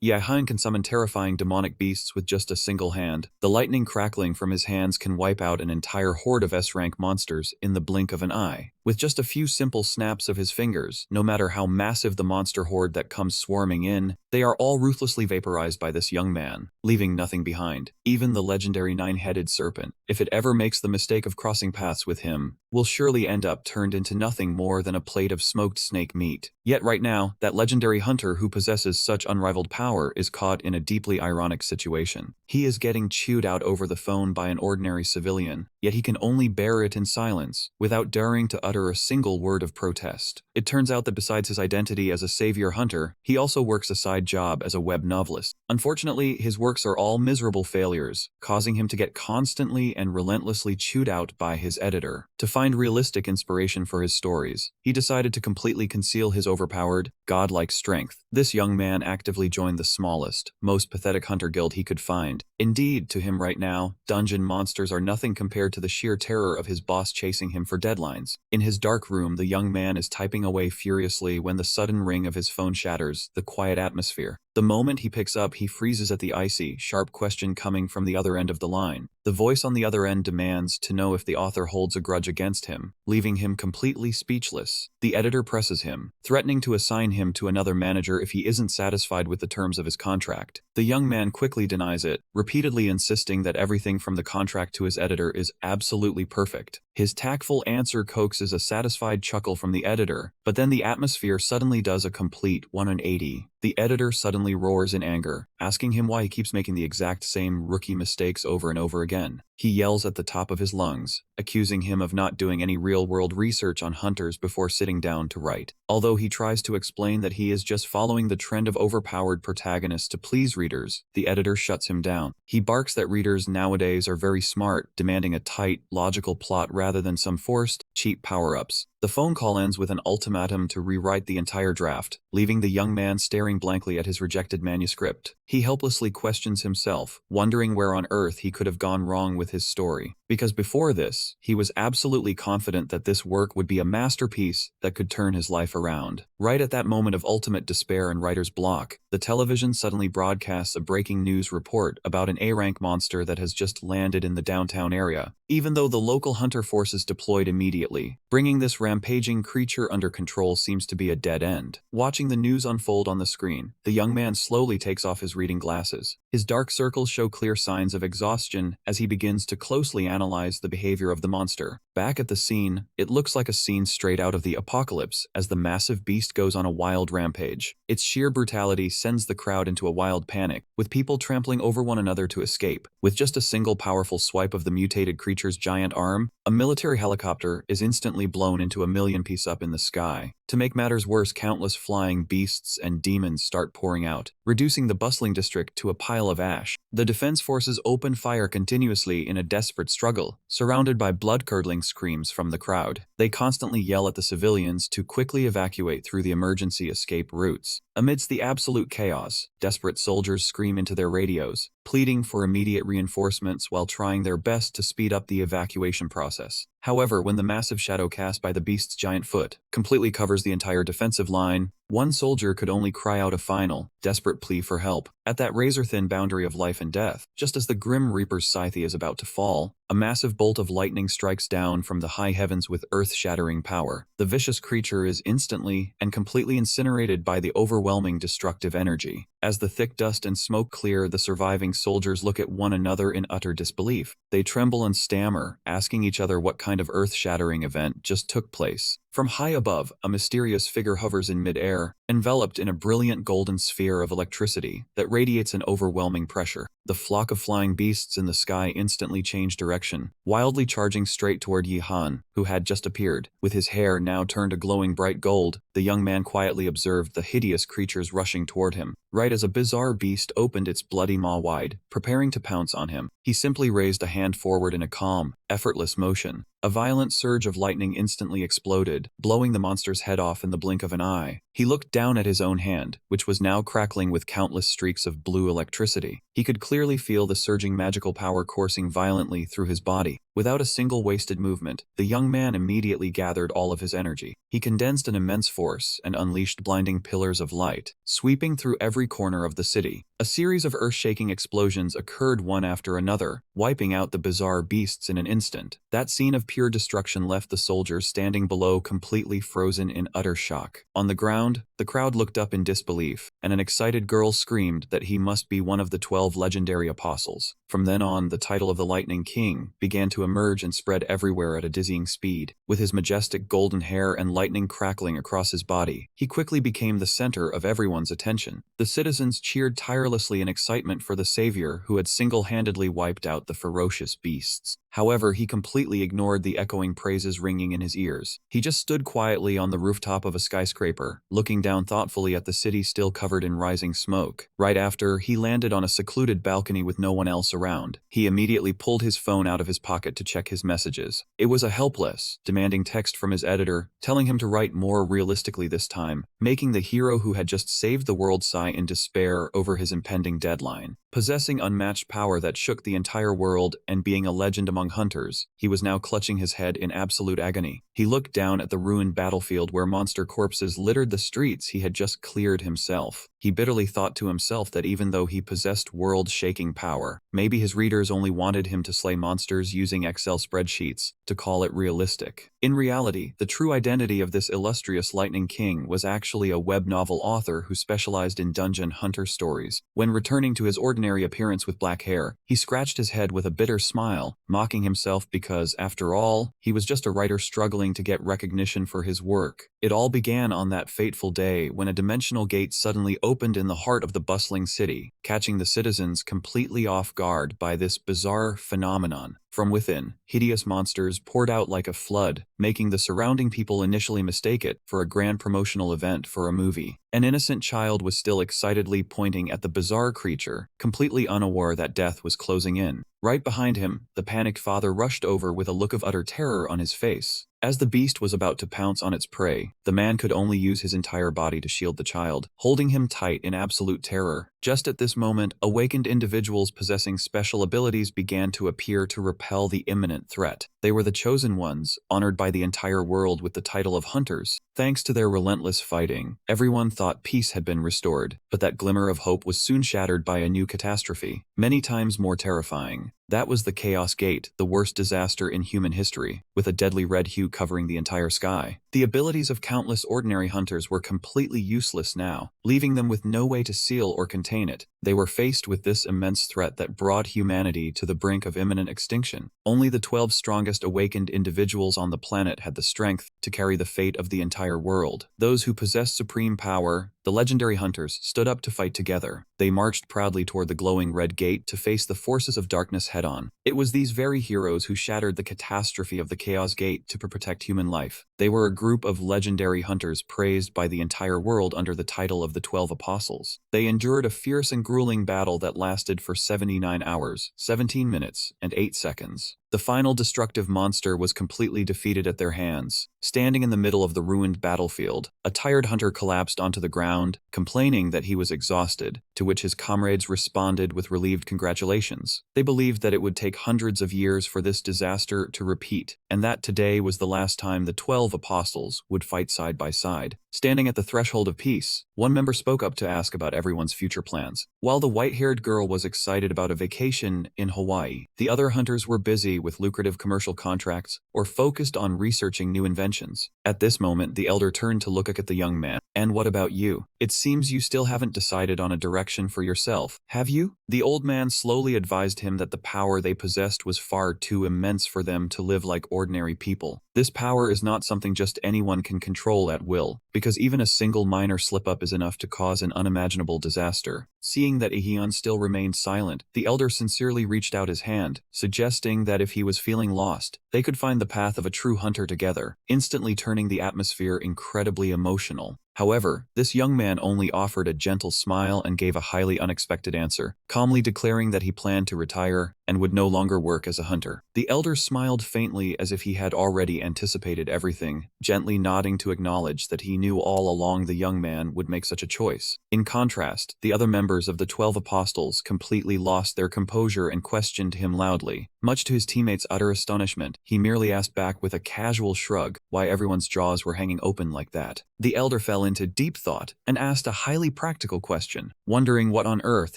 Yihan can summon terrifying demonic beasts with just a single hand. The lightning crackling from his hands can wipe out an entire horde of S-rank monsters in the blink of an eye. With just a few simple snaps of his fingers, no matter how massive the monster horde that comes swarming in, they are all ruthlessly vaporized by this young man, leaving nothing behind. Even the legendary nine-headed serpent, if it ever makes the mistake of crossing paths with him, will surely end up turned into nothing more than a plate of smoked snake meat. Yet right now, that legendary hunter who possesses such unrivaled power is caught in a deeply ironic situation. He is getting chewed out over the phone by an ordinary civilian, yet he can only bear it in silence, without daring to utter a single word of protest. It turns out that besides his identity as a savior hunter, he also works a side job as a web novelist. Unfortunately, his works are all miserable failures, causing him to get constantly and relentlessly chewed out by his editor. To find realistic inspiration for his stories, he decided to completely conceal his overpowered, godlike strength. This young man actively joined the smallest, most pathetic hunter guild he could find. Indeed, to him right now, dungeon monsters are nothing compared to the sheer terror of his boss chasing him for deadlines. In his dark room, the young man is typing away furiously when the sudden ring of his phone shatters the quiet atmosphere. The moment he picks up, he freezes at the icy, sharp question coming from the other end of the line. The voice on the other end demands to know if the author holds a grudge against him, leaving him completely speechless. The editor presses him, threatening to assign him to another manager if he isn't satisfied with the terms of his contract. The young man quickly denies it, repeatedly insisting that everything from the contract to his editor is absolutely perfect. His tactful answer coaxes a satisfied chuckle from the editor, but then the atmosphere suddenly does a complete 180. The editor suddenly roars in anger, asking him why he keeps making the exact same rookie mistakes over and over again. He yells at the top of his lungs, accusing him of not doing any real-world research on hunters before sitting down to write. Although he tries to explain that he is just following the trend of overpowered protagonists to please readers, the editor shuts him down. He barks that readers nowadays are very smart, demanding a tight, logical plot rather than some forced, cheap power-ups. The phone call ends with an ultimatum to rewrite the entire draft, leaving the young man staring blankly at his rejected manuscript. He helplessly questions himself, wondering where on earth he could have gone wrong with his story. Because before this, he was absolutely confident that this work would be a masterpiece that could turn his life around. Right at that moment of ultimate despair and writer's block, the television suddenly broadcasts a breaking news report about an A-rank monster that has just landed in the downtown area. Even though the local hunter forces deployed immediately, bringing this rampaging creature under control seems to be a dead end. Watching the news unfold on the screen, the young man slowly takes off his reading glasses. His dark circles show clear signs of exhaustion as he begins to closely analyze the behavior of the monster. Back at the scene, it looks like a scene straight out of the apocalypse as the massive beast goes on a wild rampage. Its sheer brutality sends the crowd into a wild panic, with people trampling over one another to escape. With just a single powerful swipe of the mutated creature's giant arm, a military helicopter is instantly blown into a million piece up in the sky. To make matters worse, countless flying beasts and demons start pouring out, reducing the bustling district to a pile of ash. The defense forces open fire continuously in a desperate struggle, surrounded by blood-curdling screams from the crowd. They constantly yell at the civilians to quickly evacuate through the emergency escape routes. Amidst the absolute chaos, desperate soldiers scream into their radios, pleading for immediate reinforcements while trying their best to speed up the evacuation process. However, when the massive shadow cast by the beast's giant foot completely covers the entire defensive line, one soldier could only cry out a final, desperate plea for help. At that razor-thin boundary of life and death, just as the Grim Reaper's scythe is about to fall, a massive bolt of lightning strikes down from the high heavens with earth-shattering power. The vicious creature is instantly and completely incinerated by the overwhelming destructive energy. As the thick dust and smoke clear, the surviving soldiers look at one another in utter disbelief. They tremble and stammer, asking each other what kind of earth-shattering event just took place. From high above, a mysterious figure hovers in mid-air, enveloped in a brilliant golden sphere of electricity that radiates an overwhelming pressure. The flock of flying beasts in the sky instantly change direction, wildly charging straight toward Yihan, who had just appeared. With his hair now turned a glowing bright gold, the young man quietly observed the hideous creatures rushing toward him, right as a bizarre beast opened its bloody maw wide, preparing to pounce on him. He simply raised a hand forward in a calm, effortless motion. A violent surge of lightning instantly exploded, blowing the monster's head off in the blink of an eye. He looked down at his own hand, which was now crackling with countless streaks of blue electricity. He could clearly feel the surging magical power coursing violently through his body. Without a single wasted movement, the young man immediately gathered all of his energy. He condensed an immense force and unleashed blinding pillars of light, sweeping through every corner of the city. A series of earth-shaking explosions occurred one after another, wiping out the bizarre beasts in an instant. That scene of pure destruction left the soldiers standing below completely frozen in utter shock. On the ground, the crowd looked up in disbelief, and an excited girl screamed that he must be one of the 12 legendary apostles. From then on, the title of the Lightning King began to emerge and spread everywhere at a dizzying speed. With his majestic golden hair and lightning crackling across his body, he quickly became the center of everyone's attention. The citizens cheered tirelessly in excitement for the savior who had single-handedly wiped out the ferocious beasts. However, he completely ignored the echoing praises ringing in his ears. He just stood quietly on the rooftop of a skyscraper, looking down thoughtfully at the city still covered in rising smoke. Right after, he landed on a secluded balcony with no one else around. He immediately pulled his phone out of his pocket to check his messages. It was a helpless, demanding text from his editor, telling him to write more realistically this time, making the hero who had just saved the world sigh in despair over his impending deadline. Possessing unmatched power that shook the entire world and being a legend among hunters, he was now clutching his head in absolute agony. He looked down at the ruined battlefield where monster corpses littered the streets he had just cleared himself. He bitterly thought to himself that even though he possessed world-shaking power, maybe his readers only wanted him to slay monsters using Excel spreadsheets to call it realistic. In reality, the true identity of this illustrious Lightning King was actually a web novel author who specialized in dungeon hunter stories. When returning to his ordinary appearance with black hair, he scratched his head with a bitter smile, mocking himself because, after all, he was just a writer struggling to get recognition for his work. It all began on that fateful day when a dimensional gate suddenly opened in the heart of the bustling city, catching the citizens completely off guard by this bizarre phenomenon. From within, hideous monsters poured out like a flood, making the surrounding people initially mistake it for a grand promotional event for a movie. An innocent child was still excitedly pointing at the bizarre creature, completely unaware that death was closing in. Right behind him, the panicked father rushed over with a look of utter terror on his face. As the beast was about to pounce on its prey, the man could only use his entire body to shield the child, holding him tight in absolute terror. Just at this moment, awakened individuals possessing special abilities began to appear to repel the imminent threat. They were the chosen ones, honored by the entire world with the title of hunters. Thanks to their relentless fighting, everyone thought peace had been restored, but that glimmer of hope was soon shattered by a new catastrophe, many times more terrifying. That was the Chaos Gate, the worst disaster in human history, with a deadly red hue covering the entire sky. The abilities of countless ordinary hunters were completely useless now, leaving them with no way to seal or contain it. They were faced with this immense threat that brought humanity to the brink of imminent extinction. Only the 12 strongest awakened individuals on the planet had the strength to carry the fate of the entire world. Those who possessed supreme power, the legendary hunters, stood up to fight together. They marched proudly toward the glowing red gate to face the forces of darkness head-on. It was these very heroes who shattered the catastrophe of the Chaos Gate to protect human life. They were a group of legendary hunters praised by the entire world under the title of the 12 Apostles. They endured a fierce and grueling battle that lasted for 79 hours, 17 minutes, and 8 seconds. The final destructive monster was completely defeated at their hands. Standing in the middle of the ruined battlefield, a tired hunter collapsed onto the ground, complaining that he was exhausted, to which his comrades responded with relieved congratulations. They believed that it would take hundreds of years for this disaster to repeat, and that today was the last time the 12 apostles would fight side by side. Standing at the threshold of peace, one member spoke up to ask about everyone's future plans. While the white-haired girl was excited about a vacation in Hawaii, the other hunters were busy with lucrative commercial contracts or focused on researching new inventions. At this moment, the elder turned to look at the young man. "And what about you? It seems you still haven't decided on a direction for yourself, have you?" The old man slowly advised him that the power they possessed was far too immense for them to live like ordinary people. This power is not something just anyone can control at will, because even a single minor slip-up is enough to cause an unimaginable disaster. Seeing that Ihion still remained silent, the elder sincerely reached out his hand, suggesting that if he was feeling lost, they could find the path of a true hunter together, instantly turning the atmosphere incredibly emotional. However, this young man only offered a gentle smile and gave a highly unexpected answer, calmly declaring that he planned to retire and would no longer work as a hunter. The elder smiled faintly as if he had already anticipated everything, gently nodding to acknowledge that he knew all along the young man would make such a choice. In contrast, the other members of the 12 apostles completely lost their composure and questioned him loudly. Much to his teammates' utter astonishment, he merely asked back with a casual shrug why everyone's jaws were hanging open like that. The elder fell into deep thought and asked a highly practical question, wondering what on earth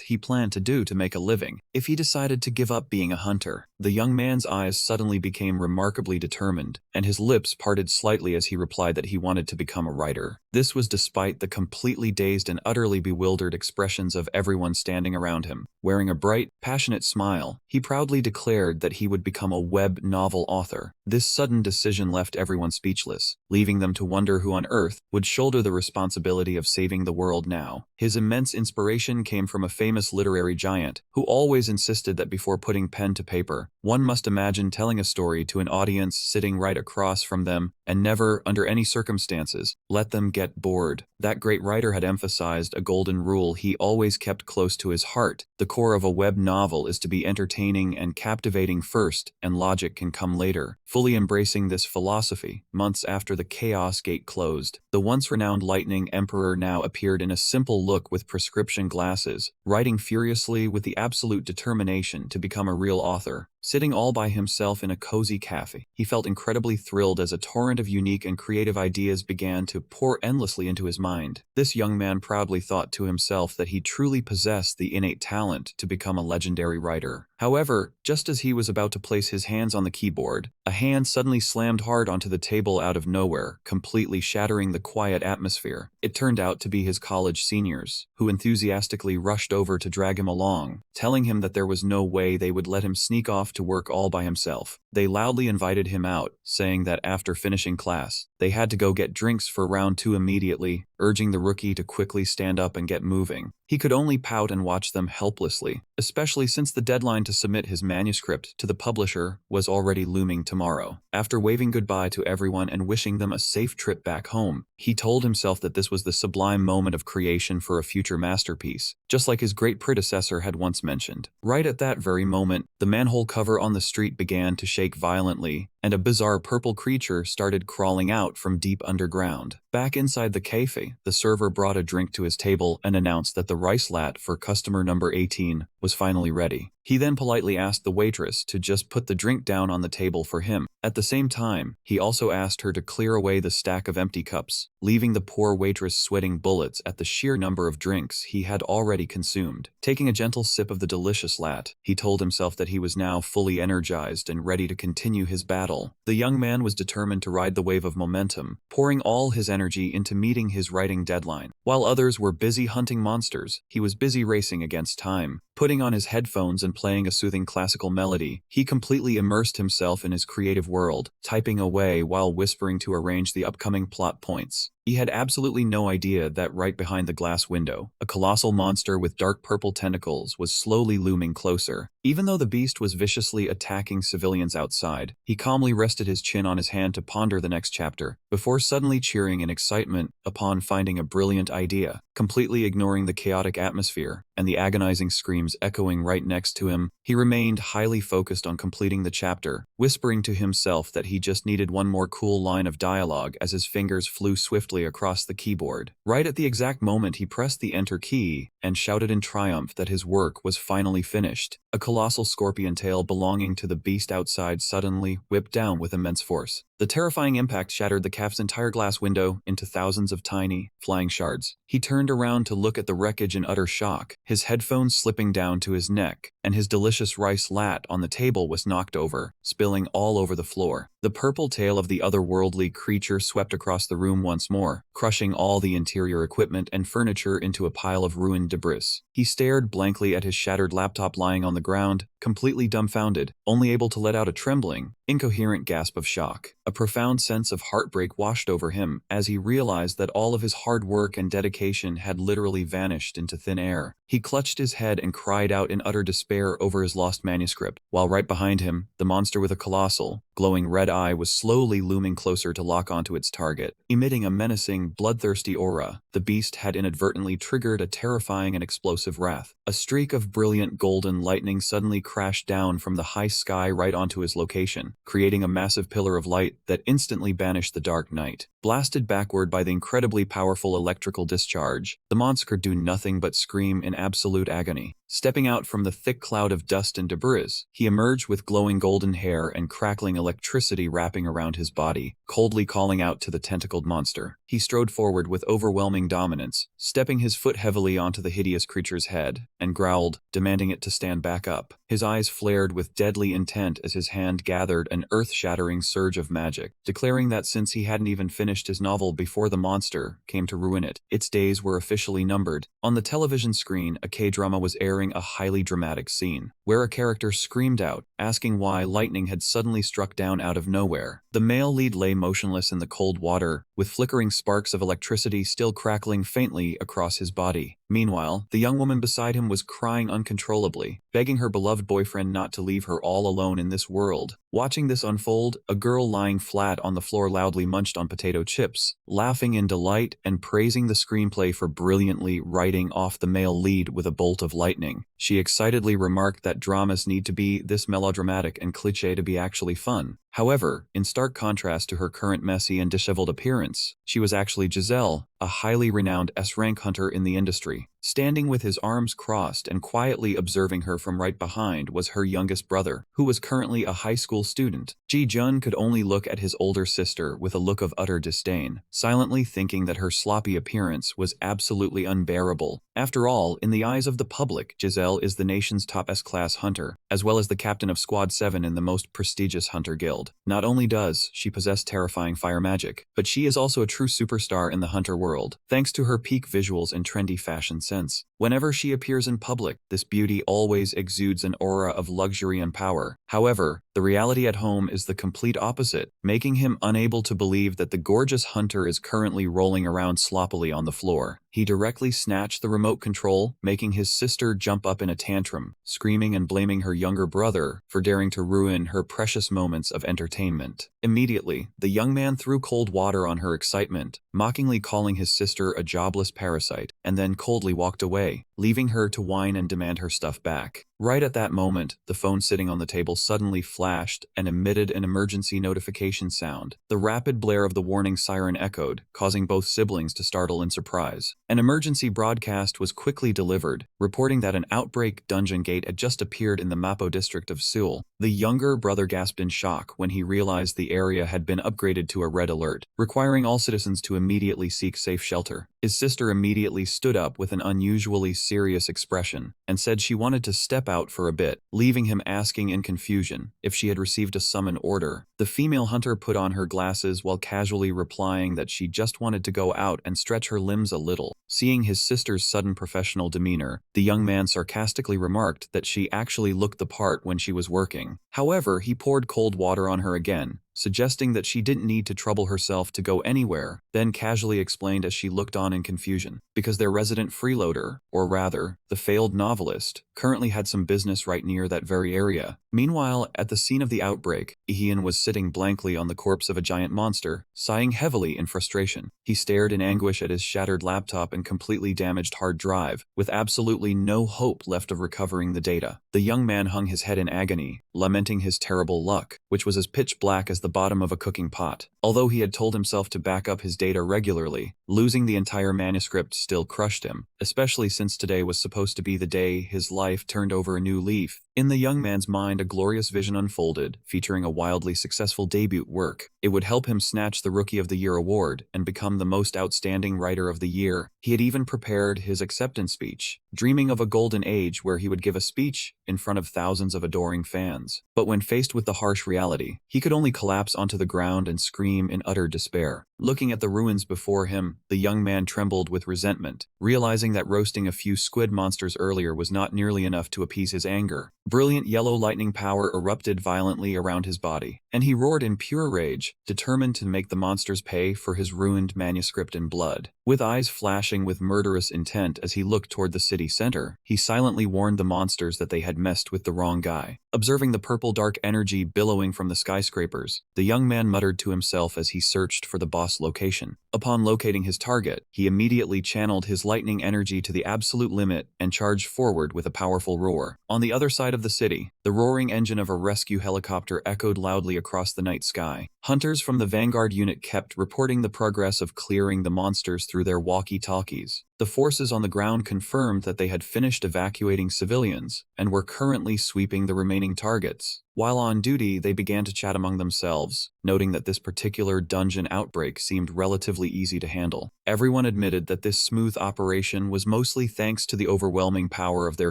he planned to do to make a living if he decided to give up being a hunter. The young man's eyes suddenly became remarkably determined, and his lips parted slightly as he replied that he wanted to become a writer. This was despite the completely dazed and utterly bewildered expressions of everyone standing around him. Wearing a bright, passionate smile, he proudly declared that he would become a web novel author. This sudden decision left everyone speechless, leaving them to wonder who on earth would shoulder the responsibility of saving the world now. His immense inspiration came from a famous literary giant who always insisted that before putting pen to paper, one must imagine telling a story to an audience sitting right across from them and never, under any circumstances, let them get bored. That great writer had emphasized a golden rule he always kept close to his heart. The core of a web novel is to be entertaining and captivating first, and logic can come later. Fully embracing this philosophy, months after the Chaos Gate closed, the once renowned Lightning Emperor now appeared in a simple look with prescription glasses, writing furiously with the absolute determination to become a real author. Sitting all by himself in a cozy cafe, he felt incredibly thrilled as a torrent of unique and creative ideas began to pour endlessly into his mind. This young man proudly thought to himself that he truly possessed the innate talent to become a legendary writer. However, just as he was about to place his hands on the keyboard, a hand suddenly slammed hard onto the table out of nowhere, completely shattering the quiet atmosphere. It turned out to be his college seniors, who enthusiastically rushed over to drag him along, telling him that there was no way they would let him sneak off to work all by himself. They loudly invited him out, saying that after finishing class, they had to go get drinks for round 2 immediately, urging the rookie to quickly stand up and get moving. He could only pout and watch them helplessly, especially since the deadline to submit his manuscript to the publisher was already looming tomorrow. After waving goodbye to everyone and wishing them a safe trip back home, he told himself that this was the sublime moment of creation for a future masterpiece, just like his great predecessor had once mentioned. Right at that very moment, the manhole cover on the street began to shake violently, and a bizarre purple creature started crawling out from deep underground. Back inside the cafe, the server brought a drink to his table and announced that the rice lat for customer number 18 was finally ready. He then politely asked the waitress to just put the drink down on the table for him. At the same time, he also asked her to clear away the stack of empty cups, leaving the poor waitress sweating bullets at the sheer number of drinks he had already consumed. Taking a gentle sip of the delicious lat, he told himself that he was now fully energized and ready to continue his battle. The young man was determined to ride the wave of momentum, pouring all his energy into meeting his writing deadline. While others were busy hunting monsters, he was busy racing against time. Putting on his headphones and playing a soothing classical melody, he completely immersed himself in his creative world, typing away while whispering to arrange the upcoming plot points. He had absolutely no idea that right behind the glass window, a colossal monster with dark purple tentacles was slowly looming closer. Even though the beast was viciously attacking civilians outside, he calmly rested his chin on his hand to ponder the next chapter, before suddenly cheering in excitement upon finding a brilliant idea. Completely ignoring the chaotic atmosphere and the agonizing screams echoing right next to him, he remained highly focused on completing the chapter, whispering to himself that he just needed one more cool line of dialogue as his fingers flew swiftly across the keyboard. Right at the exact moment he pressed the enter key and shouted in triumph that his work was finally finished. A colossal scorpion tail belonging to the beast outside suddenly whipped down with immense force. The terrifying impact shattered the cafe's entire glass window into thousands of tiny, flying shards. He turned around to look at the wreckage in utter shock, his headphones slipping down to his neck, and his delicious rice lat on the table was knocked over, spilling all over the floor. The purple tail of the otherworldly creature swept across the room once more, crushing all the interior equipment and furniture into a pile of ruined debris. He stared blankly at his shattered laptop lying on the ground, completely dumbfounded, only able to let out a trembling, Incoherent gasp of shock. A profound sense of heartbreak washed over him as he realized that all of his hard work and dedication had literally vanished into thin air. He clutched his head and cried out in utter despair over his lost manuscript, while right behind him, the monster with a colossal, glowing red eye was slowly looming closer to lock onto its target. Emitting a menacing, bloodthirsty aura, the beast had inadvertently triggered a terrifying and explosive wrath. A streak of brilliant golden lightning suddenly crashed down from the high sky right onto his location, creating a massive pillar of light that instantly banished the dark night. Blasted backward by the incredibly powerful electrical discharge, the monster could do nothing but scream in absolute agony. Stepping out from the thick cloud of dust and debris, he emerged with glowing golden hair and crackling electricity wrapping around his body, coldly calling out to the tentacled monster. He strode forward with overwhelming dominance, stepping his foot heavily onto the hideous creature's head, and growled, demanding it to stand back up. His eyes flared with deadly intent as his hand gathered an earth-shattering surge of magic, declaring that since he hadn't even finished his novel before the monster came to ruin it, its days were officially numbered. On the television screen, a K-drama was airing a highly dramatic scene, where a character screamed out, asking why lightning had suddenly struck down out of nowhere. The male lead lay motionless in the cold water, with flickering sparks of electricity still crackling faintly across his body. Meanwhile, the young woman beside him was crying uncontrollably, begging her beloved boyfriend not to leave her all alone in this world. Watching this unfold, a girl lying flat on the floor loudly munched on potato chips, laughing in delight and praising the screenplay for brilliantly writing off the male lead with a bolt of lightning. She excitedly remarked that dramas need to be this melodramatic and cliché to be actually fun. However, in stark contrast to her current messy and disheveled appearance, she was actually Giselle, a highly renowned S-rank hunter in the industry. Standing with his arms crossed and quietly observing her from right behind was her youngest brother, who was currently a high school student. Ji-jun could only look at his older sister with a look of utter disdain, silently thinking that her sloppy appearance was absolutely unbearable. After all, in the eyes of the public, Giselle is the nation's top S-class hunter, as well as the captain of Squad 7 in the most prestigious hunter guild. Not only does she possess terrifying fire magic, but she is also a true superstar in the hunter world, thanks to her peak visuals and trendy fashion sense. Whenever she appears in public, this beauty always exudes an aura of luxury and power. However, the reality at home is the complete opposite, making him unable to believe that the gorgeous hunter is currently rolling around sloppily on the floor. He directly snatched the remote control, making his sister jump up in a tantrum, screaming and blaming her younger brother for daring to ruin her precious moments of entertainment. Immediately, the young man threw cold water on her excitement, mockingly calling his sister a jobless parasite, and then coldly walked away, leaving her to whine and demand her stuff back. Right at that moment, the phone sitting on the table suddenly flashed and emitted an emergency notification sound. The rapid blare of the warning siren echoed, causing both siblings to startle in surprise. An emergency broadcast was quickly delivered, reporting that an outbreak dungeon gate had just appeared in the Mapo district of Seoul. The younger brother gasped in shock when he realized the area had been upgraded to a red alert, requiring all citizens to immediately seek safe shelter. His sister immediately stood up with an unusually serious expression and said she wanted to step out for a bit, leaving him asking in confusion if she had received a summon order. The female hunter put on her glasses while casually replying that she just wanted to go out and stretch her limbs a little. Seeing his sister's sudden professional demeanor, the young man sarcastically remarked that she actually looked the part when she was working. However, he poured cold water on her again, suggesting that she didn't need to trouble herself to go anywhere, then casually explained as she looked on in confusion, because their resident freeloader, or rather, the failed novelist, currently had some business right near that very area. Meanwhile, at the scene of the outbreak, Ian was sitting blankly on the corpse of a giant monster, sighing heavily in frustration. He stared in anguish at his shattered laptop and completely damaged hard drive, with absolutely no hope left of recovering the data. The young man hung his head in agony, lamenting his terrible luck, which was as pitch black as the bottom of a cooking pot. Although he had told himself to back up his data regularly, losing the entire manuscript still crushed him, especially since today was supposed to be the day his life turned over a new leaf. In the young man's mind, a glorious vision unfolded, featuring a wildly successful debut work. It would help him snatch the Rookie of the Year award and become the most outstanding writer of the year. He had even prepared his acceptance speech, dreaming of a golden age where he would give a speech in front of thousands of adoring fans. But when faced with the harsh reality, he could only collapse onto the ground and scream team in utter despair. Looking at the ruins before him, the young man trembled with resentment, realizing that roasting a few squid monsters earlier was not nearly enough to appease his anger. Brilliant yellow lightning power erupted violently around his body, and he roared in pure rage, determined to make the monsters pay for his ruined manuscript in blood. With eyes flashing with murderous intent as he looked toward the city center, he silently warned the monsters that they had messed with the wrong guy. Observing the purple dark energy billowing from the skyscrapers, the young man muttered to himself as he searched for the boss location. Upon locating his target, he immediately channeled his lightning energy to the absolute limit and charged forward with a powerful roar. On the other side of the city, the roaring engine of a rescue helicopter echoed loudly across the night sky. Hunters from the Vanguard unit kept reporting the progress of clearing the monsters through their walkie-talkies. The forces on the ground confirmed that they had finished evacuating civilians and were currently sweeping the remaining targets. While on duty, they began to chat among themselves, noting that this particular dungeon outbreak seemed relatively easy to handle. Everyone admitted that this smooth operation was mostly thanks to the overwhelming power of their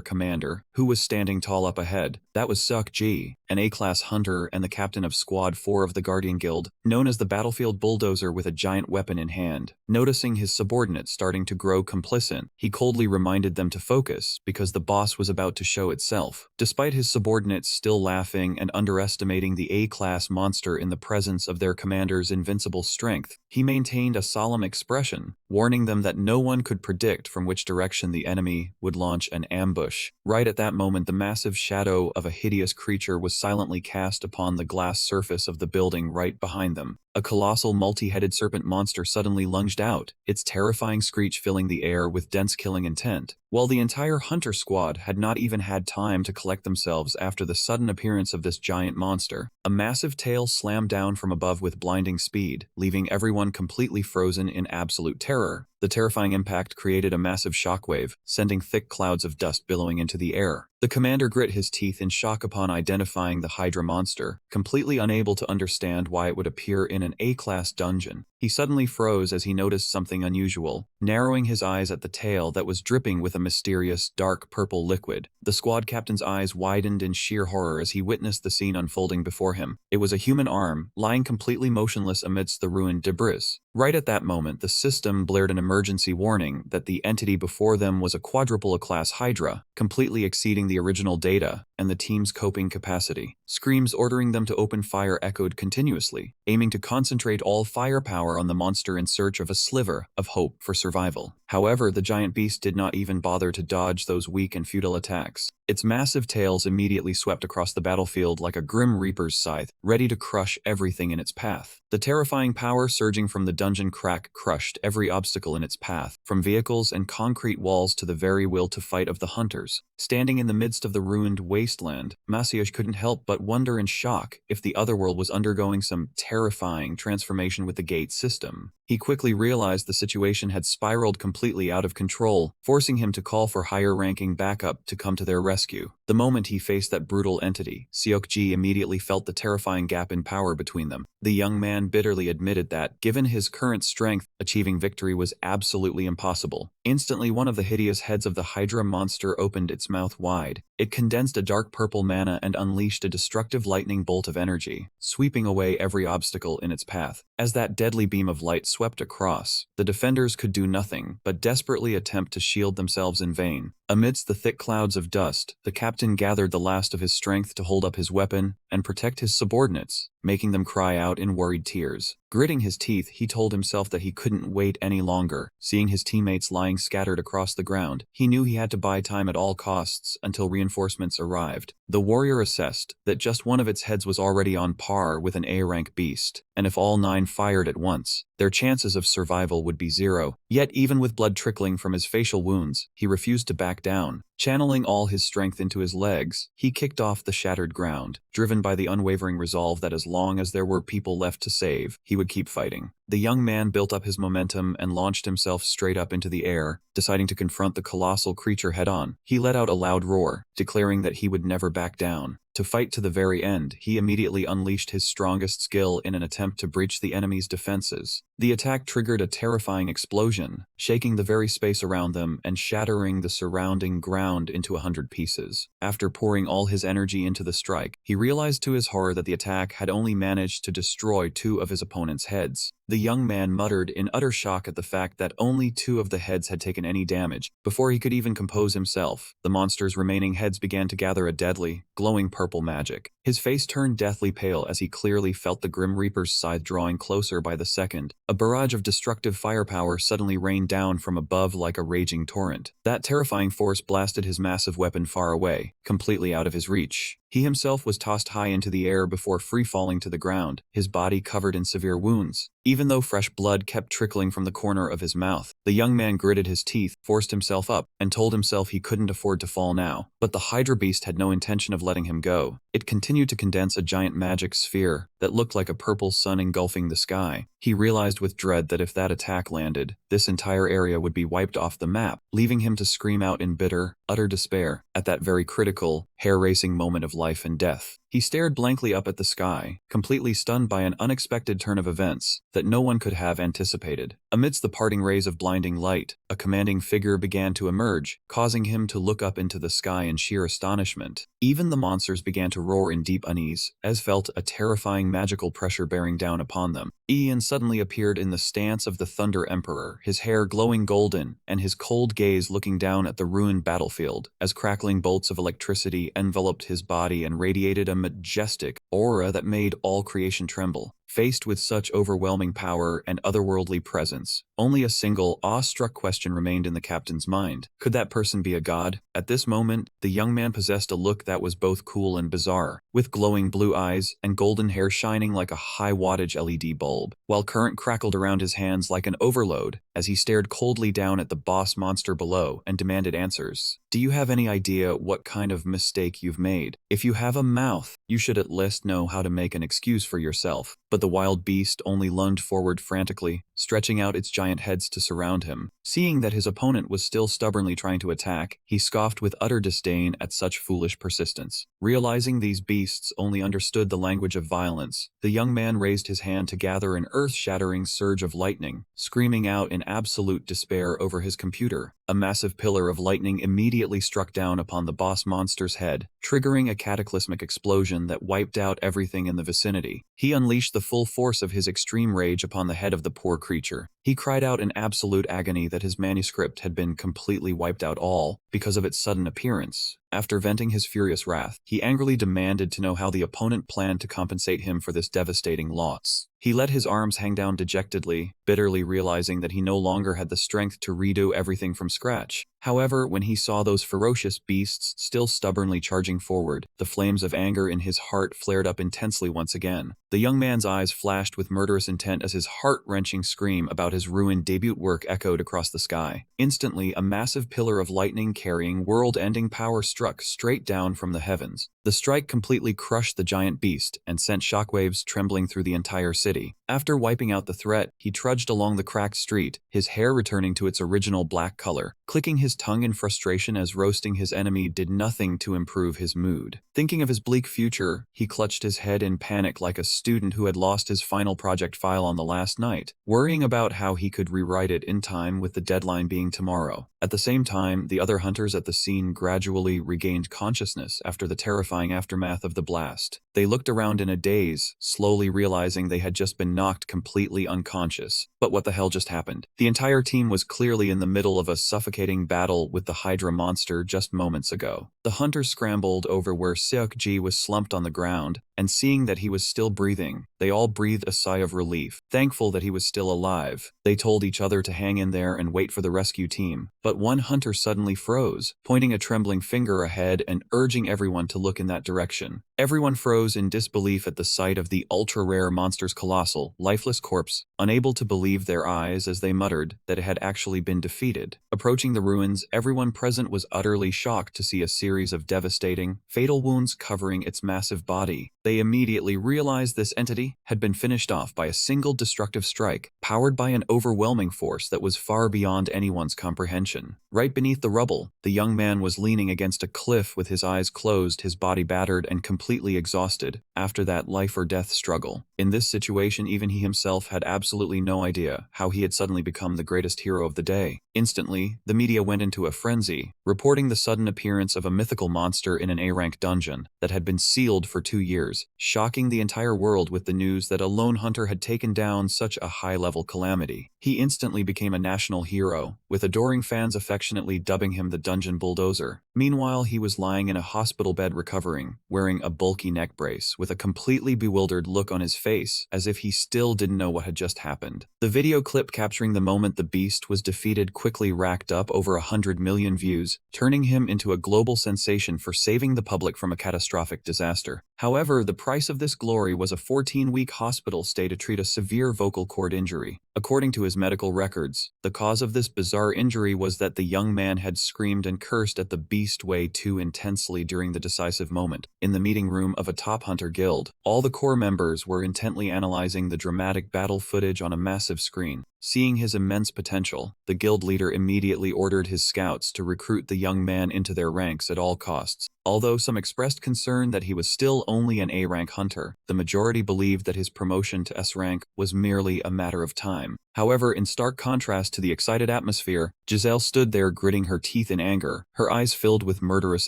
commander, who was standing tall up ahead. That was Suk-ji, an A-class hunter and the captain of Squad 4 of the Guardian Guild, known as the Battlefield Bulldozer with a giant weapon in hand. Noticing his subordinates starting to grow complicit, he coldly reminded them to focus because the boss was about to show itself. Despite his subordinates still laughing and underestimating the A-class monster in the presence of their commander's invincible strength, he maintained a solemn expression, warning them that no one could predict from which direction the enemy would launch an ambush. Right at that moment, the massive shadow of a hideous creature was silently cast upon the glass surface of the building right behind them. A colossal multi-headed serpent monster suddenly lunged out, its terrifying screech filling the air with dense killing intent. While the entire hunter squad had not even had time to collect themselves after the sudden appearance of this giant monster, a massive tail slammed down from above with blinding speed, leaving everyone completely frozen in absolute terror. The terrifying impact created a massive shockwave, sending thick clouds of dust billowing into the air. The commander grit his teeth in shock upon identifying the Hydra monster, completely unable to understand why it would appear in an A-class dungeon. He suddenly froze as he noticed something unusual, narrowing his eyes at the tail that was dripping with a mysterious, dark purple liquid. The squad captain's eyes widened in sheer horror as he witnessed the scene unfolding before him. It was a human arm, lying completely motionless amidst the ruined debris. Right at that moment, the system blared an emergency warning that the entity before them was a quadruple A-class Hydra, completely exceeding the original data and the team's coping capacity. Screams ordering them to open fire echoed continuously, aiming to concentrate all firepower on the monster in search of a sliver of hope for survival. However, the giant beast did not even bother to dodge those weak and futile attacks. Its massive tails immediately swept across the battlefield like a grim reaper's scythe, ready to crush everything in its path. The terrifying power surging from the dungeon crack crushed every obstacle in its path, from vehicles and concrete walls to the very will to fight of the hunters. Standing in the midst of the ruined wasteland, Masayoshi couldn't help but wonder in shock if the otherworld was undergoing some terrifying transformation with the gate system. He quickly realized the situation had spiraled completely out of control, forcing him to call for higher-ranking backup to come to their rescue. The moment he faced that brutal entity, Seok-ji immediately felt the terrifying gap in power between them. The young man bitterly admitted that, given his current strength, achieving victory was absolutely impossible. Instantly, one of the hideous heads of the Hydra monster opened its mouth wide. It condensed a dark purple mana and unleashed a destructive lightning bolt of energy, sweeping away every obstacle in its path. As that deadly beam of light swept across, the defenders could do nothing but desperately attempt to shield themselves in vain. Amidst the thick clouds of dust, the captain gathered the last of his strength to hold up his weapon and protect his subordinates, making them cry out in worried tears. Gritting his teeth, he told himself that he couldn't wait any longer. Seeing his teammates lying scattered across the ground, he knew he had to buy time at all costs until reinforcements arrived. The warrior assessed that just one of its heads was already on par with an A-rank beast, and if all 9 fired at once, their chances of survival would be 0. Yet even with blood trickling from his facial wounds, he refused to back down. Channeling all his strength into his legs, he kicked off the shattered ground, driven by the unwavering resolve that as long as there were people left to save, he would keep fighting. The young man built up his momentum and launched himself straight up into the air, deciding to confront the colossal creature head-on. He let out a loud roar, declaring that he would never back down. To fight to the very end, he immediately unleashed his strongest skill in an attempt to breach the enemy's defenses. The attack triggered a terrifying explosion, shaking the very space around them and shattering the surrounding ground into 100 pieces. After pouring all his energy into the strike, he realized to his horror that the attack had only managed to destroy 2 of his opponent's heads. The young man muttered in utter shock at the fact that only 2 of the heads had taken any damage. Before he could even compose himself, the monster's remaining heads began to gather a deadly, glowing purple magic. His face turned deathly pale as he clearly felt the Grim Reaper's scythe drawing closer by the second. A barrage of destructive firepower suddenly rained down from above like a raging torrent. That terrifying force blasted his massive weapon far away, completely out of his reach. He himself was tossed high into the air before free-falling to the ground, his body covered in severe wounds. Even though fresh blood kept trickling from the corner of his mouth, the young man gritted his teeth, forced himself up, and told himself he couldn't afford to fall now. But the Hydra beast had no intention of letting him go. It continued to condense a giant magic sphere that looked like a purple sun engulfing the sky. He realized with dread that if that attack landed, this entire area would be wiped off the map, leaving him to scream out in bitter, utter despair. At that very critical, hair-racing moment of life and death, he stared blankly up at the sky, completely stunned by an unexpected turn of events that no one could have anticipated. Amidst the parting rays of blinding light, a commanding figure began to emerge, causing him to look up into the sky in sheer astonishment. Even the monsters began to roar in deep unease, as felt a terrifying magical pressure bearing down upon them. Ian suddenly appeared in the stance of the Thunder Emperor, his hair glowing golden, and his cold gaze looking down at the ruined battlefield, as crackling bolts of electricity enveloped his body and radiated a majestic aura that made all creation tremble. Faced with such overwhelming power and otherworldly presence, only a single, awestruck question remained in the captain's mind. Could that person be a god? At this moment, the young man possessed a look that was both cool and bizarre, with glowing blue eyes and golden hair shining like a high-wattage LED bulb, while current crackled around his hands like an overload as he stared coldly down at the boss monster below and demanded answers. Do you have any idea what kind of mistake you've made? If you have a mouth, you should at least know how to make an excuse for yourself. But the wild beast only lunged forward frantically, stretching out its giant heads to surround him. Seeing that his opponent was still stubbornly trying to attack, he scoffed with utter disdain at such foolish persistence. Realizing these beasts only understood the language of violence, the young man raised his hand to gather an earth-shattering surge of lightning, screaming out in absolute despair over his computer. A massive pillar of lightning immediately struck down upon the boss monster's head, triggering a cataclysmic explosion that wiped out everything in the vicinity. He unleashed the full force of his extreme rage upon the head of the poor creature. He cried out in absolute agony that his manuscript had been completely wiped out all because of its sudden appearance. After venting his furious wrath, he angrily demanded to know how the opponent planned to compensate him for this devastating loss. He let his arms hang down dejectedly, bitterly realizing that he no longer had the strength to redo everything from scratch. However, when he saw those ferocious beasts still stubbornly charging forward, the flames of anger in his heart flared up intensely once again. The young man's eyes flashed with murderous intent as his heart-wrenching scream about his ruined debut work echoed across the sky. Instantly, a massive pillar of lightning carrying world-ending power struck straight down from the heavens. The strike completely crushed the giant beast and sent shockwaves trembling through the entire city. After wiping out the threat, he trudged along the cracked street, his hair returning to its original black color, clicking his tongue in frustration as roasting his enemy did nothing to improve his mood. Thinking of his bleak future, he clutched his head in panic like a student who had lost his final project file on the last night, worrying about how he could rewrite it in time with the deadline being tomorrow. At the same time, the other hunters at the scene gradually regained consciousness after the terrifying aftermath of the blast. They looked around in a daze, slowly realizing they had just been knocked completely unconscious. But what the hell just happened? The entire team was clearly in the middle of a suffocating battle with the Hydra monster just moments ago. The hunters scrambled over where Seok-ji was slumped on the ground, and seeing that he was still breathing, they all breathed a sigh of relief, thankful that he was still alive. They told each other to hang in there and wait for the rescue team. But one hunter suddenly froze, pointing a trembling finger ahead and urging everyone to look in that direction. Everyone froze in disbelief at the sight of the ultra-rare monster's colossal, lifeless corpse, unable to believe their eyes as they muttered that it had actually been defeated. Approaching the ruins, everyone present was utterly shocked to see a series of devastating, fatal wounds covering its massive body. They immediately realized this entity had been finished off by a single destructive strike, powered by an overwhelming force that was far beyond anyone's comprehension. Right beneath the rubble, the young man was leaning against a cliff with his eyes closed, his body battered and completely exhausted after that life-or-death struggle. In this situation, even he himself had absolutely no idea how he had suddenly become the greatest hero of the day. Instantly, the media went into a frenzy, reporting the sudden appearance of a mythical monster in an A-rank dungeon that had been sealed for 2 years, shocking the entire world with the news that a lone hunter had taken down such a high-level calamity. He instantly became a national hero, with adoring fans affectionately dubbing him the Dungeon Bulldozer. Meanwhile, he was lying in a hospital bed recovering, wearing a bulky neck brace, with a completely bewildered look on his face, as if he still didn't know what had just happened. The video clip capturing the moment the beast was defeated quickly racked up over 100 million views, turning him into a global sensation for saving the public from a catastrophic disaster. However, the price of this glory was a 14-week hospital stay to treat a severe vocal cord injury. According to his medical records, the cause of this bizarre injury was that the young man had screamed and cursed at the beast way too intensely during the decisive moment. In the meeting room of a top hunter guild, all the core members were intently analyzing the dramatic battle footage on a massive screen. Seeing his immense potential, the guild leader immediately ordered his scouts to recruit the young man into their ranks at all costs. Although some expressed concern that he was still only an A-rank hunter, the majority believed that his promotion to S-rank was merely a matter of time. However, in stark contrast to the excited atmosphere, Giselle stood there gritting her teeth in anger, her eyes filled with murderous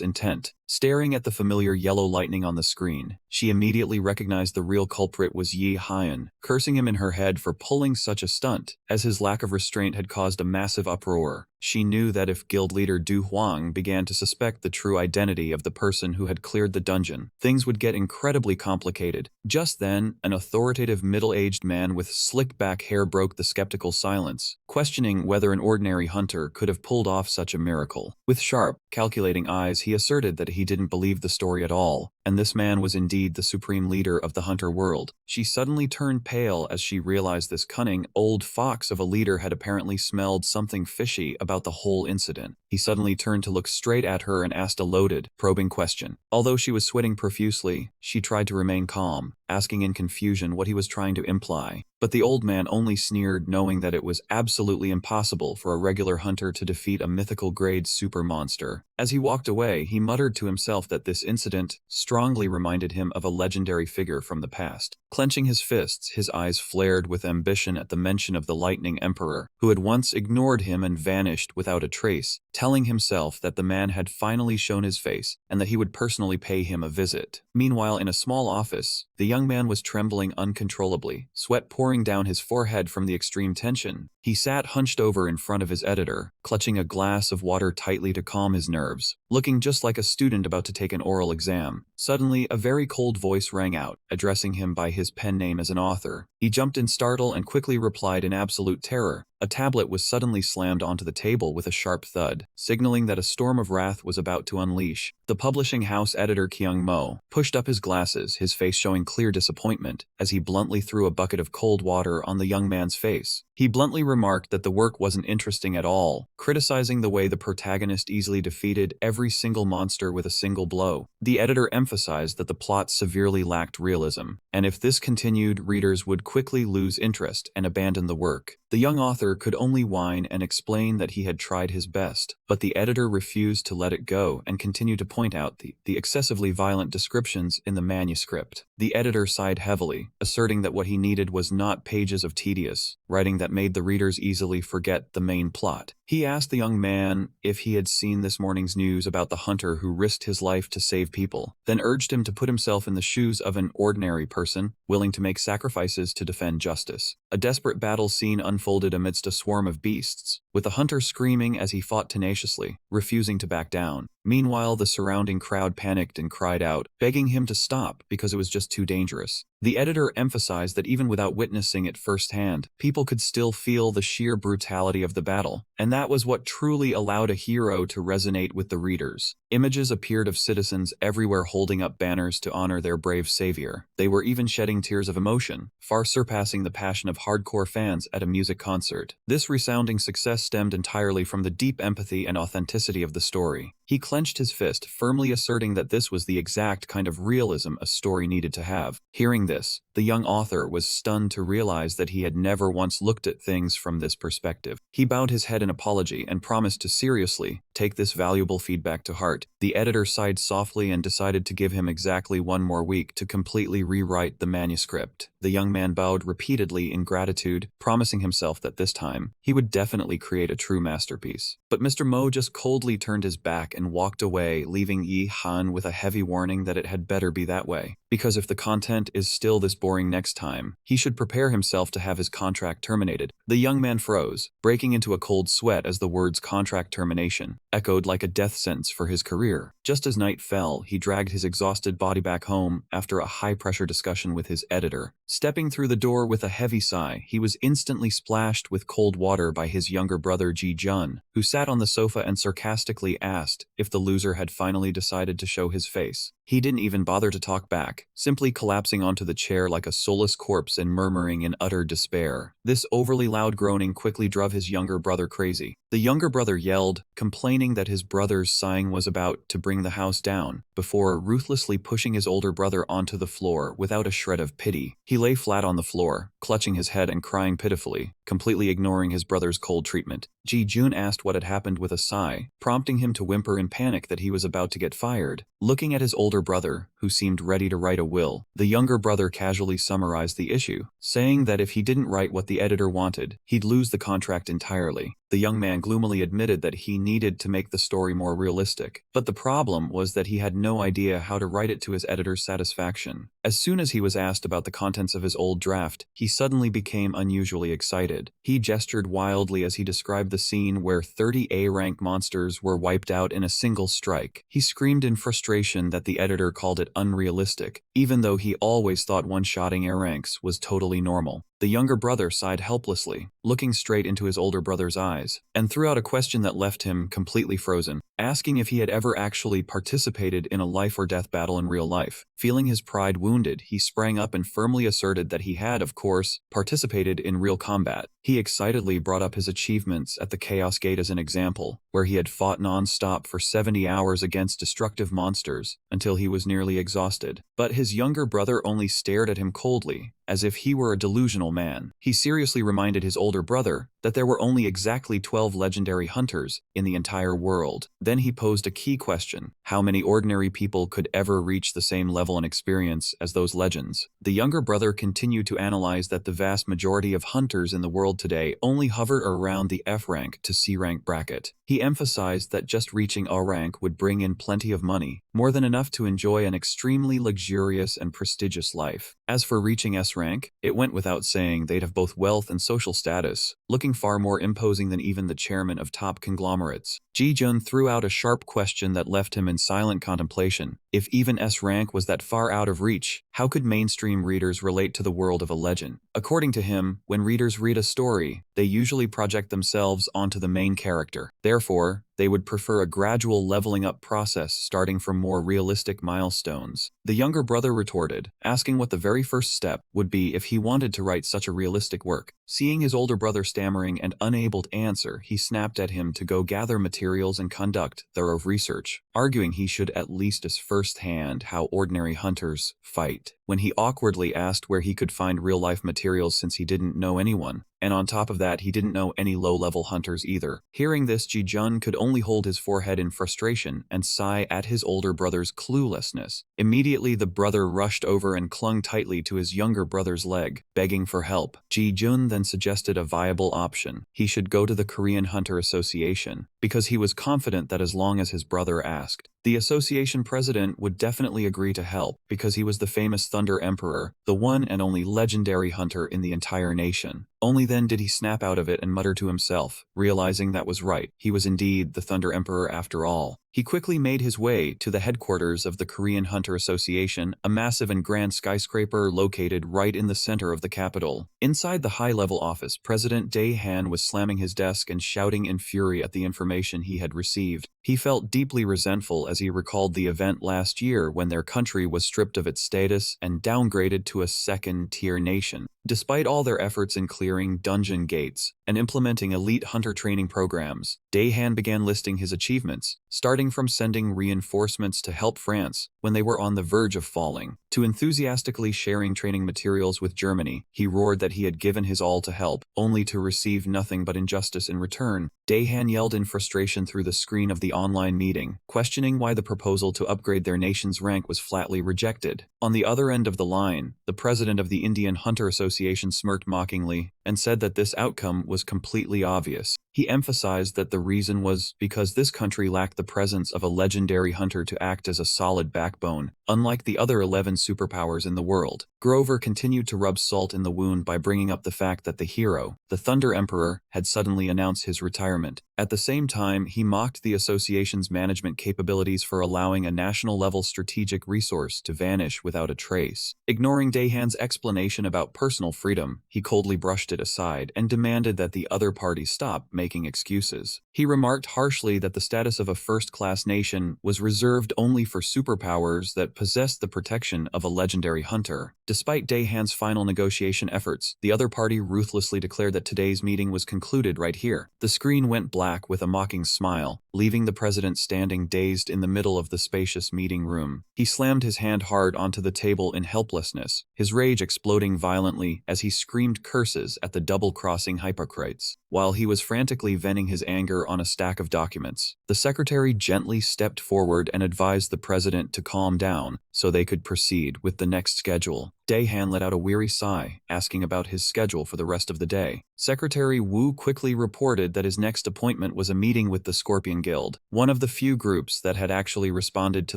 intent. Staring at the familiar yellow lightning on the screen, she immediately recognized the real culprit was Yi Hyan, cursing him in her head for pulling such a stunt, as his lack of restraint had caused a massive uproar. She knew that if guild leader Du Huang began to suspect the true identity of the person who had cleared the dungeon, things would get incredibly complicated. Just then, an authoritative middle-aged man with slick back hair broke the skeptical silence, questioning whether an ordinary hunter could have pulled off such a miracle. With sharp, calculating eyes, he asserted that he didn't believe the story at all, and this man was indeed the supreme leader of the hunter world. She suddenly turned pale as she realized this cunning, old fox of a leader had apparently smelled something fishy about the whole incident. He suddenly turned to look straight at her and asked a loaded, probing question. Although she was sweating profusely, she tried to remain calm, asking in confusion what he was trying to imply. But the old man only sneered, knowing that it was absolutely impossible for a regular hunter to defeat a mythical-grade super monster. As he walked away, he muttered to himself that this incident strongly reminded him of a legendary figure from the past. Clenching his fists, his eyes flared with ambition at the mention of the Lightning Emperor, who had once ignored him and vanished without a trace, telling himself that the man had finally shown his face and that he would personally pay him a visit. Meanwhile, in a small office, the young man was trembling uncontrollably, sweat pouring down his forehead from the extreme tension. He sat hunched over in front of his editor, clutching a glass of water tightly to calm his nerves, looking just like a student about to take an oral exam. Suddenly, a very cold voice rang out, addressing him by his pen name as an author. He jumped in startle and quickly replied in absolute terror. A tablet was suddenly slammed onto the table with a sharp thud, signaling that a storm of wrath was about to unleash. The publishing house editor Kyung Mo pushed up his glasses, his face showing clear disappointment, as he bluntly threw a bucket of cold water on the young man's face. He bluntly remarked that the work wasn't interesting at all, criticizing the way the protagonist easily defeated every single monster with a single blow. The editor emphasized that the plot severely lacked realism, and if this continued, readers would quickly lose interest and abandon the work. The young author could only whine and explain that he had tried his best, but the editor refused to let it go and continued to point out the excessively violent descriptions in the manuscript. The editor sighed heavily, asserting that what he needed was not pages of tedious writing that made the readers easily forget the main plot. He asked the young man if he had seen this morning's news about the hunter who risked his life to save people, then urged him to put himself in the shoes of an ordinary person, willing to make sacrifices to defend justice. A desperate battle scene unfolded amidst a swarm of beasts, with the hunter screaming as he fought tenaciously, refusing to back down. Meanwhile, the surrounding crowd panicked and cried out, begging him to stop because it was just too dangerous. The editor emphasized that even without witnessing it firsthand, people could still feel the sheer brutality of the battle, and that was what truly allowed a hero to resonate with the readers. Images appeared of citizens everywhere holding up banners to honor their brave savior. They were even shedding tears of emotion, far surpassing the passion of hardcore fans at a music concert. This resounding success stemmed entirely from the deep empathy and authenticity of the story. He clenched his fist, firmly asserting that this was the exact kind of realism a story needed to have. Hearing this, the young author was stunned to realize that he had never once looked at things from this perspective. He bowed his head in apology and promised to seriously take this valuable feedback to heart. The editor sighed softly and decided to give him exactly one more week to completely rewrite the manuscript. The young man bowed repeatedly in gratitude, promising himself that this time, he would definitely create a true masterpiece. But Mr. Mo just coldly turned his back and walked away, leaving Yi Han with a heavy warning that it had better be that way. Because if the content is still this boring next time, he should prepare himself to have his contract terminated. The young man froze, breaking into a cold sweat as the words contract termination echoed like a death sentence for his career. Just as night fell, he dragged his exhausted body back home after a high-pressure discussion with his editor. Stepping through the door with a heavy sigh, he was instantly splashed with cold water by his younger brother Ji Jun, who sat on the sofa and sarcastically asked if the loser had finally decided to show his face. He didn't even bother to talk back, simply collapsing onto the chair like a soulless corpse and murmuring in utter despair. This overly loud groaning quickly drove his younger brother crazy. The younger brother yelled, complaining that his brother's sighing was about to bring the house down, before ruthlessly pushing his older brother onto the floor without a shred of pity. He lay flat on the floor, clutching his head and crying pitifully, completely ignoring his brother's cold treatment. Ji Jun asked what had happened with a sigh, prompting him to whimper in panic that he was about to get fired. Looking at his older brother, who seemed ready to write a will, the younger brother casually summarized the issue, saying that if he didn't write what the editor wanted, he'd lose the contract entirely. The young man gloomily admitted that he needed to make the story more realistic, but the problem was that he had no idea how to write it to his editor's satisfaction. As soon as he was asked about the contents of his old draft, he suddenly became unusually excited. He gestured wildly as he described the scene where 30 A-rank monsters were wiped out in a single strike. He screamed in frustration that the editor called it unrealistic, even though he always thought one-shotting A-ranks was totally normal. The younger brother sighed helplessly, looking straight into his older brother's eyes, and threw out a question that left him completely frozen, asking if he had ever actually participated in a life-or-death battle in real life. Feeling his pride wounded, he sprang up and firmly asserted that he had, of course, participated in real combat. He excitedly brought up his achievements at the Chaos Gate as an example, where he had fought non-stop for 70 hours against destructive monsters until he was nearly exhausted. But his younger brother only stared at him coldly, as if he were a delusional man. He seriously reminded his older brother that there were only exactly 12 legendary hunters in the entire world. Then he posed a key question: how many ordinary people could ever reach the same level and experience as those legends? The younger brother continued to analyze that the vast majority of hunters in the world today only hover around the F rank to C rank bracket. He emphasized that just reaching A rank would bring in plenty of money, more than enough to enjoy an extremely luxurious and prestigious life. As for reaching S rank, it went without saying they'd have both wealth and social status, looking far more imposing than even the chairman of top conglomerates. Ji Jun threw out a sharp question that left him in silent contemplation. If even S rank was that far out of reach, how could mainstream readers relate to the world of a legend? According to him, when readers read a story, they usually project themselves onto the main character. Therefore, they would prefer a gradual leveling up process starting from more realistic milestones. The younger brother retorted, asking what the very first step would be if he wanted to write such a realistic work. Seeing his older brother stammering and unable to answer, he snapped at him to go gather materials and conduct thorough research, arguing he should at least as firsthand how ordinary hunters fight. When he awkwardly asked where he could find real-life materials since he didn't know anyone, and on top of that he didn't know any low-level hunters either. Hearing this, Ji Jun could only hold his forehead in frustration and sigh at his older brother's cluelessness. Immediately the brother rushed over and clung tightly to his younger brother's leg, begging for help. Ji Jun then suggested a viable option. He should go to the Korean Hunter Association, because he was confident that as long as his brother asked, the association president would definitely agree to help, because he was the famous Thunder Emperor, the one and only legendary hunter in the entire nation. Only then did he snap out of it and mutter to himself, realizing that was right. He was indeed the Thunder Emperor after all. He quickly made his way to the headquarters of the Korean Hunter Association, a massive and grand skyscraper located right in the center of the capital. Inside the high-level office, President Dae-han was slamming his desk and shouting in fury at the information he had received. He felt deeply resentful as he recalled the event last year when their country was stripped of its status and downgraded to a second-tier nation. Despite all their efforts in clearing dungeon gates and implementing elite hunter training programs, Dae-han began listing his achievements, starting from sending reinforcements to help France when they were on the verge of falling, to enthusiastically sharing training materials with Germany. He roared that he had given his all to help, only to receive nothing but injustice in return. Dae-han yelled in frustration through the screen of the online meeting, questioning why the proposal to upgrade their nation's rank was flatly rejected. On the other end of the line, the president of the Indian Hunter Association smirked mockingly and said that this outcome was completely obvious. He emphasized that the reason was because this country lacked the presence of a legendary hunter to act as a solid backbone, unlike the other 11 superpowers in the world. Grover continued to rub salt in the wound by bringing up the fact that the hero, the Thunder Emperor, had suddenly announced his retirement. At the same time, he mocked the association's management capabilities for allowing a national-level strategic resource to vanish without a trace. Ignoring Dae-han's explanation about personal freedom, he coldly brushed it aside and demanded that the other party stop making excuses. He remarked harshly that the status of a first-class nation was reserved only for superpowers that possessed the protection of a legendary hunter. Despite Dae-han's final negotiation efforts, the other party ruthlessly declared that today's meeting was concluded right here. The screen went black with a mocking smile, leaving the president standing dazed in the middle of the spacious meeting room. He slammed his hand hard onto the table in helplessness, his rage exploding violently as he screamed curses at the double-crossing hypocrites. While he was frantically venting his anger on a stack of documents, the secretary gently stepped forward and advised the president to calm down so they could proceed with the next schedule. Dae-han let out a weary sigh, asking about his schedule for the rest of the day. Secretary Wu quickly reported that his next appointment was a meeting with the Scorpion Guild, one of the few groups that had actually responded to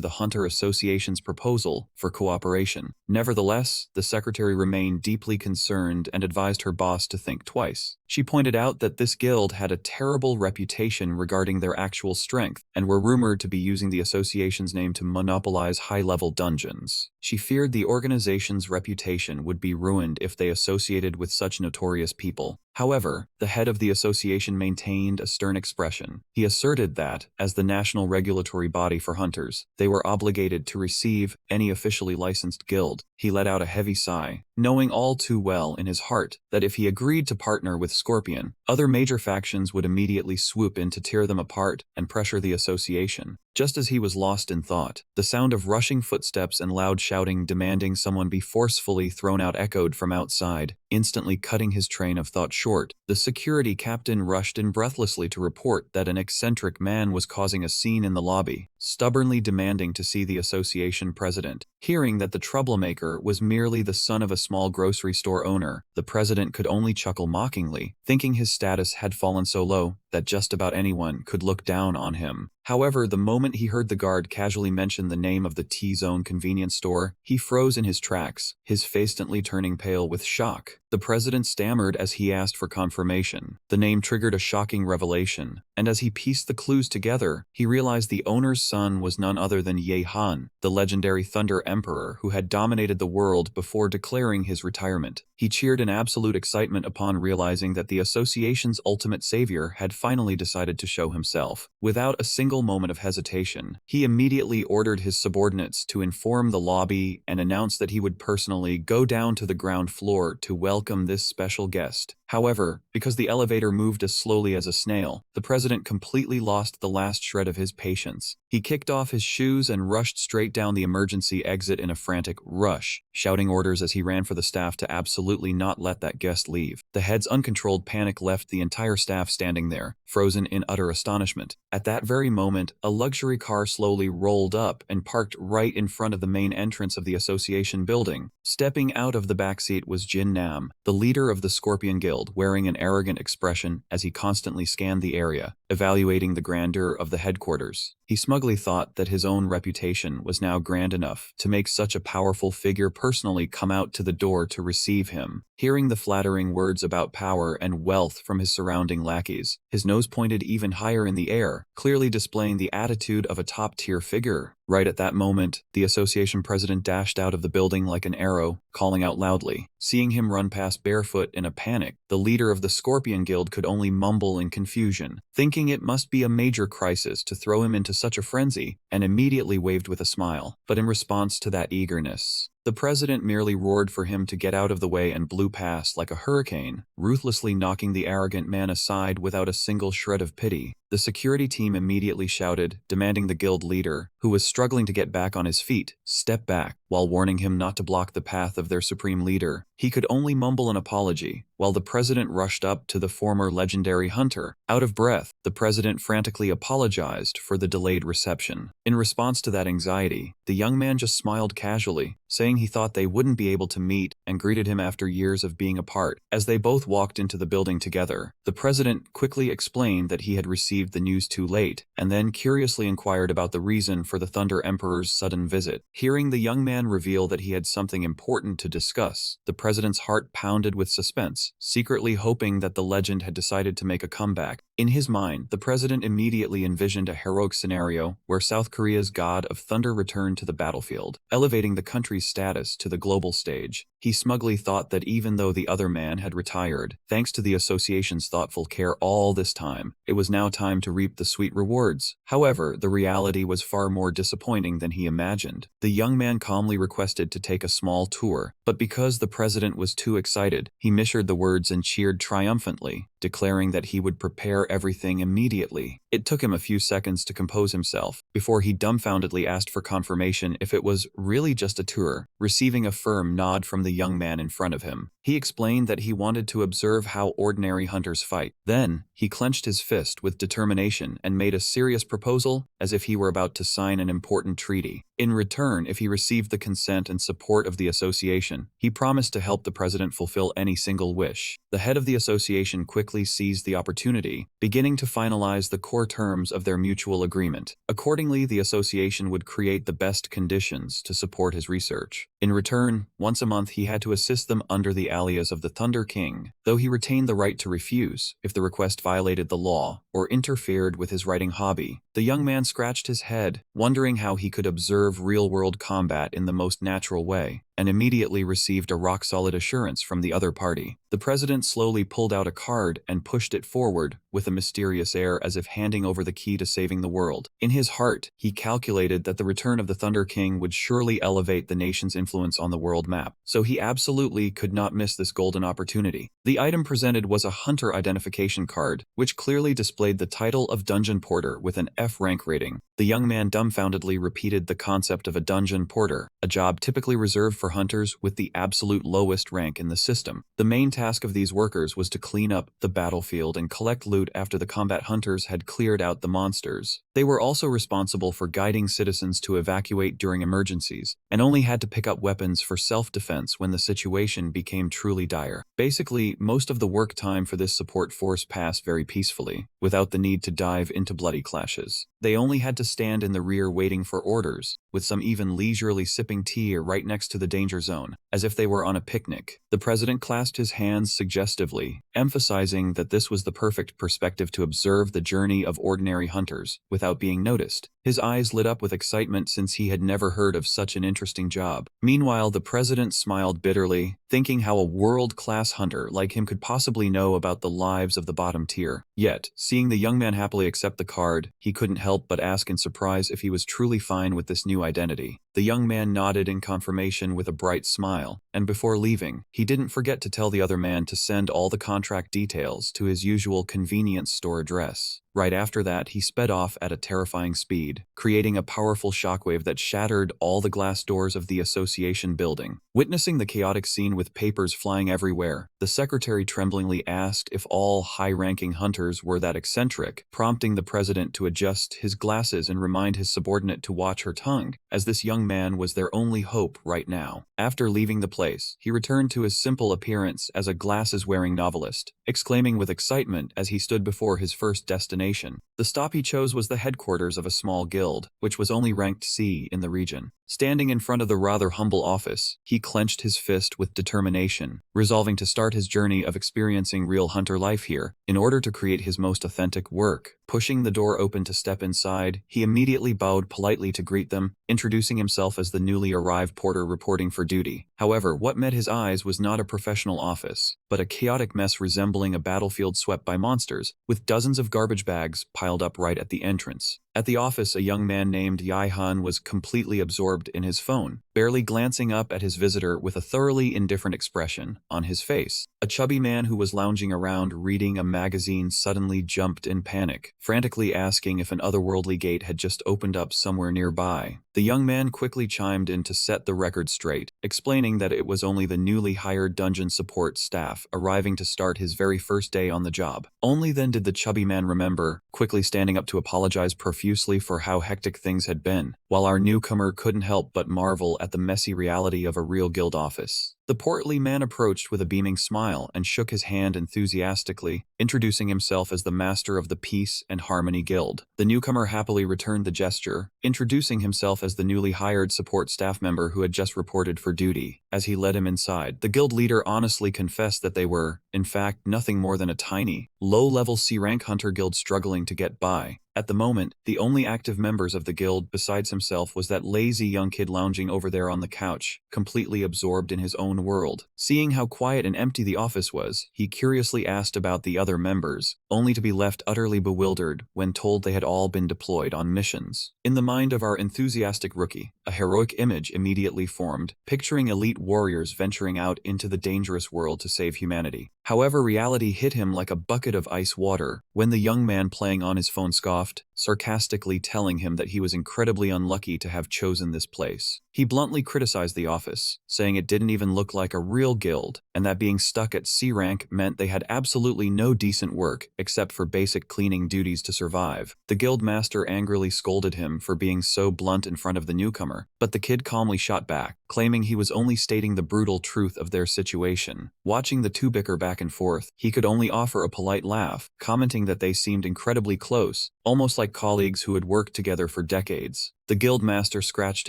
the Hunter Association's proposal for cooperation. Nevertheless, the secretary remained deeply concerned and advised her boss to think twice. She pointed out that this guild had a terrible reputation regarding their actual strength and were rumored to be using the association's name to monopolize high-level dungeons. She feared the organization's reputation would be ruined if they associated with such notorious people. However, the head of the association maintained a stern expression. He asserted that, as the national regulatory body for hunters, they were obligated to receive any officially licensed guild. He let out a heavy sigh, knowing all too well in his heart that if he agreed to partner with Scorpion, other major factions would immediately swoop in to tear them apart and pressure the association. Just as he was lost in thought, the sound of rushing footsteps and loud shouting demanding someone be forcefully thrown out echoed from outside, instantly cutting his train of thought short. The security captain rushed in breathlessly to report that an eccentric man was causing a scene in the lobby, stubbornly demanding to see the association president. Hearing that the troublemaker was merely the son of a small grocery store owner, the president could only chuckle mockingly, thinking his status had fallen so low that just about anyone could look down on him. However, the moment he heard the guard casually mention the name of the T-Zone convenience store, he froze in his tracks, his face instantly turning pale with shock. The president stammered as he asked for confirmation. The name triggered a shocking revelation, and as he pieced the clues together, he realized the owner's son was none other than Ye Han, the legendary Thunder Emperor who had dominated the world before declaring his retirement. He cheered in absolute excitement upon realizing that the association's ultimate savior had finally decided to show himself. Without a single moment of hesitation, he immediately ordered his subordinates to inform the lobby and announce that he would personally go down to the ground floor to welcome this special guest. However, because the elevator moved as slowly as a snail, the president completely lost the last shred of his patience. He kicked off his shoes and rushed straight down the emergency exit in a frantic rush, shouting orders as he ran for the staff to absolutely not let that guest leave. The head's uncontrolled panic left the entire staff standing there, frozen in utter astonishment. At that very moment, a luxury car slowly rolled up and parked right in front of the main entrance of the association building. Stepping out of the backseat was Jin Nam, the leader of the Scorpion Guild, wearing an arrogant expression as he constantly scanned the area, evaluating the grandeur of the headquarters. He smugly smugly thought that his own reputation was now grand enough to make such a powerful figure personally come out to the door to receive him. Hearing the flattering words about power and wealth from his surrounding lackeys, his nose pointed even higher in the air, clearly displaying the attitude of a top-tier figure. Right at that moment, the association president dashed out of the building like an arrow, calling out loudly. Seeing him run past barefoot in a panic, the leader of the Scorpion Guild could only mumble in confusion, thinking it must be a major crisis to throw him into such a frenzy, and immediately waved with a smile. But in response to that eagerness, the president merely roared for him to get out of the way and blew past like a hurricane, ruthlessly knocking the arrogant man aside without a single shred of pity. The security team immediately shouted, demanding the guild leader, who was struggling to get back on his feet, step back, while warning him not to block the path of their supreme leader. He could only mumble an apology, while the president rushed up to the former legendary hunter. Out of breath, the president frantically apologized for the delayed reception. In response to that anxiety, the young man just smiled casually, saying he thought they wouldn't be able to meet, and greeted him after years of being apart. As they both walked into the building together, the president quickly explained that he had received the news too late, and then curiously inquired about the reason for the Thunder Emperor's sudden visit. Hearing the young man reveal that he had something important to discuss, the president's heart pounded with suspense, secretly hoping that the legend had decided to make a comeback. In his mind, the president immediately envisioned a heroic scenario where South Korea's god of thunder returned to the battlefield, elevating the country's status to the global stage. He smugly thought that even though the other man had retired, thanks to the association's thoughtful care all this time, it was now time to reap the sweet rewards. However, the reality was far more disappointing than he imagined. The young man calmly requested to take a small tour, but because the president was too excited, he misheard the words and cheered triumphantly, declaring that he would prepare everything immediately. It took him a few seconds to compose himself, before he dumbfoundedly asked for confirmation if it was really just a tour, receiving a firm nod from the young man in front of him. He explained that he wanted to observe how ordinary hunters fight. Then, he clenched his fist with determination and made a serious proposal, as if he were about to sign an important treaty. In return, if he received the consent and support of the association, he promised to help the president fulfill any single wish. The head of the association quickly seized the opportunity, beginning to finalize the core terms of their mutual agreement. Accordingly, the association would create the best conditions to support his research. In return, once a month he had to assist them under the alias of the Thunder King, though he retained the right to refuse if the request violated the law or interfered with his writing hobby. The young man scratched his head, wondering how he could observe real-world combat in the most natural way, and immediately received a rock-solid assurance from the other party. The president slowly pulled out a card and pushed it forward with a mysterious air, as if handing over the key to saving the world. In his heart, he calculated that the return of the Thunder King would surely elevate the nation's influence on the world map, so he absolutely could not miss this golden opportunity. The item presented was a hunter identification card, which clearly displayed the title of Dungeon Porter with an F rank rating. The young man dumbfoundedly repeated the concept of a dungeon porter, a job typically reserved for hunters with the absolute lowest rank in the system. The main task of these workers was to clean up the battlefield and collect loot after the combat hunters had cleared out the monsters. They were also responsible for guiding citizens to evacuate during emergencies, and only had to pick up weapons for self-defense when the situation became truly dire. Basically, most of the work time for this support force passed very peacefully, without the need to dive into bloody clashes. They only had to stand in the rear waiting for orders, with some even leisurely sipping tea right next to the danger zone, as if they were on a picnic. The president clasped his hands suggestively, emphasizing that this was the perfect perspective to observe the journey of ordinary hunters without being noticed. His eyes lit up with excitement since he had never heard of such an interesting job. Meanwhile, the president smiled bitterly, thinking how a world-class hunter like him could possibly know about the lives of the bottom tier. Yet, seeing the young man happily accept the card, he couldn't help but ask in surprise if he was truly fine with this new identity. The young man nodded in confirmation with a bright smile, and before leaving, he didn't forget to tell the other man to send all the contract details to his usual convenience store address. Right after that, he sped off at a terrifying speed, creating a powerful shockwave that shattered all the glass doors of the association building. Witnessing the chaotic scene with papers flying everywhere, the secretary tremblingly asked if all high-ranking hunters were that eccentric, prompting the president to adjust his glasses and remind his subordinate to watch her tongue. As this young young man was their only hope right now. After leaving the place, he returned to his simple appearance as a glasses-wearing novelist, exclaiming with excitement as he stood before his first destination. The stop he chose was the headquarters of a small guild, which was only ranked C in the region. Standing in front of the rather humble office, he clenched his fist with determination, resolving to start his journey of experiencing real hunter life here, in order to create his most authentic work. Pushing the door open to step inside, he immediately bowed politely to greet them, introducing himself as the newly arrived porter reporting for duty. However, what met his eyes was not a professional office, but a chaotic mess resembling a battlefield swept by monsters, with dozens of garbage bags piled up right at the entrance. At the office, a young man named Yai Han was completely absorbed in his phone, barely glancing up at his visitor with a thoroughly indifferent expression on his face. A chubby man who was lounging around reading a magazine suddenly jumped in panic, frantically asking if an otherworldly gate had just opened up somewhere nearby. The young man quickly chimed in to set the record straight, explaining that it was only the newly hired dungeon support staff arriving to start his very first day on the job. Only then did the chubby man remember, quickly standing up to apologize profusely for how hectic things had been, while our newcomer couldn't help but marvel at the messy reality of a real guild office. The portly man approached with a beaming smile and shook his hand enthusiastically, introducing himself as the master of the Peace and Harmony Guild. The newcomer happily returned the gesture, introducing himself as the newly hired support staff member who had just reported for duty. As he led him inside, the guild leader honestly confessed that they were, in fact, nothing more than a tiny, low-level C-rank hunter guild struggling to get by. At the moment, the only active members of the guild besides himself was that lazy young kid lounging over there on the couch, completely absorbed in his own world. Seeing how quiet and empty the office was, he curiously asked about the other members, only to be left utterly bewildered when told they had all been deployed on missions. In the mind of our enthusiastic rookie, a heroic image immediately formed, picturing elite warriors venturing out into the dangerous world to save humanity. However, reality hit him like a bucket of ice water when the young man playing on his phone scoffed, sarcastically telling him that he was incredibly unlucky to have chosen this place. He bluntly criticized the office, saying it didn't even look like a real guild, and that being stuck at C rank meant they had absolutely no decent work except for basic cleaning duties to survive. The guild master angrily scolded him for being so blunt in front of the newcomer, but the kid calmly shot back, claiming he was only stating the brutal truth of their situation. Watching the two bicker back and forth, he could only offer a polite laugh, commenting that they seemed incredibly close, almost like colleagues who had worked together for decades. The guild master scratched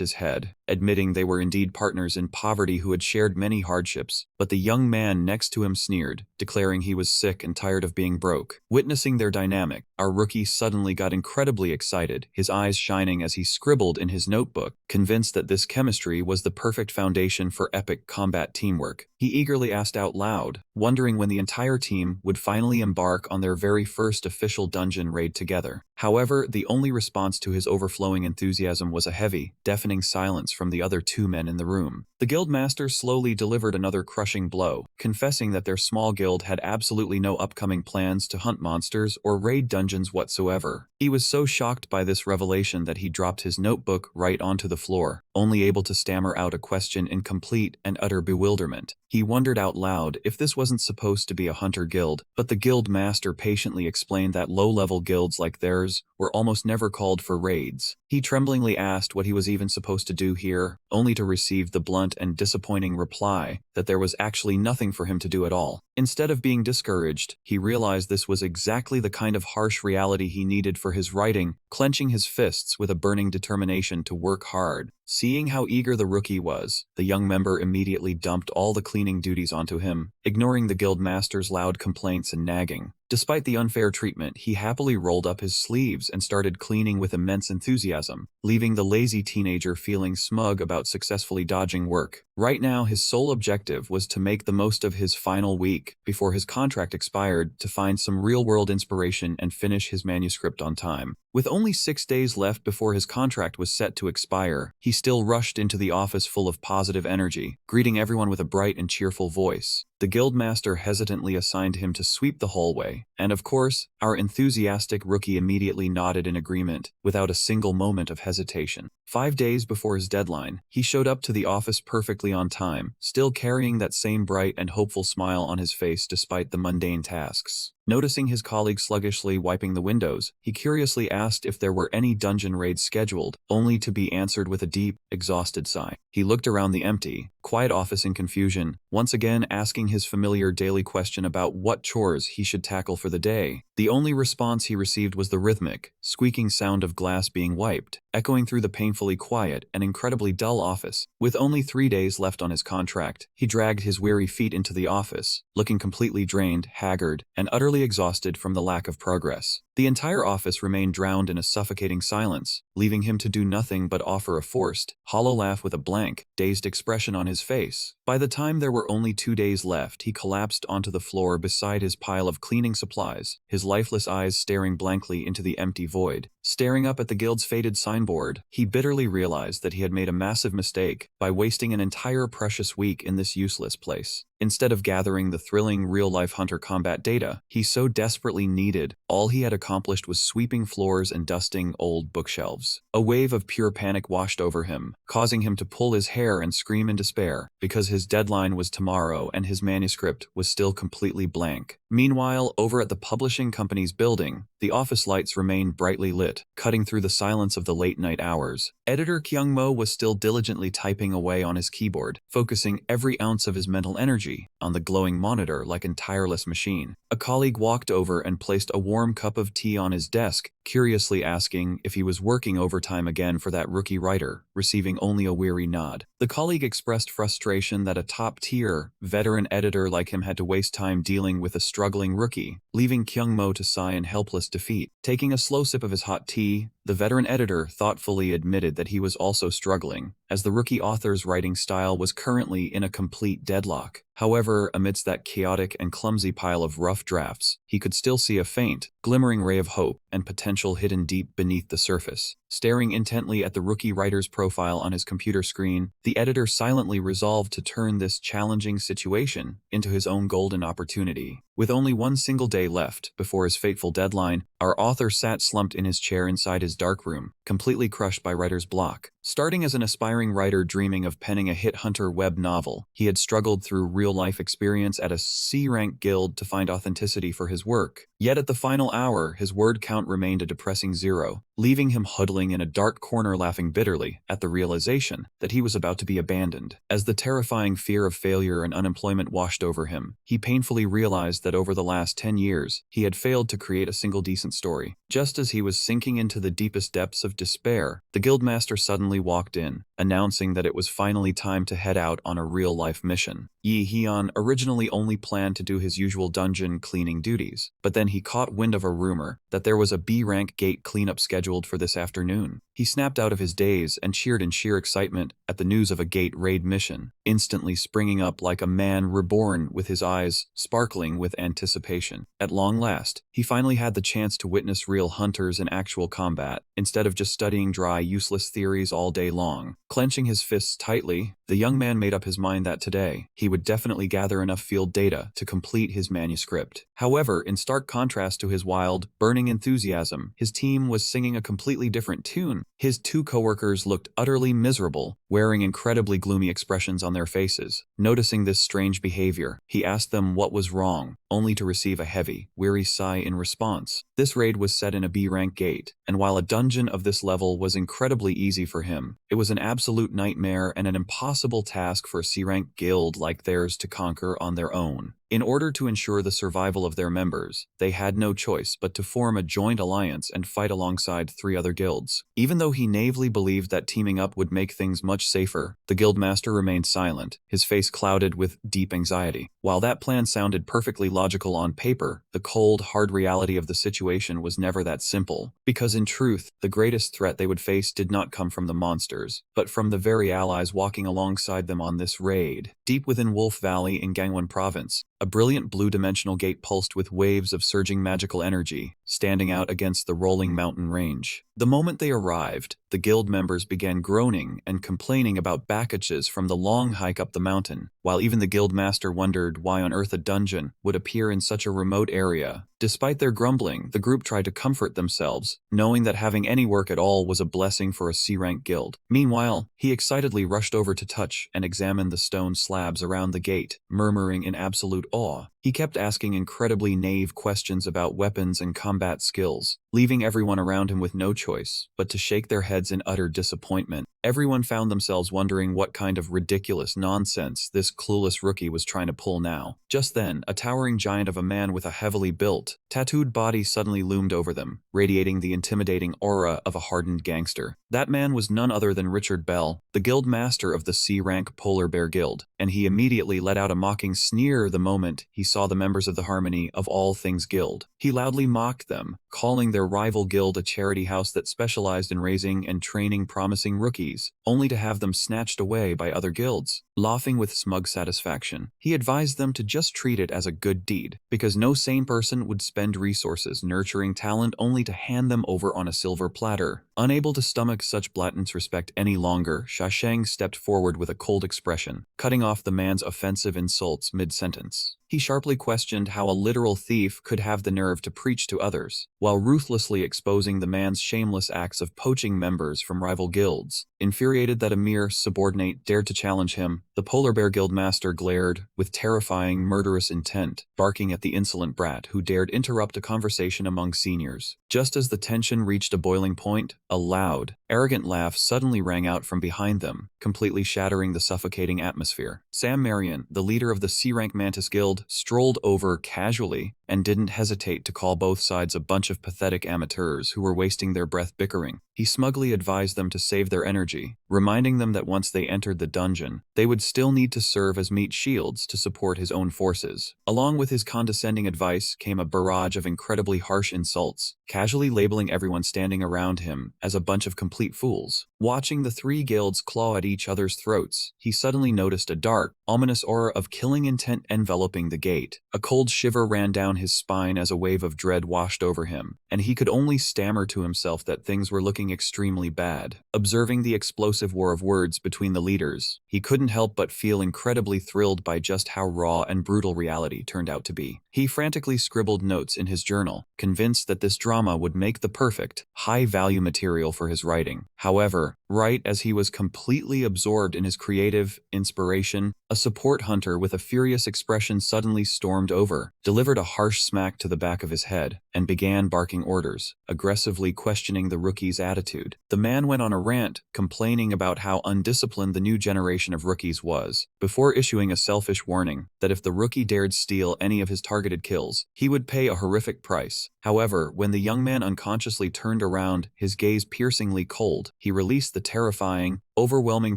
his head, admitting they were indeed partners in poverty who had shared many hardships, but the young man next to him sneered, declaring he was sick and tired of being broke. Witnessing their dynamic, our rookie suddenly got incredibly excited, his eyes shining as he scribbled in his notebook, convinced that this chemistry was the perfect foundation for epic combat teamwork. He eagerly asked out loud, wondering when the entire team would finally embark on their very first official dungeon raid together. However, the only response to his overflowing enthusiasm was a heavy, deafening silence from the other two men in the room. The guild master slowly delivered another crushing blow, confessing that their small guild had absolutely no upcoming plans to hunt monsters or raid dungeons whatsoever. He was so shocked by this revelation that he dropped his notebook right onto the floor, only able to stammer out a question in complete and utter bewilderment. He wondered out loud if this wasn't supposed to be a hunter guild, but the guild master patiently explained that low-level guilds like theirs were almost never called for raids. He tremblingly asked what he was even supposed to do here, only to receive the blunt and disappointing reply that there was actually nothing for him to do at all. Instead of being discouraged, he realized this was exactly the kind of harsh reality he needed for his writing, clenching his fists with a burning determination to work hard. Seeing how eager the rookie was, the young member immediately dumped all the cleaning duties onto him, ignoring the guild master's loud complaints and nagging. Despite the unfair treatment, he happily rolled up his sleeves and started cleaning with immense enthusiasm, leaving the lazy teenager feeling smug about successfully dodging work. Right now, his sole objective was to make the most of his final week before his contract expired to find some real-world inspiration and finish his manuscript on time. With only 6 days left before his contract was set to expire, he still rushed into the office full of positive energy, greeting everyone with a bright and cheerful voice. The guildmaster hesitantly assigned him to sweep the hallway, and of course, our enthusiastic rookie immediately nodded in agreement, without a single moment of hesitation. 5 days before his deadline, he showed up to the office perfectly on time, still carrying that same bright and hopeful smile on his face despite the mundane tasks. Noticing his colleague sluggishly wiping the windows, he curiously asked if there were any dungeon raids scheduled, only to be answered with a deep, exhausted sigh. He looked around the empty, quiet office in confusion, once again asking his familiar daily question about what chores he should tackle for the day. The only response he received was the rhythmic, squeaking sound of glass being wiped, echoing through the painfully quiet and incredibly dull office. With only 3 days left on his contract, he dragged his weary feet into the office, looking completely drained, haggard, and utterly exhausted from the lack of progress. The entire office remained drowned in a suffocating silence, leaving him to do nothing but offer a forced, hollow laugh with a blank, dazed expression on his face. By the time there were only 2 days left, he collapsed onto the floor beside his pile of cleaning supplies, his lifeless eyes staring blankly into the empty void. Staring up at the guild's faded signboard, he bitterly realized that he had made a massive mistake by wasting an entire precious week in this useless place. Instead of gathering the thrilling real-life hunter combat data he so desperately needed, all he had accomplished was sweeping floors and dusting old bookshelves. A wave of pure panic washed over him, causing him to pull his hair and scream in despair, because his deadline was tomorrow and his manuscript was still completely blank. Meanwhile, over at the publishing company's building, the office lights remained brightly lit, cutting through the silence of the late-night hours. Editor Kyung-mo was still diligently typing away on his keyboard, focusing every ounce of his mental energy on the glowing monitor like a tireless machine. A colleague walked over and placed a warm cup of tea on his desk, curiously asking if he was working overtime again for that rookie writer, receiving only a weary nod. The colleague expressed frustration that a top-tier, veteran editor like him had to waste time dealing with a struggling rookie, leaving Kyung-mo to sigh in helpless defeat. Taking a slow sip of his hot tea, the veteran editor thoughtfully admitted that he was also struggling, as the rookie author's writing style was currently in a complete deadlock. However, amidst that chaotic and clumsy pile of rough drafts, he could still see a faint, glimmering ray of hope and potential hidden deep beneath the surface. Staring intently at the rookie writer's profile on his computer screen, the editor silently resolved to turn this challenging situation into his own golden opportunity. With only one single day left before his fateful deadline, our author sat slumped in his chair inside his dark room, completely crushed by writer's block. Starting as an aspiring writer dreaming of penning a hit hunter web novel, he had struggled through real-life experience at a C-rank guild to find authenticity for his work. Yet at the final hour, his word count remained a depressing 0, leaving him huddling in a dark corner laughing bitterly at the realization that he was about to be abandoned. As the terrifying fear of failure and unemployment washed over him, he painfully realized that over the last 10 years, he had failed to create a single decent story. Just as he was sinking into the deepest depths of despair, the guildmaster suddenly walked in, announcing that it was finally time to head out on a real-life mission. Yi Hyun originally only planned to do his usual dungeon cleaning duties, but then he caught wind of a rumor that there was a B-rank gate cleanup scheduled for this afternoon. He snapped out of his daze and cheered in sheer excitement at the news of a gate raid mission, instantly springing up like a man reborn with his eyes sparkling with anticipation. At long last, he finally had the chance to witness real hunters in actual combat, instead of just studying dry, useless theories all day long. Clenching his fists tightly, the young man made up his mind that today, he would definitely gather enough field data to complete his manuscript. However, in stark contrast to his wild, burning enthusiasm, his team was singing a completely different tune. His 2 coworkers looked utterly miserable, wearing incredibly gloomy expressions on their faces. Noticing this strange behavior, he asked them what was wrong, only to receive a heavy, weary sigh in response. This raid was set in a B-rank gate, and while a dungeon of this level was incredibly easy for him, it was an absolute nightmare and an impossible task for a C-rank guild like theirs to conquer on their own. In order to ensure the survival of their members, they had no choice but to form a joint alliance and fight alongside 3 other guilds. Even though he naively believed that teaming up would make things much safer, the guildmaster remained silent, his face clouded with deep anxiety. While that plan sounded perfectly logical on paper, the cold, hard reality of the situation was never that simple, because in truth, the greatest threat they would face did not come from the monsters, but from the very allies walking alongside them on this raid. Deep within Wolf Valley in Gangwon Province, a brilliant blue-dimensional gate pulsed with waves of surging magical energy, standing out against the rolling mountain range. The moment they arrived, the guild members began groaning and complaining about backages from the long hike up the mountain, while even the guild master wondered why on earth a dungeon would appear in such a remote area. Despite their grumbling, the group tried to comfort themselves, knowing that having any work at all was a blessing for a C-rank guild. Meanwhile, he excitedly rushed over to touch and examine the stone slabs around the gate, murmuring in absolute awe, He kept asking incredibly naive questions about weapons and combat skills, leaving everyone around him with no choice but to shake their heads in utter disappointment. Everyone found themselves wondering what kind of ridiculous nonsense this clueless rookie was trying to pull now. Just then, a towering giant of a man with a heavily built, tattooed body suddenly loomed over them, radiating the intimidating aura of a hardened gangster. That man was none other than Richard Bell, the guild master of the C-rank Polar Bear Guild, and he immediately let out a mocking sneer the moment he saw the members of the Harmony of All Things Guild. He loudly mocked them, calling their rival guild a charity house that specialized in raising and training promising rookies, only to have them snatched away by other guilds. Laughing with smug satisfaction, he advised them to just treat it as a good deed, because no sane person would spend resources nurturing talent only to hand them over on a silver platter. Unable to stomach such blatant respect any longer, Shasheng stepped forward with a cold expression, cutting off the man's offensive insults mid-sentence. He sharply questioned how a literal thief could have the nerve to preach to others, while ruthlessly exposing the man's shameless acts of poaching members from rival guilds. Infuriated that a mere subordinate dared to challenge him, the Polar Bear Guild master glared with terrifying, murderous intent, barking at the insolent brat who dared interrupt a conversation among seniors. Just as the tension reached a boiling point, a loud, arrogant laugh suddenly rang out from behind them, completely shattering the suffocating atmosphere. Sam Marion, the leader of the C-rank Mantis Guild, strolled over casually and didn't hesitate to call both sides a bunch of pathetic amateurs who were wasting their breath bickering. He smugly advised them to save their energy, reminding them that once they entered the dungeon, they would still need to serve as meat shields to support his own forces. Along with his condescending advice came a barrage of incredibly harsh insults, casually labeling everyone standing around him as a bunch of complete fools. Watching the three guilds claw at each other's throats, he suddenly noticed a dark, ominous aura of killing intent enveloping the gate. A cold shiver ran down his spine as a wave of dread washed over him, and he could only stammer to himself that things were looking extremely bad. Observing the explosive war of words between the leaders, he couldn't help but feel incredibly thrilled by just how raw and brutal reality turned out to be. He frantically scribbled notes in his journal, convinced that this drama would make the perfect, high-value material for his writing. However, right as he was completely absorbed in his creative inspiration, a support hunter with a furious expression suddenly stormed over, delivered a harsh smack to the back of his head, and began barking orders, aggressively questioning the rookie's attitude. The man went on a rant, complaining about how undisciplined the new generation of rookies was, before issuing a selfish warning that if the rookie dared steal any of his targeted kills, he would pay a horrific price. However, when the young man unconsciously turned around, his gaze piercingly cold, he released the terrifying, overwhelming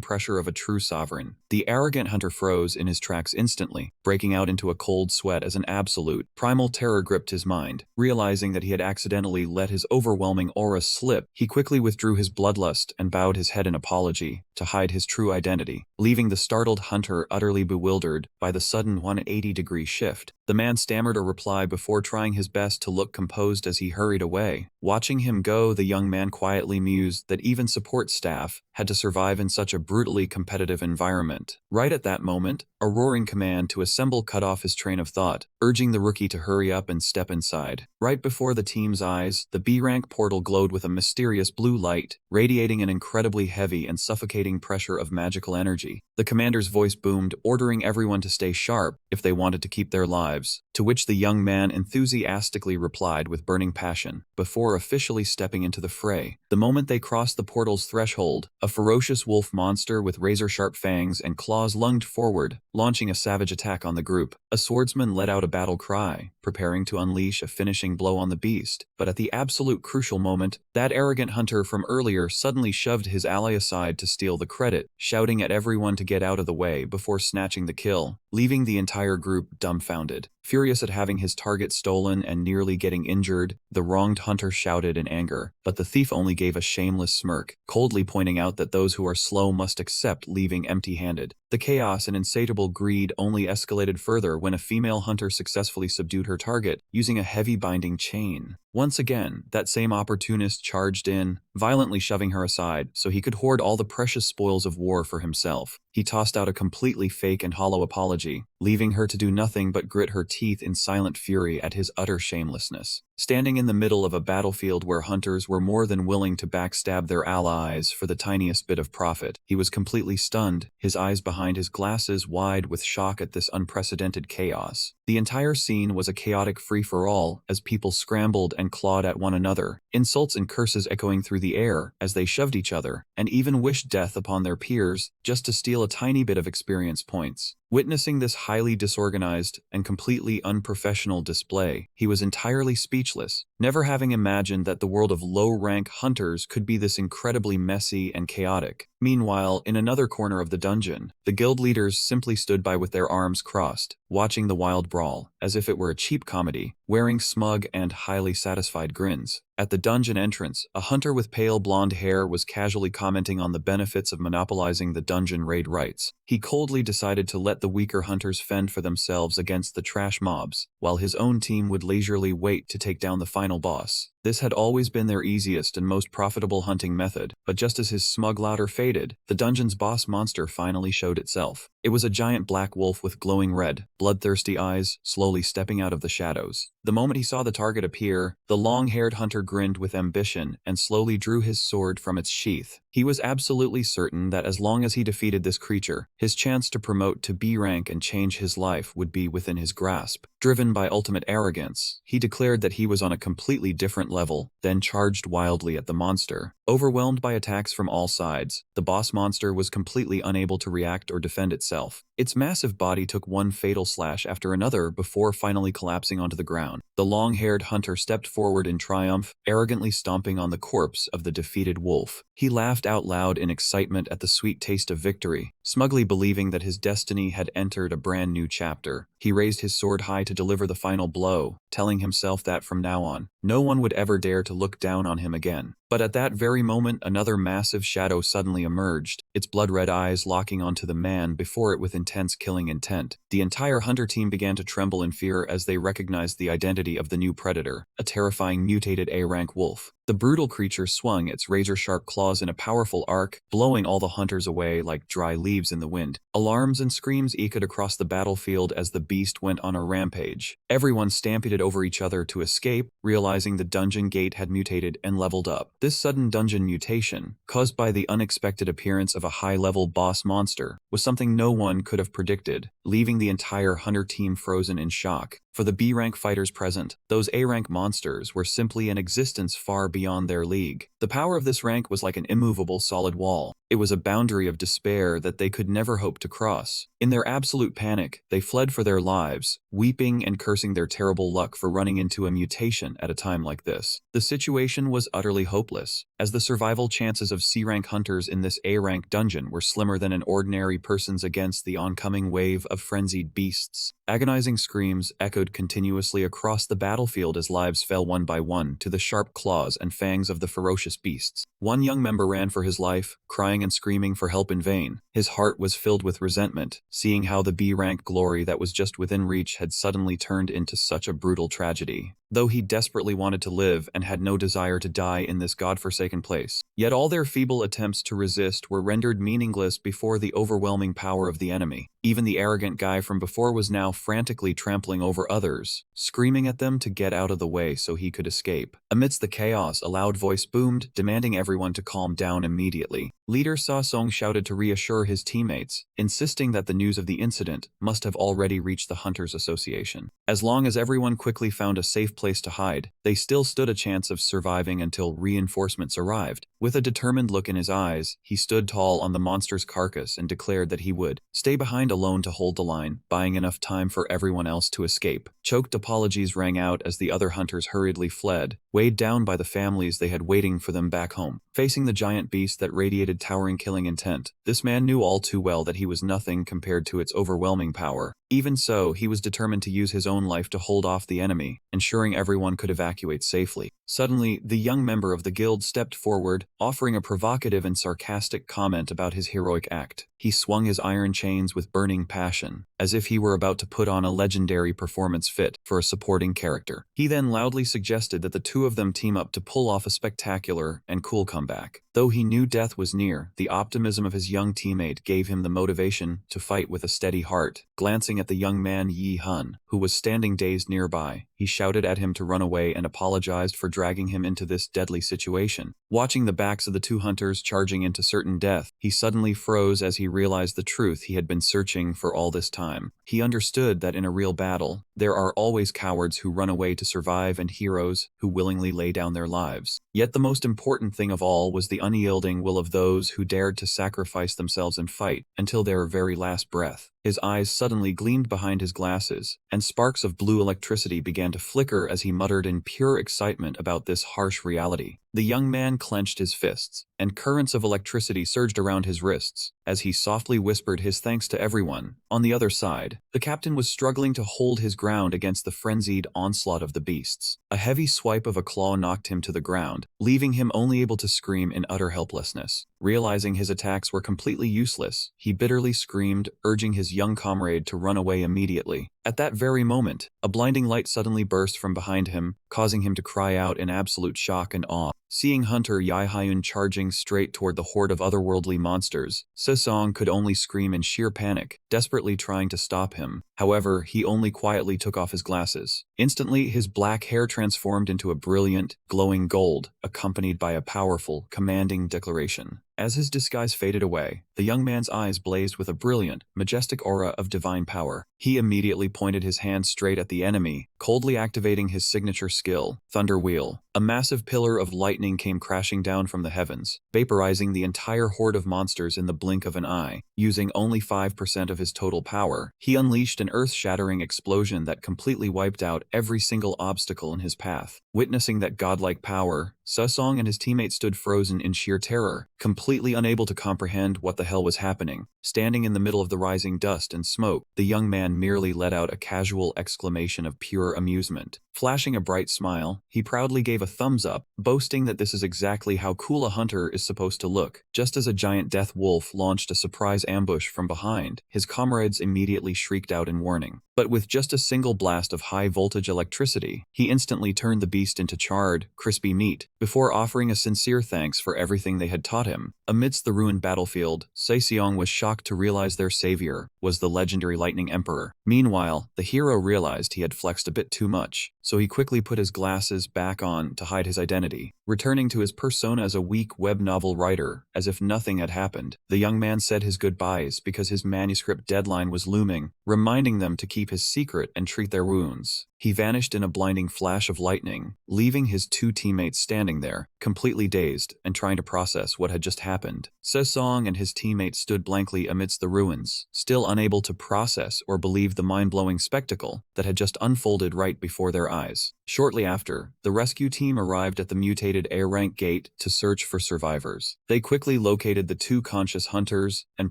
pressure of a true sovereign. The arrogant hunter froze in his tracks instantly, breaking out into a cold sweat as an absolute, primal terror gripped his mind. Realizing that he had accidentally let his overwhelming aura slip, he quickly withdrew his bloodlust and bowed his head in apology to hide his true identity, leaving the startled hunter utterly bewildered by the sudden 180-degree shift. The man stammered a reply before trying his best to look composed as he hurried away. Watching him go, the young man quietly mused that even support staff had to survive in such a brutally competitive environment. Right at that moment, a roaring command to assemble cut off his train of thought, urging the rookie to hurry up and step inside. Right before the team's eyes, the B-rank portal glowed with a mysterious blue light, radiating an incredibly heavy and suffocating pressure of magical energy. The commander's voice boomed, ordering everyone to stay sharp if they wanted to keep their lives, to which the young man enthusiastically replied with burning passion, before officially stepping into the fray. The moment they crossed the portal's threshold, a ferocious wolf monster with razor-sharp fangs and claws lunged forward, launching a savage attack on the group. A swordsman let out a battle cry, preparing to unleash a finishing blow on the beast, but at the absolute crucial moment, that arrogant hunter from earlier suddenly shoved his ally aside to steal the credit, shouting at everyone to get out of the way before snatching the kill, leaving the entire group dumbfounded. Furious at having his target stolen and nearly getting injured, the wronged hunter shouted in anger, but the thief only gave a shameless smirk, coldly pointing out that those who are slow must accept leaving empty-handed. The chaos and insatiable greed only escalated further when a female hunter successfully subdued her target, using a heavy binding chain. Once again, that same opportunist charged in, violently shoving her aside so he could hoard all the precious spoils of war for himself. He tossed out a completely fake and hollow apology, leaving her to do nothing but grit her teeth in silent fury at his utter shamelessness. Standing in the middle of a battlefield where hunters were more than willing to backstab their allies for the tiniest bit of profit, he was completely stunned, his eyes behind behind his glasses wide with shock at this unprecedented chaos. The entire scene was a chaotic free-for-all as people scrambled and clawed at one another, insults and curses echoing through the air as they shoved each other, and even wished death upon their peers just to steal a tiny bit of experience points. Witnessing this highly disorganized and completely unprofessional display, he was entirely speechless, never having imagined that the world of low-rank hunters could be this incredibly messy and chaotic. Meanwhile, in another corner of the dungeon, the guild leaders simply stood by with their arms crossed, watching the wild brawl, as if it were a cheap comedy, wearing smug and highly satisfied grins. At the dungeon entrance, a hunter with pale blonde hair was casually commenting on the benefits of monopolizing the dungeon raid rights. He coldly decided to let the weaker hunters fend for themselves against the trash mobs, while his own team would leisurely wait to take down the final boss. This had always been their easiest and most profitable hunting method, but just as his smug laughter faded, the dungeon's boss monster finally showed itself. It was a giant black wolf with glowing red, bloodthirsty eyes, slowly stepping out of the shadows. The moment he saw the target appear, the long-haired hunter grinned with ambition and slowly drew his sword from its sheath. He was absolutely certain that as long as he defeated this creature, his chance to promote to B rank and change his life would be within his grasp. Driven by ultimate arrogance, he declared that he was on a completely different level, then charged wildly at the monster. Overwhelmed by attacks from all sides, the boss monster was completely unable to react or defend itself. Its massive body took one fatal slash after another before finally collapsing onto the ground. The long-haired hunter stepped forward in triumph, arrogantly stomping on the corpse of the defeated wolf. He laughed out loud in excitement at the sweet taste of victory, smugly believing that his destiny had entered a brand new chapter. He raised his sword high to deliver the final blow, telling himself that from now on, no one would ever dare to look down on him again. But at that very moment, another massive shadow suddenly emerged, its blood-red eyes locking onto the man before it with intense killing intent. The entire hunter team began to tremble in fear as they recognized the identity of the new predator, a terrifying mutated A-rank wolf. The brutal creature swung its razor-sharp claws in a powerful arc, blowing all the hunters away like dry leaves in the wind. Alarms and screams echoed across the battlefield as the beast went on a rampage. Everyone stampeded over each other to escape, realizing the dungeon gate had mutated and leveled up. This sudden dungeon mutation, caused by the unexpected appearance of a high-level boss monster, was something no one could have predicted, leaving the entire hunter team frozen in shock. For the B-rank fighters present, those A-rank monsters were simply an existence far beyond their league. The power of this rank was like an immovable solid wall. It was a boundary of despair that they could never hope to cross. In their absolute panic, they fled for their lives, weeping and cursing their terrible luck for running into a mutation at a time like this. The situation was utterly hopeless, as the survival chances of C-rank hunters in this A-rank dungeon were slimmer than an ordinary person's against the oncoming wave of frenzied beasts. Agonizing screams echoed continuously across the battlefield as lives fell one by one to the sharp claws and fangs of the ferocious beasts. One young member ran for his life, crying and screaming for help in vain. His heart was filled with resentment, seeing how the B-rank glory that was just within reach had suddenly turned into such a brutal tragedy. Though he desperately wanted to live and had no desire to die in this godforsaken place, yet all their feeble attempts to resist were rendered meaningless before the overwhelming power of the enemy. Even the arrogant guy from before was now frantically trampling over others, screaming at them to get out of the way so he could escape. Amidst the chaos, a loud voice boomed, demanding everyone to calm down immediately. Leader Sa Song shouted to reassure his teammates, insisting that the news of the incident must have already reached the Hunters Association. As long as everyone quickly found a safe place to hide, they still stood a chance of surviving until reinforcements arrived. With a determined look in his eyes, he stood tall on the monster's carcass and declared that he would stay behind alone to hold the line, buying enough time for everyone else to escape. Choked apologies rang out as the other hunters hurriedly fled, weighed down by the families they had waiting for them back home. Facing the giant beast that radiated towering killing intent, this man knew all too well that he was nothing compared to its overwhelming power. Even so, he was determined to use his own life to hold off the enemy, ensuring everyone could evacuate safely. Suddenly, the young member of the guild stepped forward, offering a provocative and sarcastic comment about his heroic act. He swung his iron chains with burning passion, as if he were about to put on a legendary performance fit for a supporting character. He then loudly suggested that the two of them team up to pull off a spectacular and cool comeback. Though he knew death was near, the optimism of his young teammate gave him the motivation to fight with a steady heart. Glancing at the young man Yi Hun, who was standing dazed nearby, he shouted at him to run away and apologized for dragging him into this deadly situation. Watching the backs of the two hunters charging into certain death, he suddenly froze as he realized the truth he had been searching for all this time. He understood that in a real battle, there are always cowards who run away to survive and heroes who willingly lay down their lives. Yet the most important thing of all was the unyielding will of those who dared to sacrifice themselves and fight until their very last breath. His eyes suddenly gleamed behind his glasses, and sparks of blue electricity began to flicker as he muttered in pure excitement about this harsh reality. The young man clenched his fists, and currents of electricity surged around his wrists, as he softly whispered his thanks to everyone. On the other side, the captain was struggling to hold his ground against the frenzied onslaught of the beasts. A heavy swipe of a claw knocked him to the ground, leaving him only able to scream in utter helplessness. Realizing his attacks were completely useless, he bitterly screamed, urging his young comrade to run away immediately. At that very moment, a blinding light suddenly burst from behind him, causing him to cry out in absolute shock and awe. Seeing Hunter Yae-hyun charging straight toward the horde of otherworldly monsters, Se-song could only scream in sheer panic, desperately trying to stop him. However, he only quietly took off his glasses. Instantly, his black hair transformed into a brilliant, glowing gold, accompanied by a powerful, commanding declaration. As his disguise faded away, the young man's eyes blazed with a brilliant, majestic aura of divine power. He immediately pointed his hand straight at the enemy, coldly activating his signature skill, Thunder Wheel. A massive pillar of lightning came crashing down from the heavens, vaporizing the entire horde of monsters in the blink of an eye. Using only 5% of his total power, he unleashed an earth-shattering explosion that completely wiped out every single obstacle in his path. Witnessing that godlike power, Se-song and his teammates stood frozen in sheer terror, completely unable to comprehend what the hell was happening. Standing in the middle of the rising dust and smoke, the young man merely let out a casual exclamation of pure amusement. Flashing a bright smile, he proudly gave a thumbs up, boasting that this is exactly how cool a hunter is supposed to look. Just as a giant death wolf launched a surprise ambush from behind, his comrades immediately shrieked out in warning. But with just a single blast of high-voltage electricity, he instantly turned the beast into charred, crispy meat, before offering a sincere thanks for everything they had taught him. Amidst the ruined battlefield, Se-seong was shocked to realize their savior was the legendary Lightning Emperor. Meanwhile, the hero realized he had flexed a bit too much, so he quickly put his glasses back on to hide his identity. Returning to his persona as a weak web novel writer, as if nothing had happened, the young man said his goodbyes because his manuscript deadline was looming, reminding them to keep his secret and treat their wounds. He vanished in a blinding flash of lightning, leaving his two teammates standing there, completely dazed and trying to process what had just happened. Se-song and his teammates stood blankly amidst the ruins, still unable to process or believe the mind-blowing spectacle that had just unfolded right before their eyes. Shortly after, the rescue team arrived at the mutated A-rank gate to search for survivors. They quickly located the two conscious hunters and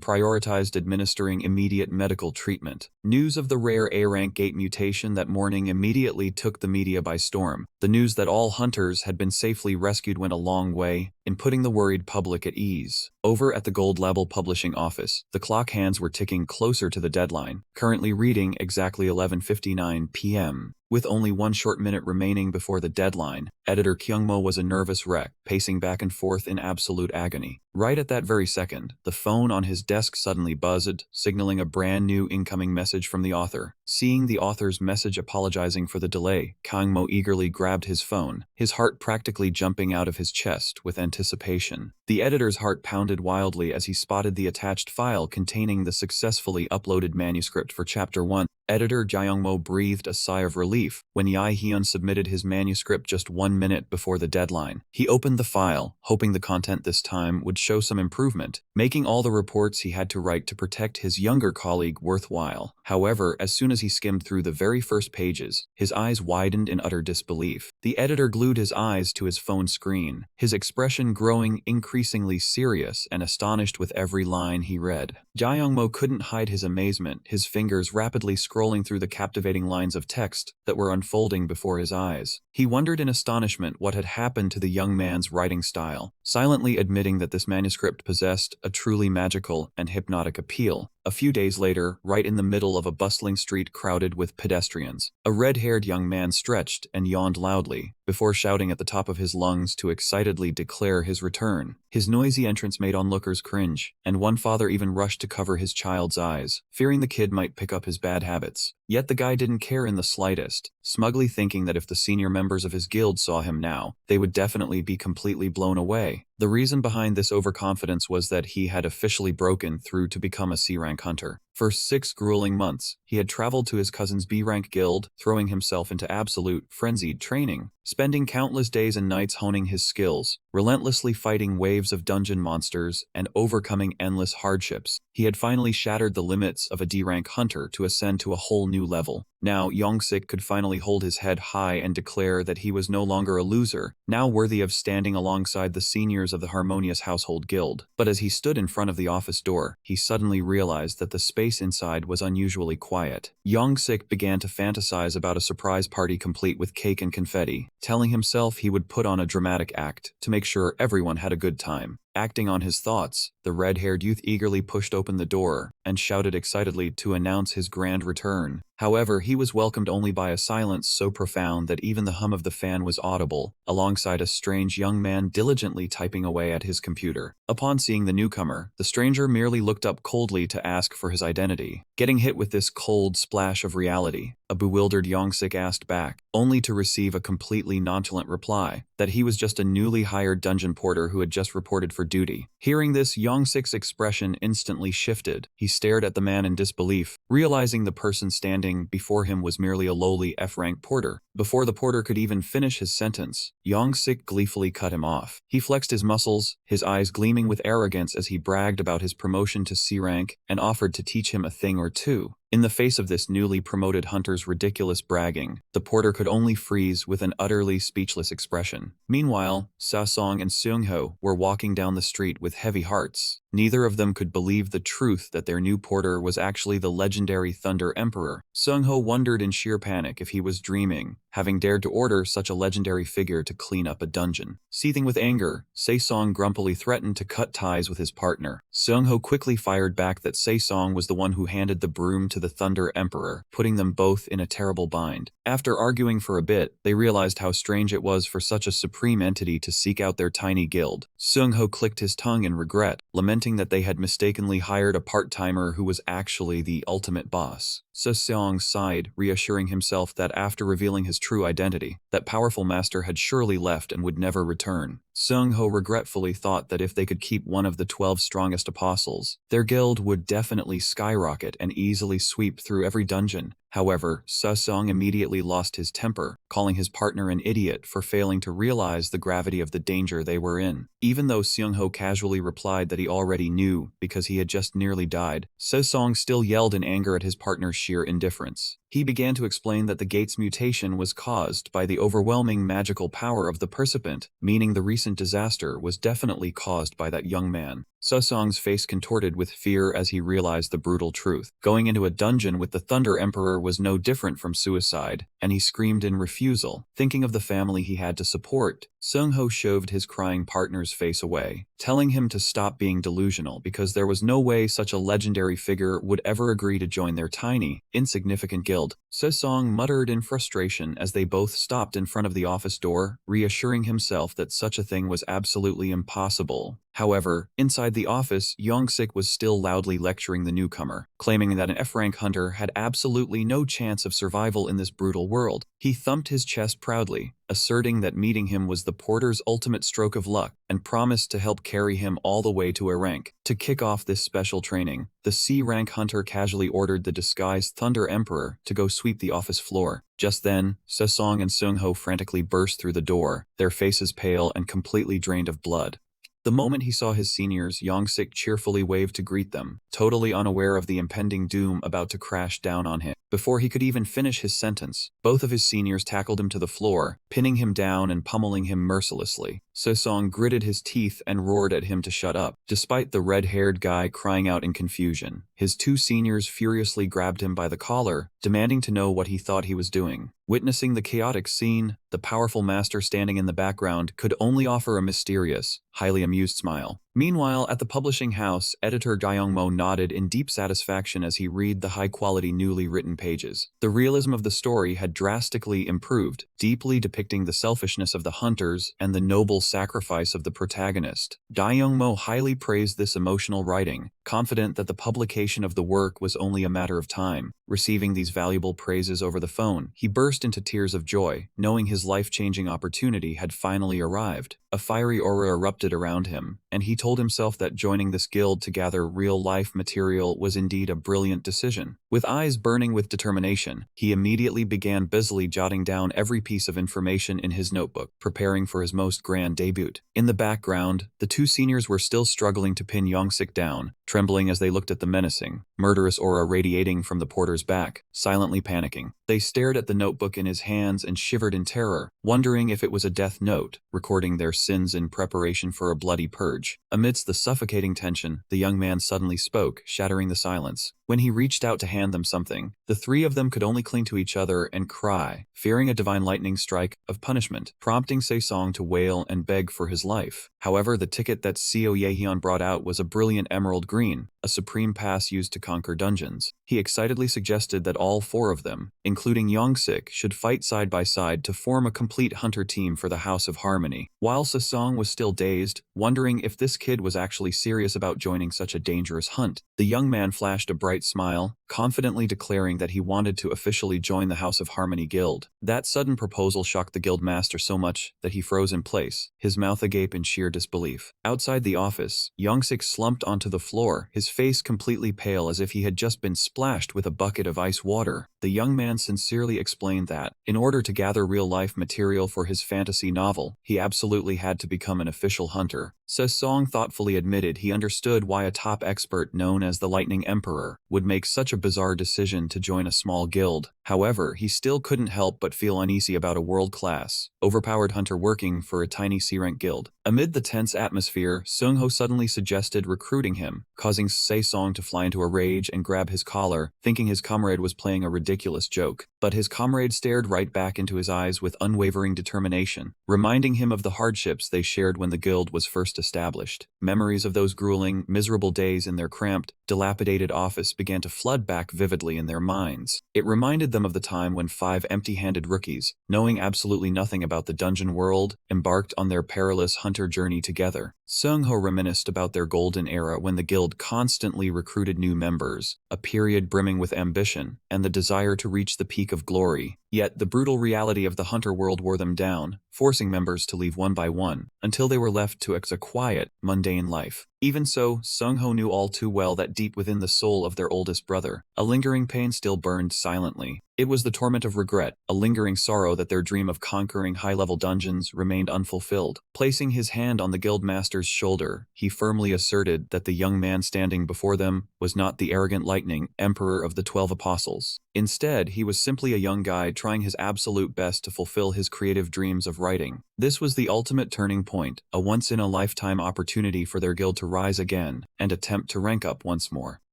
prioritized administering immediate medical treatment. News of the rare A-rank gate mutation that morning immediately took the media by storm. The news that all hunters had been safely rescued went a long way in putting the worried public at ease. Over at the Gold Label publishing office, the clock hands were ticking closer to the deadline, currently reading exactly 11:59 p.m. With only 1 short minute remaining before the deadline, editor Kyungmo was a nervous wreck, pacing back and forth in absolute agony. Right at that very second, the phone on his desk suddenly buzzed, signaling a brand new incoming message from the author. Seeing the author's message apologizing for the delay, Kyungmo eagerly grabbed his phone, his heart practically jumping out of his chest with anticipation. The editor's heart pounded wildly as he spotted the attached file containing the successfully uploaded manuscript for Chapter 1. Editor Jae-young-mo breathed a sigh of relief when Yae-hyun submitted his manuscript just 1 minute before the deadline. He opened the file, hoping the content this time would show some improvement, making all the reports he had to write to protect his younger colleague worthwhile. However, as soon as he skimmed through the very first pages, his eyes widened in utter disbelief. The editor glued his eyes to his phone screen, his expression growing increasingly serious and astonished with every line he read. Jae-young-mo couldn't hide his amazement, his fingers rapidly scrolling through the captivating lines of text that were unfolding before his eyes. He wondered in astonishment what had happened to the young man's writing style, silently admitting that this manuscript possessed a truly magical and hypnotic appeal. A few days later, right in the middle of a bustling street crowded with pedestrians, a red-haired young man stretched and yawned loudly, before shouting at the top of his lungs to excitedly declare his return. His noisy entrance made onlookers cringe, and one father even rushed to cover his child's eyes, fearing the kid might pick up his bad habits. Yet the guy didn't care in the slightest, smugly thinking that if the senior members of his guild saw him now, they would definitely be completely blown away. The reason behind this overconfidence was that he had officially broken through to become a C-rank hunter. For 6 grueling months, he had traveled to his cousin's B-rank guild, throwing himself into absolute, frenzied training, spending countless days and nights honing his skills, relentlessly fighting waves of dungeon monsters, and overcoming endless hardships. He had finally shattered the limits of a D-rank hunter to ascend to a whole new level. Now, Yongsik could finally hold his head high and declare that he was no longer a loser, now worthy of standing alongside the seniors of the Harmonious Household Guild. But as he stood in front of the office door, he suddenly realized that the space inside was unusually quiet. Yongsik began to fantasize about a surprise party complete with cake and confetti, telling himself he would put on a dramatic act to make sure everyone had a good time. Acting on his thoughts, the red-haired youth eagerly pushed open the door and shouted excitedly to announce his grand return. However, he was welcomed only by a silence so profound that even the hum of the fan was audible, alongside a strange young man diligently typing away at his computer. Upon seeing the newcomer, the stranger merely looked up coldly to ask for his identity. Getting hit with this cold splash of reality, a bewildered Yongsik asked back, only to receive a completely nonchalant reply that he was just a newly hired dungeon porter who had just reported for duty. Hearing this, Yongsik's expression instantly shifted. He stared at the man in disbelief, realizing the person standing before him was merely a lowly F-rank porter. Before the porter could even finish his sentence, Yongsik gleefully cut him off. He flexed his muscles, his eyes gleaming with arrogance as he bragged about his promotion to C-rank and offered to teach him a thing or two. In the face of this newly promoted hunter's ridiculous bragging, the porter could only freeze with an utterly speechless expression. Meanwhile, Sasong and Seungho were walking down the street with heavy hearts. Neither of them could believe the truth that their new porter was actually the legendary Thunder Emperor. Seungho wondered in sheer panic if he was dreaming, having dared to order such a legendary figure to clean up a dungeon. Seething with anger, Saesong grumpily threatened to cut ties with his partner. Seungho quickly fired back that Saesong was the one who handed the broom to the Thunder Emperor, putting them both in a terrible bind. After arguing for a bit, they realized how strange it was for such a supreme entity to seek out their tiny guild. Seungho clicked his tongue in regret, lamenting that they had mistakenly hired a part-timer who was actually the ultimate boss. Saesong sighed, reassuring himself that after revealing his true identity, that powerful master had surely left and would never return. Seungho regretfully thought that if they could keep one of the 12 strongest apostles, their guild would definitely skyrocket and easily sweep through every dungeon. However, Saesong immediately lost his temper, calling his partner an idiot for failing to realize the gravity of the danger they were in. Even though Seungho casually replied that he already knew because he had just nearly died, Saesong still yelled in anger at his partner's sheer indifference. He began to explain that the gate's mutation was caused by the overwhelming magical power of the percipient, meaning the recent disaster was definitely caused by that young man. Saesong's face contorted with fear as he realized the brutal truth. Going into a dungeon with the Thunder Emperor was no different from suicide, and he screamed in refusal. Thinking of the family he had to support, Seungho shoved his crying partner's face away, telling him to stop being delusional because there was no way such a legendary figure would ever agree to join their tiny, insignificant guild. Saesong muttered in frustration as they both stopped in front of the office door, reassuring himself that such a thing was absolutely impossible. However, inside the office, Yongsik was still loudly lecturing the newcomer, claiming that an F-rank hunter had absolutely no chance of survival in this brutal world. He thumped his chest proudly, asserting that meeting him was the porter's ultimate stroke of luck, and promised to help carry him all the way to a rank. To kick off this special training, the C-rank hunter casually ordered the disguised Thunder Emperor to go sweep the office floor. Just then, Saesong and Seungho frantically burst through the door, their faces pale and completely drained of blood. The moment he saw his seniors, Yongsik cheerfully waved to greet them, totally unaware of the impending doom about to crash down on him. Before he could even finish his sentence, both of his seniors tackled him to the floor, pinning him down and pummeling him mercilessly. Saesong gritted his teeth and roared at him to shut up, despite the red-haired guy crying out in confusion. His 2 seniors furiously grabbed him by the collar, demanding to know what he thought he was doing. Witnessing the chaotic scene, the powerful master standing in the background could only offer a mysterious, highly amused smile. Meanwhile, at the publishing house, editor Mo nodded in deep satisfaction as he read the high-quality newly written pages. The realism of the story had drastically improved, deeply depicting the selfishness of the hunters and the noble sacrifice of the protagonist. Mo highly praised this emotional writing, confident that the publication of the work was only a matter of time. Receiving these valuable praises over the phone, he burst into tears of joy, knowing his life-changing opportunity had finally arrived. A fiery aura erupted around him, and he told himself that joining this guild to gather real-life material was indeed a brilliant decision. With eyes burning with determination, he immediately began busily jotting down every piece of information in his notebook, preparing for his most grand debut. In the background, the two seniors were still struggling to pin Yongsik down, trembling as they looked at the menacing, murderous aura radiating from the porter's back, silently panicking. They stared at the notebook in his hands and shivered in terror, wondering if it was a death note, recording their sins in preparation for a bloody purge. Amidst the suffocating tension, the young man suddenly spoke, shattering the silence. When he reached out to hand them something, the three of them could only cling to each other and cry, fearing a divine lightning strike of punishment, prompting Se-song to wail and beg for his life. However, the ticket that Seo Ye-hyun brought out was a brilliant emerald green, a supreme pass used to conquer dungeons. He excitedly suggested that all four of them, including Yongsik, should fight side by side to form a complete hunter team for the House of Harmony. While Se-song was still dazed, wondering if this kid was actually serious about joining such a dangerous hunt, the young man flashed a bright smile, confidently declaring that he wanted to officially join the House of Harmony Guild. That sudden proposal shocked the guild master so much that he froze in place, his mouth agape in sheer disbelief. Outside the office, Yongsik slumped onto the floor, his face completely pale as if he had just been splashed with a bucket of ice water. The young man sincerely explained that, in order to gather real-life material for his fantasy novel, he absolutely had to become an official hunter. Se-song thoughtfully admitted he understood why a top expert known as the Lightning Emperor would make such a bizarre decision to join a small guild. However, he still couldn't help but feel uneasy about a world-class, overpowered hunter working for a tiny C-rank guild. Amid the tense atmosphere, Seung-ho suddenly suggested recruiting him, causing Se-song to fly into a rage and grab his collar, thinking his comrade was playing a ridiculous joke. But his comrade stared right back into his eyes with unwavering determination, reminding him of the hardships they shared when the guild was first established. Memories of those grueling, miserable days in their cramped, dilapidated office began to flood back vividly in their minds. It reminded them of the time when 5 empty-handed rookies, knowing absolutely nothing about the dungeon world, embarked on their perilous hunter journey together. Seung-ho reminisced about their golden era when the guild constantly recruited new members, a period brimming with ambition and the desire to reach the peak of glory. Yet the brutal reality of the hunter world wore them down, forcing members to leave one by one, until they were left to a quiet, mundane life. Even so, Seung-ho knew all too well that deep within the soul of their oldest brother, a lingering pain still burned silently. It was the torment of regret, a lingering sorrow that their dream of conquering high-level dungeons remained unfulfilled. Placing his hand on the guildmaster's shoulder, he firmly asserted that the young man standing before them was not the arrogant Lightning Emperor of the 12 Apostles. Instead, he was simply a young guy trying his absolute best to fulfill his creative dreams of writing. This was the ultimate turning point, a once-in-a-lifetime opportunity for their guild to rise again and attempt to rank up once more,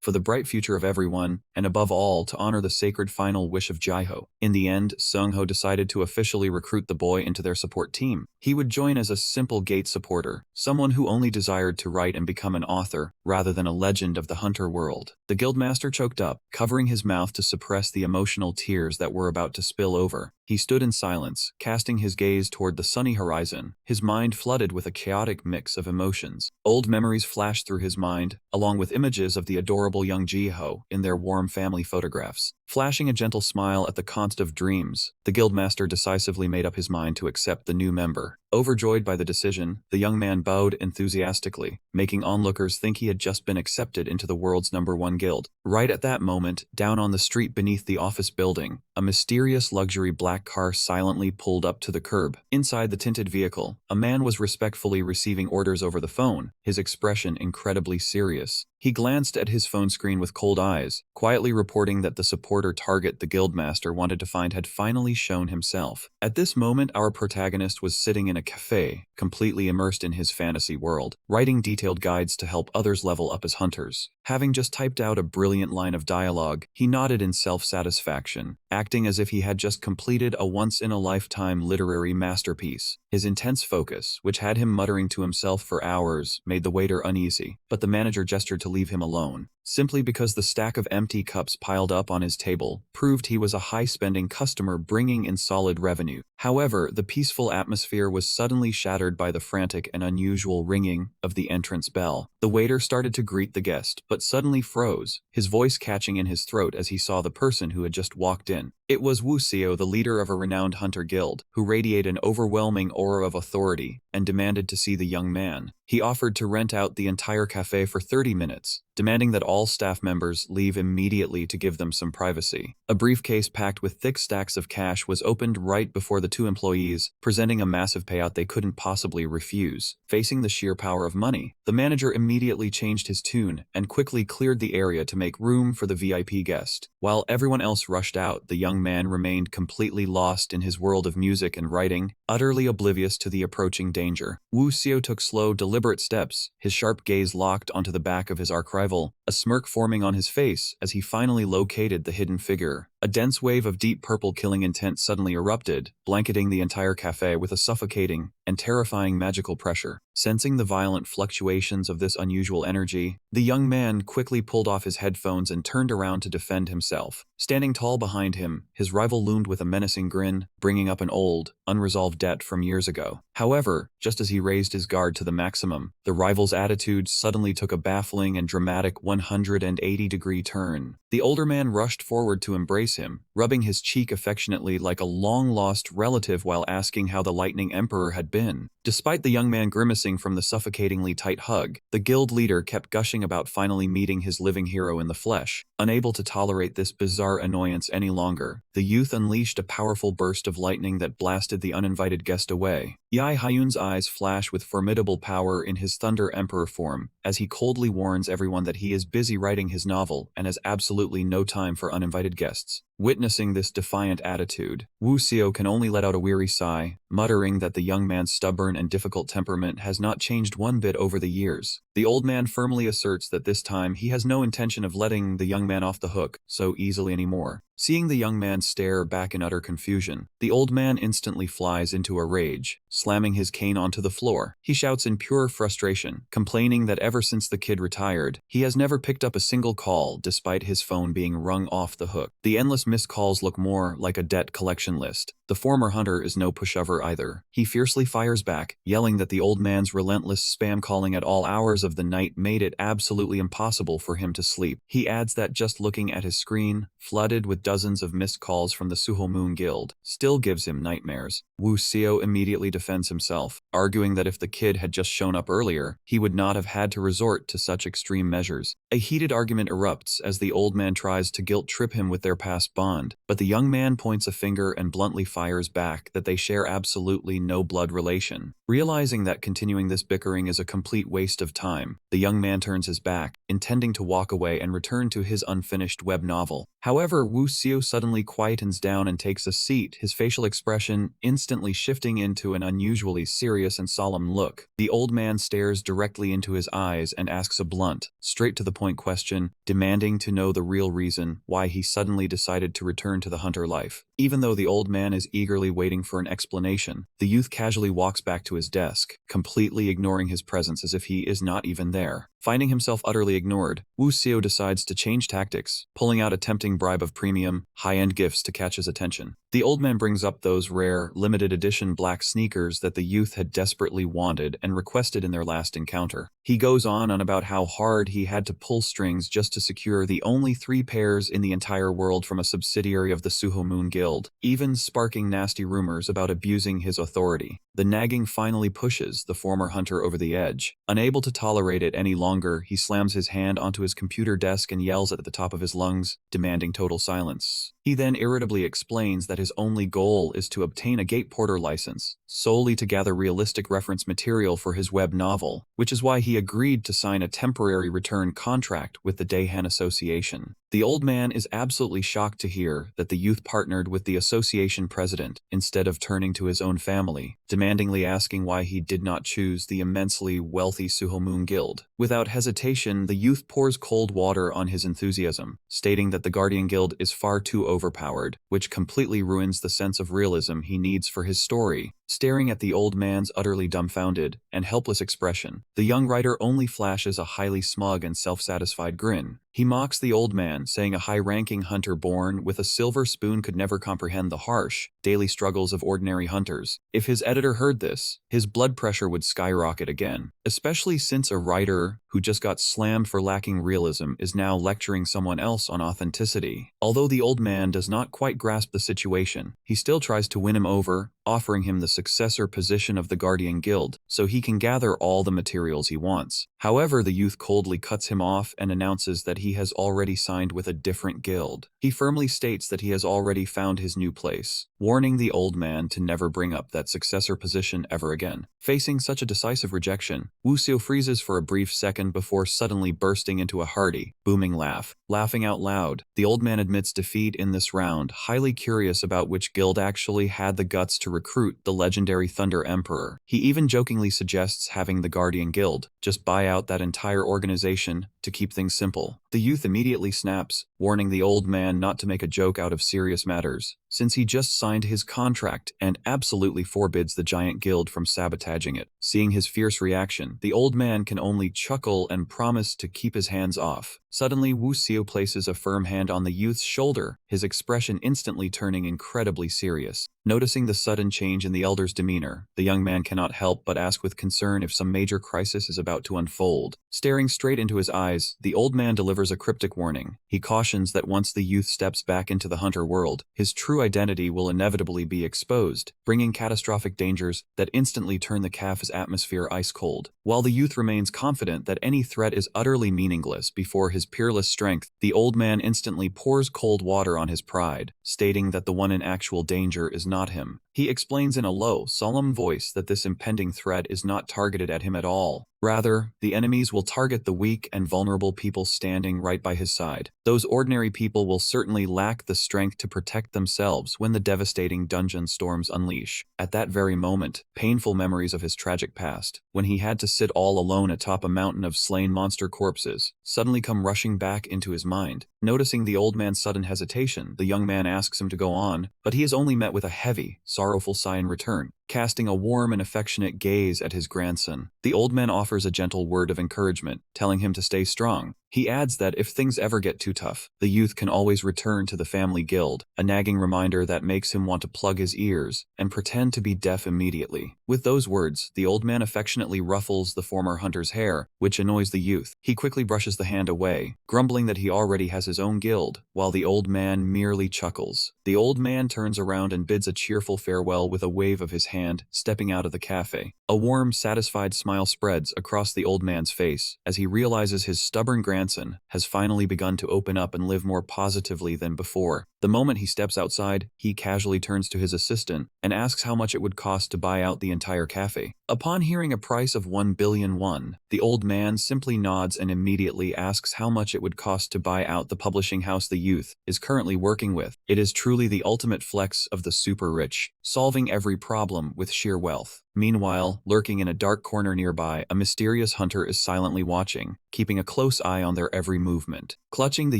for the bright future of everyone, and above all to honor the sacred final wish of Jaiho. In the end, Seung-ho decided to officially recruit the boy into their support team. He would join as a simple gate supporter, someone who only desired to write and become an author, rather than a legend of the hunter world. The guildmaster choked up, covering his mouth to suppress the emotional tears that were about to spill over. He stood in silence, casting his gaze toward the sunny horizon, his mind flooded with a chaotic mix of emotions. Old memories flashed through his mind, along with images of the adorable young Jiho in their warm family photographs. Flashing a gentle smile at the const of dreams, the guildmaster decisively made up his mind to accept the new member. Overjoyed by the decision, the young man bowed enthusiastically, making onlookers think he had just been accepted into the world's #1 guild. Right at that moment, down on the street beneath the office building, a mysterious luxury black car silently pulled up to the curb. Inside the tinted vehicle, a man was respectfully receiving orders over the phone, his expression incredibly serious. He glanced at his phone screen with cold eyes, quietly reporting that the supporter target the guildmaster wanted to find had finally shown himself. At this moment, our protagonist was sitting in a cafe, completely immersed in his fantasy world, writing detailed guides to help others level up as hunters. Having just typed out a brilliant line of dialogue, he nodded in self-satisfaction, acting as if he had just completed a once-in-a-lifetime literary masterpiece. His intense focus, which had him muttering to himself for hours, made the waiter uneasy, but the manager gestured to leave him alone. Simply because the stack of empty cups piled up on his table proved he was a high-spending customer bringing in solid revenue. However, the peaceful atmosphere was suddenly shattered by the frantic and unusual ringing of the entrance bell. The waiter started to greet the guest, but suddenly froze, his voice catching in his throat as he saw the person who had just walked in. It was Wu Xiao, the leader of a renowned hunter guild, who radiated an overwhelming aura of authority and demanded to see the young man. He offered to rent out the entire cafe for 30 minutes, demanding that all staff members leave immediately to give them some privacy. A briefcase packed with thick stacks of cash was opened right before the two employees, presenting a massive payout they couldn't possibly refuse. Facing the sheer power of money, the manager immediately changed his tune and quickly cleared the area to make room for the VIP guest. While everyone else rushed out, the young man remained completely lost in his world of music and writing, utterly oblivious to the approaching danger. Wu Xiao took slow, deliberate steps, his sharp gaze locked onto the back of his arch-rival, a smirk forming on his face as he finally located the hidden figure. A dense wave of deep purple killing intent suddenly erupted, blanketing the entire cafe with a suffocating and terrifying magical pressure. Sensing the violent fluctuations of this unusual energy, the young man quickly pulled off his headphones and turned around to defend himself. Standing tall behind him, his rival loomed with a menacing grin, bringing up an old, unresolved debt from years ago. However, just as he raised his guard to the maximum, the rival's attitude suddenly took a baffling and dramatic 180-degree turn. The older man rushed forward to embrace him, rubbing his cheek affectionately like a long-lost relative while asking how the Lightning Emperor had been. Despite the young man grimacing from the suffocatingly tight hug, the guild leader kept gushing about finally meeting his living hero in the flesh. Unable to tolerate this bizarre annoyance any longer, the youth unleashed a powerful burst of lightning that blasted the uninvited guest away. Yai Hyun's eyes flash with formidable power in his Thunder Emperor form, as he coldly warns everyone that he is busy writing his novel and has absolutely no time for uninvited guests. Witnessing this defiant attitude, Wu Xiao can only let out a weary sigh, muttering that the young man's stubborn and difficult temperament has not changed one bit over the years. The old man firmly asserts that this time he has no intention of letting the young man off the hook so easily anymore. Seeing the young man stare back in utter confusion, the old man instantly flies into a rage, slamming his cane onto the floor. He shouts in pure frustration, complaining that ever since the kid retired, he has never picked up a single call despite his phone being rung off the hook. The endless missed calls look more like a debt collection list. The former hunter is no pushover either. He fiercely fires back, yelling that the old man's relentless spam calling at all hours of the night made it absolutely impossible for him to sleep. He adds that just looking at his screen, flooded with dozens of missed calls from the Suho Moon Guild, still gives him nightmares. Wu Xiao immediately defends himself, arguing that if the kid had just shown up earlier, he would not have had to resort to such extreme measures. A heated argument erupts as the old man tries to guilt-trip him with their past bond, but the young man points a finger and bluntly fires back that they share absolutely no blood relation. Realizing that continuing this bickering is a complete waste of time, the young man turns his back, intending to walk away and return to his unfinished web novel. However, Wu Xiao suddenly quietens down and takes a seat, his facial expression instantly shifting into an unusually serious and solemn look. The old man stares directly into his eyes and asks a blunt, straight-to-the-point question, demanding to know the real reason why he suddenly decided to return to the hunter life. Even though the old man is eagerly waiting for an explanation, the youth casually walks back to his desk, completely ignoring his presence as if he is not even there. Finding himself utterly ignored, Wu Xiao decides to change tactics, pulling out a tempting bribe of premium, high-end gifts to catch his attention. The old man brings up those rare, limited-edition black sneakers that the youth had desperately wanted and requested in their last encounter. He goes on about how hard he had to pull strings just to secure the only 3 pairs in the entire world from a subsidiary of the Suho Moon Guild, even sparking nasty rumors about abusing his authority. The nagging finally pushes the former hunter over the edge. Unable to tolerate it any longer, longer, he slams his hand onto his computer desk and yells at the top of his lungs, demanding total silence. He then irritably explains that his only goal is to obtain a gate porter license, solely to gather realistic reference material for his web novel, which is why he agreed to sign a temporary return contract with the Daehan Association. The old man is absolutely shocked to hear that the youth partnered with the association president instead of turning to his own family, demandingly asking why he did not choose the immensely wealthy Suhomoon Guild. Without hesitation, the youth pours cold water on his enthusiasm, stating that the Guardian Guild is far too overpowered, which completely ruins the sense of realism he needs for his story. Staring at the old man's utterly dumbfounded and helpless expression, the young writer only flashes a highly smug and self-satisfied grin. He mocks the old man, saying a high-ranking hunter born with a silver spoon could never comprehend the harsh, daily struggles of ordinary hunters. If his editor heard this, his blood pressure would skyrocket again, especially since a writer who just got slammed for lacking realism is now lecturing someone else on authenticity. Although the old man does not quite grasp the situation, he still tries to win him over, offering him the successor position of the Guardian Guild so he can gather all the materials he wants. However, the youth coldly cuts him off and announces that he has already signed with a different guild. He firmly states that he has already found his new place, warning the old man to never bring up that successor position ever again. Facing such a decisive rejection, Wu Xiu freezes for a brief second before suddenly bursting into a hearty, booming laugh. Laughing out loud, the old man admits defeat in this round, highly curious about which guild actually had the guts to recruit the legendary Thunder Emperor. He even jokingly suggests having the Guardian Guild just buy out that entire organization to keep things simple. The youth immediately snaps, warning the old man not to make a joke out of serious matters, since he just signed his contract and absolutely forbids the giant guild from sabotaging it. Seeing his fierce reaction, the old man can only chuckle and promise to keep his hands off. Suddenly, Wu Xiu places a firm hand on the youth's shoulder, his expression instantly turning incredibly serious. Noticing the sudden change in the elder's demeanor, the young man cannot help but ask with concern if some major crisis is about to unfold. Staring straight into his eyes, the old man delivers a cryptic warning. He cautions that once the youth steps back into the hunter world, his true identity will inevitably be exposed, bringing catastrophic dangers that instantly turn the cafe's atmosphere ice cold. While the youth remains confident that any threat is utterly meaningless before his peerless strength, the old man instantly pours cold water on his pride, stating that the one in actual danger is not him. He explains in a low, solemn voice that this impending threat is not targeted at him at all. Rather, the enemies will target the weak and vulnerable people standing right by his side. Those ordinary people will certainly lack the strength to protect themselves when the devastating dungeon storms unleash. At that very moment, painful memories of his tragic past, when he had to sit all alone atop a mountain of slain monster corpses, suddenly come rushing back into his mind. Noticing the old man's sudden hesitation, the young man asks him to go on, but he is only met with a heavy, sorrowful sigh in return. Casting a warm and affectionate gaze at his grandson, the old man offers a gentle word of encouragement, telling him to stay strong. He adds that if things ever get too tough, the youth can always return to the family guild, a nagging reminder that makes him want to plug his ears and pretend to be deaf immediately. With those words, the old man affectionately ruffles the former hunter's hair, which annoys the youth. He quickly brushes the hand away, grumbling that he already has his own guild, while the old man merely chuckles. The old man turns around and bids a cheerful farewell with a wave of his hand, stepping out of the cafe. A warm, satisfied smile spreads across the old man's face as he realizes his stubborn grandson has finally begun to open up and live more positively than before. The moment he steps outside, he casually turns to his assistant and asks how much it would cost to buy out the entire cafe. Upon hearing a price of 1 billion won, the old man simply nods and immediately asks how much it would cost to buy out the publishing house the youth is currently working with. It is truly the ultimate flex of the super rich, solving every problem with sheer wealth. Meanwhile, lurking in a dark corner nearby, a mysterious hunter is silently watching, keeping a close eye on their every movement. Clutching the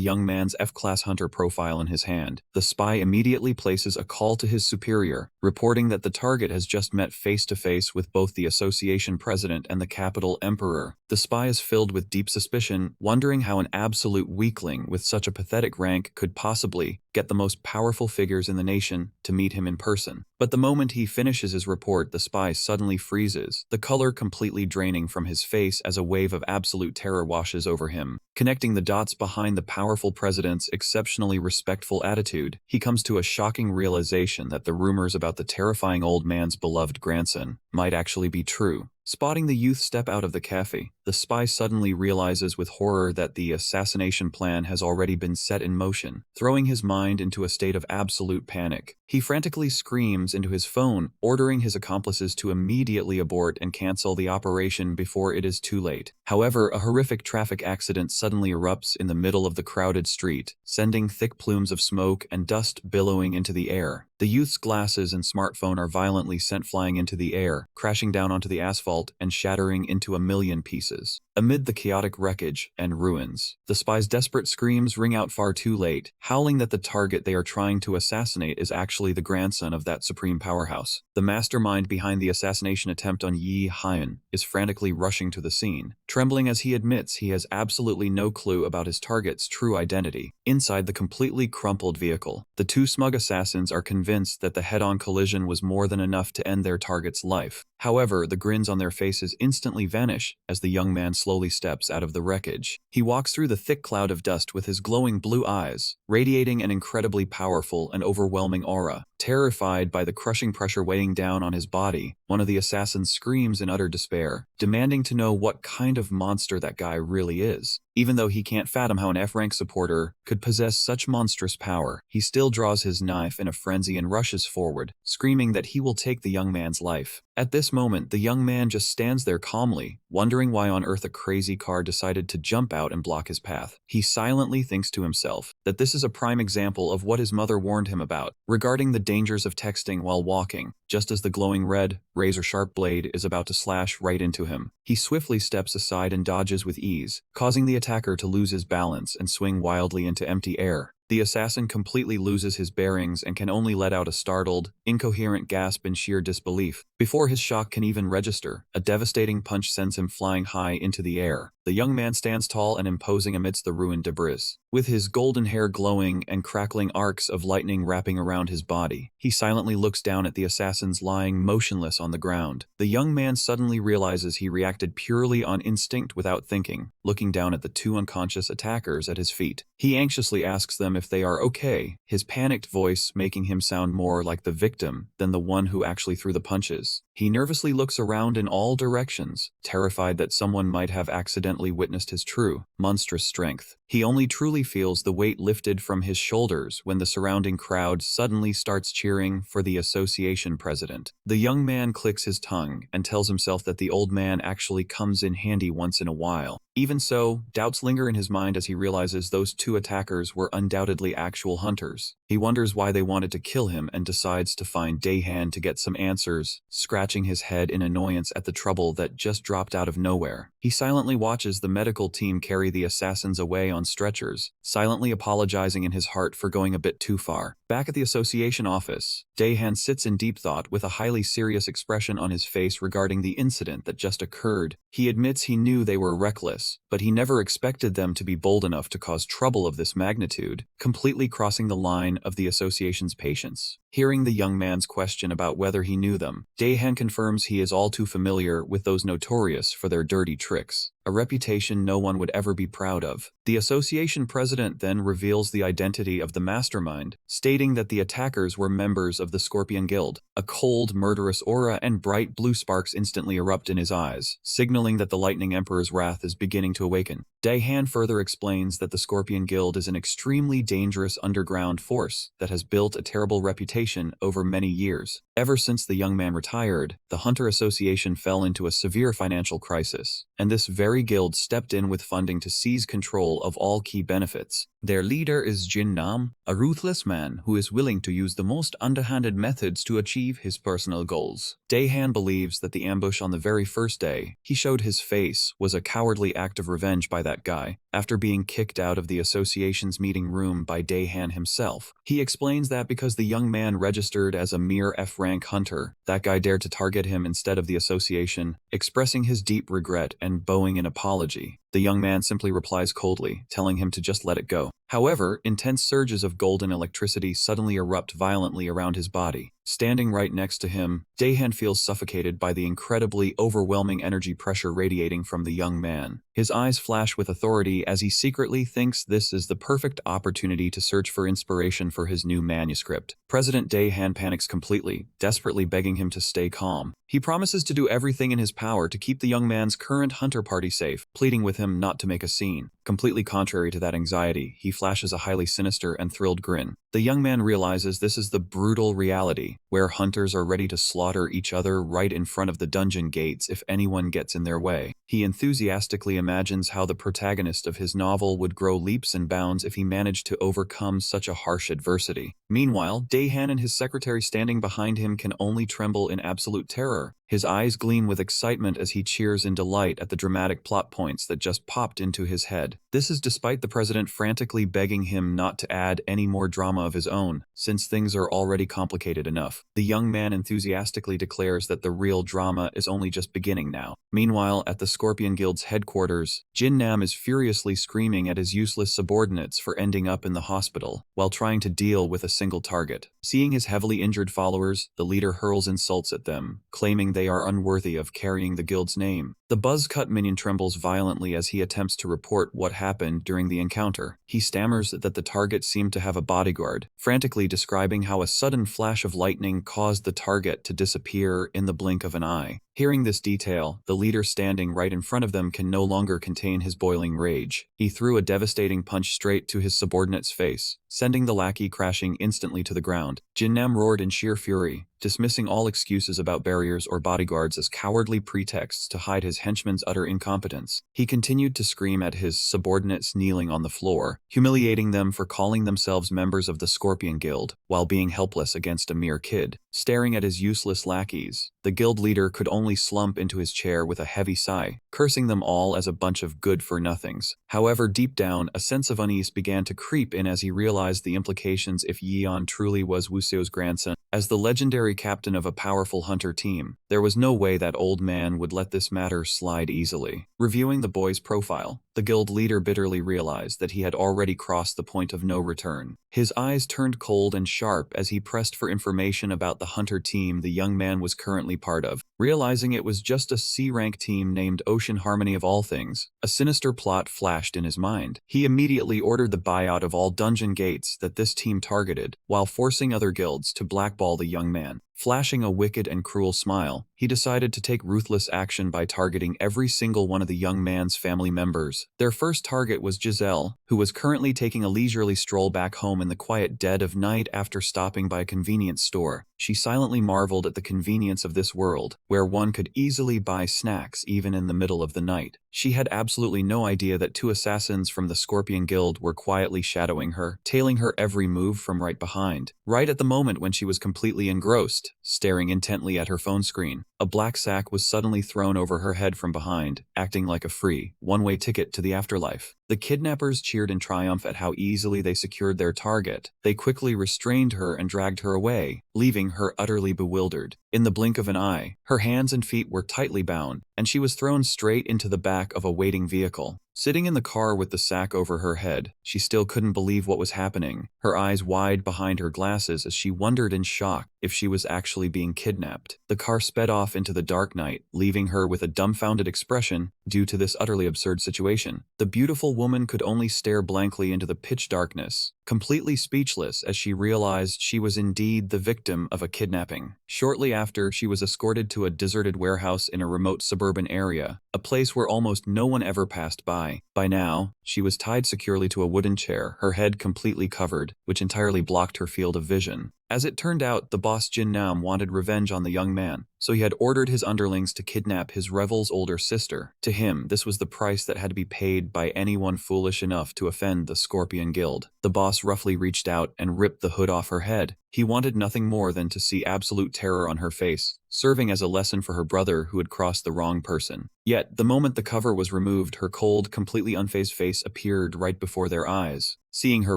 young man's F-class hunter profile in his hand, the spy immediately places a call to his superior, reporting that the target has just met face-to-face with both the association president and the capital emperor. The spy is filled with deep suspicion, wondering how an absolute weakling with such a pathetic rank could possibly get the most powerful figures in the nation to meet him in person. But the moment he finishes his report, the spy suddenly freezes, the color completely draining from his face as a wave of absolute terror washes over him. Connecting the dots behind the powerful president's exceptionally respectful attitude, he comes to a shocking realization that the rumors about the terrifying old man's beloved grandson might actually be true. Spotting the youth step out of the cafe, the spy suddenly realizes with horror that the assassination plan has already been set in motion, throwing his mind into a state of absolute panic. He frantically screams into his phone, ordering his accomplices to immediately abort and cancel the operation before it is too late. However, a horrific traffic accident suddenly erupts in the middle of the crowded street, sending thick plumes of smoke and dust billowing into the air. The youth's glasses and smartphone are violently sent flying into the air, crashing down onto the asphalt and shattering into a million pieces. Amid the chaotic wreckage and ruins, the spy's desperate screams ring out far too late, howling that the target they are trying to assassinate is actually the grandson of that supreme powerhouse. The mastermind behind the assassination attempt on Yi Hyun is frantically rushing to the scene, trembling as he admits he has absolutely no clue about his target's true identity. Inside the completely crumpled vehicle, the two smug assassins are convinced that the head-on collision was more than enough to end their target's life. However, the grins on their faces instantly vanish as the young man slowly steps out of the wreckage. He walks through the thick cloud of dust with his glowing blue eyes, radiating an incredibly powerful and overwhelming aura. Terrified by the crushing pressure weighing down on his body, one of the assassins screams in utter despair, demanding to know what kind of monster that guy really is. Even though he can't fathom how an F-rank supporter could possess such monstrous power, he still draws his knife in a frenzy and rushes forward, screaming that he will take the young man's life. At this moment, the young man just stands there calmly, wondering why on earth a crazy car decided to jump out and block his path. He silently thinks to himself that this is a prime example of what his mother warned him about, regarding the dangers of texting while walking. Just as the glowing red, razor-sharp blade is about to slash right into him, he swiftly steps aside and dodges with ease, causing the attacker to lose his balance and swing wildly into empty air. The assassin completely loses his bearings and can only let out a startled, incoherent gasp in sheer disbelief. Before his shock can even register, a devastating punch sends him flying high into the air. The young man stands tall and imposing amidst the ruined debris. With his golden hair glowing and crackling arcs of lightning wrapping around his body, he silently looks down at the assassins lying motionless on the ground. The young man suddenly realizes he reacted purely on instinct without thinking, looking down at the two unconscious attackers at his feet. He anxiously asks them if they are okay, his panicked voice making him sound more like the victim than the one who actually threw the punches. He nervously looks around in all directions, terrified that someone might have accidentally witnessed his true, monstrous strength. He only truly feels the weight lifted from his shoulders when the surrounding crowd suddenly starts cheering for the association president. The young man clicks his tongue and tells himself that the old man actually comes in handy once in a while. Even so, doubts linger in his mind as he realizes those two attackers were undoubtedly actual hunters. He wonders why they wanted to kill him and decides to find Daehan to get some answers, scratching his head in annoyance at the trouble that just dropped out of nowhere. He silently watches the medical team carry the assassins away on stretchers, silently apologizing in his heart for going a bit too far. Back at the association office, Daehan sits in deep thought with a highly serious expression on his face regarding the incident that just occurred. He admits he knew they were reckless, but he never expected them to be bold enough to cause trouble of this magnitude, completely crossing the line of the association's patience. Hearing the young man's question about whether he knew them, Daehan confirms he is all too familiar with those notorious for their dirty tricks, a reputation no one would ever be proud of. The association president then reveals the identity of the mastermind, stating that the attackers were members of the Scorpion Guild. A cold, murderous aura and bright blue sparks instantly erupt in his eyes, signaling that the Lightning Emperor's wrath is beginning to awaken. Daehan further explains that the Scorpion Guild is an extremely dangerous underground force that has built a terrible reputation over many years. Ever since the young man retired, the Hunter Association fell into a severe financial crisis, and this very guild stepped in with funding to seize control of all key benefits. Their leader is Jin Nam, a ruthless man who is willing to use the most underhanded methods to achieve his personal goals. Daehan believes that the ambush on the very first day he showed his face was a cowardly act of revenge by that guy, after being kicked out of the association's meeting room by Daehan himself. He explains that because the young man registered as a mere F-rank hunter, that guy dared to target him instead of the association, expressing his deep regret and bowing an apology. The young man simply replies coldly, telling him to just let it go. However, intense surges of golden electricity suddenly erupt violently around his body. Standing right next to him, Daehan feels suffocated by the incredibly overwhelming energy pressure radiating from the young man. His eyes flash with authority as he secretly thinks this is the perfect opportunity to search for inspiration for his new manuscript. President Daehan panics completely, desperately begging him to stay calm. He promises to do everything in his power to keep the young man's current hunter party safe, pleading with him not to make a scene. Completely contrary to that anxiety, he flashes a highly sinister and thrilled grin. The young man realizes this is the brutal reality, where hunters are ready to slaughter each other right in front of the dungeon gates if anyone gets in their way. He enthusiastically imagines how the protagonist of his novel would grow leaps and bounds if he managed to overcome such a harsh adversity. Meanwhile, Daehan and his secretary standing behind him can only tremble in absolute terror. His eyes gleam with excitement as he cheers in delight at the dramatic plot points that just popped into his head. This is despite the president frantically begging him not to add any more drama of his own, since things are already complicated enough. The young man enthusiastically declares that the real drama is only just beginning now. Meanwhile, at the Scorpion Guild's headquarters, Jin Nam is furiously screaming at his useless subordinates for ending up in the hospital, while trying to deal with a single target. Seeing his heavily injured followers, the leader hurls insults at them, claiming they are unworthy of carrying the guild's name. The buzz-cut minion trembles violently as he attempts to report what happened during the encounter. He stammers that the target seemed to have a bodyguard, frantically describing how a sudden flash of lightning caused the target to disappear in the blink of an eye. Hearing this detail, the leader standing right in front of them can no longer contain his boiling rage. He threw a devastating punch straight to his subordinate's face, sending the lackey crashing instantly to the ground. Jin Nam roared in sheer fury, dismissing all excuses about barriers or bodyguards as cowardly pretexts to hide his henchman's utter incompetence. He continued to scream at his subordinates kneeling on the floor, humiliating them for calling themselves members of the Scorpion Guild, while being helpless against a mere kid. Staring at his useless lackeys, the guild leader could only slump into his chair with a heavy sigh, cursing them all as a bunch of good-for-nothings. However, deep down, a sense of unease began to creep in as he realized the implications if Yeon truly was Wuseo's grandson. As the legendary captain of a powerful hunter team, there was no way that old man would let this matter slide easily. Reviewing the boy's profile, the guild leader bitterly realized that he had already crossed the point of no return. His eyes turned cold and sharp as he pressed for information about the hunter team the young man was currently part of. Realizing it was just a C-rank team named Ocean Harmony of all things, a sinister plot flashed in his mind. He immediately ordered the buyout of all dungeon gates that this team targeted, while forcing other guilds to blackball the young man. Flashing a wicked and cruel smile, he decided to take ruthless action by targeting every single one of the young man's family members. Their first target was Giselle, who was currently taking a leisurely stroll back home in the quiet dead of night after stopping by a convenience store. She silently marveled at the convenience of this world, where one could easily buy snacks even in the middle of the night. She had absolutely no idea that two assassins from the Scorpion Guild were quietly shadowing her, tailing her every move from right behind. Right at the moment when she was completely engrossed, staring intently at her phone screen, a black sack was suddenly thrown over her head from behind, acting like a free, one-way ticket to the afterlife. The kidnappers cheered in triumph at how easily they secured their target. They quickly restrained her and dragged her away, leaving her utterly bewildered. In the blink of an eye, her hands and feet were tightly bound, and she was thrown straight into the back of a waiting vehicle. Sitting in the car with the sack over her head, she still couldn't believe what was happening, her eyes wide behind her glasses as she wondered in shock if she was actually being kidnapped. The car sped off into the dark night, leaving her with a dumbfounded expression due to this utterly absurd situation. The beautiful woman could only stare blankly into the pitch darkness, completely speechless as she realized she was indeed the victim of a kidnapping. Shortly after, she was escorted to a deserted warehouse in a remote suburban area, a place where almost no one ever passed by. By now, she was tied securely to a wooden chair, her head completely covered, which entirely blocked her field of vision. As it turned out, the boss Jin Nam wanted revenge on the young man, so he had ordered his underlings to kidnap his rival's older sister. To him, this was the price that had to be paid by anyone foolish enough to offend the Scorpion Guild. The boss roughly reached out and ripped the hood off her head. He wanted nothing more than to see absolute terror on her face, serving as a lesson for her brother who had crossed the wrong person. Yet, the moment the cover was removed, her cold, completely unfazed face appeared right before their eyes. Seeing her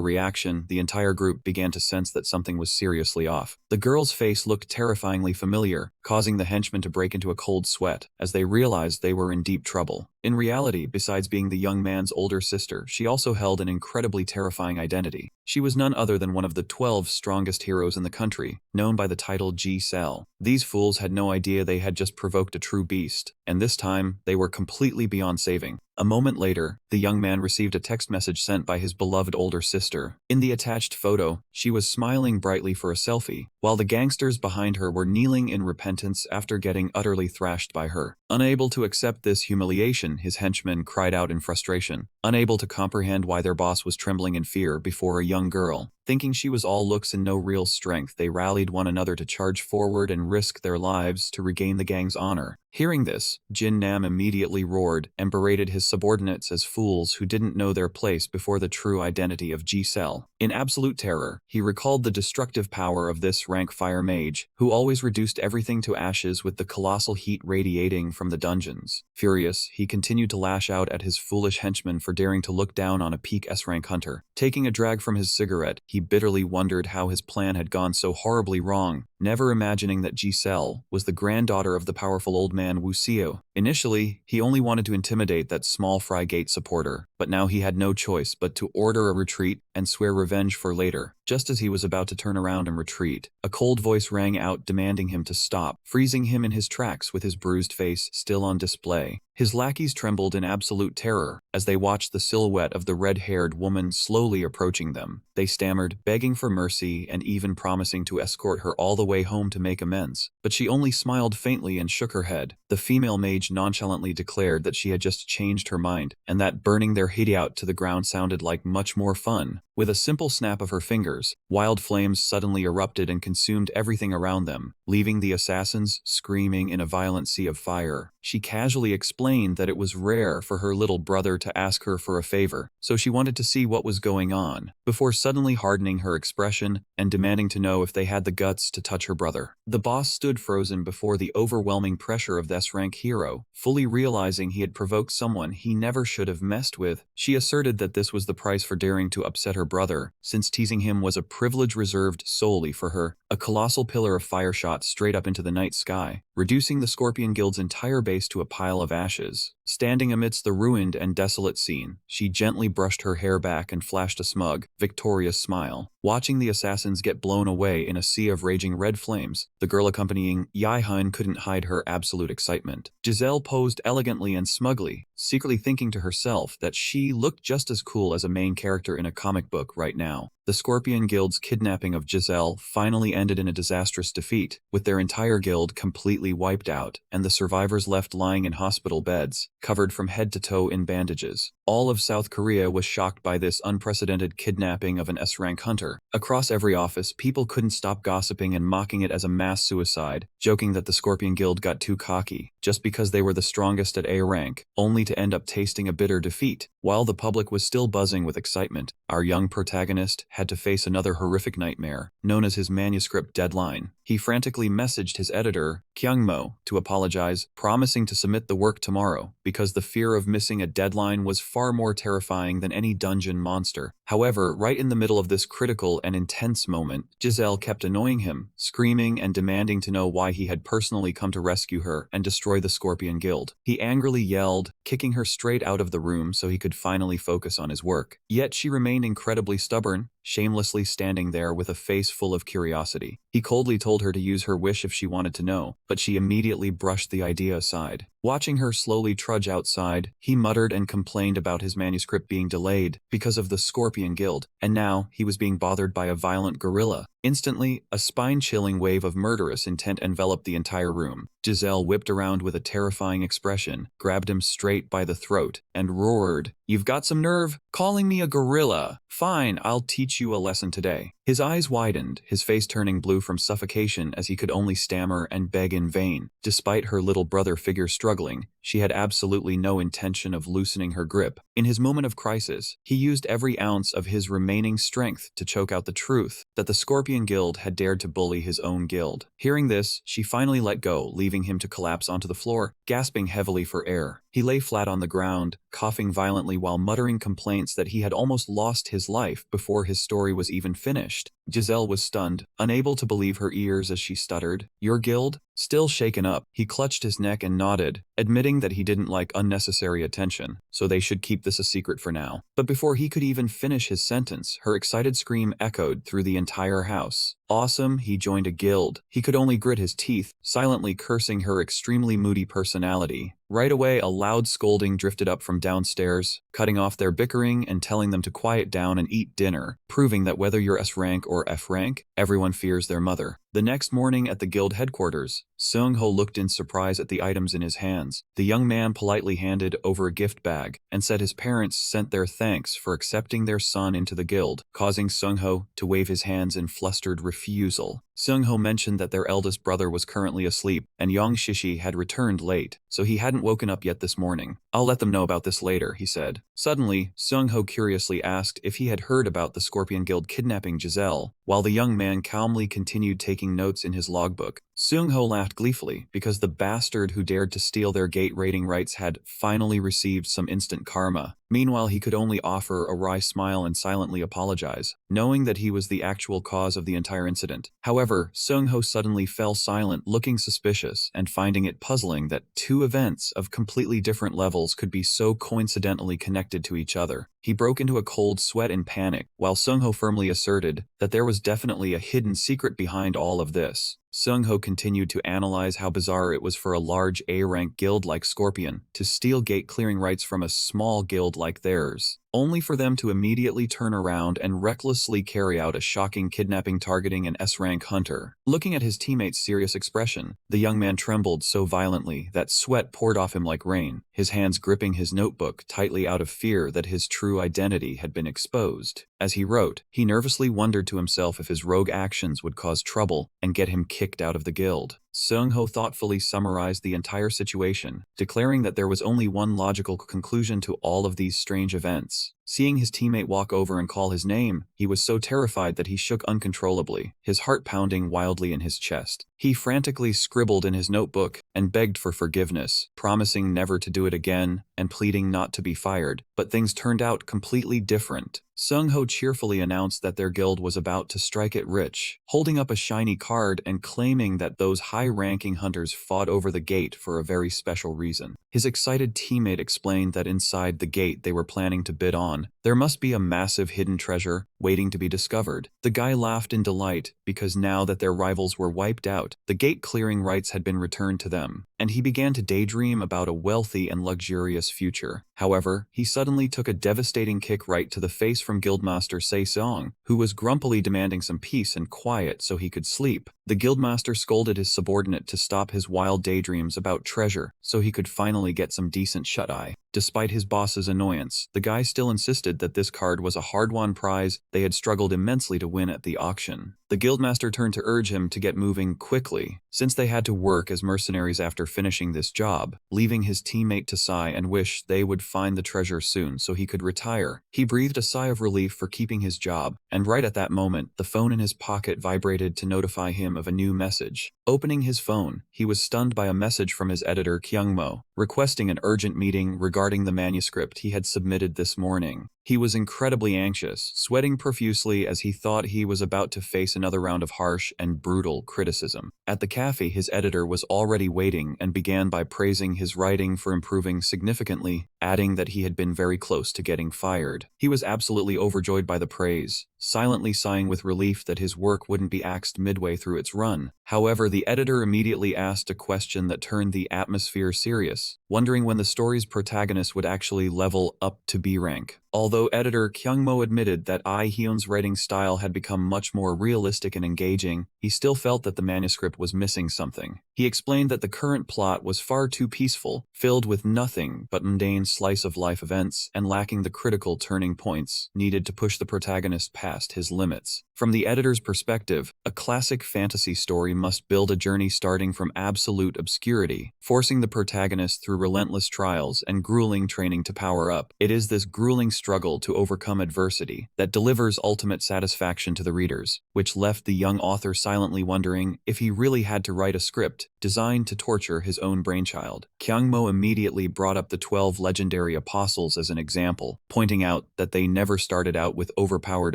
reaction, the entire group began to sense that something was seriously off. The girl's face looked terrifyingly familiar, causing the henchmen to break into a cold sweat as they realized they were in deep trouble. In reality, besides being the young man's older sister, she also held an incredibly terrifying identity. She was none other than one of the 12 strongest heroes in the country, known by the title G-Cell. These fools had no idea they had just provoked a true beast, and this time, they were completely beyond saving. A moment later, the young man received a text message sent by his beloved older sister. In the attached photo, she was smiling brightly for a selfie, while the gangsters behind her were kneeling in repentance after getting utterly thrashed by her. Unable to accept this humiliation, his henchmen cried out in frustration, unable to comprehend why their boss was trembling in fear before a young girl. Thinking she was all looks and no real strength, they rallied one another to charge forward and risk their lives to regain the gang's honor. Hearing this, Jin Nam immediately roared and berated his subordinates as fools who didn't know their place before the true identity of G-Cell. In absolute terror, he recalled the destructive power of this rank fire mage, who always reduced everything to ashes with the colossal heat radiating from the dungeons. Furious, he continued to lash out at his foolish henchmen for daring to look down on a peak S-rank hunter. Taking a drag from his cigarette, he bitterly wondered how his plan had gone so horribly wrong, never imagining that Giselle was the granddaughter of the powerful old man Wu Xiu. Initially, he only wanted to intimidate that small Frygate supporter, but now he had no choice but to order a retreat and swear revenge for later. Just as he was about to turn around and retreat, a cold voice rang out demanding him to stop, freezing him in his tracks with his bruised face still on display. His lackeys trembled in absolute terror as they watched the silhouette of the red-haired woman slowly approaching them. They stammered, begging for mercy and even promising to escort her all the way home to make amends. But she only smiled faintly and shook her head. The female mage nonchalantly declared that she had just changed her mind, and that burning their hideout to the ground sounded like much more fun. With a simple snap of her fingers, wild flames suddenly erupted and consumed everything around them, leaving the assassins screaming in a violent sea of fire. She casually explained that it was rare for her little brother to ask her for a favor, so she wanted to see what was going on, before suddenly hardening her expression and demanding to know if they had the guts to touch her brother. The boss stood frozen before the overwhelming pressure of this rank hero, fully realizing he had provoked someone he never should have messed with. She asserted that this was the price for daring to upset her brother, since teasing him was a privilege reserved solely for her. A colossal pillar of fire shot straight up into the night sky, reducing the Scorpion Guild's entire base to a pile of ashes. Standing amidst the ruined and desolate scene, she gently brushed her hair back and flashed a smug, victorious smile. Watching the assassins get blown away in a sea of raging red flames, the girl accompanying Yai Hun couldn't hide her absolute excitement. Giselle posed elegantly and smugly, secretly thinking to herself that she looked just as cool as a main character in a comic book right now. The Scorpion Guild's kidnapping of Giselle finally ended in a disastrous defeat, with their entire guild completely wiped out, and the survivors left lying in hospital beds, covered from head to toe in bandages. All of South Korea was shocked by this unprecedented kidnapping of an S-rank hunter. Across every office, people couldn't stop gossiping and mocking it as a mass suicide, joking that the Scorpion Guild got too cocky, just because they were the strongest at A rank, only to end up tasting a bitter defeat. While the public was still buzzing with excitement, our young protagonist had to face another horrific nightmare, known as his manuscript deadline. He frantically messaged his editor, Kyungmo, to apologize, promising to submit the work tomorrow, because the fear of missing a deadline was far more terrifying than any dungeon monster. However, right in the middle of this critical and intense moment, Giselle kept annoying him, screaming and demanding to know why he had personally come to rescue her and destroy the Scorpion Guild. He angrily yelled, kicking her straight out of the room so he could finally focus on his work. Yet she remained incredibly stubborn, shamelessly standing there with a face full of curiosity. He coldly told her to use her wish if she wanted to know, but she immediately brushed the idea aside. Watching her slowly trudge outside, he muttered and complained about his manuscript being delayed because of the Scorpion Guild, and now he was being bothered by a violent gorilla. Instantly, a spine-chilling wave of murderous intent enveloped the entire room. Giselle whipped around with a terrifying expression, grabbed him straight by the throat, and roared, "You've got some nerve? Calling me a gorilla? Fine, I'll teach you a lesson today." His eyes widened, his face turning blue from suffocation as he could only stammer and beg in vain. Despite her little brother figure struggling, she had absolutely no intention of loosening her grip. In his moment of crisis, he used every ounce of his remaining strength to choke out the truth that the Scorpion Guild had dared to bully his own guild. Hearing this, she finally let go, leaving him to collapse onto the floor, gasping heavily for air. He lay flat on the ground, coughing violently while muttering complaints that he had almost lost his life before his story was even finished. Giselle was stunned, unable to believe her ears as she stuttered. Your guild? Still shaken up, he clutched his neck and nodded, admitting that he didn't like unnecessary attention, so they should keep this a secret for now. But before he could even finish his sentence, her excited scream echoed through the entire house. Awesome, he joined a guild. He could only grit his teeth, silently cursing her extremely moody personality. Right away, a loud scolding drifted up from downstairs, cutting off their bickering and telling them to quiet down and eat dinner, proving that whether you're S rank or F rank, everyone fears their mother. The next morning at the guild headquarters, Seung-ho looked in surprise at the items in his hands. The young man politely handed over a gift bag and said his parents sent their thanks for accepting their son into the guild, causing Seung-ho to wave his hands in flustered refusal. Seung-ho mentioned that their eldest brother was currently asleep and Yong Shishi had returned late, so he hadn't woken up yet this morning. I'll let them know about this later, he said. Suddenly, Seung-ho curiously asked if he had heard about the Scorpion Guild kidnapping Giselle, while the young man calmly continued taking notes in his logbook. Seung-ho laughed gleefully because the bastard who dared to steal their gate rating rights had finally received some instant karma. Meanwhile, he could only offer a wry smile and silently apologize, knowing that he was the actual cause of the entire incident. However, Seung-ho suddenly fell silent, looking suspicious and finding it puzzling that two events of completely different levels could be so coincidentally connected to each other. He broke into a cold sweat in panic, while Seung-ho firmly asserted that there was definitely a hidden secret behind all of this. Seung-ho continued to analyze how bizarre it was for a large A-rank guild like Scorpion to steal gate-clearing rights from a small guild like theirs, only for them to immediately turn around and recklessly carry out a shocking kidnapping targeting an S-rank hunter. Looking at his teammate's serious expression, the young man trembled so violently that sweat poured off him like rain, his hands gripping his notebook tightly out of fear that his true identity had been exposed. As he wrote, he nervously wondered to himself if his rogue actions would cause trouble and get him kicked out of the guild. Seung-ho thoughtfully summarized the entire situation, declaring that there was only one logical conclusion to all of these strange events. Seeing his teammate walk over and call his name, he was so terrified that he shook uncontrollably, his heart pounding wildly in his chest. He frantically scribbled in his notebook and begged for forgiveness, promising never to do it again and pleading not to be fired, but things turned out completely different. Seung-ho cheerfully announced that their guild was about to strike it rich, holding up a shiny card and claiming that those high-ranking hunters fought over the gate for a very special reason. His excited teammate explained that inside the gate they were planning to bid on, there must be a massive hidden treasure waiting to be discovered. The guy laughed in delight because now that their rivals were wiped out, the gate-clearing rights had been returned to them, and he began to daydream about a wealthy and luxurious future. However, he suddenly took a devastating kick right to the face from Guildmaster Se-song, who was grumpily demanding some peace and quiet so he could sleep. The Guildmaster scolded his subordinate to stop his wild daydreams about treasure so he could finally get some decent shut-eye. Despite his boss's annoyance, the guy still insisted that this card was a hard-won prize they had struggled immensely to win at the auction. The Guildmaster turned to urge him to get moving quickly, since they had to work as mercenaries after finishing this job, leaving his teammate to sigh and wish they would find the treasure soon so he could retire. He breathed a sigh of relief for keeping his job, and right at that moment, the phone in his pocket vibrated to notify him of a new message. Opening his phone, he was stunned by a message from his editor Kyungmo, requesting an urgent meeting regarding the manuscript he had submitted this morning. He was incredibly anxious, sweating profusely as he thought he was about to face another round of harsh and brutal criticism. At the cafe, his editor was already waiting and began by praising his writing for improving significantly, adding that he had been very close to getting fired. He was absolutely overjoyed by the praise, silently sighing with relief that his work wouldn't be axed midway through its run. However, the editor immediately asked a question that turned the atmosphere serious, wondering when the story's protagonist would actually level up to B rank. Although editor Kyungmo admitted that Hyun's writing style had become much more realistic and engaging, he still felt that the manuscript was missing something. He explained that the current plot was far too peaceful, filled with nothing but mundane slice-of-life events, and lacking the critical turning points needed to push the protagonist past his limits. From the editor's perspective, a classic fantasy story must build a journey starting from absolute obscurity, forcing the protagonist through relentless trials and grueling training to power up. It is this grueling struggle to overcome adversity that delivers ultimate satisfaction to the readers, which left the young author silently wondering if he really had to write a script designed to torture his own brainchild. Kyungmo immediately brought up the 12 legendary apostles as an example, pointing out that they never started out with overpowered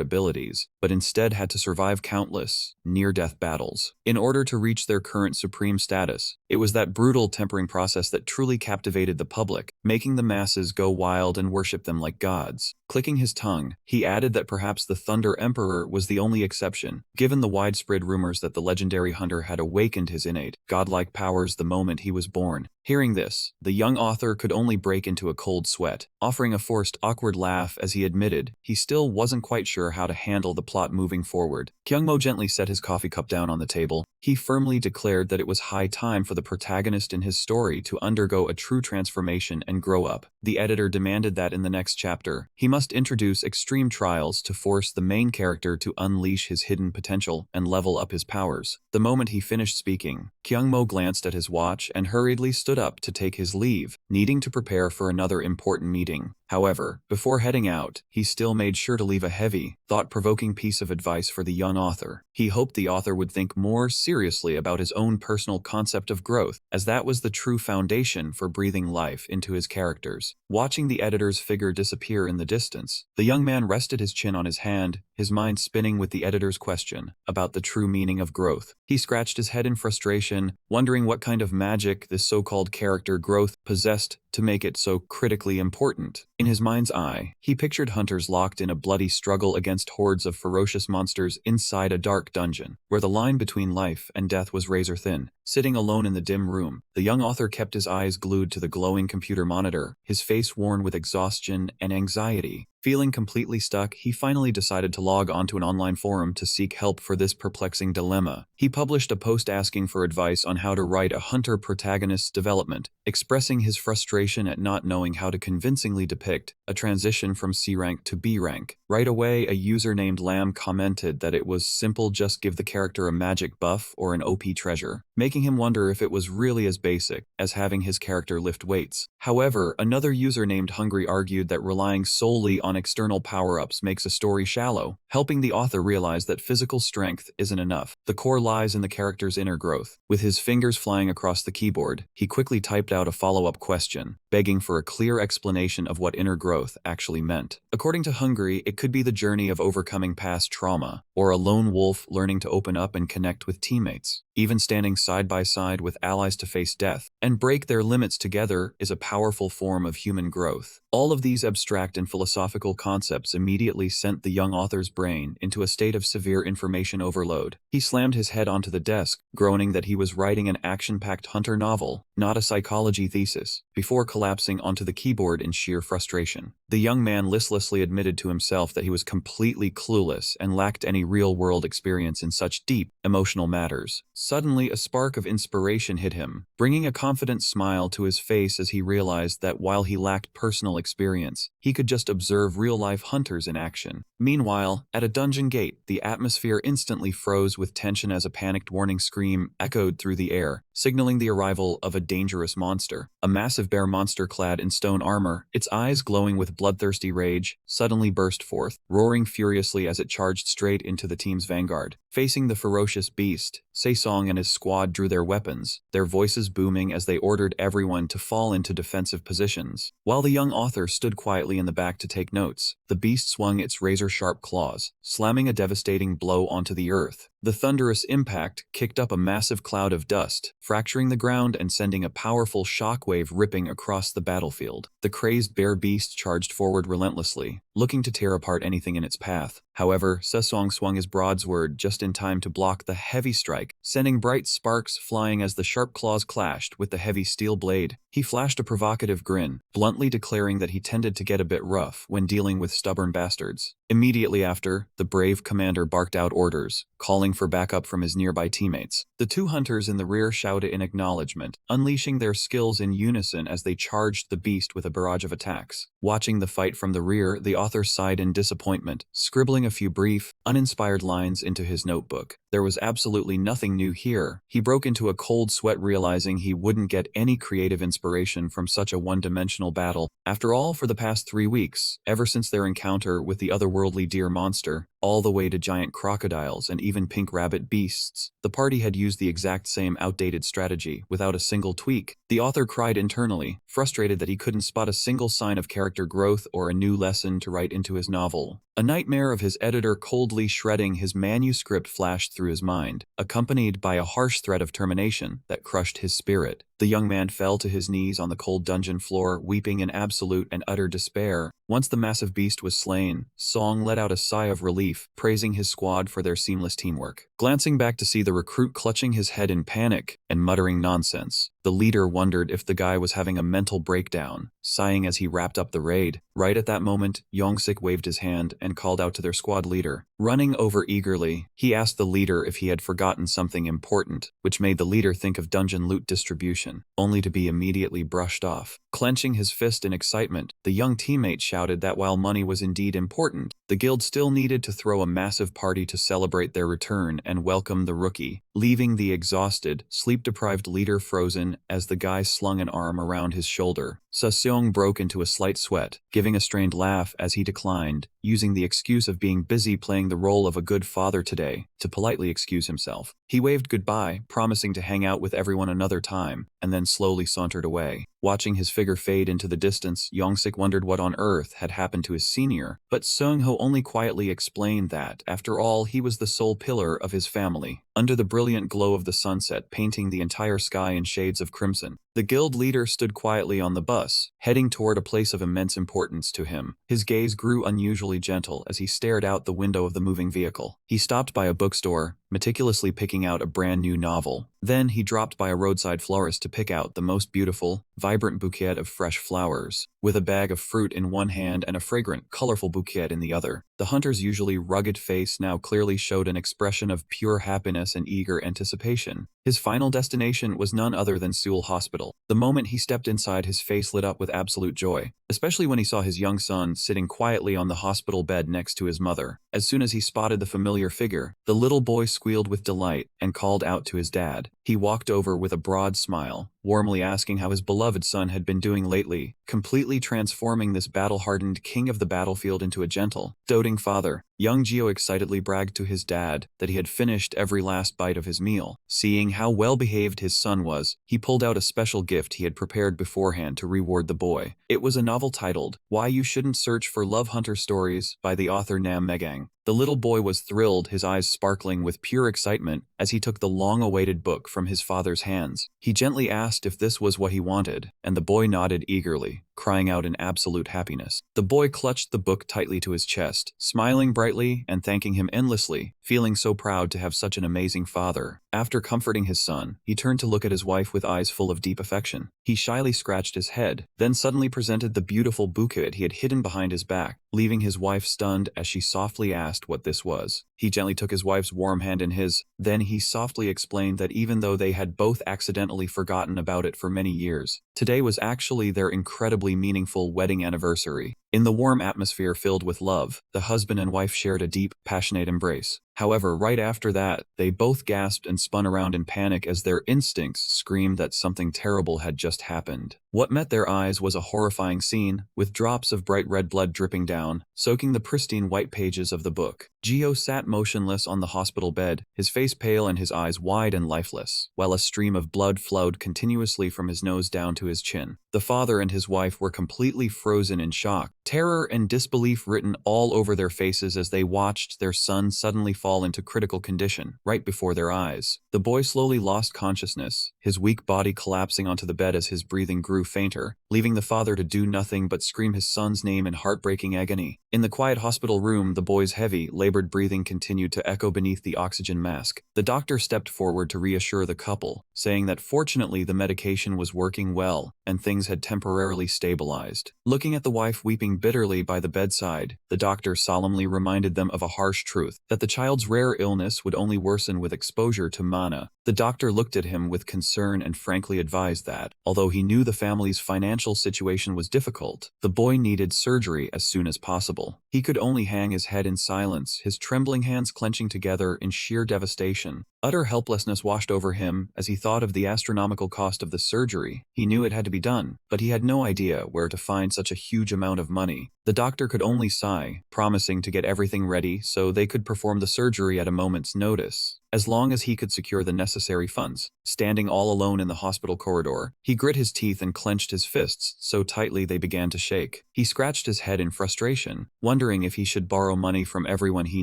abilities, but instead had to survive countless, near-death battles. In order to reach their current supreme status, it was that brutal tempering process that truly captivated the public, making the masses go wild and worship them like gods. Clicking his tongue, he added that perhaps the Thunder Emperor was the only exception, given the widespread rumors that the legendary hunter had awakened his innate, godlike powers the moment he was born. Hearing this, the young author could only break into a cold sweat, offering a forced, awkward laugh as he admitted he still wasn't quite sure how to handle the plot moving forward. Kyungmo gently set his coffee cup down on the table. He firmly declared that it was high time for the protagonist in his story to undergo a true transformation and grow up. The editor demanded that in the next chapter, he must introduce extreme trials to force the main character to unleash his hidden potential and level up his powers. The moment he finished speaking, Kyungmo glanced at his watch and hurriedly stood up to take his leave, needing to prepare for another important meeting. However, before heading out, he still made sure to leave a heavy, thought-provoking piece of advice for the young author. He hoped the author would think more seriously about his own personal concept of growth, as that was the true foundation for breathing life into his characters. Watching the editor's figure disappear in the distance, the young man rested his chin on his hand, his mind spinning with the editor's question about the true meaning of growth. He scratched his head in frustration, wondering what kind of magic this so-called character growth possessed to make it so critically important. In his mind's eye, he pictured hunters locked in a bloody struggle against hordes of ferocious monsters inside a dark dungeon, where the line between life and death was razor thin. Sitting alone in the dim room, the young author kept his eyes glued to the glowing computer monitor, his face worn with exhaustion and anxiety. Feeling completely stuck, he finally decided to log onto an online forum to seek help for this perplexing dilemma. He published a post asking for advice on how to write a hunter protagonist's development, expressing his frustration at not knowing how to convincingly depict a transition from C rank to B rank. Right away, a user named Lamb commented that it was simple, just give the character a magic buff or an OP treasure, making him wonder if it was really as basic as having his character lift weights. However, another user named Hungry argued that relying solely on external power-ups makes a story shallow, helping the author realize that physical strength isn't enough. The core lies in the character's inner growth. With his fingers flying across the keyboard, he quickly typed out a follow-up question, begging for a clear explanation of what inner growth actually meant. According to Hungry, it could be the journey of overcoming past trauma, or a lone wolf learning to open up and connect with teammates. Even standing side by side with allies to face death and break their limits together is a powerful form of human growth. All of these abstract and philosophical concepts immediately sent the young author's brain into a state of severe information overload. He slammed his head onto the desk, groaning that he was writing an action-packed hunter novel, not a psychology thesis, before collapsing onto the keyboard in sheer frustration. The young man listlessly admitted to himself that he was completely clueless and lacked any real-world experience in such deep, emotional matters. Suddenly, a spark of inspiration hit him, bringing a confident smile to his face as he realized that while he lacked personal experience, he could just observe real-life hunters in action. Meanwhile, at a dungeon gate, the atmosphere instantly froze with tension as a panicked warning scream echoed through the air, signaling the arrival of a dangerous monster. A massive bear monster clad in stone armor, its eyes glowing with bloodthirsty rage, suddenly burst forth, roaring furiously as it charged straight into the team's vanguard. Facing the ferocious beast, Saesong and his squad drew their weapons, their voices booming as they ordered everyone to fall into defensive positions. While the young author stood quietly in the back to take notes, the beast swung its razor-sharp claws, slamming a devastating blow onto the earth. The thunderous impact kicked up a massive cloud of dust, fracturing the ground and sending a powerful shockwave ripping across the battlefield. The crazed bear beast charged forward relentlessly, looking to tear apart anything in its path. However, Saesong swung his broadsword just in time to block the heavy strike, sending bright sparks flying as the sharp claws clashed with the heavy steel blade. He flashed a provocative grin, bluntly declaring that he tended to get a bit rough when dealing with stubborn bastards. Immediately after, the brave commander barked out orders, calling for backup from his nearby teammates. The two hunters in the rear shouted in acknowledgement, unleashing their skills in unison as they charged the beast with a barrage of attacks. Watching the fight from the rear, the author sighed in disappointment, scribbling a few brief, uninspired lines into his notebook. There was absolutely nothing new here. He broke into a cold sweat, realizing he wouldn't get any creative inspiration from such a one-dimensional battle. After all, for the past 3 weeks, ever since their encounter with the otherworldly deer monster, all the way to giant crocodiles and even pink rabbit beasts. The party had used the exact same outdated strategy without a single tweak. The author cried internally, frustrated that he couldn't spot a single sign of character growth or a new lesson to write into his novel. A nightmare of his editor coldly shredding his manuscript flashed through his mind, accompanied by a harsh threat of termination that crushed his spirit. The young man fell to his knees on the cold dungeon floor, weeping in absolute and utter despair. Once the massive beast was slain, Song let out a sigh of relief, praising his squad for their seamless teamwork. Glancing back to see the recruit clutching his head in panic and muttering nonsense, the leader wondered if the guy was having a mental breakdown, sighing as he wrapped up the raid. Right at that moment, Yongsik waved his hand and called out to their squad leader. Running over eagerly, he asked the leader if he had forgotten something important, which made the leader think of dungeon loot distribution, only to be immediately brushed off. Clenching his fist in excitement, the young teammate shouted that while money was indeed important, the guild still needed to throw a massive party to celebrate their return and welcome the rookie, leaving the exhausted, sleep-deprived leader frozen as the guy slung an arm around his shoulder. Seong broke into a slight sweat, giving a strained laugh as he declined, using the excuse of being busy playing the role of a good father today to politely excuse himself. He waved goodbye, promising to hang out with everyone another time, and then slowly sauntered away. Watching his figure fade into the distance, Yongsik wondered what on earth had happened to his senior, but Seung-ho only quietly explained that, after all, he was the sole pillar of his family. Under the brilliant glow of the sunset painting the entire sky in shades of crimson, the guild leader stood quietly on the bus, heading toward a place of immense importance to him. His gaze grew unusually gentle as he stared out the window of the moving vehicle. He stopped by a bookstore, meticulously picking out a brand new novel. Then he dropped by a roadside florist to pick out the most beautiful, vibrant bouquet of fresh flowers. With a bag of fruit in one hand and a fragrant, colorful bouquet in the other, the hunter's usually rugged face now clearly showed an expression of pure happiness and eager anticipation. His final destination was none other than Seoul Hospital. The moment he stepped inside, his face lit up with absolute joy, especially when he saw his young son sitting quietly on the hospital bed next to his mother. As soon as he spotted the familiar figure, the little boy squealed with delight and called out to his dad. He walked over with a broad smile, warmly asking how his beloved son had been doing lately, completely transforming this battle-hardened king of the battlefield into a gentle, doting father. Young Gio excitedly bragged to his dad that he had finished every last bite of his meal. Seeing how well-behaved his son was, he pulled out a special gift he had prepared beforehand to reward the boy. It was a novel titled, Why You Shouldn't Search for Love Hunter Stories by the author Nam Megang. The little boy was thrilled, his eyes sparkling with pure excitement as he took the long-awaited book from his father's hands. He gently asked if this was what he wanted, and the boy nodded eagerly, crying out in absolute happiness. The boy clutched the book tightly to his chest, smiling brightly and thanking him endlessly, feeling so proud to have such an amazing father. After comforting his son, he turned to look at his wife with eyes full of deep affection. He shyly scratched his head, then suddenly presented the beautiful bouquet he had hidden behind his back, leaving his wife stunned as she softly asked what this was. He gently took his wife's warm hand in his, then he softly explained that even though they had both accidentally forgotten about it for many years, today was actually their incredibly meaningful wedding anniversary. In the warm atmosphere filled with love, the husband and wife shared a deep, passionate embrace. However, right after that, they both gasped and spun around in panic as their instincts screamed that something terrible had just happened. What met their eyes was a horrifying scene, with drops of bright red blood dripping down, soaking the pristine white pages of the book. Gio sat motionless on the hospital bed, his face pale and his eyes wide and lifeless, while a stream of blood flowed continuously from his nose down to his chin. The father and his wife were completely frozen in shock, terror and disbelief written all over their faces as they watched their son suddenly fall into critical condition right before their eyes. The boy slowly lost consciousness, his weak body collapsing onto the bed as his breathing grew fainter, leaving the father to do nothing but scream his son's name in heartbreaking agony. In the quiet hospital room, the boy's heavy, labored breathing continued to echo beneath the oxygen mask. The doctor stepped forward to reassure the couple, saying that fortunately the medication was working well and things had temporarily stabilized. Looking at the wife weeping bitterly by the bedside, the doctor solemnly reminded them of a harsh truth, that the child child's rare illness would only worsen with exposure to mana. The doctor looked at him with concern and frankly advised that, although he knew the family's financial situation was difficult, the boy needed surgery as soon as possible. He could only hang his head in silence, his trembling hands clenching together in sheer devastation. Utter helplessness washed over him as he thought of the astronomical cost of the surgery. He knew it had to be done, but he had no idea where to find such a huge amount of money. The doctor could only sigh, promising to get everything ready so they could perform the surgery at a moment's notice, as long as he could secure the necessary funds. Standing all alone in the hospital corridor, he grit his teeth and clenched his fists so tightly they began to shake. He scratched his head in frustration, wondering if he should borrow money from everyone he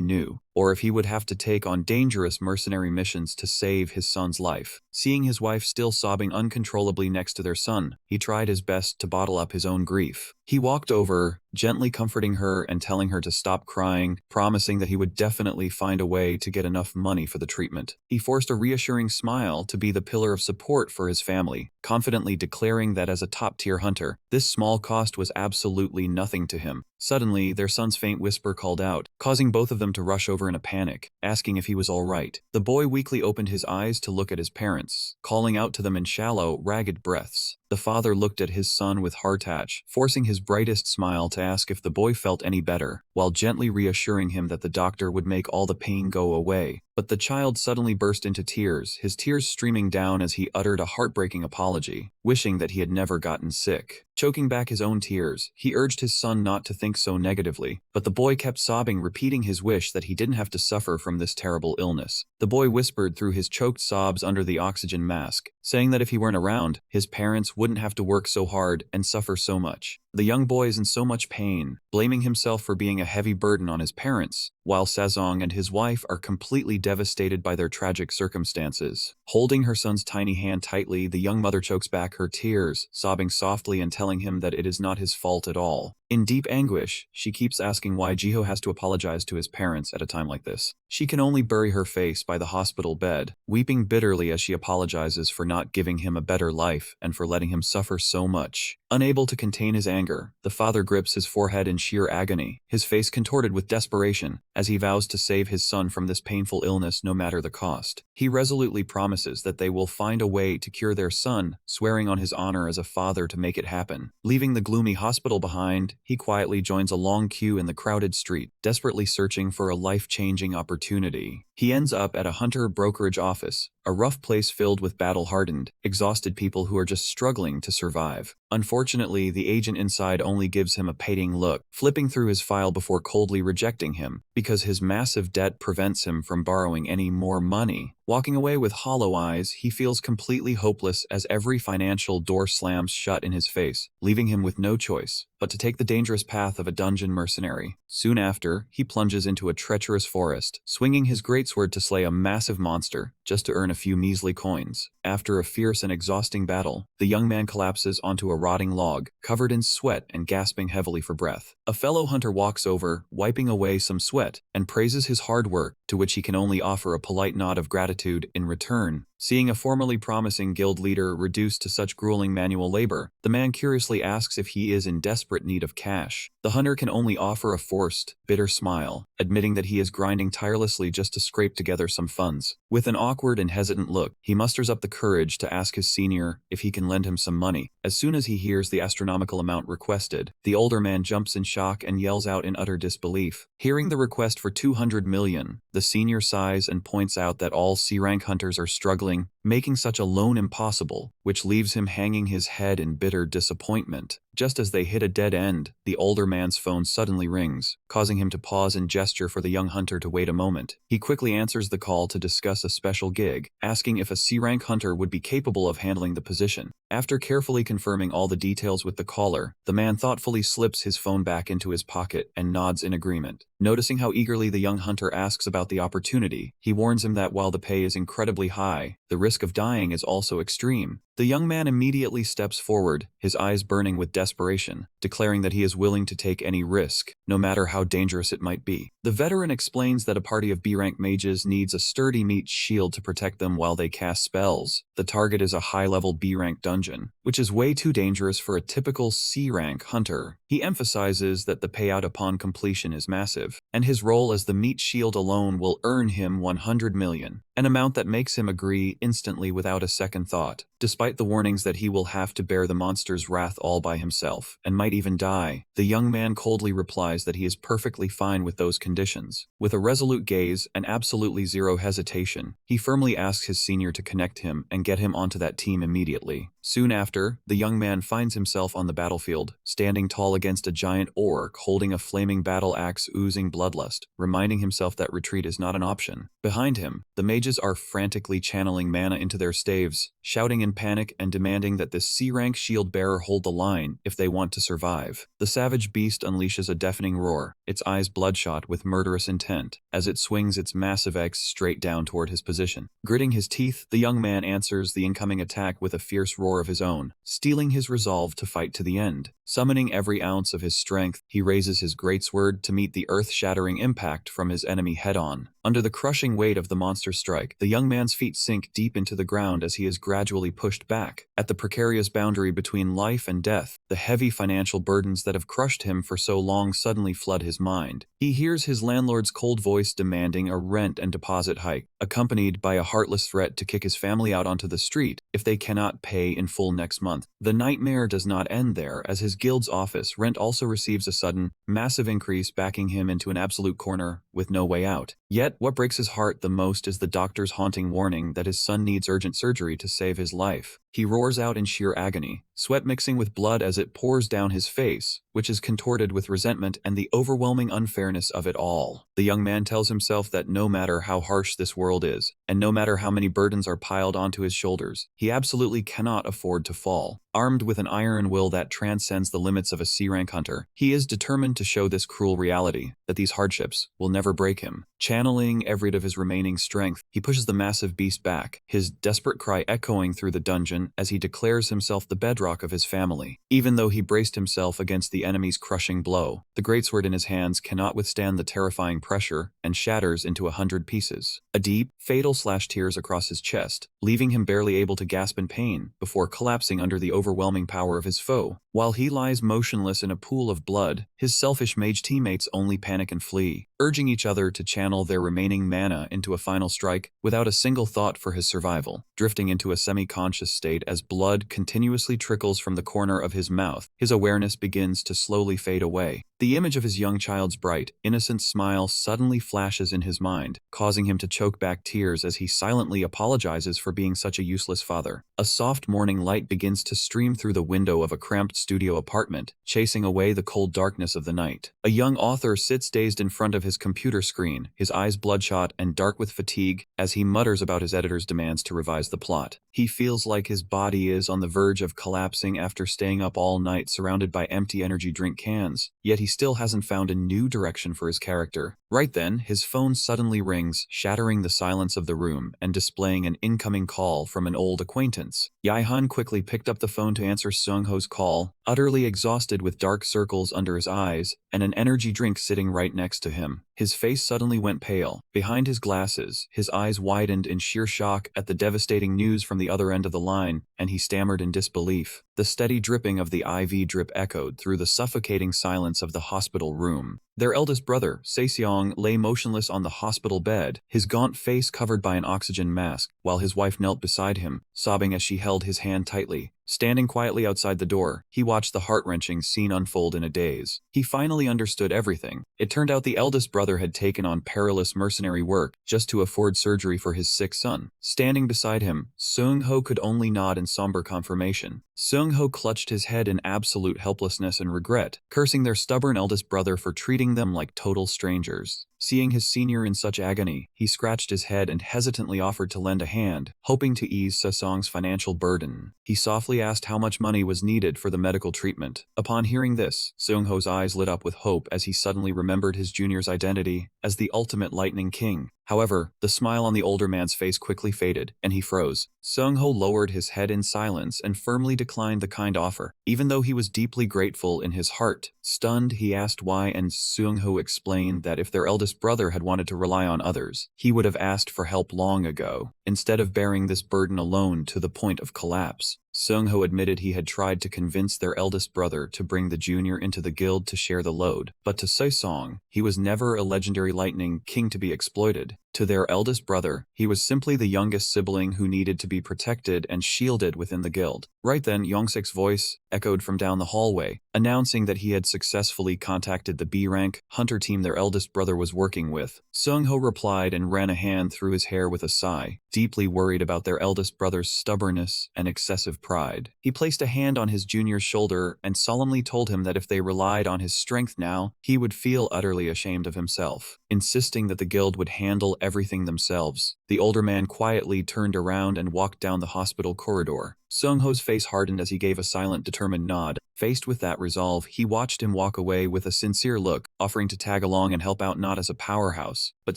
knew, or if he would have to take on dangerous mercenary missions to save his son's life. Seeing his wife still sobbing uncontrollably next to their son, he tried his best to bottle up his own grief. He walked over, gently comforting her and telling her to stop crying, promising that he would definitely find a way to get enough money for the treatment. He forced a reassuring smile to be the pillar of support for his family, confidently declaring that as a top-tier hunter, this small cost was absolutely nothing to him. Suddenly, their son's faint whisper called out, causing both of them to rush over in a panic, asking if he was all right. The boy weakly opened his eyes to look at his parents, calling out to them in shallow, ragged breaths. The father looked at his son with heart-touch, forcing his brightest smile to ask if the boy felt any better, while gently reassuring him that the doctor would make all the pain go away. But the child suddenly burst into tears, his tears streaming down as he uttered a heartbreaking apology, wishing that he had never gotten sick. Choking back his own tears, he urged his son not to think so negatively, but the boy kept sobbing, repeating his wish that he didn't have to suffer from this terrible illness. The boy whispered through his choked sobs under the oxygen mask, saying that if he weren't around, his parents wouldn't have to work so hard and suffer so much. The young boy is in so much pain, blaming himself for being a heavy burden on his parents, while Sazong and his wife are completely devastated by their tragic circumstances. Holding her son's tiny hand tightly, the young mother chokes back her tears, sobbing softly and telling him that it is not his fault at all. In deep anguish, she keeps asking why Jiho has to apologize to his parents at a time like this. She can only bury her face by the hospital bed, weeping bitterly as she apologizes for not giving him a better life and for letting him suffer so much. Unable to contain his anger, the father grips his forehead in sheer agony, his face contorted with desperation, as he vows to save his son from this painful illness no matter the cost. He resolutely promises that they will find a way to cure their son, swearing on his honor as a father to make it happen. Leaving the gloomy hospital behind, he quietly joins a long queue in the crowded street, desperately searching for a life-changing opportunity. He ends up at a hunter brokerage office, a rough place filled with battle-hardened, exhausted people who are just struggling to survive. Unfortunately, the agent inside only gives him a pitying look, flipping through his file before coldly rejecting him, because his massive debt prevents him from borrowing any more money. Walking away with hollow eyes, he feels completely hopeless as every financial door slams shut in his face, leaving him with no choice but to take the dangerous path of a dungeon mercenary. Soon after, he plunges into a treacherous forest, swinging his greatsword to slay a massive monster, just to earn a few measly coins. After a fierce and exhausting battle, the young man collapses onto a rotting log, covered in sweat and gasping heavily for breath. A fellow hunter walks over, wiping away some sweat, and praises his hard work, to which he can only offer a polite nod of gratitude in return. Seeing a formerly promising guild leader reduced to such grueling manual labor, the man curiously asks if he is in desperate need of cash. The hunter can only offer a forced, bitter smile, admitting that he is grinding tirelessly just to scrape together some funds. With an awkward and hesitant look, he musters up the courage to ask his senior if he can lend him some money. As soon as he hears the astronomical amount requested, the older man jumps in shock and yells out in utter disbelief. Hearing the request for 200 million, the senior sighs and points out that all C-rank hunters are struggling, making such a loan impossible, which leaves him hanging his head in bitter disappointment. Just as they hit a dead end, the older man's phone suddenly rings, causing him to pause and gesture for the young hunter to wait a moment. He quickly answers the call to discuss a special gig, asking if a C-rank hunter would be capable of handling the position. After carefully confirming all the details with the caller, the man thoughtfully slips his phone back into his pocket and nods in agreement. Noticing how eagerly the young hunter asks about the opportunity, he warns him that while the pay is incredibly high, the risk of dying is also extreme. The young man immediately steps forward, his eyes burning with desperation, declaring that he is willing to take any risk, no matter how dangerous it might be. The veteran explains that a party of B-rank mages needs a sturdy meat shield to protect them while they cast spells. The target is a high-level B-rank dungeon, which is way too dangerous for a typical C-rank hunter. He emphasizes that the payout upon completion is massive, and his role as the meat shield alone will earn him 100 million, an amount that makes him agree instantly without a second thought. Despite the warnings that he will have to bear the monster's wrath all by himself, and might even die, the young man coldly replies that he is perfectly fine with those conditions. With a resolute gaze and absolutely zero hesitation, he firmly asks his senior to connect him and get him onto that team immediately. Soon after, the young man finds himself on the battlefield, standing tall against a giant orc holding a flaming battle axe oozing bloodlust, reminding himself that retreat is not an option. Behind him, the mages are frantically channeling mana into their staves, shouting in panic and demanding that this C-rank shield bearer hold the line if they want to survive. The savage beast unleashes a deafening roar, its eyes bloodshot with murderous intent, as it swings its massive axe straight down toward his position. Gritting his teeth, the young man answers the incoming attack with a fierce roar of his own, steeling his resolve to fight to the end. Summoning every ounce of his strength, he raises his greatsword to meet the earth-shattering impact from his enemy head-on. Under the crushing weight of the monster's strike, the young man's feet sink deep into the ground as he is gradually pushed back. At the precarious boundary between life and death, the heavy financial burdens that have crushed him for so long suddenly flood his mind. He hears his landlord's cold voice demanding a rent and deposit hike, accompanied by a heartless threat to kick his family out onto the street if they cannot pay in full next month. The nightmare does not end there, as his guild's office rent also receives a sudden, massive increase, backing him into an absolute corner with no way out. Yet, what breaks his heart the most is the doctor's haunting warning that his son needs urgent surgery to save his life. He roars out in sheer agony, sweat mixing with blood as it pours down his face, which is contorted with resentment and the overwhelming unfairness of it all. The young man tells himself that no matter how harsh this world is, and no matter how many burdens are piled onto his shoulders, he absolutely cannot afford to fall. Armed with an iron will that transcends the limits of a C-rank hunter, he is determined to show this cruel reality, that these hardships will never break him. Channeling every bit of his remaining strength, he pushes the massive beast back, his desperate cry echoing through the dungeon as he declares himself the bedrock of his family. Even though he braced himself against the enemy's crushing blow, the greatsword in his hands cannot withstand the terrifying pressure and shatters into 100 pieces. A deep, fatal slash tears across his chest, leaving him barely able to gasp in pain before collapsing under the overwhelming power of his foe. While he lies motionless in a pool of blood, his selfish mage teammates only panic and flee, urging each other to channel their remaining mana into a final strike without a single thought for his survival. Drifting into a semi-conscious state as blood continuously trickles from the corner of his mouth, his awareness begins to slowly fade away. The image of his young child's bright, innocent smile suddenly flashes in his mind, causing him to choke back tears as he silently apologizes for being such a useless father. A soft morning light begins to stream through the window of a cramped studio apartment, chasing away the cold darkness of the night. A young author sits dazed in front of his computer screen, his eyes bloodshot and dark with fatigue, as he mutters about his editor's demands to revise the plot. He feels like his body is on the verge of collapsing after staying up all night surrounded by empty energy drink cans, yet he still hasn't found a new direction for his character. Right then, his phone suddenly rings, shattering the silence of the room and displaying an incoming call from an old acquaintance. Yae-han quickly picked up the phone to answer Seung-ho's call, utterly exhausted with dark circles under his eyes and an energy drink sitting right next to him. His face suddenly went pale. Behind his glasses, his eyes widened in sheer shock at the devastating news from the other end of the line, and he stammered in disbelief. The steady dripping of the IV drip echoed through the suffocating silence of the hospital room. Their eldest brother, Se-seong, lay motionless on the hospital bed, his gaunt face covered by an oxygen mask, while his wife knelt beside him, sobbing as she held his hand tightly. Standing quietly outside the door, he watched the heart-wrenching scene unfold in a daze. He finally understood everything. It turned out the eldest brother had taken on perilous mercenary work just to afford surgery for his sick son. Standing beside him, Seung-ho could only nod in somber confirmation. Seung-ho clutched his head in absolute helplessness and regret, cursing their stubborn eldest brother for treating them like total strangers. Seeing his senior in such agony, he scratched his head and hesitantly offered to lend a hand, hoping to ease Sesong's financial burden. He softly asked how much money was needed for the medical treatment. Upon hearing this, Seung-ho's eyes lit up with hope as he suddenly remembered his junior's identity as the ultimate Lightning King. However, the smile on the older man's face quickly faded, and he froze. Seung-ho lowered his head in silence and firmly declined the kind offer, even though he was deeply grateful in his heart. Stunned, he asked why, and Seung-ho explained that if their eldest brother had wanted to rely on others, he would have asked for help long ago, instead of bearing this burden alone to the point of collapse. Seung-ho admitted he had tried to convince their eldest brother to bring the junior into the guild to share the load, but to Sesong, he was never a legendary Lightning King to be exploited. To their eldest brother, he was simply the youngest sibling who needed to be protected and shielded within the guild. Right then, Yongsik's voice echoed from down the hallway, announcing that he had successfully contacted the B-rank hunter team their eldest brother was working with. Seung-ho replied and ran a hand through his hair with a sigh, deeply worried about their eldest brother's stubbornness and excessive pride. He placed a hand on his junior's shoulder and solemnly told him that if they relied on his strength now, he would feel utterly ashamed of himself. Insisting that the guild would handle everything themselves, the older man quietly turned around and walked down the hospital corridor. Seung-ho's face hardened as he gave a silent, determined nod. Faced with that resolve, he watched him walk away with a sincere look, offering to tag along and help out not as a powerhouse, but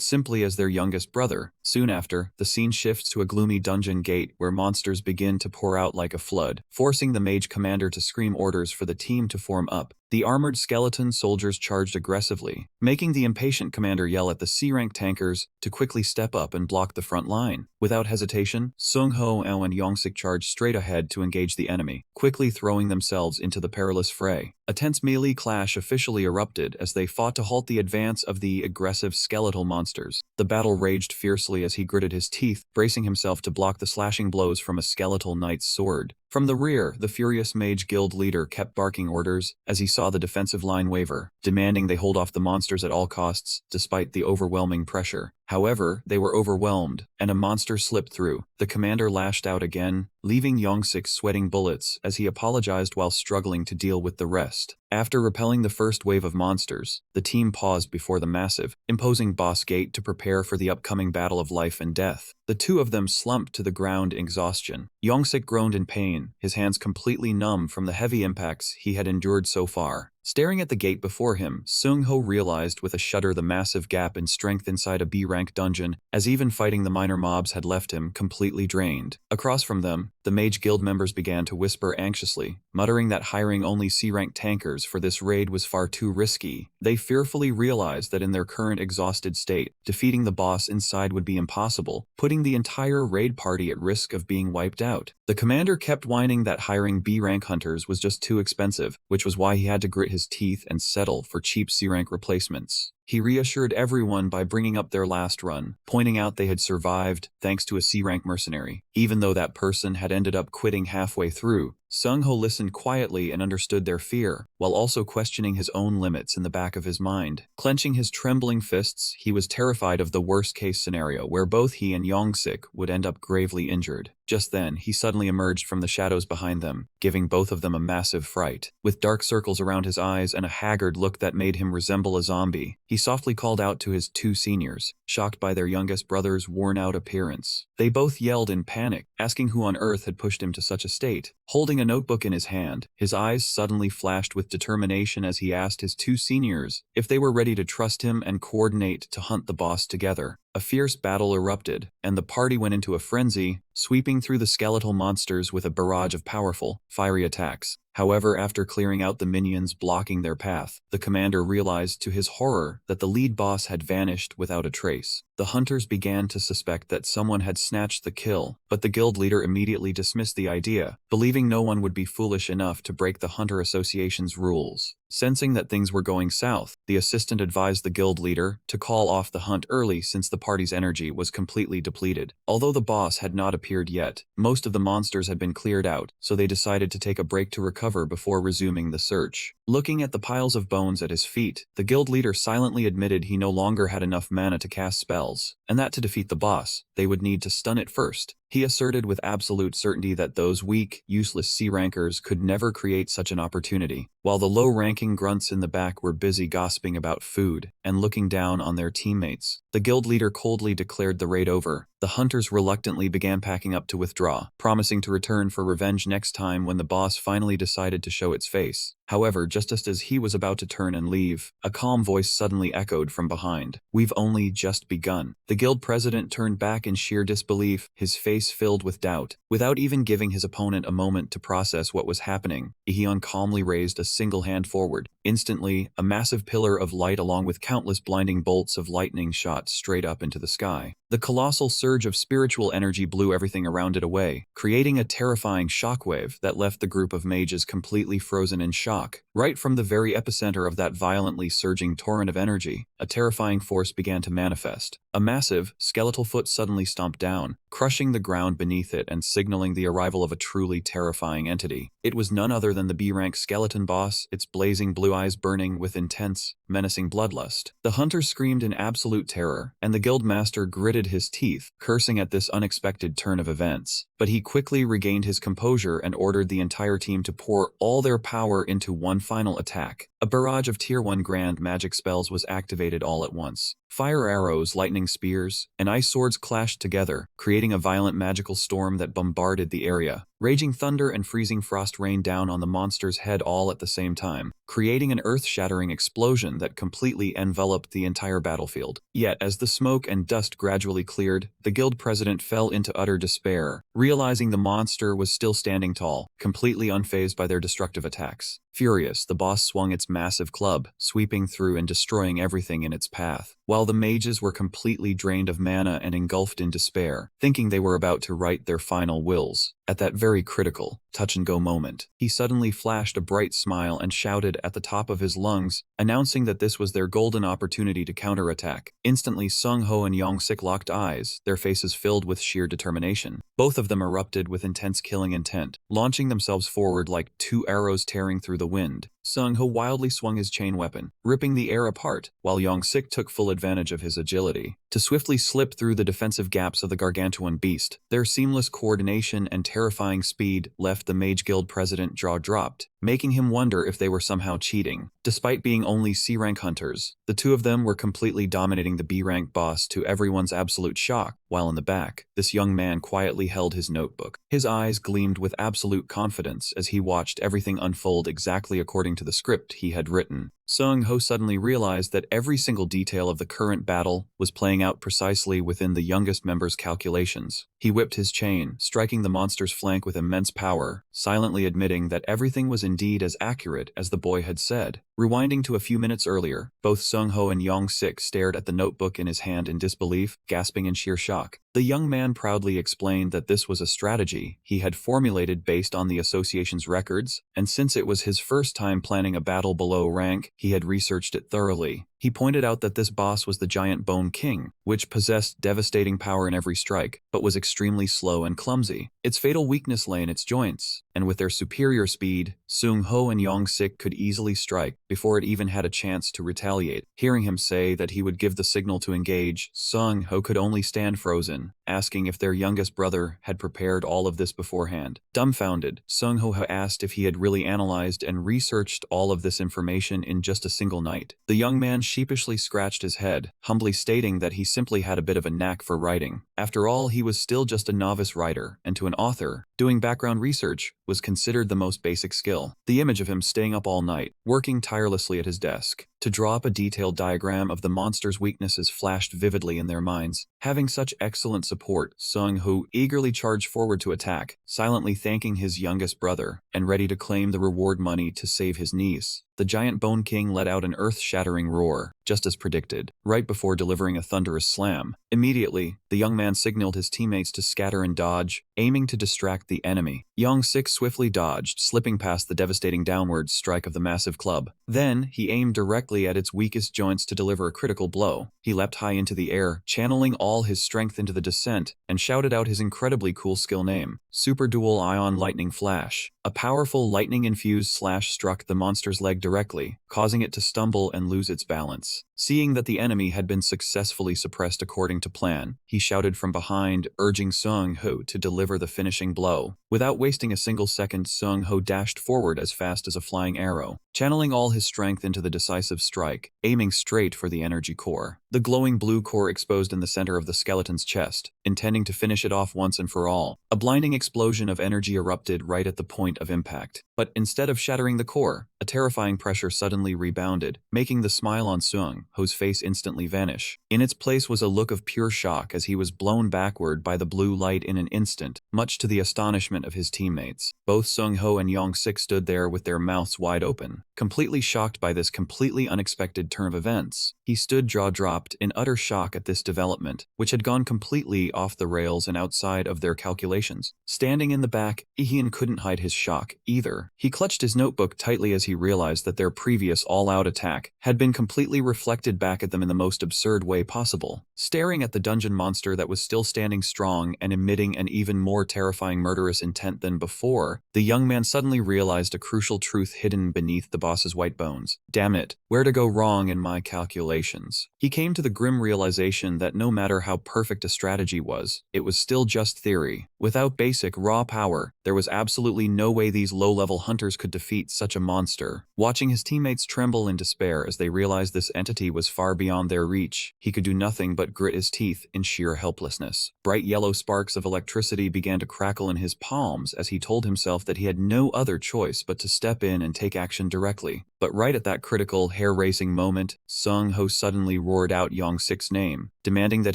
simply as their youngest brother. Soon after, the scene shifts to a gloomy dungeon gate where monsters begin to pour out like a flood, forcing the mage commander to scream orders for the team to form up. The armored skeleton soldiers charged aggressively, making the impatient commander yell at the C-rank tankers to quickly step up and block the front line. Without hesitation, Seung-ho and Yongsik charged straight ahead to engage the enemy, quickly throwing themselves into the perilous fray. A tense melee clash officially erupted as they fought to halt the advance of the aggressive skeletal monsters. The battle raged fiercely as he gritted his teeth, bracing himself to block the slashing blows from a skeletal knight's sword. From the rear, the furious mage guild leader kept barking orders as he saw the defensive line waver, demanding they hold off the monsters at all costs, despite the overwhelming pressure. However, they were overwhelmed, and a monster slipped through. The commander lashed out again, leaving Yongsik sweating bullets as he apologized while struggling to deal with the rest. After repelling the first wave of monsters, the team paused before the massive, imposing boss gate to prepare for the upcoming battle of life and death. The two of them slumped to the ground in exhaustion. Yongsik groaned in pain, his hands completely numb from the heavy impacts he had endured so far. Staring at the gate before him, Seung-ho realized with a shudder the massive gap in strength inside a B-rank dungeon, as even fighting the minor mobs had left him completely drained. Across from them, the mage guild members began to whisper anxiously, muttering that hiring only C-rank tankers for this raid was far too risky. They fearfully realized that in their current exhausted state, defeating the boss inside would be impossible, putting the entire raid party at risk of being wiped out. The commander kept whining that hiring B-rank hunters was just too expensive, which was why he had to grit his teeth and settle for cheap C-rank replacements. He reassured everyone by bringing up their last run, pointing out they had survived thanks to a C-rank mercenary, even though that person had ended up quitting halfway through. Seung-ho listened quietly and understood their fear, while also questioning his own limits in the back of his mind. Clenching his trembling fists, he was terrified of the worst-case scenario where both he and Yongsik would end up gravely injured. Just then, he suddenly emerged from the shadows behind them, giving both of them a massive fright. With dark circles around his eyes and a haggard look that made him resemble a zombie, he softly called out to his two seniors, shocked by their youngest brother's worn-out appearance. They both yelled in panic, asking who on earth had pushed him to such a state. Holding a notebook in his hand, his eyes suddenly flashed with determination as he asked his two seniors if they were ready to trust him and coordinate to hunt the boss together. A fierce battle erupted, and the party went into a frenzy, sweeping through the skeletal monsters with a barrage of powerful, fiery attacks. However, after clearing out the minions blocking their path, the commander realized to his horror that the lead boss had vanished without a trace. The hunters began to suspect that someone had snatched the kill, but the guild leader immediately dismissed the idea, believing no one would be foolish enough to break the Hunter Association's rules. Sensing that things were going south, the assistant advised the guild leader to call off the hunt early since the party's energy was completely depleted. Although the boss had not appeared yet, most of the monsters had been cleared out, so they decided to take a break to recover before resuming the search. Looking at the piles of bones at his feet, the guild leader silently admitted he no longer had enough mana to cast spells, and that to defeat the boss, they would need to stun it first. He asserted with absolute certainty that those weak, useless C-rankers could never create such an opportunity, while the low-ranking grunts in the back were busy gossiping about food and looking down on their teammates. The guild leader coldly declared the raid over. The hunters reluctantly began packing up to withdraw, promising to return for revenge next time when the boss finally decided to show its face. However, just as he was about to turn and leave, a calm voice suddenly echoed from behind. "We've only just begun." The guild president turned back in sheer disbelief, his face filled with doubt. Without even giving his opponent a moment to process what was happening, Ihion calmly raised a single hand forward. Instantly, a massive pillar of light along with countless blinding bolts of lightning shot straight up into the sky. The colossal surge of spiritual energy blew everything around it away, creating a terrifying shockwave that left the group of mages completely frozen in shock. Right from the very epicenter of that violently surging torrent of energy, a terrifying force began to manifest. A massive, skeletal foot suddenly stomped down, crushing the ground beneath it and signaling the arrival of a truly terrifying entity. It was none other than the B-rank skeleton boss, its blazing blue eyes burning with intense, menacing bloodlust. The hunter screamed in absolute terror, and the guild master gritted his teeth, cursing at this unexpected turn of events. But he quickly regained his composure and ordered the entire team to pour all their power into one final attack. A barrage of Tier 1 grand magic spells was activated all at once. Fire arrows, lightning spears, and ice swords clashed together, creating a violent magical storm that bombarded the area. Raging thunder and freezing frost rained down on the monster's head all at the same time, creating an earth-shattering explosion that completely enveloped the entire battlefield. Yet, as the smoke and dust gradually cleared, the guild president fell into utter despair, realizing the monster was still standing tall, completely unfazed by their destructive attacks. Furious, the boss swung its massive club, sweeping through and destroying everything in its path, while the mages were completely drained of mana and engulfed in despair, thinking they were about to write their final wills. At that very critical, touch-and-go moment, he suddenly flashed a bright smile and shouted at the top of his lungs, announcing that this was their golden opportunity to counterattack. Instantly, Sung Ho and Yong Sik locked eyes, their faces filled with sheer determination. Both of them erupted with intense killing intent, launching themselves forward like two arrows tearing through the wind. Sung Ho wildly swung his chain weapon, ripping the air apart, while Yong Sik took full advantage of his agility to swiftly slip through the defensive gaps of the gargantuan beast. Their seamless coordination and terrifying speed left the Mage Guild president jaw-dropped, making him wonder if they were somehow cheating. Despite being only C-rank hunters, the two of them were completely dominating the B-rank boss to everyone's absolute shock, while in the back, this young man quietly held his notebook. His eyes gleamed with absolute confidence as he watched everything unfold exactly according to the script he had written. Sung Ho suddenly realized that every single detail of the current battle was playing out precisely within the youngest member's calculations. He whipped his chain, striking the monster's flank with immense power, silently admitting that everything was indeed as accurate as the boy had said. Rewinding to a few minutes earlier, both Sung Ho and Yong Sik stared at the notebook in his hand in disbelief, gasping in sheer shock. The young man proudly explained that this was a strategy he had formulated based on the association's records, and since it was his first time planning a battle below rank, he had researched it thoroughly. He pointed out that this boss was the Giant Bone King, which possessed devastating power in every strike, but was extremely slow and clumsy. Its fatal weakness lay in its joints, and with their superior speed, Sung Ho and Yong Sik could easily strike before it even had a chance to retaliate. Hearing him say that he would give the signal to engage, Sung Ho could only stand frozen, asking if their youngest brother had prepared all of this beforehand. Dumbfounded, Sung Ho asked if he had really analyzed and researched all of this information in just a single night. The young man sheepishly scratched his head, humbly stating that he simply had a bit of a knack for writing. After all, he was still just a novice writer, and to an author, doing background research was considered the most basic skill. The image of him staying up all night, working tirelessly at his desk, to draw up a detailed diagram of the monster's weaknesses flashed vividly in their minds. Having such excellent support, Sung Ho eagerly charged forward to attack, silently thanking his youngest brother, and ready to claim the reward money to save his niece. The Giant Bone King let out an earth-shattering roar, just as predicted, right before delivering a thunderous slam. Immediately, the young man signaled his teammates to scatter and dodge, aiming to distract the enemy. Yong Sik swiftly dodged, slipping past the devastating downward strike of the massive club. Then, he aimed directly at its weakest joints to deliver a critical blow. He leapt high into the air, channeling all his strength into the descent, and shouted out his incredibly cool skill name, Super Dual Ion Lightning Flash. A powerful lightning-infused slash struck the monster's leg directly, causing it to stumble and lose its balance. Seeing that the enemy had been successfully suppressed according to plan, he shouted from behind, urging Seung-ho to deliver the finishing blow. Without wasting a single second, Seung-ho dashed forward as fast as a flying arrow, channeling all his strength into the decisive strike, aiming straight for the energy core. The glowing blue core exposed in the center of the skeleton's chest, intending to finish it off once and for all. A blinding explosion of energy erupted right at the point of impact. But instead of shattering the core, a terrifying pressure suddenly rebounded, making the smile on Seung-ho's face instantly vanish. In its place was a look of pure shock as he was blown backward by the blue light in an instant, much to the astonishment of his teammates. Both Seung-ho and Yong-sik stood there with their mouths wide open, completely shocked by this completely unexpected turn of events. He stood jaw-dropped in utter shock at this development, which had gone completely off the rails and outside of their calculations. Standing in the back, Ihyun couldn't hide his shock either. He clutched his notebook tightly as he realized that their previous all-out attack had been completely reflected back at them in the most absurd way possible. Staring at the dungeon monster that was still standing strong and emitting an even more terrifying murderous intent than before, the young man suddenly realized a crucial truth hidden beneath the boss's white bones. Damn it, where to go wrong in my calculations? He came to the grim realization that no matter how perfect a strategy was, it was still just theory. Without basic, raw power, there was absolutely no way these low-level hunters could defeat such a monster. Watching his teammates tremble in despair as they realized this entity was far beyond their reach, he could do nothing but grit his teeth in sheer helplessness. Bright yellow sparks of electricity began to crackle in his palms as he told himself that he had no other choice but to step in and take action directly. But right at that critical, hair-raising moment, Seung-ho suddenly roared out Yong-sik's name, demanding that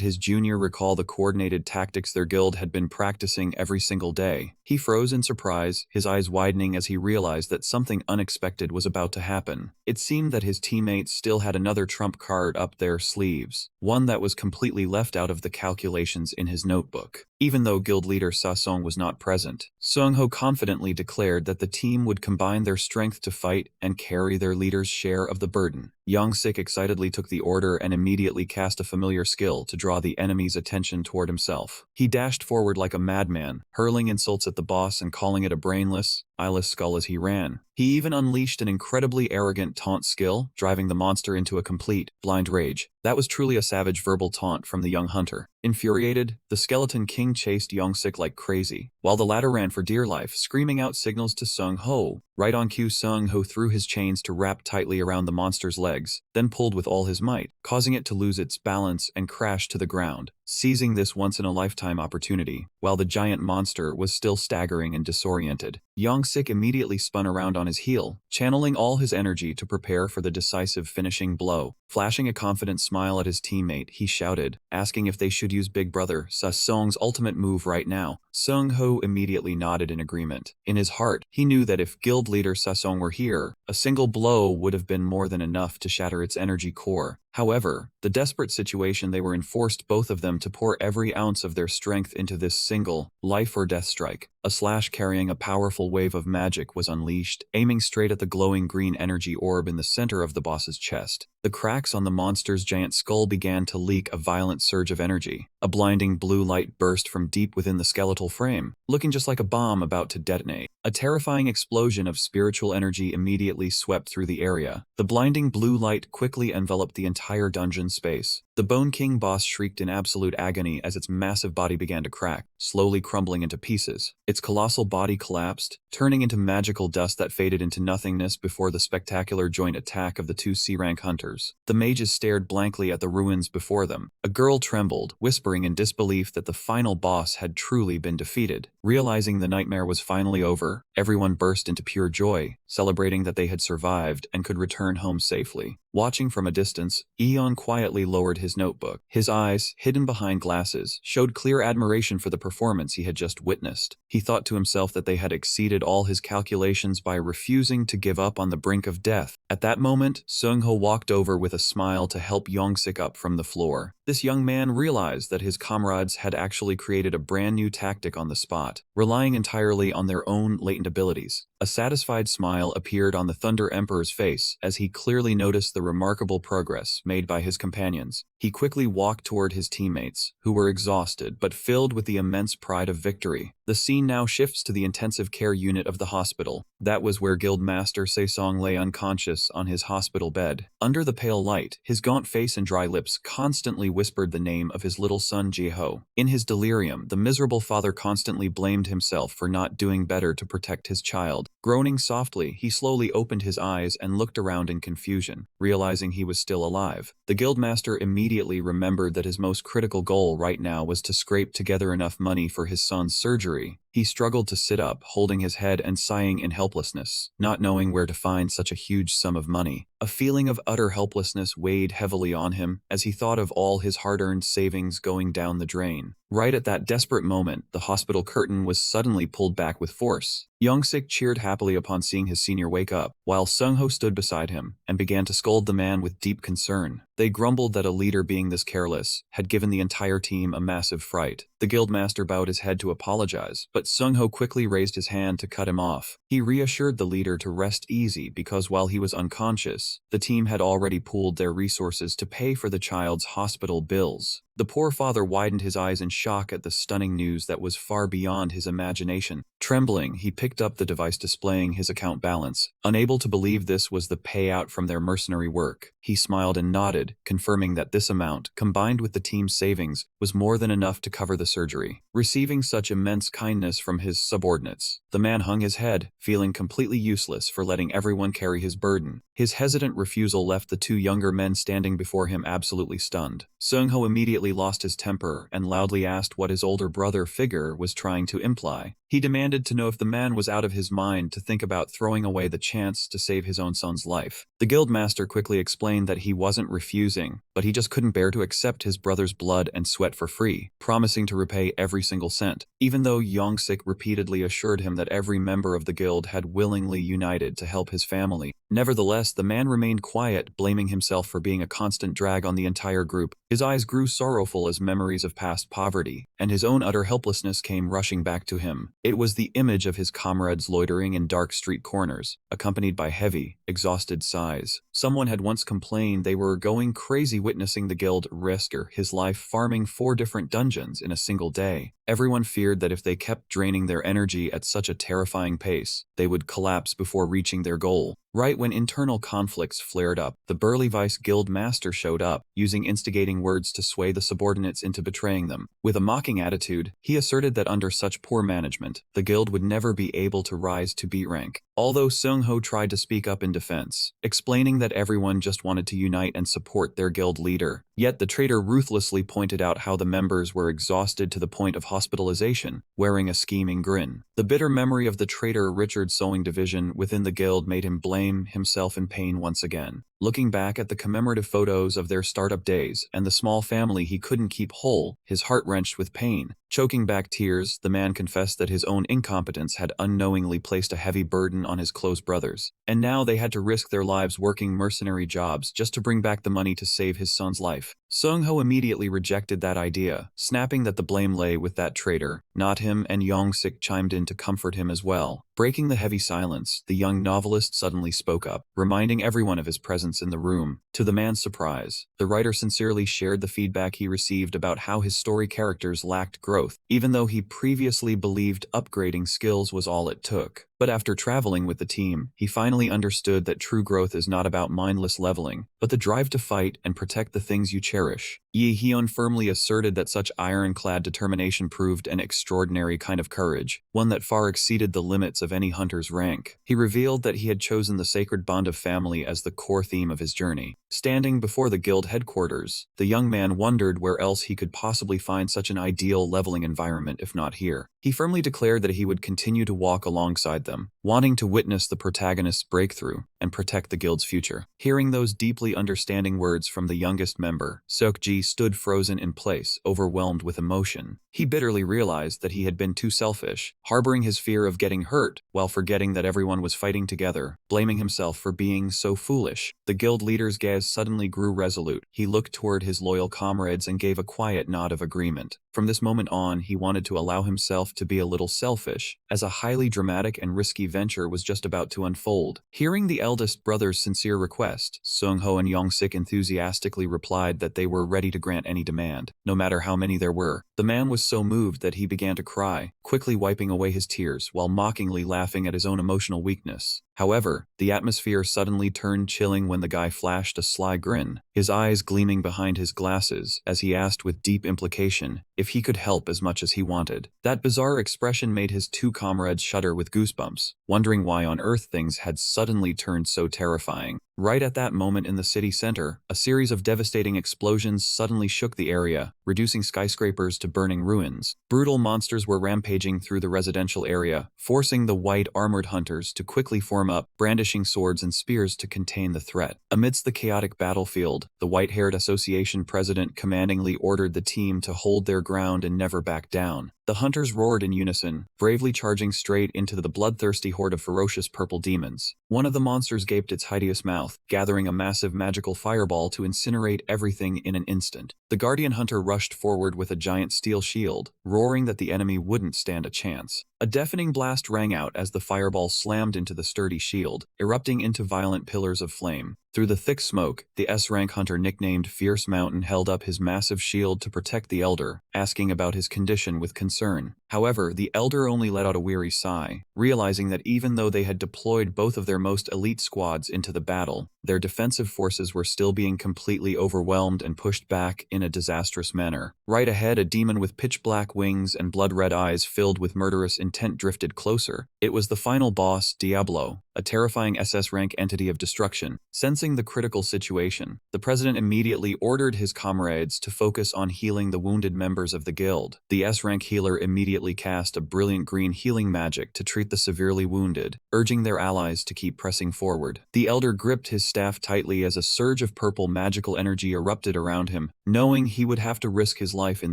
his junior recall the coordinated tactics their guild had been practicing every single day. He froze in surprise, his eyes widening as he realized that something unexpected was about to happen. It seemed that his teammates still had another trump card up their sleeves, one that was completely left out of the calculations in his notebook. Even though guild leader Sasong was not present, Seung-ho confidently declared that the team would combine their strength to fight and carry their leader's share of the burden. Yong-sik excitedly took the order and immediately cast a familiar skill to draw the enemy's attention toward himself. He dashed forward like a madman, hurling insults at the boss and calling it a brainless, eyeless skull as he ran. He even unleashed an incredibly arrogant taunt skill, driving the monster into a complete, blind rage. That was truly a savage verbal taunt from the young hunter. Infuriated, the Skeleton King chased Yong-sik like crazy, while the latter ran for dear life, screaming out signals to Seung-ho. Right on cue, Seung-ho threw his chains to wrap tightly around the monster's legs, then pulled with all his might, causing it to lose its balance and crash to the ground. Seizing this once-in-a-lifetime opportunity, while the giant monster was still staggering and disoriented, Yong-sik immediately spun around on his heel, channeling all his energy to prepare for the decisive finishing blow. Flashing a confident smile at his teammate, he shouted, asking if they should use Big Brother Sasong's ultimate move right now. Seung-ho immediately nodded in agreement. In his heart, he knew that if guild leader Sasong were here, a single blow would have been more than enough to shatter its energy core. However, the desperate situation they were in forced both of them to pour every ounce of their strength into this single, life-or-death strike. A slash carrying a powerful wave of magic was unleashed, aiming straight at the glowing green energy orb in the center of the boss's chest. The cracks on the monster's giant skull began to leak a violent surge of energy. A blinding blue light burst from deep within the skeletal frame, looking just like a bomb about to detonate. A terrifying explosion of spiritual energy immediately swept through the area. The blinding blue light quickly enveloped the entire dungeon space. The Bone King boss shrieked in absolute agony as its massive body began to crack, slowly crumbling into pieces. Its colossal body collapsed, turning into magical dust that faded into nothingness before the spectacular joint attack of the two C-rank hunters. The mages stared blankly at the ruins before them. A girl trembled, whispering in disbelief that the final boss had truly been defeated. Realizing the nightmare was finally over, everyone burst into pure joy, celebrating that they had survived and could return home safely. Watching from a distance, Eon quietly lowered his notebook. His eyes, hidden behind glasses, showed clear admiration for the performance he had just witnessed. He thought to himself that they had exceeded all his calculations by refusing to give up on the brink of death. At that moment, Seung-ho walked over with a smile to help Yong-sik up from the floor. This young man realized that his comrades had actually created a brand new tactic on the spot, relying entirely on their own latent abilities. A satisfied smile appeared on the Thunder Emperor's face as he clearly noticed the remarkable progress made by his companions. He quickly walked toward his teammates, who were exhausted but filled with the immense pride of victory. The scene now shifts to the intensive care unit of the hospital. That was where Guildmaster Saesong lay unconscious on his hospital bed. Under the pale light, his gaunt face and dry lips constantly whispered the name of his little son Jiho. In his delirium, the miserable father constantly blamed himself for not doing better to protect his child. Groaning softly, he slowly opened his eyes and looked around in confusion, realizing he was still alive. The Guildmaster immediately remembered that his most critical goal right now was to scrape together enough money for his son's surgery. He struggled to sit up, holding his head and sighing in helplessness, not knowing where to find such a huge sum of money. A feeling of utter helplessness weighed heavily on him as he thought of all his hard-earned savings going down the drain. Right at that desperate moment, the hospital curtain was suddenly pulled back with force. Young-sik cheered happily upon seeing his senior wake up, while Seung-ho stood beside him and began to scold the man with deep concern. They grumbled that a leader being this careless had given the entire team a massive fright. The guildmaster bowed his head to apologize, but Seung-ho quickly raised his hand to cut him off. He reassured the leader to rest easy because while he was unconscious, the team had already pooled their resources to pay for the child's hospital bills. The poor father widened his eyes in shock at the stunning news that was far beyond his imagination. Trembling, he picked up the device displaying his account balance. Unable to believe this was the payout from their mercenary work, he smiled and nodded, confirming that this amount, combined with the team's savings, was more than enough to cover the surgery. Receiving such immense kindness from his subordinates, the man hung his head, feeling completely useless for letting everyone carry his burden. His hesitant refusal left the two younger men standing before him absolutely stunned. Seung-ho immediately lost his temper and loudly asked what his older brother figure was trying to imply. He demanded to know if the man was out of his mind to think about throwing away the chance to save his own son's life. The guildmaster quickly explained that he wasn't refusing, but he just couldn't bear to accept his brother's blood and sweat for free, promising to repay every single cent, even though Yongsik repeatedly assured him that every member of the guild had willingly united to help his family. Nevertheless, the man remained quiet, blaming himself for being a constant drag on the entire group. His eyes grew sorrowful as memories of past poverty, and his own utter helplessness came rushing back to him. It was the image of his comrades loitering in dark street corners, accompanied by heavy, exhausted sighs. Someone had once complained they were going crazy witnessing the guild risk his life farming 4 different dungeons in a single day. Everyone feared that if they kept draining their energy at such a terrifying pace, they would collapse before reaching their goal. Right when internal conflicts flared up, the burly vice guild master showed up, using instigating words to sway the subordinates into betraying them. With a mocking attitude, he asserted that under such poor management, the guild would never be able to rise to B rank. Although Seung-ho tried to speak up in defense, explaining that everyone just wanted to unite and support their guild leader, yet the traitor ruthlessly pointed out how the members were exhausted to the point of hospitalization, wearing a scheming grin. The bitter memory of the traitor Richard's sewing division within the guild made him blame himself in pain once again. Looking back at the commemorative photos of their startup days and the small family he couldn't keep whole, his heart wrenched with pain. Choking back tears, the man confessed that his own incompetence had unknowingly placed a heavy burden on his close brothers, and now they had to risk their lives working mercenary jobs just to bring back the money to save his son's life. Seung-ho immediately rejected that idea, snapping that the blame lay with that traitor, not him, and Yongsik chimed in to comfort him as well. Breaking the heavy silence, the young novelist suddenly spoke up, reminding everyone of his presence in the room. To the man's surprise, the writer sincerely shared the feedback he received about how his story characters lacked growth, even though he previously believed upgrading skills was all it took. But after traveling with the team, he finally understood that true growth is not about mindless leveling, but the drive to fight and protect the things you cherish. Yi Hyun firmly asserted that such ironclad determination proved an extraordinary kind of courage, one that far exceeded the limits of any hunter's rank. He revealed that he had chosen the sacred bond of family as the core theme of his journey. Standing before the guild headquarters, the young man wondered where else he could possibly find such an ideal leveling environment if not here. He firmly declared that he would continue to walk alongside them, wanting to witness the protagonist's breakthrough and protect the guild's future. Hearing those deeply understanding words from the youngest member, Seokji stood frozen in place, overwhelmed with emotion. He bitterly realized that he had been too selfish, harboring his fear of getting hurt while forgetting that everyone was fighting together, blaming himself for being so foolish. The guild leader's gaze suddenly grew resolute. He looked toward his loyal comrades and gave a quiet nod of agreement. From this moment on, he wanted to allow himself to be a little selfish, as a highly dramatic and risky venture was just about to unfold. Hearing the eldest brother's sincere request, Seung-ho and Young-sik enthusiastically replied that they were ready to grant any demand, no matter how many there were. The man was so moved that he began to cry, quickly wiping away his tears while mockingly laughing at his own emotional weakness. However, the atmosphere suddenly turned chilling when the guy flashed a sly grin, his eyes gleaming behind his glasses as he asked with deep implication if he could help as much as he wanted. That bizarre expression made his two comrades shudder with goosebumps, wondering why on earth things had suddenly turned so terrifying. Right at that moment in the city center, a series of devastating explosions suddenly shook the area, reducing skyscrapers to burning ruins. Brutal monsters were rampaging through the residential area, forcing the white armored hunters to quickly form up, brandishing swords and spears to contain the threat. Amidst the chaotic battlefield, the white-haired association president commandingly ordered the team to hold their ground and never back down. The hunters roared in unison, bravely charging straight into the bloodthirsty horde of ferocious purple demons. One of the monsters gaped its hideous mouth, gathering a massive magical fireball to incinerate everything in an instant. The guardian hunter rushed forward with a giant steel shield, roaring that the enemy wouldn't stand a chance. A deafening blast rang out as the fireball slammed into the sturdy shield, erupting into violent pillars of flame. Through the thick smoke, the S-rank hunter nicknamed Fierce Mountain held up his massive shield to protect the elder, asking about his condition with concern. However, the elder only let out a weary sigh, realizing that even though they had deployed both of their most elite squads into the battle, their defensive forces were still being completely overwhelmed and pushed back in a disastrous manner. Right ahead, a demon with pitch-black wings and blood-red eyes filled with murderous intent drifted closer. It was the final boss, Diablo, a terrifying SS-rank entity of destruction. Sensing the critical situation, the president immediately ordered his comrades to focus on healing the wounded members of the guild. The S-rank healer immediately cast a brilliant green healing magic to treat the severely wounded, urging their allies to keep pressing forward. The elder gripped his staff tightly as a surge of purple magical energy erupted around him, knowing he would have to risk his life in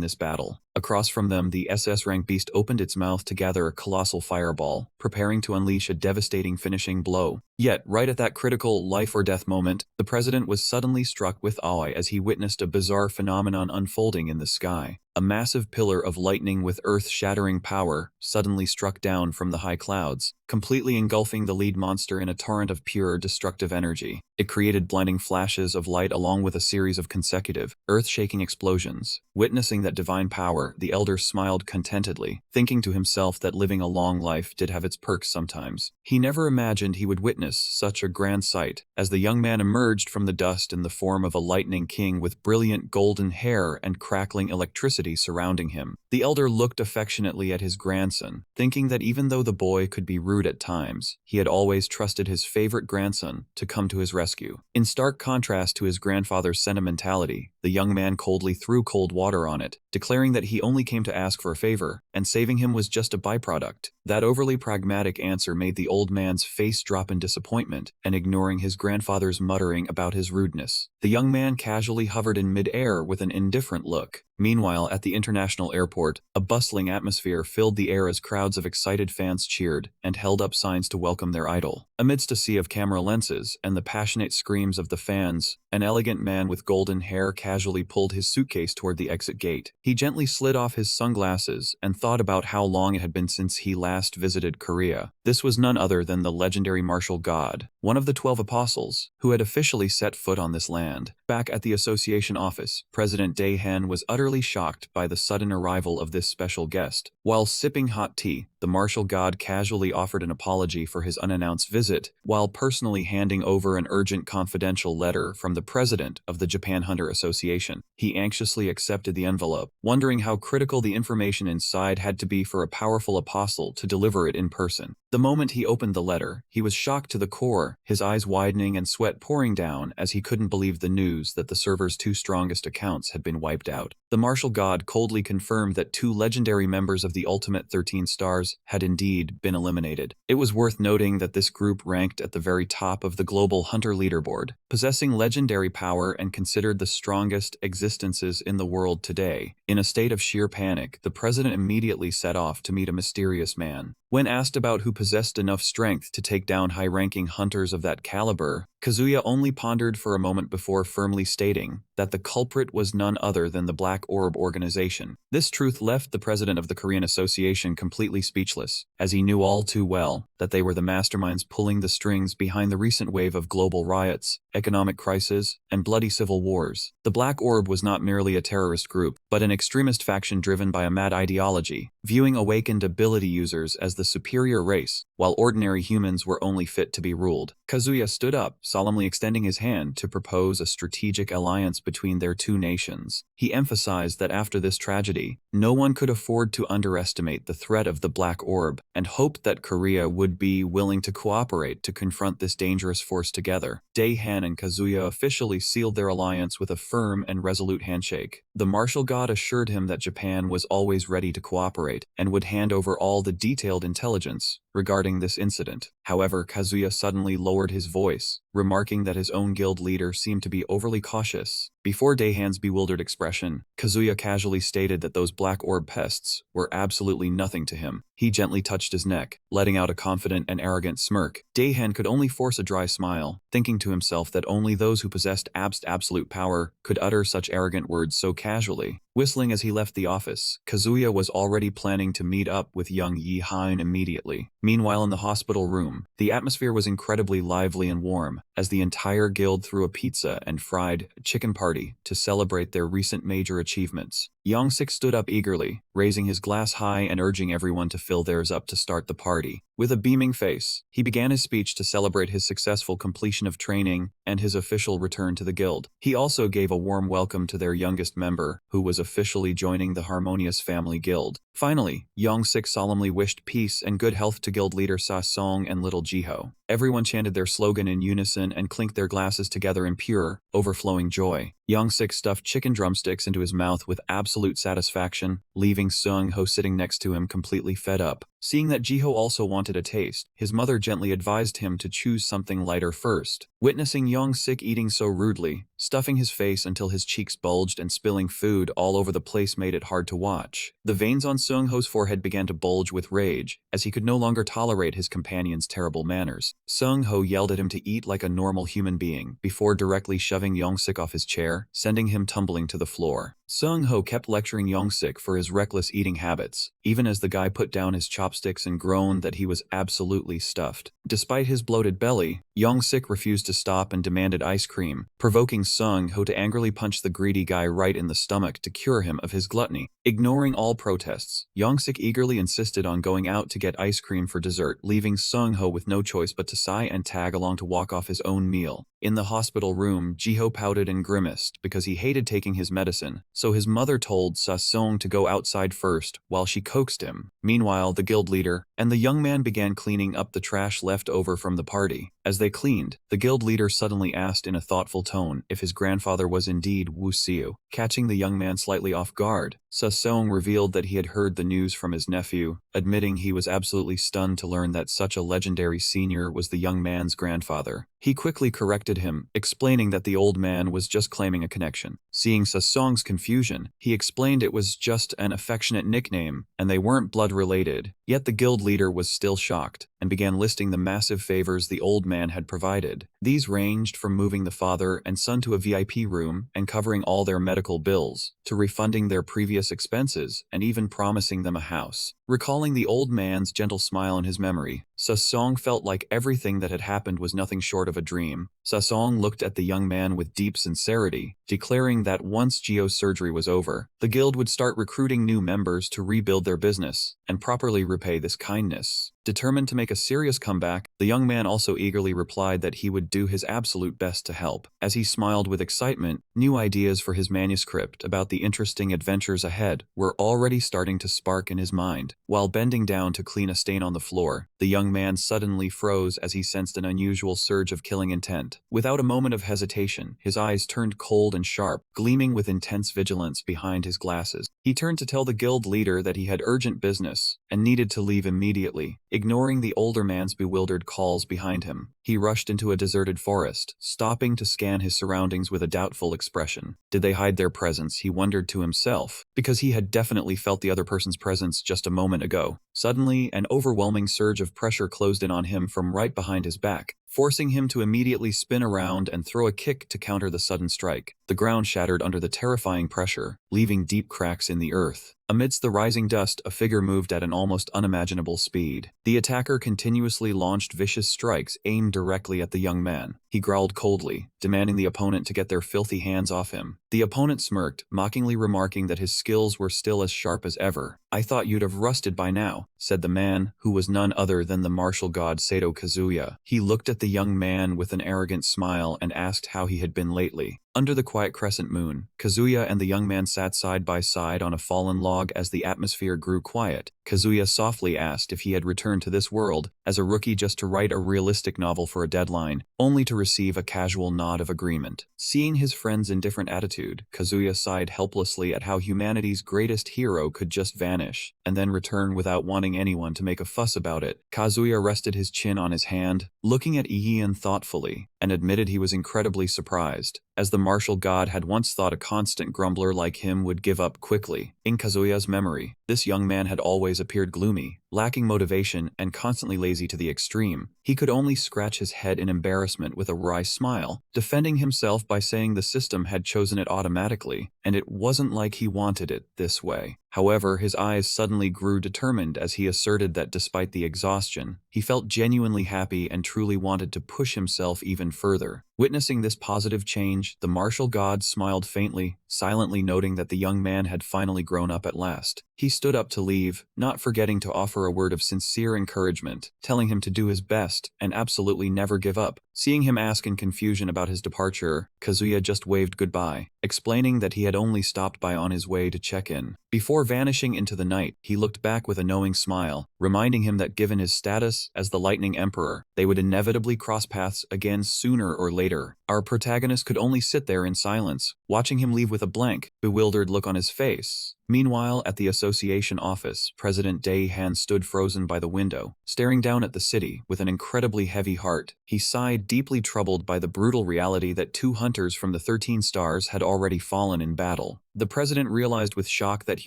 this battle. Across from them, the SS-rank beast opened its mouth to gather a colossal fireball, preparing to unleash a devastating finishing blow. Yet, right at that critical life-or-death moment, the president was suddenly struck with awe as he witnessed a bizarre phenomenon unfolding in the sky. A massive pillar of lightning with earth-shattering power suddenly struck down from the high clouds, completely engulfing the lead monster in a torrent of pure destructive energy. It created blinding flashes of light along with a series of consecutive, earth-shaking explosions. Witnessing that divine power, the elder smiled contentedly, thinking to himself that living a long life did have its perks sometimes. He never imagined he would witness such a grand sight, as the young man emerged from the dust in the form of a lightning king with brilliant golden hair and crackling electricity surrounding him. The elder looked affectionately at his grandson, thinking that even though the boy could be rude at times, he had always trusted his favorite grandson to come to his rescue. In stark contrast to his grandfather's sentimentality, the young man coldly threw cold water on it, declaring that he only came to ask for a favor, and saving him was just a byproduct. That overly pragmatic answer made the old man's face drop in disappointment, and ignoring his grandfather's muttering about his rudeness, the young man casually hovered in mid-air with an indifferent look. Meanwhile, at the international airport, a bustling atmosphere filled the air as crowds of excited fans cheered and held up signs to welcome their idol. Amidst a sea of camera lenses and the passionate screams of the fans, an elegant man with golden hair casually pulled his suitcase toward the exit gate. He gently slid off his sunglasses and thought about how long it had been since he last visited Korea. This was none other than the legendary martial god, one of the 12 apostles, who had officially set foot on this land. Back at the association office, President Dae-han was utterly shocked by the sudden arrival of this special guest. While sipping hot tea, the martial god casually offered an apology for his unannounced visit, while personally handing over an urgent confidential letter from the president of the Japan Hunter Association. He anxiously accepted the envelope, wondering how critical the information inside had to be for a powerful apostle to deliver it in person. The moment he opened the letter, he was shocked to the core, his eyes widening and sweat pouring down as he couldn't believe the news that the server's two strongest accounts had been wiped out. The martial god coldly confirmed that two legendary members of the Ultimate 13 Stars had indeed been eliminated. It was worth noting that this group ranked at the very top of the global hunter leaderboard, possessing legendary power and considered the strongest existences in the world today. In a state of sheer panic, the president immediately set off to meet a mysterious man. When asked about who possessed enough strength to take down high-ranking hunters of that caliber, Kazuya only pondered for a moment before firmly stating that the culprit was none other than the Black Orb organization. This truth left the president of the Korean Association completely speechless, as he knew all too well that they were the masterminds pulling the strings behind the recent wave of global riots, economic crisis, and bloody civil wars. The Black Orb was not merely a terrorist group, but an extremist faction driven by a mad ideology, viewing awakened ability users as the superior race, while ordinary humans were only fit to be ruled. Kazuya stood up, solemnly extending his hand to propose a strategic alliance between their two nations. He emphasized that after this tragedy, no one could afford to underestimate the threat of the Black Orb, and hoped that Korea would be willing to cooperate to confront this dangerous force together. Daehan and Kazuya officially sealed their alliance with a firm and resolute handshake. The martial god assured him that Japan was always ready to cooperate, and would hand over all the detailed intelligence regarding this incident. However, Kazuya suddenly lowered his voice, remarking that his own guild leader seemed to be overly cautious. Before Daehan's bewildered expression, Kazuya casually stated that those Black Orb pests were absolutely nothing to him. He gently touched his neck, letting out a confident and arrogant smirk. Daehan could only force a dry smile, thinking to himself that only those who possessed absolute power could utter such arrogant words so casually. Whistling as he left the office, Kazuya was already planning to meet up with young Yi Hein immediately. Meanwhile, in the hospital room, the atmosphere was incredibly lively and warm, as the entire guild threw a pizza and fried chicken party to celebrate their recent major achievements. Young-sik stood up eagerly, raising his glass high and urging everyone to fill theirs up to start the party. With a beaming face, he began his speech to celebrate his successful completion of training and his official return to the guild. He also gave a warm welcome to their youngest member, who was officially joining the Harmonious Family Guild. Finally, Young-sik solemnly wished peace and good health to guild leader Sa-song and little Jiho. Everyone chanted their slogan in unison and clinked their glasses together in pure, overflowing joy. Young-sik stuffed chicken drumsticks into his mouth with absolute satisfaction, leaving Seung-ho sitting next to him completely fed up. Seeing that Jiho also wanted a taste, his mother gently advised him to choose something lighter first. Witnessing Young-sik eating so rudely, stuffing his face until his cheeks bulged and spilling food all over the place made it hard to watch. The veins on Seung-ho's forehead began to bulge with rage, as he could no longer tolerate his companion's terrible manners. Seung-ho yelled at him to eat like a normal human being, before directly shoving Young-sik off his chair, sending him tumbling to the floor. Seung-ho kept lecturing Young-sik for his reckless eating habits, even as the guy put down his chopsticks and groaned that he was absolutely stuffed. Despite his bloated belly, Young-sik refused to stop and demanded ice cream, provoking Seung-ho to angrily punch the greedy guy right in the stomach to cure him of his gluttony. Ignoring all protests, Young-sik eagerly insisted on going out to get ice cream for dessert, leaving Seung-ho with no choice but to sigh and tag along to walk off his own meal. In the hospital room, Jiho pouted and grimaced because he hated taking his medicine, so his mother told Sa-song to go outside first while she coaxed him. Meanwhile, the guild leader and the young man began cleaning up the trash left over from the party. As they cleaned, the guild leader suddenly asked in a thoughtful tone if his grandfather was indeed Wu Siu. Catching the young man slightly off guard, Sa-song revealed that he had heard the news from his nephew, admitting he was absolutely stunned to learn that such a legendary senior was the young man's grandfather. He quickly corrected him, explaining that the old man was just claiming a connection. Seeing Sa-song's confusion, he explained it was just an affectionate nickname, and they weren't blood-related. Yet the guild leader was still shocked, and began listing the massive favors the old man had provided. These ranged from moving the father and son to a VIP room and covering all their medical bills, to refunding their previous expenses and even promising them a house. Recalling the old man's gentle smile in his memory, Sa-song felt like everything that had happened was nothing short of a dream. Sa-song looked at the young man with deep sincerity, declaring that once Jio's surgery was over, the guild would start recruiting new members to rebuild their business and properly repay this kindness. Determined to make a serious comeback, the young man also eagerly replied that he would do his absolute best to help. As he smiled with excitement, new ideas for his manuscript about the interesting adventures ahead were already starting to spark in his mind. While bending down to clean a stain on the floor, the young man suddenly froze as he sensed an unusual surge of killing intent. Without a moment of hesitation, his eyes turned cold and sharp, gleaming with intense vigilance behind his glasses. He turned to tell the guild leader that he had urgent business and needed to leave immediately. Ignoring the older man's bewildered calls behind him, he rushed into a deserted forest, stopping to scan his surroundings with a doubtful expression. Did they hide their presence, he wondered to himself, because he had definitely felt the other person's presence just a moment ago. Suddenly, an overwhelming surge of pressure closed in on him from right behind his back. forcing him to immediately spin around and throw a kick to counter the sudden strike. The ground shattered under the terrifying pressure, leaving deep cracks in the earth. Amidst the rising dust, a figure moved at an almost unimaginable speed. The attacker continuously launched vicious strikes aimed directly at the young man. He growled coldly, demanding the opponent to get their filthy hands off him. The opponent smirked, mockingly remarking that his skills were still as sharp as ever. "I thought you'd have rusted by now," said the man, who was none other than the martial god Sato Kazuya. He looked at the young man with an arrogant smile and asked how he had been lately. Under the quiet crescent moon, Kazuya and the young man sat side by side on a fallen log as the atmosphere grew quiet. Kazuya softly asked if he had returned to this world as a rookie just to write a realistic novel for a deadline, only to receive a casual nod of agreement. Seeing his friend's indifferent attitude, Kazuya sighed helplessly at how humanity's greatest hero could just vanish, and then return without wanting anyone to make a fuss about it. Kazuya rested his chin on his hand, looking at Ian thoughtfully, and admitted he was incredibly surprised, as the martial god had once thought a constant grumbler like him would give up quickly. In Kazuya's memory, this young man had always appeared gloomy, lacking motivation, and constantly lazy to the extreme. He could only scratch his head in embarrassment with a wry smile, defending himself by saying the system had chosen it automatically, and it wasn't like he wanted it this way. However, his eyes suddenly grew determined as he asserted that despite the exhaustion, he felt genuinely happy and truly wanted to push himself even further. Witnessing this positive change, the martial god smiled faintly, silently noting that the young man had finally grown up at last. He stood up to leave, not forgetting to offer a word of sincere encouragement, telling him to do his best and absolutely never give up. Seeing him ask in confusion about his departure, Kazuya just waved goodbye, explaining that he had only stopped by on his way to check in. Before vanishing into the night, he looked back with a knowing smile, reminding him that given his status as the Lightning Emperor, they would inevitably cross paths again sooner or later. Our protagonist could only sit there in silence, watching him leave with a blank, bewildered look on his face. Meanwhile, at the association office, President Dae-han stood frozen by the window, staring down at the city with an incredibly heavy heart. He sighed, deeply troubled by the brutal reality that 2 hunters from the 13 stars had already fallen in battle. The president realized with shock that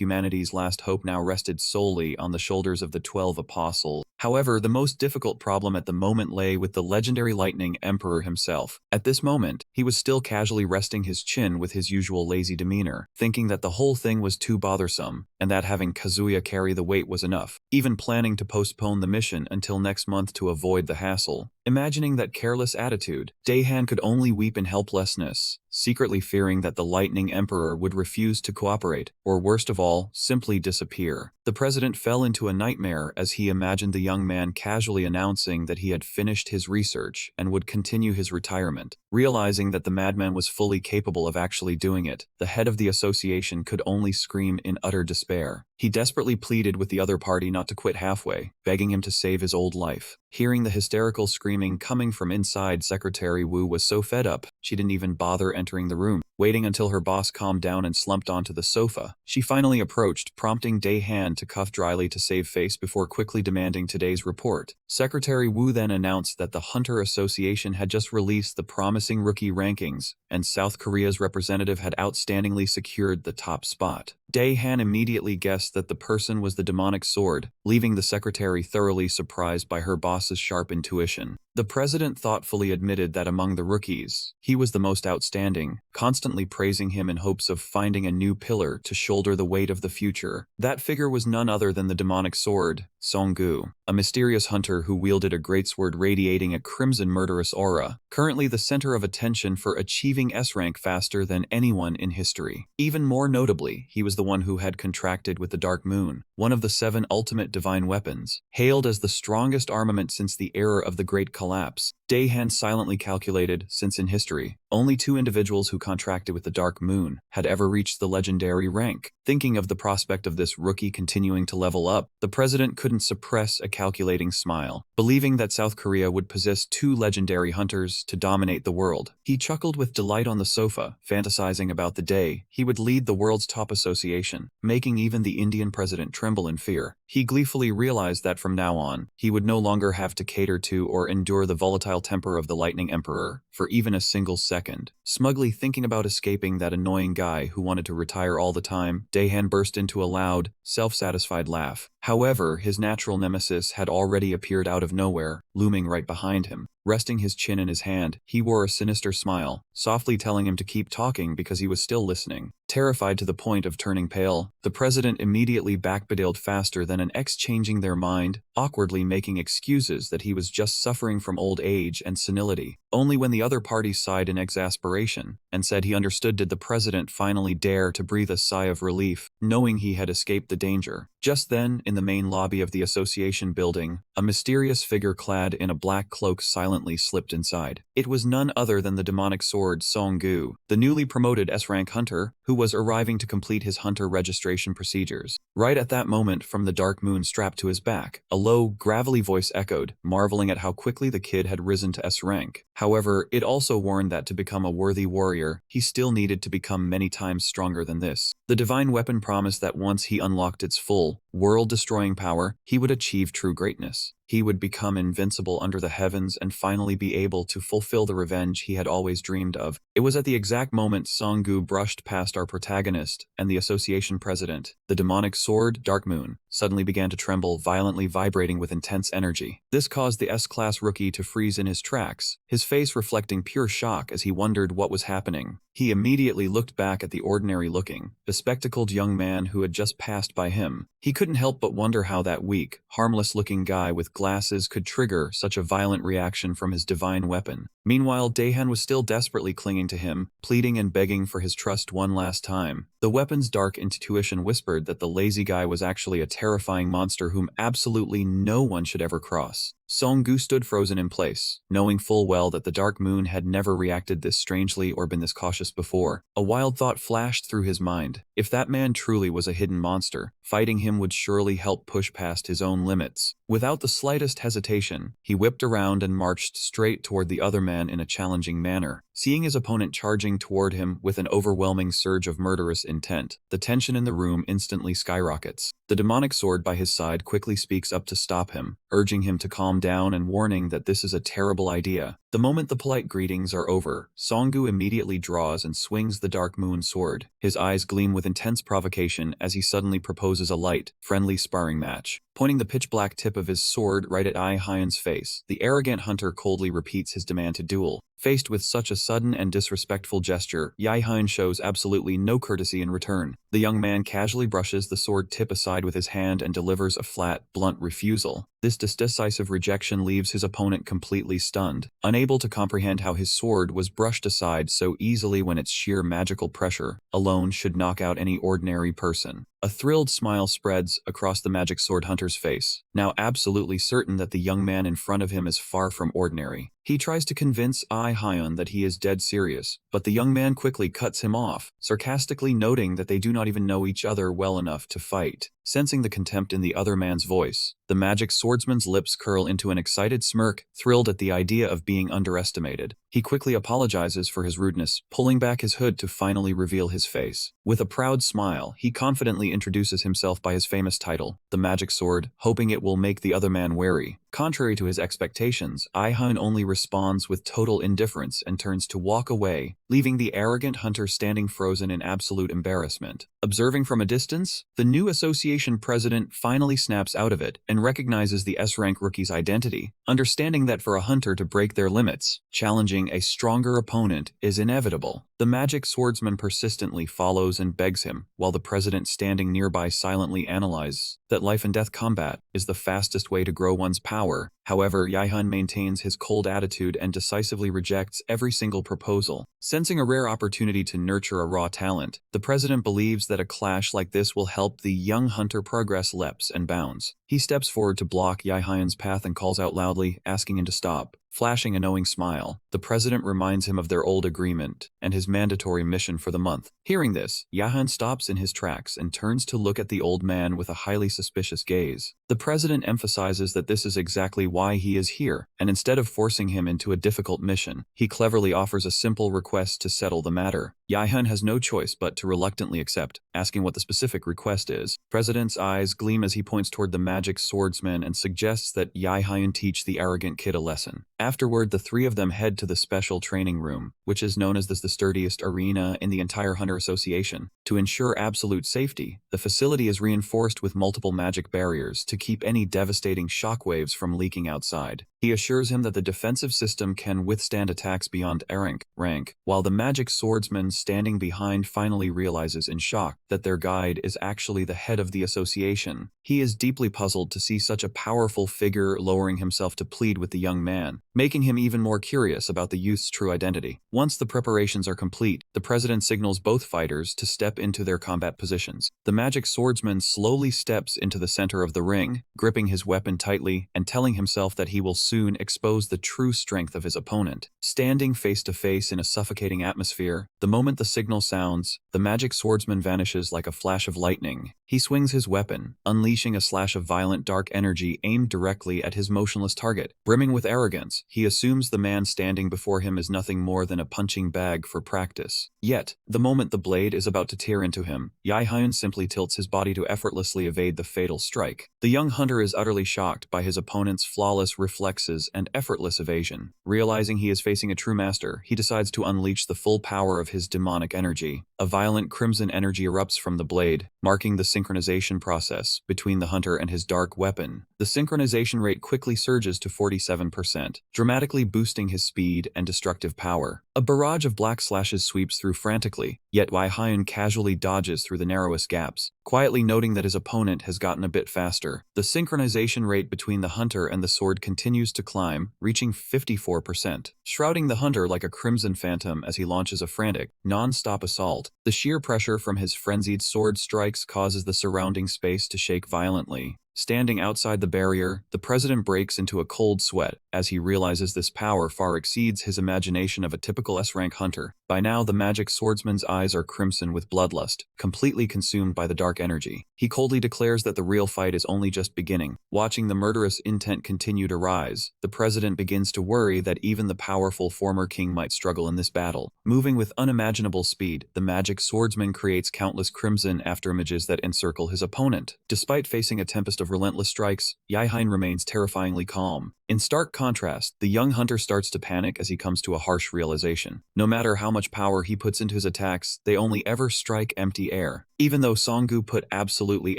humanity's last hope now rested solely on the shoulders of the 12 apostles. However, the most difficult problem at the moment lay with the legendary Lightning Emperor himself. At this moment, he was still casually resting his chin with his usual lazy demeanor, thinking that the whole thing was too bothersome, and that having Kazuya carry the weight was enough, even planning to postpone the mission until next month to avoid the hassle. Imagining that careless attitude, Dae-han could only weep in helplessness, secretly fearing that the Lightning Emperor would refuse to cooperate, or worst of all, simply disappear. The president fell into a nightmare as he imagined the young man casually announcing that he had finished his research and would continue his retirement. Realizing that the madman was fully capable of actually doing it, the head of the association could only scream in utter despair. He desperately pleaded with the other party not to quit halfway, begging him to save his old life. Hearing the hysterical screaming coming from inside, Secretary Wu was so fed up, she didn't even bother entering the room. Waiting until her boss calmed down and slumped onto the sofa, she finally approached, prompting Dae-han to cough dryly to save face before quickly demanding today's report. Secretary Wu then announced that the Hunter Association had just released the promising rookie rankings, and South Korea's representative had outstandingly secured the top spot. Dae-han immediately guessed that the person was the demonic sword, leaving the secretary thoroughly surprised by her boss's sharp intuition. The president thoughtfully admitted that among the rookies, he was the most outstanding, constantly praising him in hopes of finding a new pillar to shoulder the weight of the future. That figure was none other than the demonic sword, Song-gu, a mysterious hunter who wielded a greatsword radiating a crimson murderous aura, currently the center of attention for achieving S-rank faster than anyone in history. Even more notably, he was the one who had contracted with the Dark Moon, one of the 7 ultimate divine weapons, hailed as the strongest armament since the era of the Great Collapse. Dae-han silently calculated, since in history, only 2 individuals who contracted with the Dark Moon had ever reached the legendary rank. Thinking of the prospect of this rookie continuing to level up, the president couldn't suppress a calculating smile, believing that South Korea would possess 2 legendary hunters to dominate the world. He chuckled with delight on the sofa, fantasizing about the day he would lead the world's top association, making even the Indian president tremble in fear. He gleefully realized that from now on, he would no longer have to cater to or endure the volatile temper of the Lightning Emperor for even a single second. Smugly thinking about escaping that annoying guy who wanted to retire all the time, Dae-han burst into a loud, self-satisfied laugh. However, his natural nemesis had already appeared out of nowhere, looming right behind him. Resting his chin in his hand, he wore a sinister smile, softly telling him to keep talking because he was still listening. Terrified to the point of turning pale, the president immediately backpedaled faster than an ex, changing their mind, awkwardly making excuses that he was just suffering from old age and senility. Only when the other party sighed in exasperation and said he understood did the president finally dare to breathe a sigh of relief, knowing he had escaped the danger. Just then, in the main lobby of the association building, a mysterious figure clad in a black cloak silently slipped inside. It was none other than the demonic sword Song-gu, the newly promoted S-rank hunter, who was arriving to complete his hunter registration procedures. Right at that moment, from the dark moon strapped to his back, a low, gravelly voice echoed, marveling at how quickly the kid had risen to S-rank. However, it also warned that to become a worthy warrior, he still needed to become many times stronger than this. The divine weapon promised that once he unlocked its full, world-destroying power, he would achieve true greatness. He would become invincible under the heavens and finally be able to fulfill the revenge he had always dreamed of. It was at the exact moment Song-gu brushed past our protagonist and the association president. The demonic sword, Dark Moon, suddenly began to tremble, violently vibrating with intense energy. This caused the S-class rookie to freeze in his tracks, his face reflecting pure shock as he wondered what was happening. He immediately looked back at the ordinary-looking, bespectacled young man who had just passed by him. He couldn't help but wonder how that weak, harmless-looking guy with glasses could trigger such a violent reaction from his divine weapon. Meanwhile, Daehan was still desperately clinging to him, pleading and begging for his trust one last time. The weapon's dark intuition whispered that the lazy guy was actually a terrifying monster whom absolutely no one should ever cross. Song-gu stood frozen in place, knowing full well that the Dark Moon had never reacted this strangely or been this cautious before. A wild thought flashed through his mind. If that man truly was a hidden monster, fighting him would surely help push past his own limits. Without the slightest hesitation, he whipped around and marched straight toward the other man in a challenging manner. Seeing his opponent charging toward him with an overwhelming surge of murderous intent, the tension in the room instantly skyrockets. The demonic sword by his side quickly speaks up to stop him, urging him to calm down and warning that this is a terrible idea. The moment the polite greetings are over, Song-gu immediately draws and swings the Dark Moon sword. His eyes gleam with intense provocation as he suddenly proposes a light, friendly sparring match. Pointing the pitch-black tip of his sword right at Ai Hyun's face, the arrogant hunter coldly repeats his demand to duel. Faced with such a sudden and disrespectful gesture, Ai Hyun shows absolutely no courtesy in return. The young man casually brushes the sword tip aside with his hand and delivers a flat, blunt refusal. This decisive rejection leaves his opponent completely stunned, unable to comprehend how his sword was brushed aside so easily when its sheer magical pressure alone should knock out any ordinary person. A thrilled smile spreads across the magic sword hunter's face, now absolutely certain that the young man in front of him is far from ordinary. He tries to convince Ai Hyun that he is dead serious, but the young man quickly cuts him off, sarcastically noting that they do not even know each other well enough to fight. Sensing the contempt in the other man's voice, the magic swordsman's lips curl into an excited smirk, thrilled at the idea of being underestimated. He quickly apologizes for his rudeness, pulling back his hood to finally reveal his face. With a proud smile, he confidently introduces himself by his famous title, the Magic Sword, hoping it will make the other man wary. Contrary to his expectations, Ai Hyun only responds with total indifference and turns to walk away, leaving the arrogant hunter standing frozen in absolute embarrassment. Observing from a distance, the new association president finally snaps out of it and recognizes the S-rank rookie's identity, understanding that for a hunter to break their limits, challenging a stronger opponent is inevitable. The magic swordsman persistently follows and begs him, while the president standing nearby silently analyzes that life and death combat is the fastest way to grow one's power. However, Yaehan maintains his cold attitude and decisively rejects every single proposal. Sensing a rare opportunity to nurture a raw talent, the president believes that a clash like this will help the young hunter progress leaps and bounds. He steps forward to block Yaehan's path and calls out loudly, asking him to stop. Flashing a knowing smile, the president reminds him of their old agreement and his mandatory mission for the month. Hearing this, Yahan stops in his tracks and turns to look at the old man with a highly suspicious gaze. The president emphasizes that this is exactly why he is here, and instead of forcing him into a difficult mission, he cleverly offers a simple request to settle the matter. Yahan has no choice but to reluctantly accept, asking what the specific request is. President's eyes gleam as he points toward the magic swordsman and suggests that Yahan teach the arrogant kid a lesson. Afterward, the three of them head to the special training room, which is known as the sturdiest arena in the entire Hunter Association. To ensure absolute safety, the facility is reinforced with multiple magic barriers to keep any devastating shockwaves from leaking outside. He assures him that the defensive system can withstand attacks beyond rank, while the magic swordsman standing behind finally realizes in shock that their guide is actually the head of the association. He is deeply puzzled to see such a powerful figure lowering himself to plead with the young man, making him even more curious about the youth's true identity. Once the preparations are complete, the president signals both fighters to step into their combat positions. The magic swordsman slowly steps into the center of the ring, gripping his weapon tightly and telling himself that he will soon expose the true strength of his opponent. Standing face to face in a suffocating atmosphere, the moment the signal sounds, the magic swordsman vanishes like a flash of lightning. He swings his weapon, unleashing a slash of violent dark energy aimed directly at his motionless target. Brimming with arrogance, he assumes the man standing before him is nothing more than a punching bag for practice. Yet, the moment the blade is about to tear into him, Hyun simply tilts his body to effortlessly evade the fatal strike. The young hunter is utterly shocked by his opponent's flawless reflexes and effortless evasion. Realizing he is facing a true master, he decides to unleash the full power of his demonic energy. A violent crimson energy erupts from the blade, marking the synchronization process between the hunter and his dark weapon. The synchronization rate quickly surges to 47%, dramatically boosting his speed and destructive power. A barrage of black slashes sweeps through frantically, yet Hyun casually dodges through the narrowest gaps, quietly noting that his opponent has gotten a bit faster. The synchronization rate between the hunter and the sword continues to climb, reaching 54%, shrouding the hunter like a crimson phantom as he launches a frantic, non-stop assault. The sheer pressure from his frenzied sword strikes causes the surrounding space to shake violently. Standing outside the barrier, the president breaks into a cold sweat as he realizes this power far exceeds his imagination of a typical S-rank hunter. By now, the magic swordsman's eyes are crimson with bloodlust, completely consumed by the dark energy. He coldly declares that the real fight is only just beginning. Watching the murderous intent continue to rise, the president begins to worry that even the powerful former king might struggle in this battle. Moving with unimaginable speed, the magic swordsman creates countless crimson afterimages that encircle his opponent. Despite facing a tempest of relentless strikes, Hyun remains terrifyingly calm. In stark contrast, the young hunter starts to panic as he comes to a harsh realization. No matter how much power he puts into his attacks, they only ever strike empty air. Even though Songgu put absolutely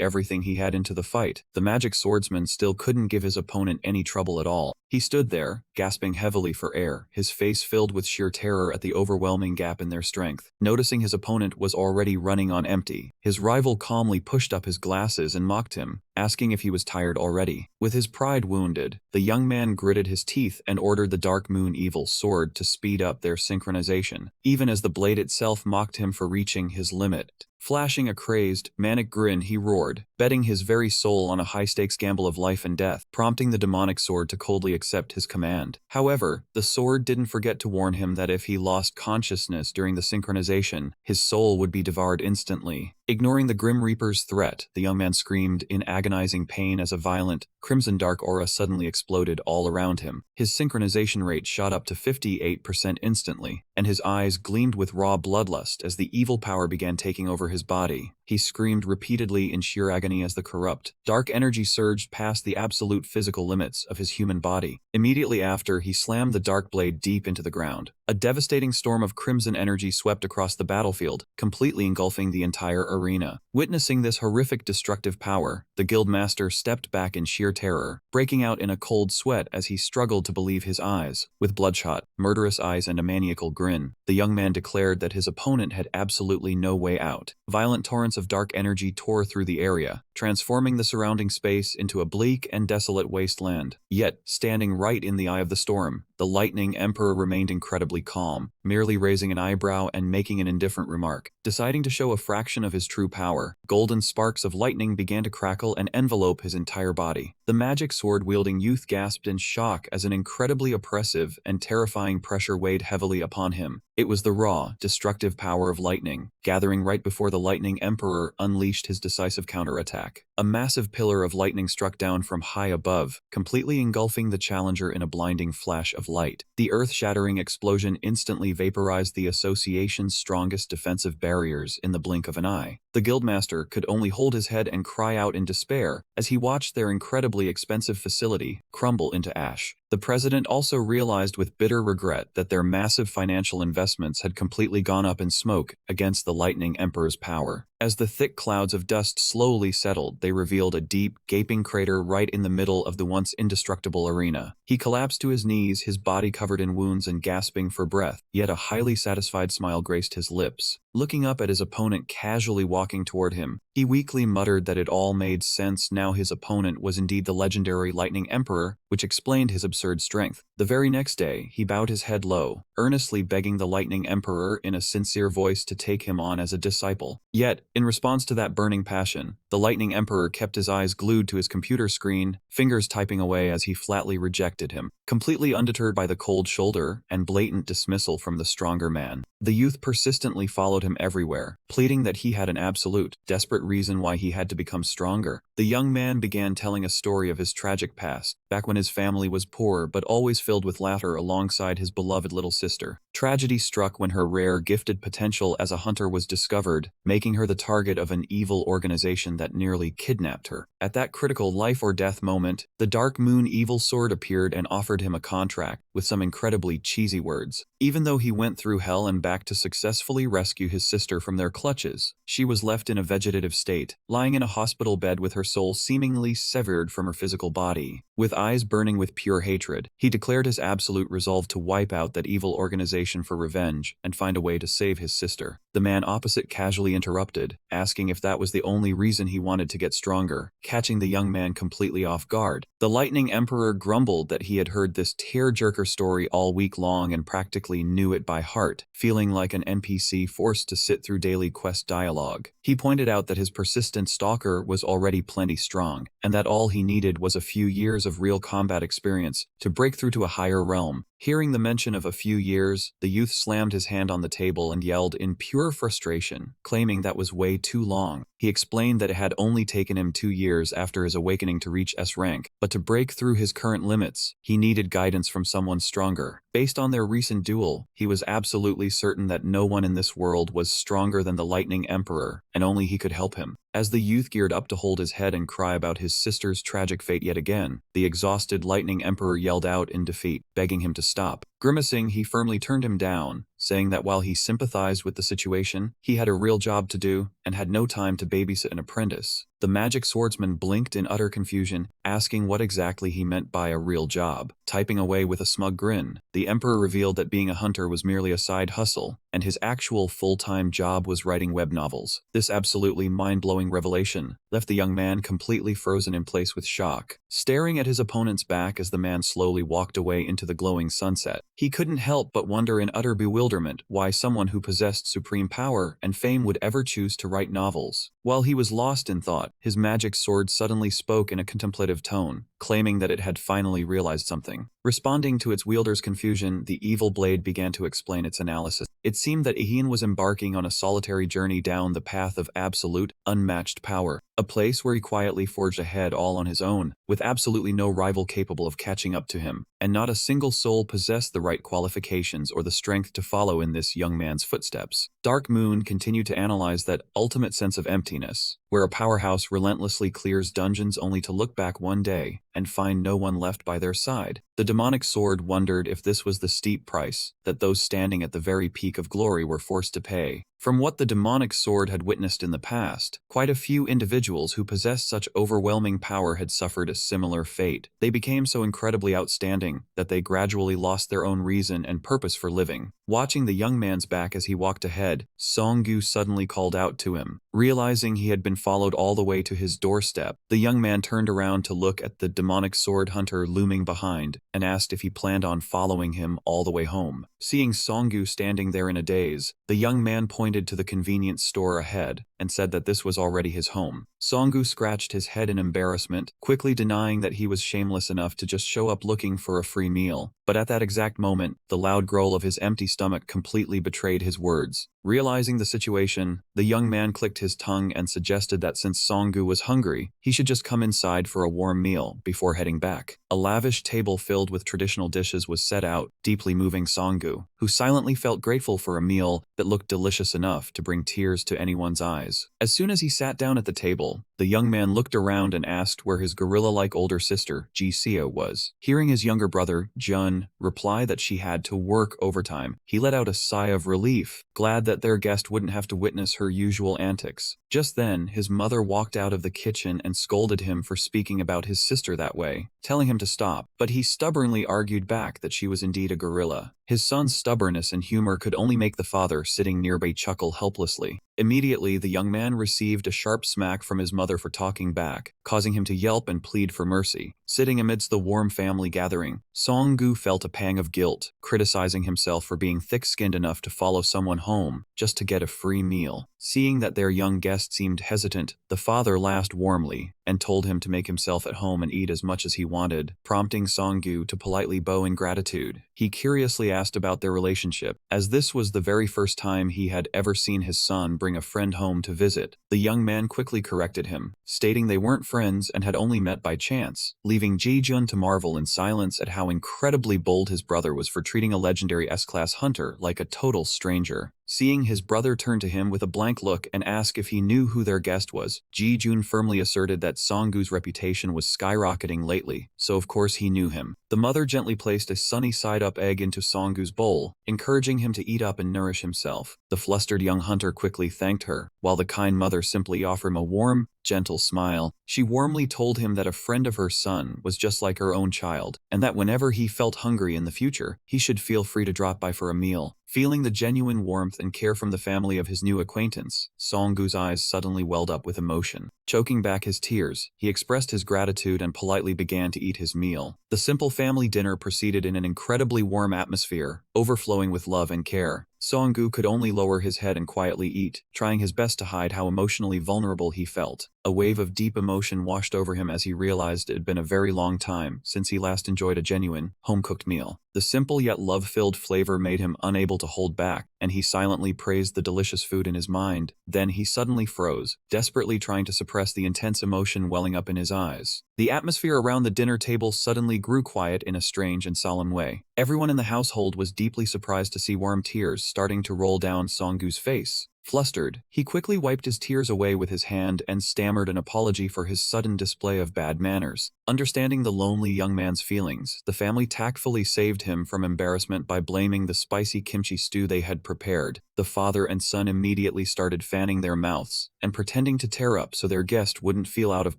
everything he had into the fight, the magic swordsman still couldn't give his opponent any trouble at all. He stood there, gasping heavily for air, his face filled with sheer terror at the overwhelming gap in their strength. Noticing his opponent was already running on empty, his rival calmly pushed up his glasses and mocked him, asking if he was tired already. With his pride wounded, the young man gritted his teeth and ordered the Dark Moon Evil sword to speed up their synchronization, even as the blade itself mocked him for reaching his limit. Flashing a crazed, manic grin, he roared, betting his very soul on a high-stakes gamble of life and death, prompting the demonic sword to coldly accept his command. However, the sword didn't forget to warn him that if he lost consciousness during the synchronization, his soul would be devoured instantly. Ignoring the Grim Reaper's threat, the young man screamed in agonizing pain as a violent, crimson dark aura suddenly exploded all around him. His synchronization rate shot up to 58% instantly, and his eyes gleamed with raw bloodlust as the evil power began taking over his body. He screamed repeatedly in sheer agony as the corrupt, dark energy surged past the absolute physical limits of his human body. Immediately after, he slammed the dark blade deep into the ground. A devastating storm of crimson energy swept across the battlefield, completely engulfing the entire arena. Witnessing this horrific destructive power, the guildmaster stepped back in sheer terror, breaking out in a cold sweat as he struggled to believe his eyes. With bloodshot, murderous eyes and a maniacal grin, the young man declared that his opponent had absolutely no way out. Violent torrents of dark energy tore through the area, transforming the surrounding space into a bleak and desolate wasteland. Yet, standing right in the eye of the storm, the Lightning Emperor remained incredibly calm, merely raising an eyebrow and making an indifferent remark. Deciding to show a fraction of his true power, golden sparks of lightning began to crackle and envelope his entire body. The magic sword-wielding youth gasped in shock as an incredibly oppressive and terrifying pressure weighed heavily upon him. It was the raw, destructive power of lightning, gathering right before the Lightning Emperor unleashed his decisive counterattack. A massive pillar of lightning struck down from high above, completely engulfing the challenger in a blinding flash of light. The earth-shattering explosion instantly vaporized the association's strongest defensive barriers in the blink of an eye. The guildmaster could only hold his head and cry out in despair as he watched their incredibly expensive facility crumble into ash. The president also realized with bitter regret that their massive financial investments had completely gone up in smoke against the Lightning Emperor's power. As the thick clouds of dust slowly settled, they revealed a deep, gaping crater right in the middle of the once indestructible arena. He collapsed to his knees, his body covered in wounds and gasping for breath, yet a highly satisfied smile graced his lips. Looking up at his opponent casually walking toward him, he weakly muttered that it all made sense. Now his opponent was indeed the legendary Lightning Emperor, which explained his absurd strength. The very next day, he bowed his head low, earnestly begging the Lightning Emperor in a sincere voice to take him on as a disciple. Yet, in response to that burning passion, the Lightning Emperor kept his eyes glued to his computer screen, fingers typing away as he flatly rejected him. Completely undeterred by the cold shoulder and blatant dismissal from the stronger man, the youth persistently followed him everywhere, pleading that he had an absolute, desperate reason why he had to become stronger. The young man began telling a story of his tragic past, back when his family was poor but always filled with laughter alongside his beloved little sister. Tragedy struck when her rare, gifted potential as a hunter was discovered, making her the target of an evil organization that nearly kidnapped her. At that critical life-or-death moment, the Dark Moon Evil Sword appeared and offered him a contract, with some incredibly cheesy words. Even though he went through hell and back to successfully rescue his sister from their clutches, she was left in a vegetative state, lying in a hospital bed with her soul seemingly severed from her physical body. With eyes burning with pure hatred, he declared his absolute resolve to wipe out that evil organization for revenge and find a way to save his sister. The man opposite casually interrupted, asking if that was the only reason he wanted to get stronger, catching the young man completely off guard. The Lightning Emperor grumbled that he had heard this tear-jerker story all week long and practically knew it by heart, feeling like an NPC forced to sit through daily quest dialogue. He pointed out that his persistent stalker was already plenty strong, and that all he needed was a few years of real combat experience to break through to a higher realm. Hearing the mention of a few years, the youth slammed his hand on the table and yelled in pure frustration, claiming that was way too long. He explained that it had only taken him 2 years after his awakening to reach S rank, but to break through his current limits, he needed guidance from someone stronger. Based on their recent duel, he was absolutely certain that no one in this world was stronger than the Lightning Emperor, and only he could help him. As the youth geared up to hold his head and cry about his sister's tragic fate yet again, the exhausted Lightning Emperor yelled out in defeat, begging him to stop. Grimacing, he firmly turned him down, saying that while he sympathized with the situation, he had a real job to do and had no time to babysit an apprentice. The magic swordsman blinked in utter confusion, asking what exactly he meant by a real job. Typing away with a smug grin, the Emperor revealed that being a hunter was merely a side hustle, and his actual full-time job was writing web novels. This absolutely mind-blowing revelation left the young man completely frozen in place with shock, staring at his opponent's back as the man slowly walked away into the glowing sunset. He couldn't help but wonder in utter bewilderment why someone who possessed supreme power and fame would ever choose to write novels. While he was lost in thought, his magic sword suddenly spoke in a contemplative tone, claiming that it had finally realized something. Responding to its wielder's confusion, the evil blade began to explain its analysis. It seemed that Ian was embarking on a solitary journey down the path of absolute, unmatched power, a place where he quietly forged ahead all on his own, with absolutely no rival capable of catching up to him, and not a single soul possessed the right qualifications or the strength to follow in this young man's footsteps. Dark Moon continued to analyze that ultimate sense of emptiness, where a powerhouse relentlessly clears dungeons only to look back one day and find no one left by their side. The demonic sword wondered if this was the steep price that those standing at the very peak of glory were forced to pay. From what the demonic sword had witnessed in the past, quite a few individuals who possessed such overwhelming power had suffered a similar fate. They became so incredibly outstanding that they gradually lost their own reason and purpose for living. Watching the young man's back as he walked ahead, Song-gu suddenly called out to him. Realizing he had been followed all the way to his doorstep, the young man turned around to look at the demonic sword hunter looming behind and asked if he planned on following him all the way home. Seeing Song-gu standing there in a daze, the young man pointed to the convenience store ahead and said that this was already his home. Song-gu scratched his head in embarrassment, quickly denying that he was shameless enough to just show up looking for a free meal. But at that exact moment, the loud growl of his empty stomach completely betrayed his words. Realizing the situation, the young man clicked his tongue and suggested that since Song-gu was hungry, he should just come inside for a warm meal before heading back. A lavish table filled with traditional dishes was set out, deeply moving Song-gu. Song-gu, who silently felt grateful for a meal that looked delicious enough to bring tears to anyone's eyes. As soon as he sat down at the table, the young man looked around and asked where his gorilla-like older sister, Ji-seo, was. Hearing his younger brother, Jun, reply that she had to work overtime, he let out a sigh of relief, glad that their guest wouldn't have to witness her usual antics. Just then, his mother walked out of the kitchen and scolded him for speaking about his sister that way, telling him to stop, but he stubbornly argued back that she was indeed a gorilla. His son's stubbornness and humor could only make the father sitting nearby chuckle helplessly. Immediately, the young man received a sharp smack from his mother for talking back, causing him to yelp and plead for mercy. Sitting amidst the warm family gathering, Song-gu felt a pang of guilt, criticizing himself for being thick-skinned enough to follow someone home just to get a free meal. Seeing that their young guest seemed hesitant, the father laughed warmly and told him to make himself at home and eat as much as he wanted, prompting Song-gu to politely bow in gratitude. He curiously asked about their relationship, as this was the very first time he had ever seen his son bring a friend home to visit. The young man quickly corrected him, stating they weren't friends and had only met by chance, leaving Ji-jun to marvel in silence at how incredibly bold his brother was for treating a legendary S-class hunter like a total stranger. Seeing his brother turn to him with a blank look and ask if he knew who their guest was, Ji-jun firmly asserted that Song-gu's reputation was skyrocketing lately, so of course he knew him. The mother gently placed a sunny side-up egg into Song-gu's bowl, encouraging him to eat up and nourish himself. The flustered young hunter quickly thanked her, while the kind mother simply offered him a warm, gentle smile. She warmly told him that a friend of her son was just like her own child, and that whenever he felt hungry in the future, he should feel free to drop by for a meal. Feeling the genuine warmth and care from the family of his new acquaintance, Song-gu's eyes suddenly welled up with emotion. Choking back his tears, he expressed his gratitude and politely began to eat his meal. The simple family dinner proceeded in an incredibly warm atmosphere, overflowing with love and care. Song-gu could only lower his head and quietly eat, trying his best to hide how emotionally vulnerable he felt. A wave of deep emotion washed over him as he realized it had been a very long time since he last enjoyed a genuine, home-cooked meal. The simple yet love-filled flavor made him unable to hold back, and he silently praised the delicious food in his mind. Then he suddenly froze, desperately trying to suppress the intense emotion welling up in his eyes. The atmosphere around the dinner table suddenly grew quiet in a strange and solemn way. Everyone in the household was deeply surprised to see warm tears starting to roll down Song-gu's face. Flustered, he quickly wiped his tears away with his hand and stammered an apology for his sudden display of bad manners. Understanding the lonely young man's feelings, the family tactfully saved him from embarrassment by blaming the spicy kimchi stew they had prepared. The father and son immediately started fanning their mouths and pretending to tear up so their guest wouldn't feel out of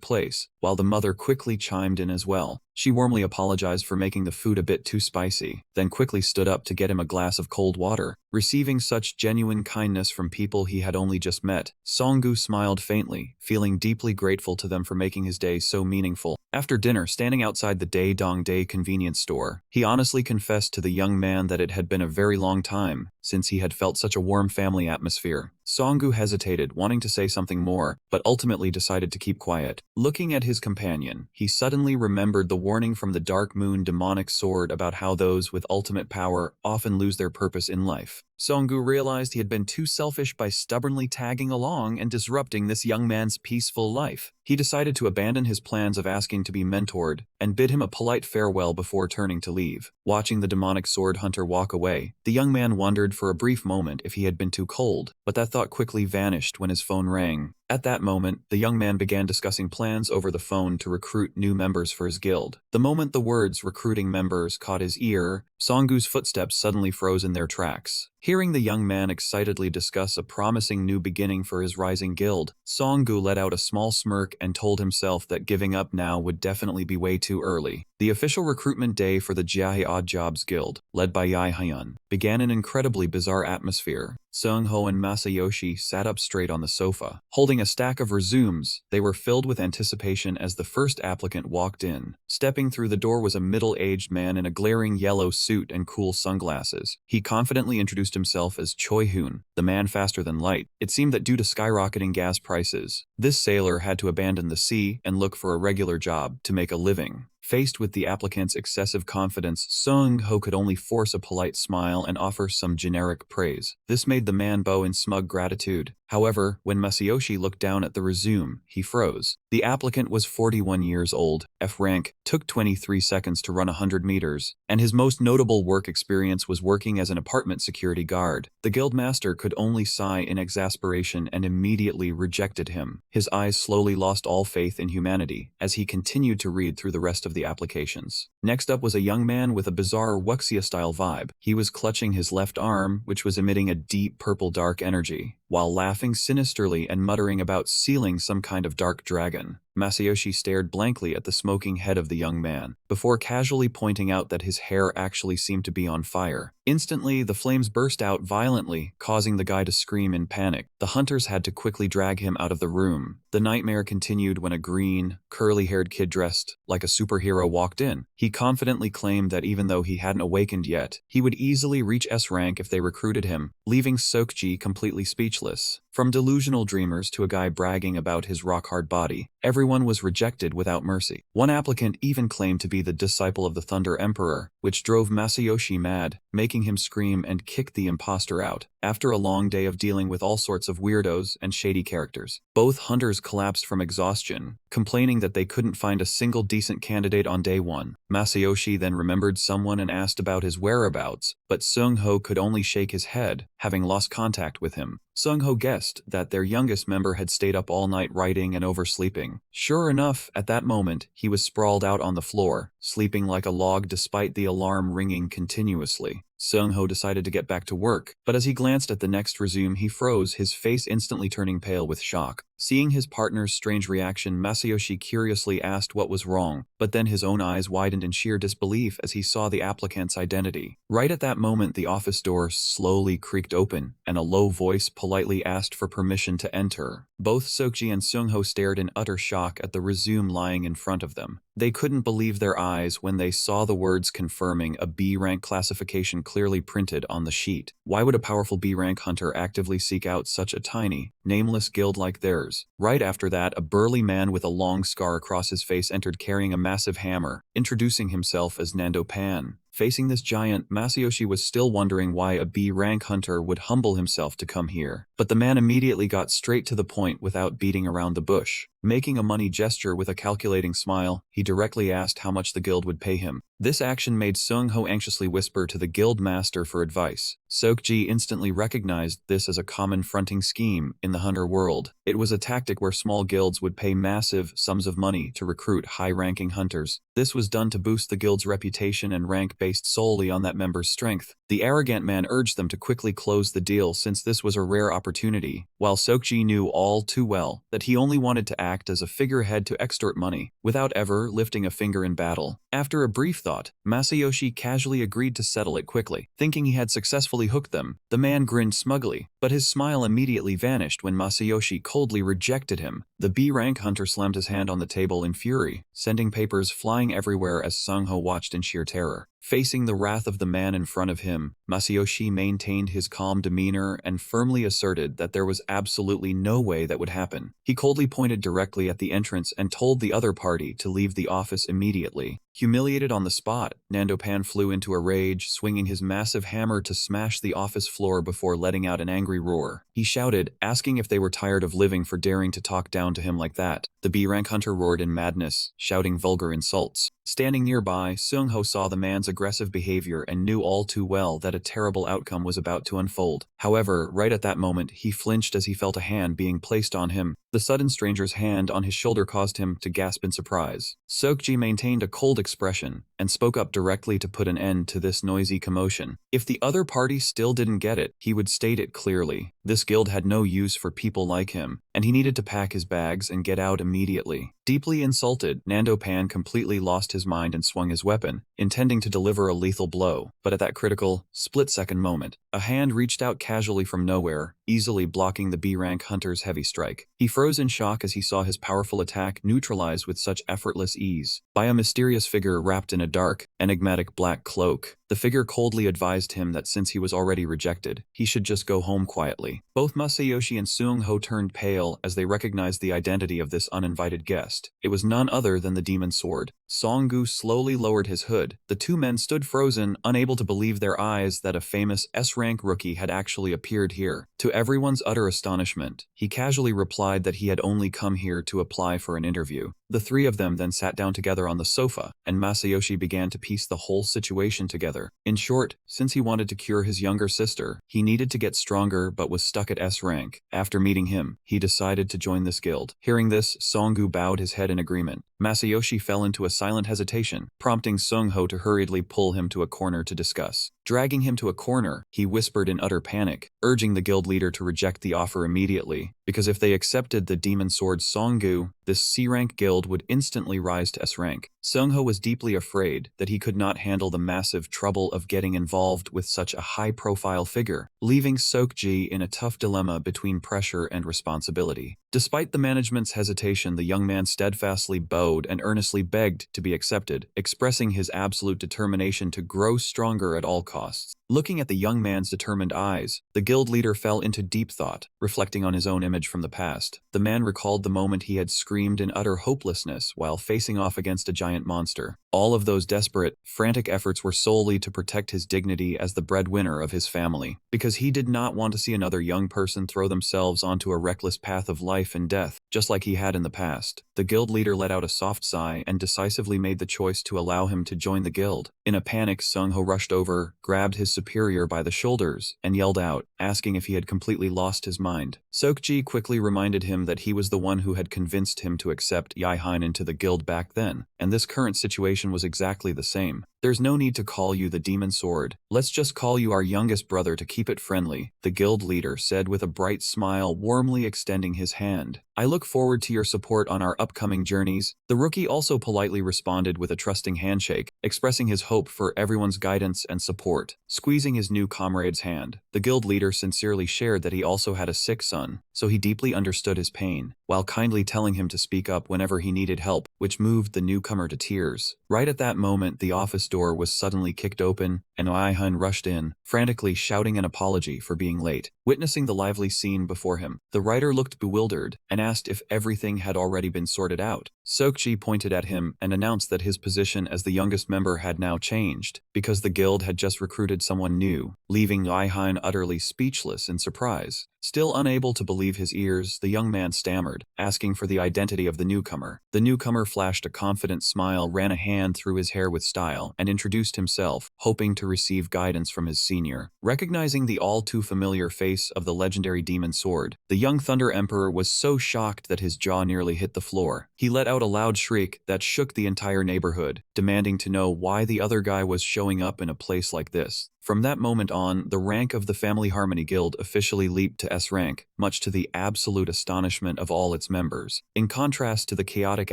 place, while the mother quickly chimed in as well. She warmly apologized for making the food a bit too spicy, then quickly stood up to get him a glass of cold water. Receiving such genuine kindness from people he had only just met, Song-gu smiled faintly, feeling deeply grateful to them for making his day so meaningful. After dinner, standing outside the Dae-dong-dae convenience store, he honestly confessed to the young man that it had been a very long time since he had felt such a warm family atmosphere. Song-gu hesitated, wanting to say something more, but ultimately decided to keep quiet. Looking at his companion, he suddenly remembered the warning from the Dark Moon demonic sword about how those with ultimate power often lose their purpose in life. Song-gu realized he had been too selfish by stubbornly tagging along and disrupting this young man's peaceful life. He decided to abandon his plans of asking to be mentored and bid him a polite farewell before turning to leave. Watching the demonic sword hunter walk away, the young man wondered for a brief moment if he had been too cold, but that thought quickly vanished when his phone rang. At that moment, the young man began discussing plans over the phone to recruit new members for his guild. The moment the words recruiting members caught his ear, Song-gu's footsteps suddenly froze in their tracks. Hearing the young man excitedly discuss a promising new beginning for his rising guild, Song-gu let out a small smirk and told himself that giving up now would definitely be way too early. The official recruitment day for the Jiahe Odd Jobs Guild, led by Yae Hyun, began an incredibly bizarre atmosphere. Sung-ho and Masayoshi sat up straight on the sofa. Holding a stack of resumes, they were filled with anticipation as the first applicant walked in. Stepping through the door was a middle-aged man in a glaring yellow suit and cool sunglasses. He confidently introduced himself as Choi-hoon, the man faster than light. It seemed that due to skyrocketing gas prices, this sailor had to abandon the sea and look for a regular job to make a living. Faced with the applicant's excessive confidence, Sung-ho could only force a polite smile and offer some generic praise. This made the man bow in smug gratitude. However, when Masayoshi looked down at the resume, he froze. The applicant was 41 years old, F rank, took 23 seconds to run 100 meters, and his most notable work experience was working as an apartment security guard. The guildmaster could only sigh in exasperation and immediately rejected him. His eyes slowly lost all faith in humanity as he continued to read through the rest of the applications. Next up was a young man with a bizarre wuxia-style vibe. He was clutching his left arm, which was emitting a deep purple dark energy, while laughing sinisterly and muttering about sealing some kind of dark dragon. Masayoshi stared blankly at the smoking head of the young man, before casually pointing out that his hair actually seemed to be on fire. Instantly, the flames burst out violently, causing the guy to scream in panic. The hunters had to quickly drag him out of the room. The nightmare continued when a green, curly-haired kid dressed like a superhero walked in. He confidently claimed that even though he hadn't awakened yet, he would easily reach S rank if they recruited him, leaving Seokji completely speechless. From delusional dreamers to a guy bragging about his rock-hard body, everyone was rejected without mercy. One applicant even claimed to be the disciple of the Thunder Emperor, which drove Masayoshi mad, making him scream and kick the imposter out. After a long day of dealing with all sorts of weirdos and shady characters, both hunters collapsed from exhaustion, complaining that they couldn't find a single decent candidate on day one. Masayoshi then remembered someone and asked about his whereabouts, but Seung-ho could only shake his head, having lost contact with him. Seung-ho guessed that their youngest member had stayed up all night writing and oversleeping. Sure enough, at that moment, he was sprawled out on the floor, sleeping like a log despite the alarm ringing continuously. Seung-ho decided to get back to work, but as he glanced at the next resume he froze, his face instantly turning pale with shock. Seeing his partner's strange reaction, Masayoshi curiously asked what was wrong, but then his own eyes widened in sheer disbelief as he saw the applicant's identity. Right at that moment, the office door slowly creaked open, and a low voice politely asked for permission to enter. Both Seokji and Seung-ho stared in utter shock at the resume lying in front of them. They couldn't believe their eyes when they saw the words confirming a B-rank classification clearly printed on the sheet. Why would a powerful B-rank hunter actively seek out such a tiny, nameless guild like theirs? Right after that, a burly man with a long scar across his face entered carrying a massive hammer, introducing himself as Nando Pan. Facing this giant, Masayoshi was still wondering why a B-rank hunter would humble himself to come here. But the man immediately got straight to the point without beating around the bush. Making a money gesture with a calculating smile, he directly asked how much the guild would pay him. This action made Seung-ho anxiously whisper to the guild master for advice. Seokji instantly recognized this as a common fronting scheme in the hunter world. It was a tactic where small guilds would pay massive sums of money to recruit high-ranking hunters. This was done to boost the guild's reputation and rank based solely on that member's strength. The arrogant man urged them to quickly close the deal since this was a rare opportunity, while Seokji knew all too well that he only wanted to act as a figurehead to extort money, without ever lifting a finger in battle. After a brief thought, Masayoshi casually agreed to settle it quickly. Thinking he had successfully hooked them, the man grinned smugly, but his smile immediately vanished when Masayoshi coldly rejected him. The B-rank hunter slammed his hand on the table in fury, sending papers flying everywhere as Seung-ho watched in sheer terror. Facing the wrath of the man in front of him, Masayoshi maintained his calm demeanor and firmly asserted that there was absolutely no way that would happen. He coldly pointed directly at the entrance and told the other party to leave the office immediately. Humiliated on the spot, Nando Pan flew into a rage, swinging his massive hammer to smash the office floor before letting out an angry roar. He shouted, asking if they were tired of living for daring to talk down to him like that. The B-rank hunter roared in madness, shouting vulgar insults. Standing nearby, Seung-ho saw the man's aggressive behavior and knew all too well that a terrible outcome was about to unfold. However, right at that moment, he flinched as he felt a hand being placed on him. The sudden stranger's hand on his shoulder caused him to gasp in surprise. Seokji maintained a cold expression and spoke up directly to put an end to this noisy commotion. If the other party still didn't get it, he would state it clearly. This guild had no use for people like him, and he needed to pack his bags and get out immediately. Deeply insulted, Nando Pan completely lost his mind and swung his weapon, intending to deliver a lethal blow. But at that critical, split-second moment, a hand reached out casually from nowhere, easily blocking the B-rank hunter's heavy strike. He froze in shock as he saw his powerful attack neutralized with such effortless ease by a mysterious figure wrapped in a dark, enigmatic black cloak. The figure coldly advised him that since he was already rejected, he should just go home quietly. Both Masayoshi and Seung-ho turned pale as they recognized the identity of this uninvited guest. It was none other than the demon sword. Song-gu slowly lowered his hood. The two men stood frozen, unable to believe their eyes that a famous S-rank rookie had actually appeared here. To everyone's utter astonishment, he casually replied that he had only come here to apply for an interview. The three of them then sat down together on the sofa, and Masayoshi began to piece the whole situation together. In short, since he wanted to cure his younger sister, he needed to get stronger but was stuck at S rank. After meeting him, he decided to join this guild. Hearing this, Song-gu bowed his head in agreement. Masayoshi fell into a silent hesitation, prompting Seung-ho to hurriedly pull him to a corner to discuss. Dragging him to a corner, he whispered in utter panic, urging the guild leader to reject the offer immediately, because if they accepted the demon sword Song-gu, this C-rank guild would instantly rise to S-rank. Seung-ho was deeply afraid that he could not handle the massive trouble of getting involved with such a high-profile figure, leaving Sok-ji in a tough dilemma between pressure and responsibility. Despite the management's hesitation, the young man steadfastly bowed and earnestly begged to be accepted, expressing his absolute determination to grow stronger at all costs. Looking at the young man's determined eyes, the guild leader fell into deep thought, reflecting on his own image from the past. The man recalled the moment he had screamed in utter hopelessness while facing off against a giant monster. All of those desperate, frantic efforts were solely to protect his dignity as the breadwinner of his family, because he did not want to see another young person throw themselves onto a reckless path of life and death, just like he had in the past. The guild leader let out a soft sigh and decisively made the choice to allow him to join the guild. In a panic, Seung-ho rushed over, grabbed his superior by the shoulders, and yelled out, asking if he had completely lost his mind. Sok-ji quickly reminded him that he was the one who had convinced him to accept Yae-hein into the guild back then, and this current situation was exactly the same. There's no need to call you the demon sword. Let's just call you our youngest brother to keep it friendly, the guild leader said with a bright smile, warmly extending his hand. I look forward to your support on our upcoming journeys. The rookie also politely responded with a trusting handshake, expressing his hope for everyone's guidance and support. Squeezing his new comrade's hand, the guild leader sincerely shared that he also had a sick son, so he deeply understood his pain, while kindly telling him to speak up whenever he needed help, which moved the newcomer to tears. Right at that moment, the office door was suddenly kicked open, and Yae-hein rushed in, frantically shouting an apology for being late. Witnessing the lively scene before him, the writer looked bewildered and asked if everything had already been sorted out. Sok-ji pointed at him and announced that his position as the youngest member had now changed, because the guild had just recruited someone new, leaving Yae-hein utterly speechless in surprise. Still unable to believe his ears, the young man stammered, asking for the identity of the newcomer. The newcomer flashed a confident smile, ran a hand through his hair with style, and introduced himself, hoping to receive guidance from his senior. Recognizing the all-too-familiar face of the legendary demon sword, the young Thunder Emperor was so shocked that his jaw nearly hit the floor. He let out a loud shriek that shook the entire neighborhood, demanding to know why the other guy was showing up in a place like this. From that moment on, the rank of the Family Harmony Guild officially leaped to S rank, much to the absolute astonishment of all its members. In contrast to the chaotic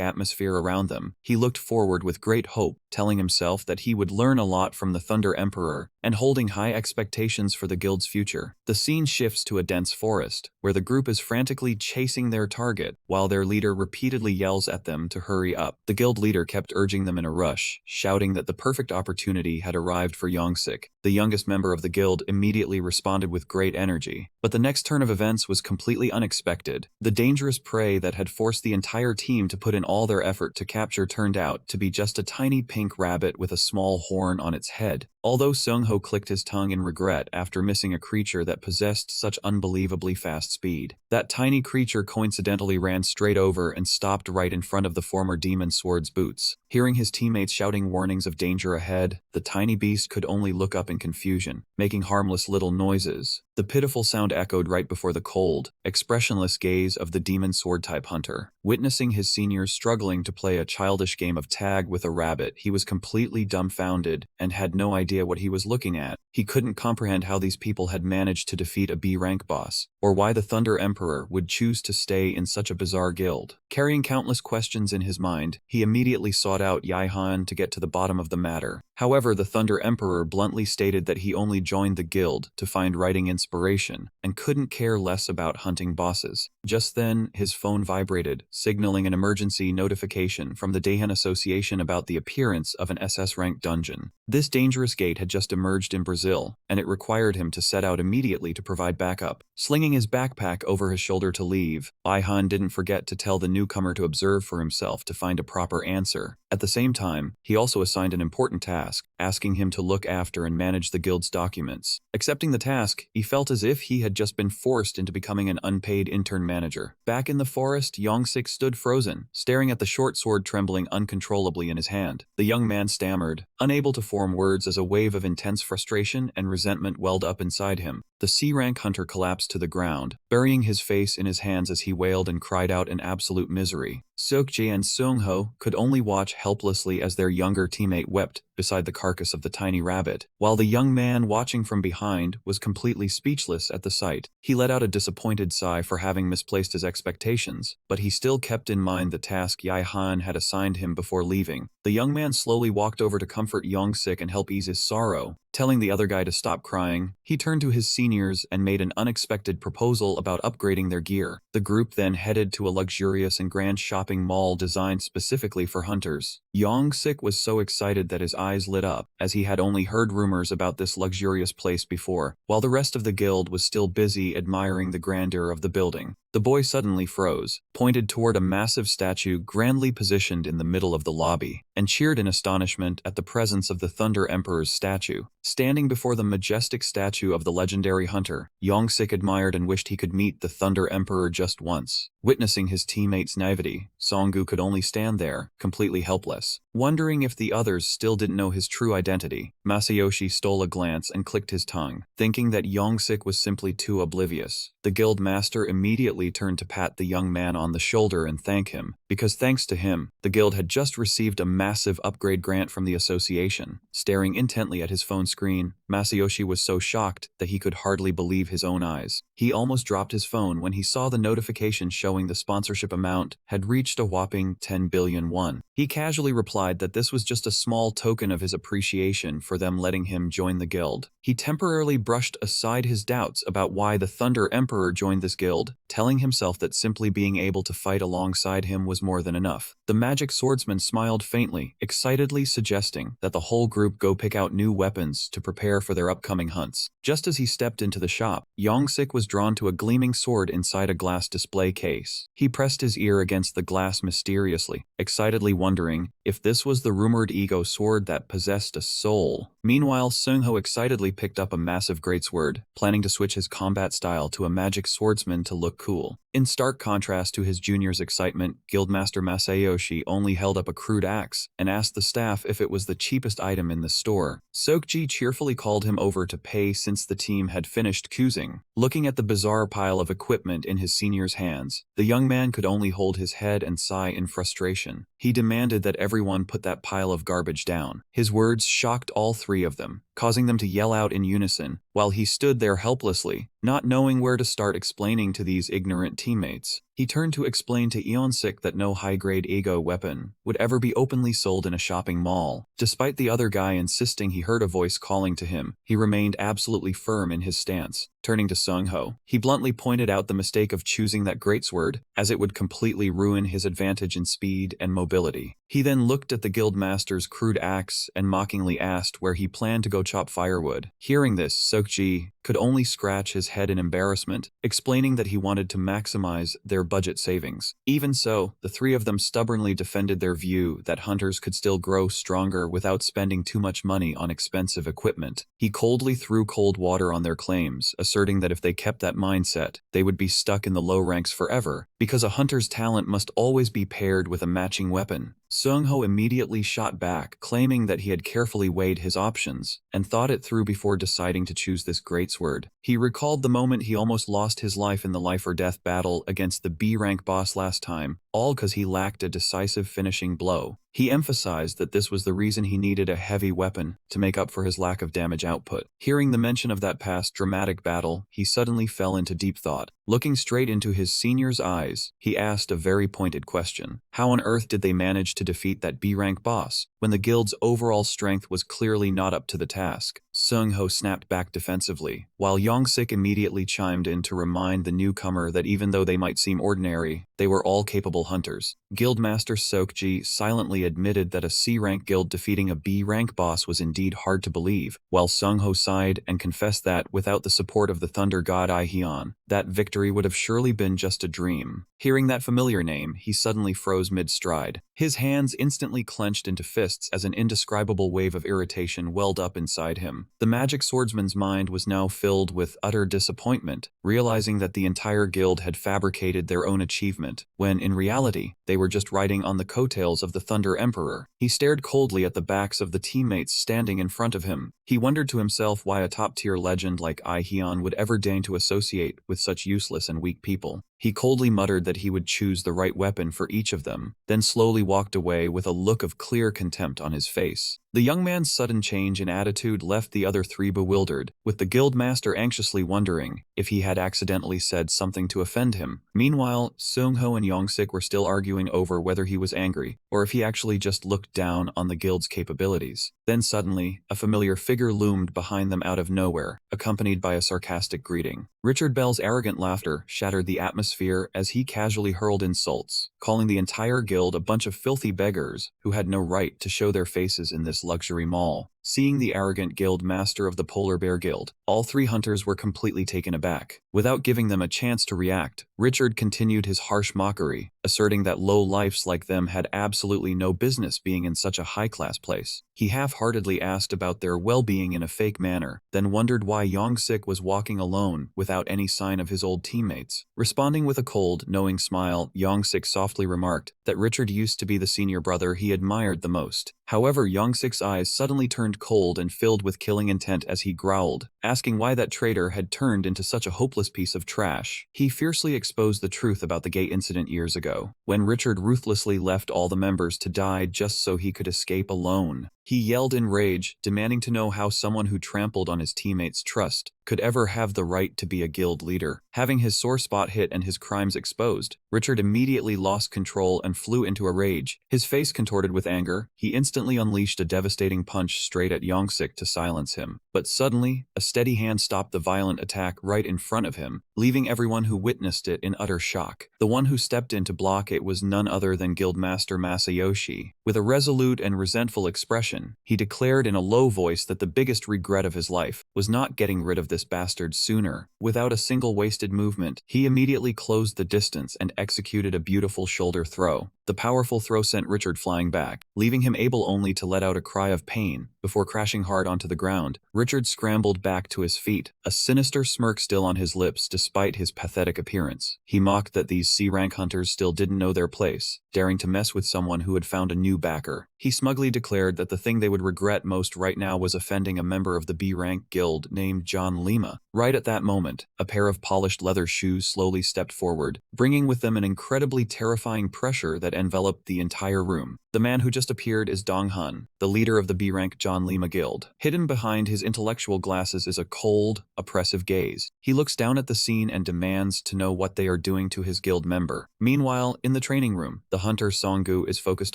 atmosphere around them, he looked forward with great hope, telling himself that he would learn a lot from the Thunder Emperor, and holding high expectations for the guild's future. The scene shifts to a dense forest, where the group is frantically chasing their target, while their leader repeatedly yells at them to hurry up. The guild leader kept urging them in a rush, shouting that the perfect opportunity had arrived for Yongsik. The youngest member of the guild immediately responded with great energy. But the next turn of events was completely unexpected. The dangerous prey that had forced the entire team to put in all their effort to capture turned out to be just a tiny pink rabbit with a small horn on its head. Although Seung-ho clicked his tongue in regret after missing a creature that possessed such unbelievably fast speed, that tiny creature coincidentally ran straight over and stopped right in front of the former demon sword's boots. Hearing his teammates shouting warnings of danger ahead, the tiny beast could only look up in confusion, making harmless little noises. The pitiful sound echoed right before the cold, expressionless gaze of the demon sword-type hunter. Witnessing his seniors struggling to play a childish game of tag with a rabbit, he was completely dumbfounded and had no idea what he was looking at. He couldn't comprehend how these people had managed to defeat a B-rank boss, or why the Thunder Emperor would choose to stay in such a bizarre guild. Carrying countless questions in his mind, he immediately sought out Yai-Han to get to the bottom of the matter. However, the Thunder Emperor bluntly stated that he only joined the guild to find writing inspiration, and couldn't care less about hunting bosses. Just then, his phone vibrated, signaling an emergency notification from the Daehan Association about the appearance of an SS-ranked dungeon. This dangerous gate had just emerged in Brazil, and it required him to set out immediately to provide backup. Slinging his backpack over his shoulder to leave, Yai-Han didn't forget to tell the newcomer to observe for himself to find a proper answer. At the same time, he also assigned an important task, asking him to look after and manage the guild's documents. Accepting the task, he felt as if he had just been forced into becoming an unpaid intern manager. Back in the forest, Yongsik stood frozen, staring at the short sword trembling uncontrollably in his hand. The young man stammered, unable to form words as a wave of intense frustration and resentment welled up inside him. The C-rank hunter collapsed to the ground, burying his face in his hands as he wailed and cried out in absolute misery. Seokji and Seungho could only watch helplessly as their younger teammate wept beside the carcass of the tiny rabbit, while the young man watching from behind was completely speechless at the sight. He let out a disappointed sigh for having misplaced his expectations, but he still kept in mind the task Yai-Han had assigned him before leaving. The young man slowly walked over to comfort Yongsik and help ease his sorrow. Telling the other guy to stop crying, he turned to his seniors and made an unexpected proposal about upgrading their gear. The group then headed to a luxurious and grand shopping mall designed specifically for hunters. Yongsik was so excited that his eyes lit up, as he had only heard rumors about this luxurious place before, while the rest of the guild was still busy admiring the grandeur of the building. The boy suddenly froze, pointed toward a massive statue grandly positioned in the middle of the lobby, and cheered in astonishment at the presence of the Thunder Emperor's statue. Standing before the majestic statue of the legendary hunter, Yongsik admired and wished he could meet the Thunder Emperor just once. Witnessing his teammates' naivety, Songgu could only stand there, completely helpless. Wondering if the others still didn't know his true identity, Masayoshi stole a glance and clicked his tongue, thinking that Yongsik was simply too oblivious. The guild master immediately turned to pat the young man on the shoulder and thank him, because thanks to him, the guild had just received a massive upgrade grant from the association. Staring intently at his phone screen, Masayoshi was so shocked that he could hardly believe his own eyes. He almost dropped his phone when he saw the notification showing the sponsorship amount had reached a whopping 10 billion won. He casually replied that this was just a small token of his appreciation for them letting him join the guild. He temporarily brushed aside his doubts about why the Thunder Emperor joined this guild, telling himself that simply being able to fight alongside him was more than enough. The magic swordsman smiled faintly, excitedly suggesting that the whole group go pick out new weapons to prepare for their upcoming hunts. Just as he stepped into the shop, Yongsik was drawn to a gleaming sword inside a glass display case. He pressed his ear against the glass mysteriously, excitedly wondering if this was the rumored ego sword that possessed a soul. Meanwhile, Seungho excitedly picked up a massive greatsword, planning to switch his combat style to a magic swordsman to look cool. In stark contrast to his junior's excitement, Guildmaster Masayoshi only held up a crude axe and asked the staff if it was the cheapest item in the store. Seokji cheerfully called him over to pay since the team had finished choosing. Looking at the bizarre pile of equipment in his senior's hands, the young man could only hold his head and sigh in frustration. He demanded that everyone put that pile of garbage down. His words shocked all three of them, causing them to yell out in unison, while he stood there helplessly, not knowing where to start explaining to these ignorant teammates. He turned to explain to Eonsik that no high-grade ego weapon would ever be openly sold in a shopping mall. Despite the other guy insisting he heard a voice calling to him, he remained absolutely firm in his stance. Turning to Seungho, he bluntly pointed out the mistake of choosing that greatsword, as it would completely ruin his advantage in speed and mobility. He then looked at the guildmaster's crude axe and mockingly asked where he planned to go chop firewood. Hearing this, Seokji could only scratch his head in embarrassment, explaining that he wanted to maximize their budget savings. Even so, the three of them stubbornly defended their view that hunters could still grow stronger without spending too much money on expensive equipment. He coldly threw cold water on their claims, asserting that if they kept that mindset, they would be stuck in the low ranks forever, because a hunter's talent must always be paired with a matching weapon. Seungho immediately shot back, claiming that he had carefully weighed his options and thought it through before deciding to choose this greatsword. He recalled the moment he almost lost his life in the life-or-death battle against the B-rank boss last time, all because he lacked a decisive finishing blow. He emphasized that this was the reason he needed a heavy weapon to make up for his lack of damage output. Hearing the mention of that past dramatic battle, he suddenly fell into deep thought. Looking straight into his senior's eyes, he asked a very pointed question. How on earth did they manage to defeat that B-rank boss, when the guild's overall strength was clearly not up to the task? Seung-ho snapped back defensively, while Yongsik immediately chimed in to remind the newcomer that even though they might seem ordinary, they were all capable hunters. Guildmaster Sokji silently admitted that a C-rank guild defeating a B-rank boss was indeed hard to believe, while Seung-ho sighed and confessed that, without the support of the thunder god Aihyun, that victory would have surely been just a dream. Hearing that familiar name, he suddenly froze mid-stride. His hands instantly clenched into fists as an indescribable wave of irritation welled up inside him. The magic swordsman's mind was now filled with utter disappointment, realizing that the entire guild had fabricated their own achievement, when in reality, they were just riding on the coattails of the Thunder Emperor. He stared coldly at the backs of the teammates standing in front of him. He wondered to himself why a top-tier legend like Aihyun would ever deign to associate with such useless and weak people. He coldly muttered that he would choose the right weapon for each of them, then slowly walked away with a look of clear contempt on his face. The young man's sudden change in attitude left the other three bewildered, with the guildmaster anxiously wondering if he had accidentally said something to offend him. Meanwhile, Seung-ho and Yongsik were still arguing over whether he was angry, or if he actually just looked down on the guild's capabilities. Then suddenly, a familiar figure loomed behind them out of nowhere, accompanied by a sarcastic greeting. Richard Bell's arrogant laughter shattered the atmosphere as he casually hurled insults, calling the entire guild a bunch of filthy beggars who had no right to show their faces in this luxury mall. Seeing the arrogant guild master of the Polar Bear Guild, all three hunters were completely taken aback. Without giving them a chance to react, Richard continued his harsh mockery, asserting that low-lifes like them had absolutely no business being in such a high-class place. He half-heartedly asked about their well-being in a fake manner, then wondered why Yongsik was walking alone without any sign of his old teammates. Responding with a cold, knowing smile, Yongsik softly remarked that Richard used to be the senior brother he admired the most. However, Yongsik's eyes suddenly turned cold and filled with killing intent as he growled, asking why that traitor had turned into such a hopeless piece of trash. He fiercely exposed the truth about the gate incident years ago, when Richard ruthlessly left all the members to die just so he could escape alone. He yelled in rage, demanding to know how someone who trampled on his teammates' trust could ever have the right to be a guild leader. Having his sore spot hit and his crimes exposed, Richard immediately lost control and flew into a rage. His face contorted with anger, he instantly unleashed a devastating punch straight at Yongsik to silence him. But suddenly, a steady hand stopped the violent attack right in front of him, leaving everyone who witnessed it in utter shock. The one who stepped in to block it was none other than Guildmaster Masayoshi. With a resolute and resentful expression, he declared in a low voice that the biggest regret of his life was not getting rid of this bastard sooner. Without a single wasted movement, he immediately closed the distance and executed a beautiful shoulder throw. The powerful throw sent Richard flying back, leaving him able only to let out a cry of pain before crashing hard onto the ground. Richard scrambled back to his feet, a sinister smirk still on his lips despite his pathetic appearance. He mocked that these C-rank hunters still didn't know their place, daring to mess with someone who had found a new backer. He smugly declared that the thing they would regret most right now was offending a member of the B-rank guild named John Lima. Right at that moment, a pair of polished leather shoes slowly stepped forward, bringing with them an incredibly terrifying pressure that enveloped the entire room. The man who just appeared is Dong Hun, the leader of the B-rank John Lima Guild. Hidden behind his intellectual glasses is a cold, oppressive gaze. He looks down at the scene and demands to know what they are doing to his guild member. Meanwhile, in the training room, the hunter Songgu is focused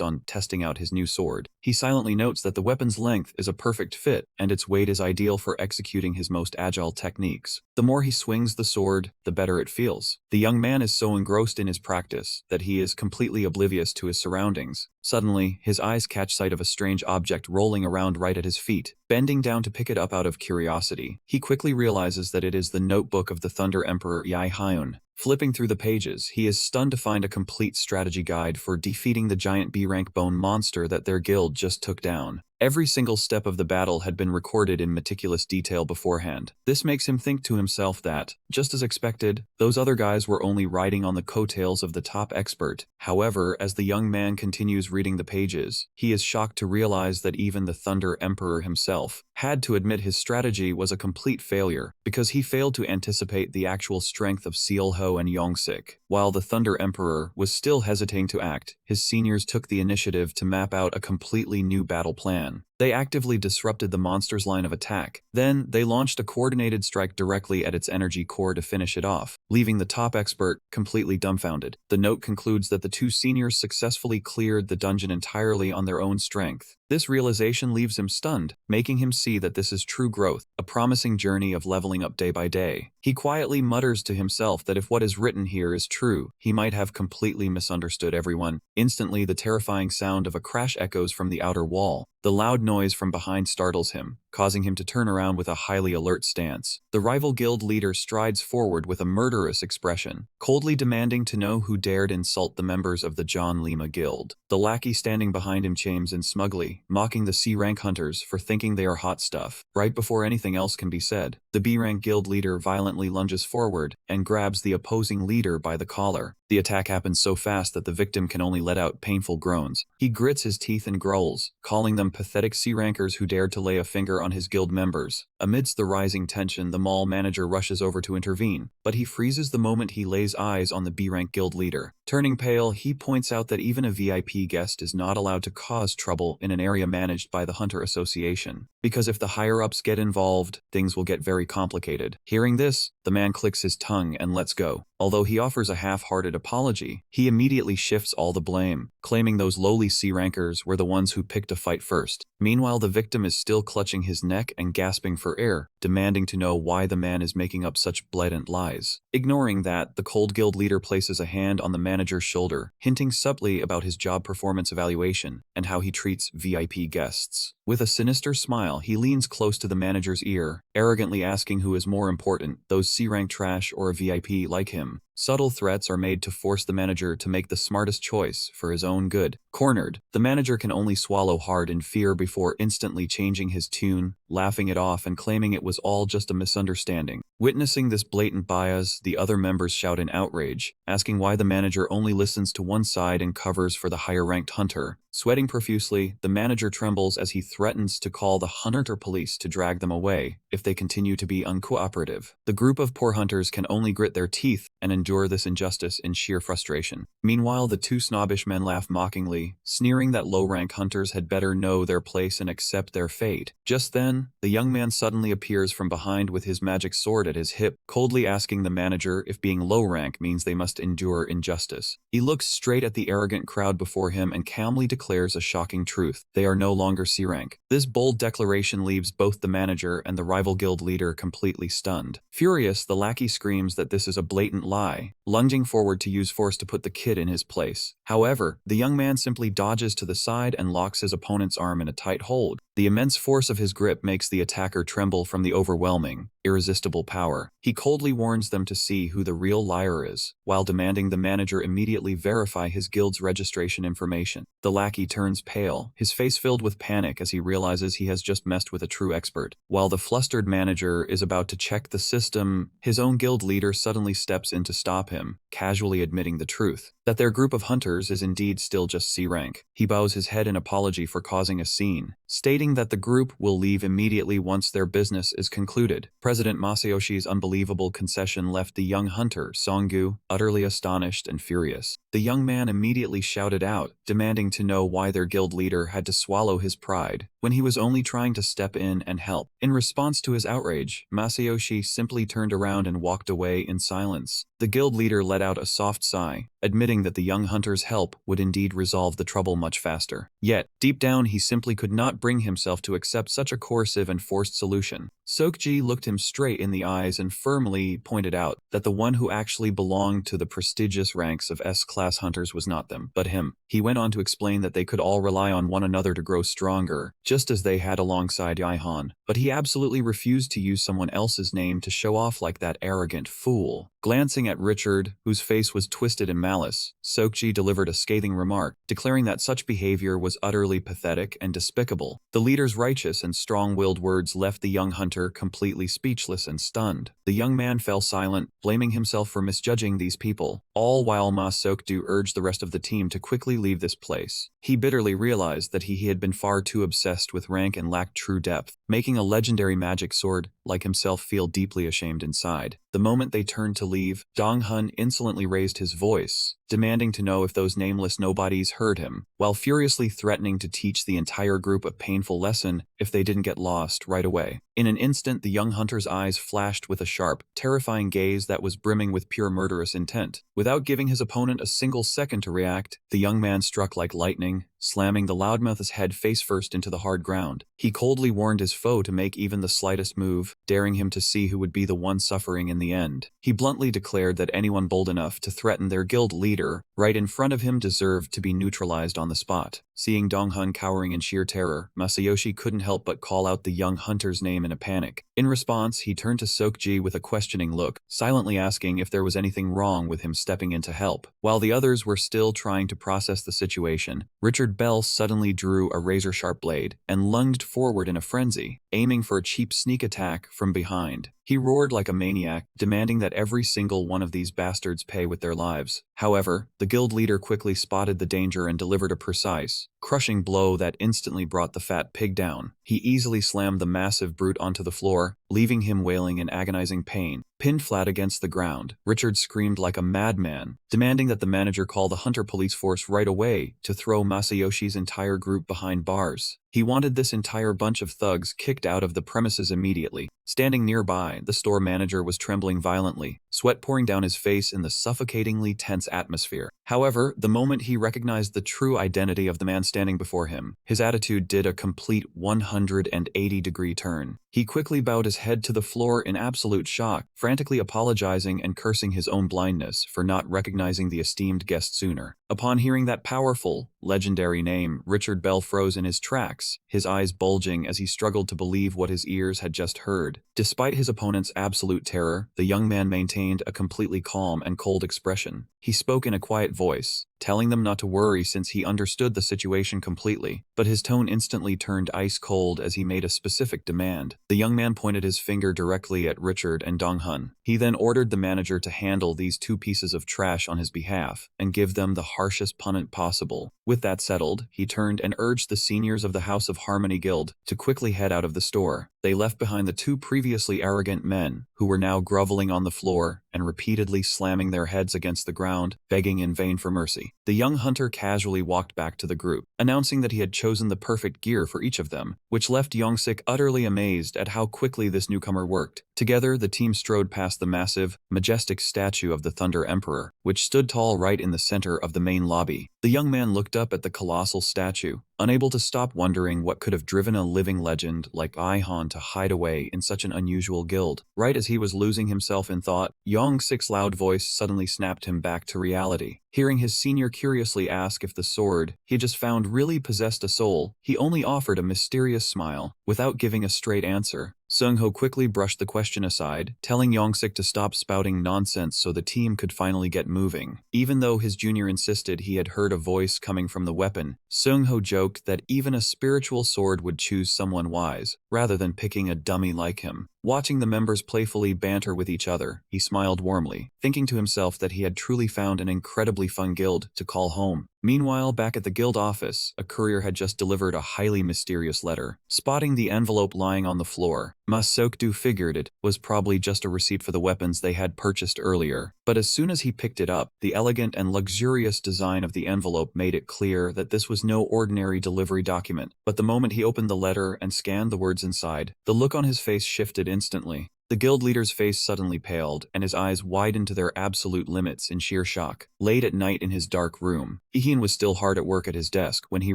on testing out his new sword. He silently notes that the weapon's length is a perfect fit and its weight is ideal for executing his most agile techniques. The more he swings the sword, the better it feels. The young man is so engrossed in his practice that he is completely oblivious to his surroundings. Suddenly, his eyes catch sight of a strange object rolling around right at his feet. Bending down to pick it up out of curiosity, he quickly realizes that it is the notebook of the Thunder Emperor Yae Hyun. Flipping through the pages, he is stunned to find a complete strategy guide for defeating the giant B-rank bone monster that their guild just took down. Every single step of the battle had been recorded in meticulous detail beforehand. This makes him think to himself that, just as expected, those other guys were only riding on the coattails of the top expert. However, as the young man continues reading the pages, he is shocked to realize that even the Thunder Emperor himself had to admit his strategy was a complete failure, because he failed to anticipate the actual strength of Sealho and Yongsik. While the Thunder Emperor was still hesitating to act, his seniors took the initiative to map out a completely new battle plan. They actively disrupted the monster's line of attack. Then, they launched a coordinated strike directly at its energy core to finish it off, leaving the top expert completely dumbfounded. The note concludes that the two seniors successfully cleared the dungeon entirely on their own strength. This realization leaves him stunned, making him see that this is true growth, a promising journey of leveling up day by day. He quietly mutters to himself that if what is written here is true, he might have completely misunderstood everyone. Instantly, the terrifying sound of a crash echoes from the outer wall. The loud noise from behind startles him, causing him to turn around with a highly alert stance. The rival guild leader strides forward with a murderous expression, coldly demanding to know who dared insult the members of the John Lima Guild. The lackey standing behind him chimes in smugly, mocking the C-rank hunters for thinking they are hot stuff. Right before anything else can be said, the B-rank guild leader violently lunges forward and grabs the opposing leader by the collar. The attack happens so fast that the victim can only let out painful groans. He grits his teeth and growls, calling them pathetic C-rankers who dared to lay a finger on his guild members. Amidst the rising tension, the mall manager rushes over to intervene, but he freezes the moment he lays eyes on the B-rank guild leader. Turning pale, he points out that even a VIP guest is not allowed to cause trouble in an area managed by the Hunter Association, because if the higher-ups get involved, things will get very complicated. Hearing this, the man clicks his tongue and lets go. Although he offers a half-hearted apology, he immediately shifts all the blame, claiming those lowly C-rankers were the ones who picked a fight first. Meanwhile, the victim is still clutching his neck and gasping for air, demanding to know why the man is making up such blatant lies. Ignoring that, the cold guild leader places a hand on the manager's shoulder, hinting subtly about his job performance evaluation and how he treats VIP guests. With a sinister smile, he leans close to the manager's ear, arrogantly asking who is more important, those C-rank trash or a VIP like him. Subtle threats are made to force the manager to make the smartest choice for his own good. Cornered, the manager can only swallow hard in fear before instantly changing his tune, laughing it off and claiming it was all just a misunderstanding. Witnessing this blatant bias, the other members shout in outrage, asking why the manager only listens to one side and covers for the higher-ranked hunter. Sweating profusely, the manager trembles as he threatens to call the hunter police to drag them away if they continue to be uncooperative. The group of poor hunters can only grit their teeth and endure this injustice in sheer frustration. Meanwhile, the two snobbish men laugh mockingly, sneering that low-rank hunters had better know their place and accept their fate. Just then, the young man suddenly appears from behind with his magic sword at his hip, coldly asking the manager if being low-rank means they must endure injustice. He looks straight at the arrogant crowd before him and calmly declares a shocking truth: they are no longer C-rank. This bold declaration leaves both the manager and the rival guild leader completely stunned. Furious, the lackey screams that this is a blatant lie, lunging forward to use force to put the kid in his place. However, the young man simply dodges to the side and locks his opponent's arm in a tight hold. The immense force of his grip makes the attacker tremble from the overwhelming, irresistible power. He coldly warns them to see who the real liar is, while demanding the manager immediately verify his guild's registration information. The lackey turns pale, his face filled with panic as he realizes he has just messed with a true expert. While the flustered manager is about to check the system, his own guild leader suddenly steps in to stop him, casually admitting the truth: that their group of hunters is indeed still just C-rank. He bows his head in apology for causing a scene, stating that the group will leave immediately once their business is concluded. President Masayoshi's unbelievable concession left the young hunter, Songgu, utterly astonished and furious. The young man immediately shouted out, demanding to know why their guild leader had to swallow his pride, when he was only trying to step in and help. In response to his outrage, Masayoshi simply turned around and walked away in silence. The guild leader let out a soft sigh, admitting that the young hunter's help would indeed resolve the trouble much faster. Yet, deep down he simply could not bring himself to accept such a coercive and forced solution. Sokji looked him straight in the eyes and firmly pointed out that the one who actually belonged to the prestigious ranks of S-class hunters was not them, but him. He went on to explain that they could all rely on one another to grow stronger, just as they had alongside Yaihan, but he absolutely refused to use someone else's name to show off like that arrogant fool. Glancing at Richard, whose face was twisted in malice, Seokji delivered a scathing remark, declaring that such behavior was utterly pathetic and despicable. The leader's righteous and strong-willed words left the young hunter completely speechless and stunned. The young man fell silent, blaming himself for misjudging these people, all while Ma Seokdu urged the rest of the team to quickly leave this place. He bitterly realized that he had been far too obsessed with rank and lacked true depth, making a legendary magic sword, like himself, feel deeply ashamed inside. The moment they turned to leave, Dong-hun insolently raised his voice, demanding to know if those nameless nobodies heard him, while furiously threatening to teach the entire group a painful lesson if they didn't get lost right away. In an instant, the young hunter's eyes flashed with a sharp, terrifying gaze that was brimming with pure murderous intent. Without giving his opponent a single second to react, the young man struck like lightning, slamming the loudmouth's head face-first into the hard ground. He coldly warned his foe to make even the slightest move, daring him to see who would be the one suffering in the end. He bluntly declared that anyone bold enough to threaten their guild leader right in front of him deserved to be neutralized on the spot. Seeing Dong-hun cowering in sheer terror, Masayoshi couldn't help but call out the young hunter's name in a panic. In response, he turned to Seokji with a questioning look, silently asking if there was anything wrong with him stepping in to help. While the others were still trying to process the situation, Richard Bell suddenly drew a razor-sharp blade and lunged forward in a frenzy, aiming for a cheap sneak attack from behind. He roared like a maniac, demanding that every single one of these bastards pay with their lives. However, the guild leader quickly spotted the danger and delivered a precise, crushing blow that instantly brought the fat pig down. He easily slammed the massive brute onto the floor, leaving him wailing in agonizing pain. Pinned flat against the ground, Richard screamed like a madman, demanding that the manager call the hunter police force right away to throw Masayoshi's entire group behind bars. He wanted this entire bunch of thugs kicked out of the premises immediately. Standing nearby, the store manager was trembling violently, sweat pouring down his face in the suffocatingly tense atmosphere. However, the moment he recognized the true identity of the man standing before him, his attitude did a complete 180-degree turn. He quickly bowed his head to the floor in absolute shock, frantically apologizing and cursing his own blindness for not recognizing the esteemed guest sooner. Upon hearing that powerful, legendary name, Richard Bell froze in his tracks, his eyes bulging as he struggled to believe what his ears had just heard. Despite his opponent's absolute terror, the young man maintained a completely calm and cold expression. He spoke in a quiet voice, telling them not to worry since he understood the situation completely, but his tone instantly turned ice cold as he made a specific demand. The young man pointed his finger directly at Richard and Dong-hun. He then ordered the manager to handle these two pieces of trash on his behalf and give them the harshest punishment possible. With that settled, he turned and urged the seniors of the House of Harmony Guild to quickly head out of the store. They left behind the two previously arrogant men, who were now groveling on the floor and repeatedly slamming their heads against the ground, begging in vain for mercy. The young hunter casually walked back to the group, announcing that he had chosen the perfect gear for each of them, which left Yongsik utterly amazed at how quickly this newcomer worked. Together, the team strode past the massive, majestic statue of the Thunder Emperor, which stood tall right in the center of the main lobby. The young man looked up at the colossal statue, unable to stop wondering what could have driven a living legend like Aihan to hide away in such an unusual guild. Right as he was losing himself in thought, Yong-sik's loud voice suddenly snapped him back to reality. Hearing his senior curiously ask if the sword he just found really possessed a soul, he only offered a mysterious smile, without giving a straight answer. Seung-ho quickly brushed the question aside, telling Yongsik to stop spouting nonsense so the team could finally get moving. Even though his junior insisted he had heard a voice coming from the weapon, Seung-ho joked that even a spiritual sword would choose someone wise, rather than picking a dummy like him. Watching the members playfully banter with each other, he smiled warmly, thinking to himself that he had truly found an incredibly fun guild to call home. Meanwhile, back at the guild office, a courier had just delivered a highly mysterious letter. Spotting the envelope lying on the floor, Ma Seokdu figured it was probably just a receipt for the weapons they had purchased earlier. But as soon as he picked it up, the elegant and luxurious design of the envelope made it clear that this was no ordinary delivery document. But the moment he opened the letter and scanned the words inside, the look on his face shifted instantly. The guild leader's face suddenly paled, and his eyes widened to their absolute limits in sheer shock. Late at night in his dark room, Ihian was still hard at work at his desk when he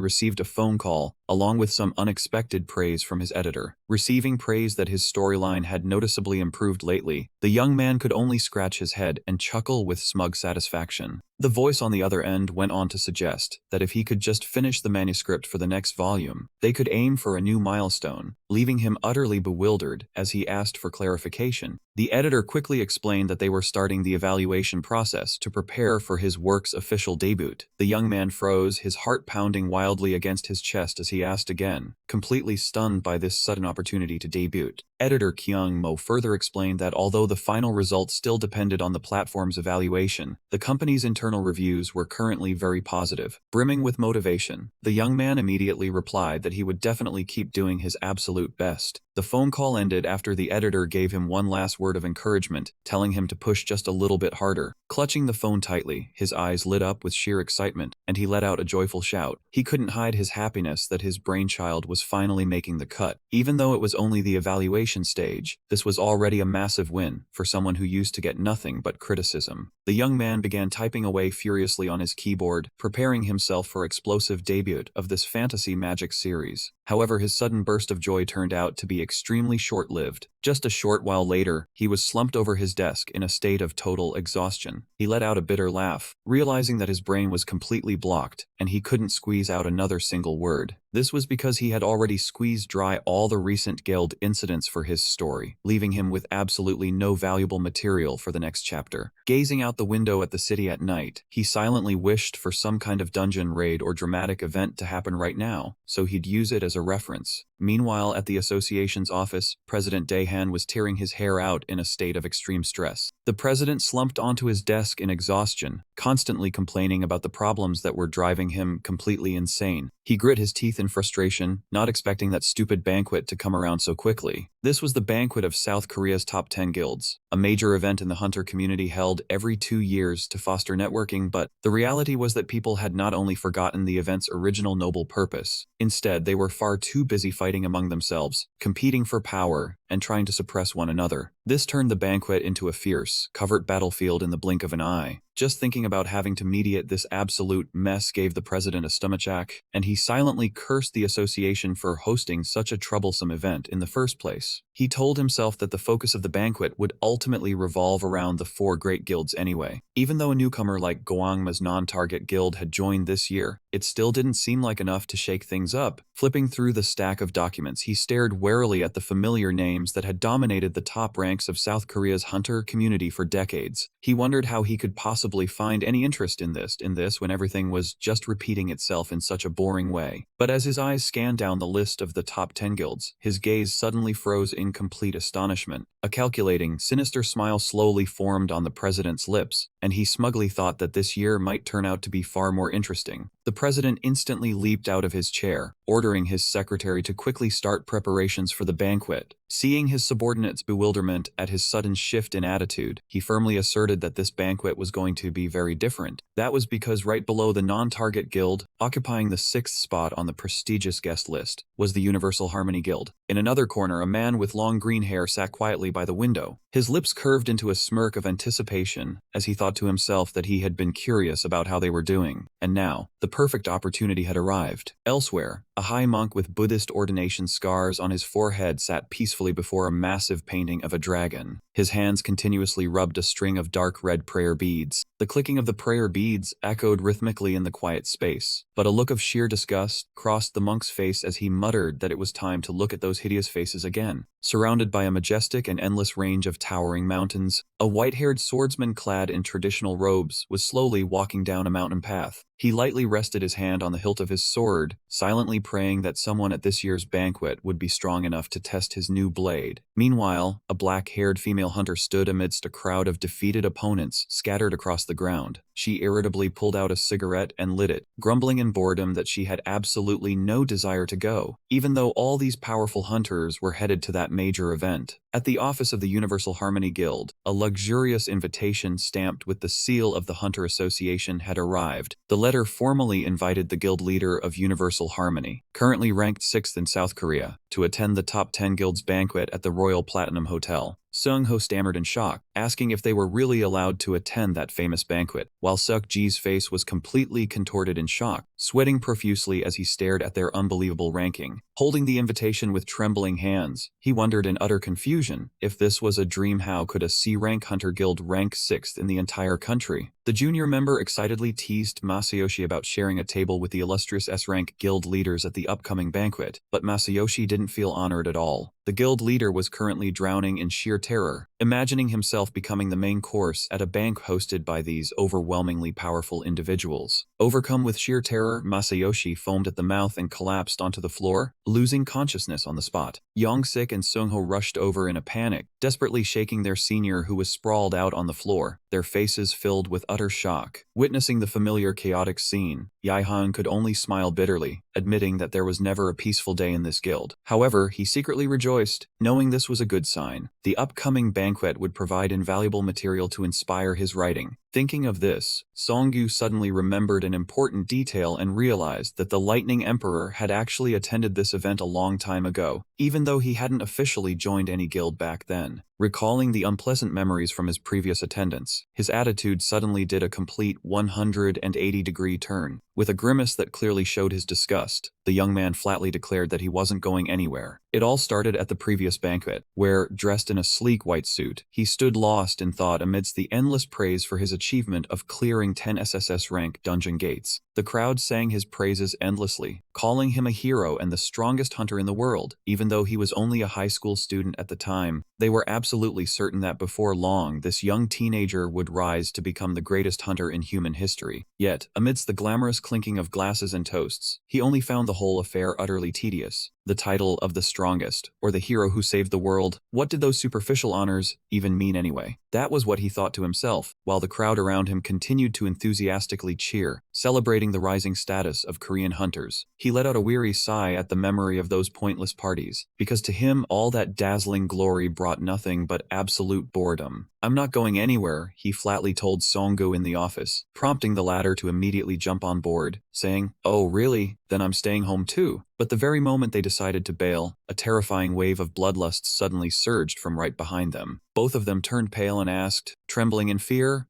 received a phone call, along with some unexpected praise from his editor. Receiving praise that his storyline had noticeably improved lately, the young man could only scratch his head and chuckle with smug satisfaction. The voice on the other end went on to suggest that if he could just finish the manuscript for the next volume, they could aim for a new milestone, leaving him utterly bewildered as he asked for clarification. The editor quickly explained that they were starting the evaluation process to prepare for his work's official debut. The young man froze, his heart pounding wildly against his chest as he asked again, completely stunned by this sudden opportunity to debut. Editor Kyung Mo further explained that although the final result still depended on the platform's evaluation, the company's internal reviews were currently very positive, brimming with motivation. The young man immediately replied that he would definitely keep doing his absolute best. The phone call ended after the editor gave him one last word of encouragement, telling him to push just a little bit harder. Clutching the phone tightly, his eyes lit up with sheer excitement, and he let out a joyful shout. He couldn't hide his happiness that his brainchild was finally making the cut. Even though it was only the evaluation stage, this was already a massive win for someone who used to get nothing but criticism. The young man began typing away furiously on his keyboard, preparing himself for explosive debut of this fantasy magic series. However, his sudden burst of joy turned out to be extremely short-lived. Just a short while later, he was slumped over his desk in a state of total exhaustion. He let out a bitter laugh, realizing that his brain was completely blocked, and he couldn't squeeze out another single word. This was because he had already squeezed dry all the recent guild incidents for his story, leaving him with absolutely no valuable material for the next chapter. Gazing out the window at the city at night, he silently wished for some kind of dungeon raid or dramatic event to happen right now, so he'd use it as a reference. Meanwhile, at the association's office, President Daehan was tearing his hair out in a state of extreme stress. The president slumped onto his desk in exhaustion, constantly complaining about the problems that were driving him completely insane. He grit his teeth in frustration, not expecting that stupid banquet to come around so quickly. This was the banquet of South Korea's top 10 guilds, a major event in the hunter community held every 2 years to foster networking, but the reality was that people had not only forgotten the event's original noble purpose. Instead, they were far too busy fighting among themselves, competing for power, and trying to suppress one another. This turned the banquet into a fierce, covert battlefield in the blink of an eye. Just thinking about having to mediate this absolute mess gave the president a stomachache, and he silently cursed the association for hosting such a troublesome event in the first place. He told himself that the focus of the banquet would ultimately revolve around the 4 great guilds anyway. Even though a newcomer like Gwangma's non-target guild had joined this year, it still didn't seem like enough to shake things up. Flipping through the stack of documents, he stared warily at the familiar names that had dominated the top ranks of South Korea's hunter community for decades. He wondered how he could possibly find any interest in this when everything was just repeating itself in such a boring way. But as his eyes scanned down the list of the top 10 guilds, his gaze suddenly froze in complete astonishment. A calculating, sinister smile slowly formed on the president's lips, and he smugly thought that this year might turn out to be far more interesting. The president instantly leaped out of his chair, ordering his secretary to quickly start preparations for the banquet. Seeing his subordinate's bewilderment at his sudden shift in attitude, he firmly asserted that this banquet was going to be very different. That was because right below the non-target guild, occupying the 6th spot on the prestigious guest list, was the Universal Harmony Guild. In another corner, a man with long green hair sat quietly by the window. His lips curved into a smirk of anticipation as he thought to himself that he had been curious about how they were doing. And now, the perfect opportunity had arrived. Elsewhere, a high monk with Buddhist ordination scars on his forehead sat peacefully before a massive painting of a dragon. His hands continuously rubbed a string of dark red prayer beads. The clicking of the prayer beads echoed rhythmically in the quiet space, but a look of sheer disgust crossed the monk's face as he muttered that it was time to look at those hideous faces again. Surrounded by a majestic and endless range of towering mountains, a white-haired swordsman clad in traditional robes was slowly walking down a mountain path. He lightly rested his hand on the hilt of his sword, silently praying that someone at this year's banquet would be strong enough to test his new blade. Meanwhile, a black-haired female hunter stood amidst a crowd of defeated opponents scattered across the ground. She irritably pulled out a cigarette and lit it, grumbling in boredom that she had absolutely no desire to go, even though all these powerful hunters were headed to that major event. At the office of the Universal Harmony Guild, a luxurious invitation stamped with the seal of the Hunter Association had arrived. The letter formally invited the guild leader of Universal Harmony, currently ranked 6th in South Korea, to attend the top 10 guilds banquet at the Royal Platinum Hotel. Seung-ho stammered in shock, asking if they were really allowed to attend that famous banquet, while Seok-ji's face was completely contorted in shock, sweating profusely as he stared at their unbelievable ranking. Holding the invitation with trembling hands, he wondered in utter confusion, if this was a dream, how could a C-rank hunter guild rank 6th in the entire country? The junior member excitedly teased Masayoshi about sharing a table with the illustrious S-rank guild leaders at the upcoming banquet, but Masayoshi didn't feel honored at all. The guild leader was currently drowning in sheer terror, imagining himself becoming the main course at a banquet hosted by these overwhelmingly powerful individuals. Overcome with sheer terror, Masayoshi foamed at the mouth and collapsed onto the floor, losing consciousness on the spot. Young-sik and Seung-ho rushed over in a panic, desperately shaking their senior who was sprawled out on the floor, their faces filled with utter shock. Witnessing the familiar chaotic scene, Yae-han could only smile bitterly, admitting that there was never a peaceful day in this guild. However, he secretly rejoiced, knowing this was a good sign. The upcoming banquet would provide invaluable material to inspire his writing. Thinking of this, Song-gu suddenly remembered an important detail and realized that the Lightning Emperor had actually attended this event a long time ago, even though he hadn't officially joined any guild back then. Recalling the unpleasant memories from his previous attendance, his attitude suddenly did a complete 180-degree turn. With a grimace that clearly showed his disgust, the young man flatly declared that he wasn't going anywhere. It all started at the previous banquet, where, dressed in a sleek white suit, he stood lost in thought amidst the endless praise for his achievement of clearing 10 SSS rank dungeon gates. The crowd sang his praises endlessly, calling him a hero and the strongest hunter in the world. Even though he was only a high school student at the time, they were absolutely certain that before long this young teenager would rise to become the greatest hunter in human history. Yet, amidst the glamorous clinking of glasses and toasts, he only found the whole affair utterly tedious. The title of the strongest, or the hero who saved the world, what did those superficial honors even mean anyway? That was what he thought to himself, while the crowd around him continued to enthusiastically cheer, celebrating the rising status of Korean hunters. He let out a weary sigh at the memory of those pointless parties, because to him all that dazzling glory brought nothing but absolute boredom. "I'm not going anywhere," he flatly told Song-gu in the office, prompting the latter to immediately jump on board, saying, "Oh really? Then I'm staying home too." But the very moment they decided to bail, a terrifying wave of bloodlust suddenly surged from right behind them. Both of them turned pale and asked, trembling in fear,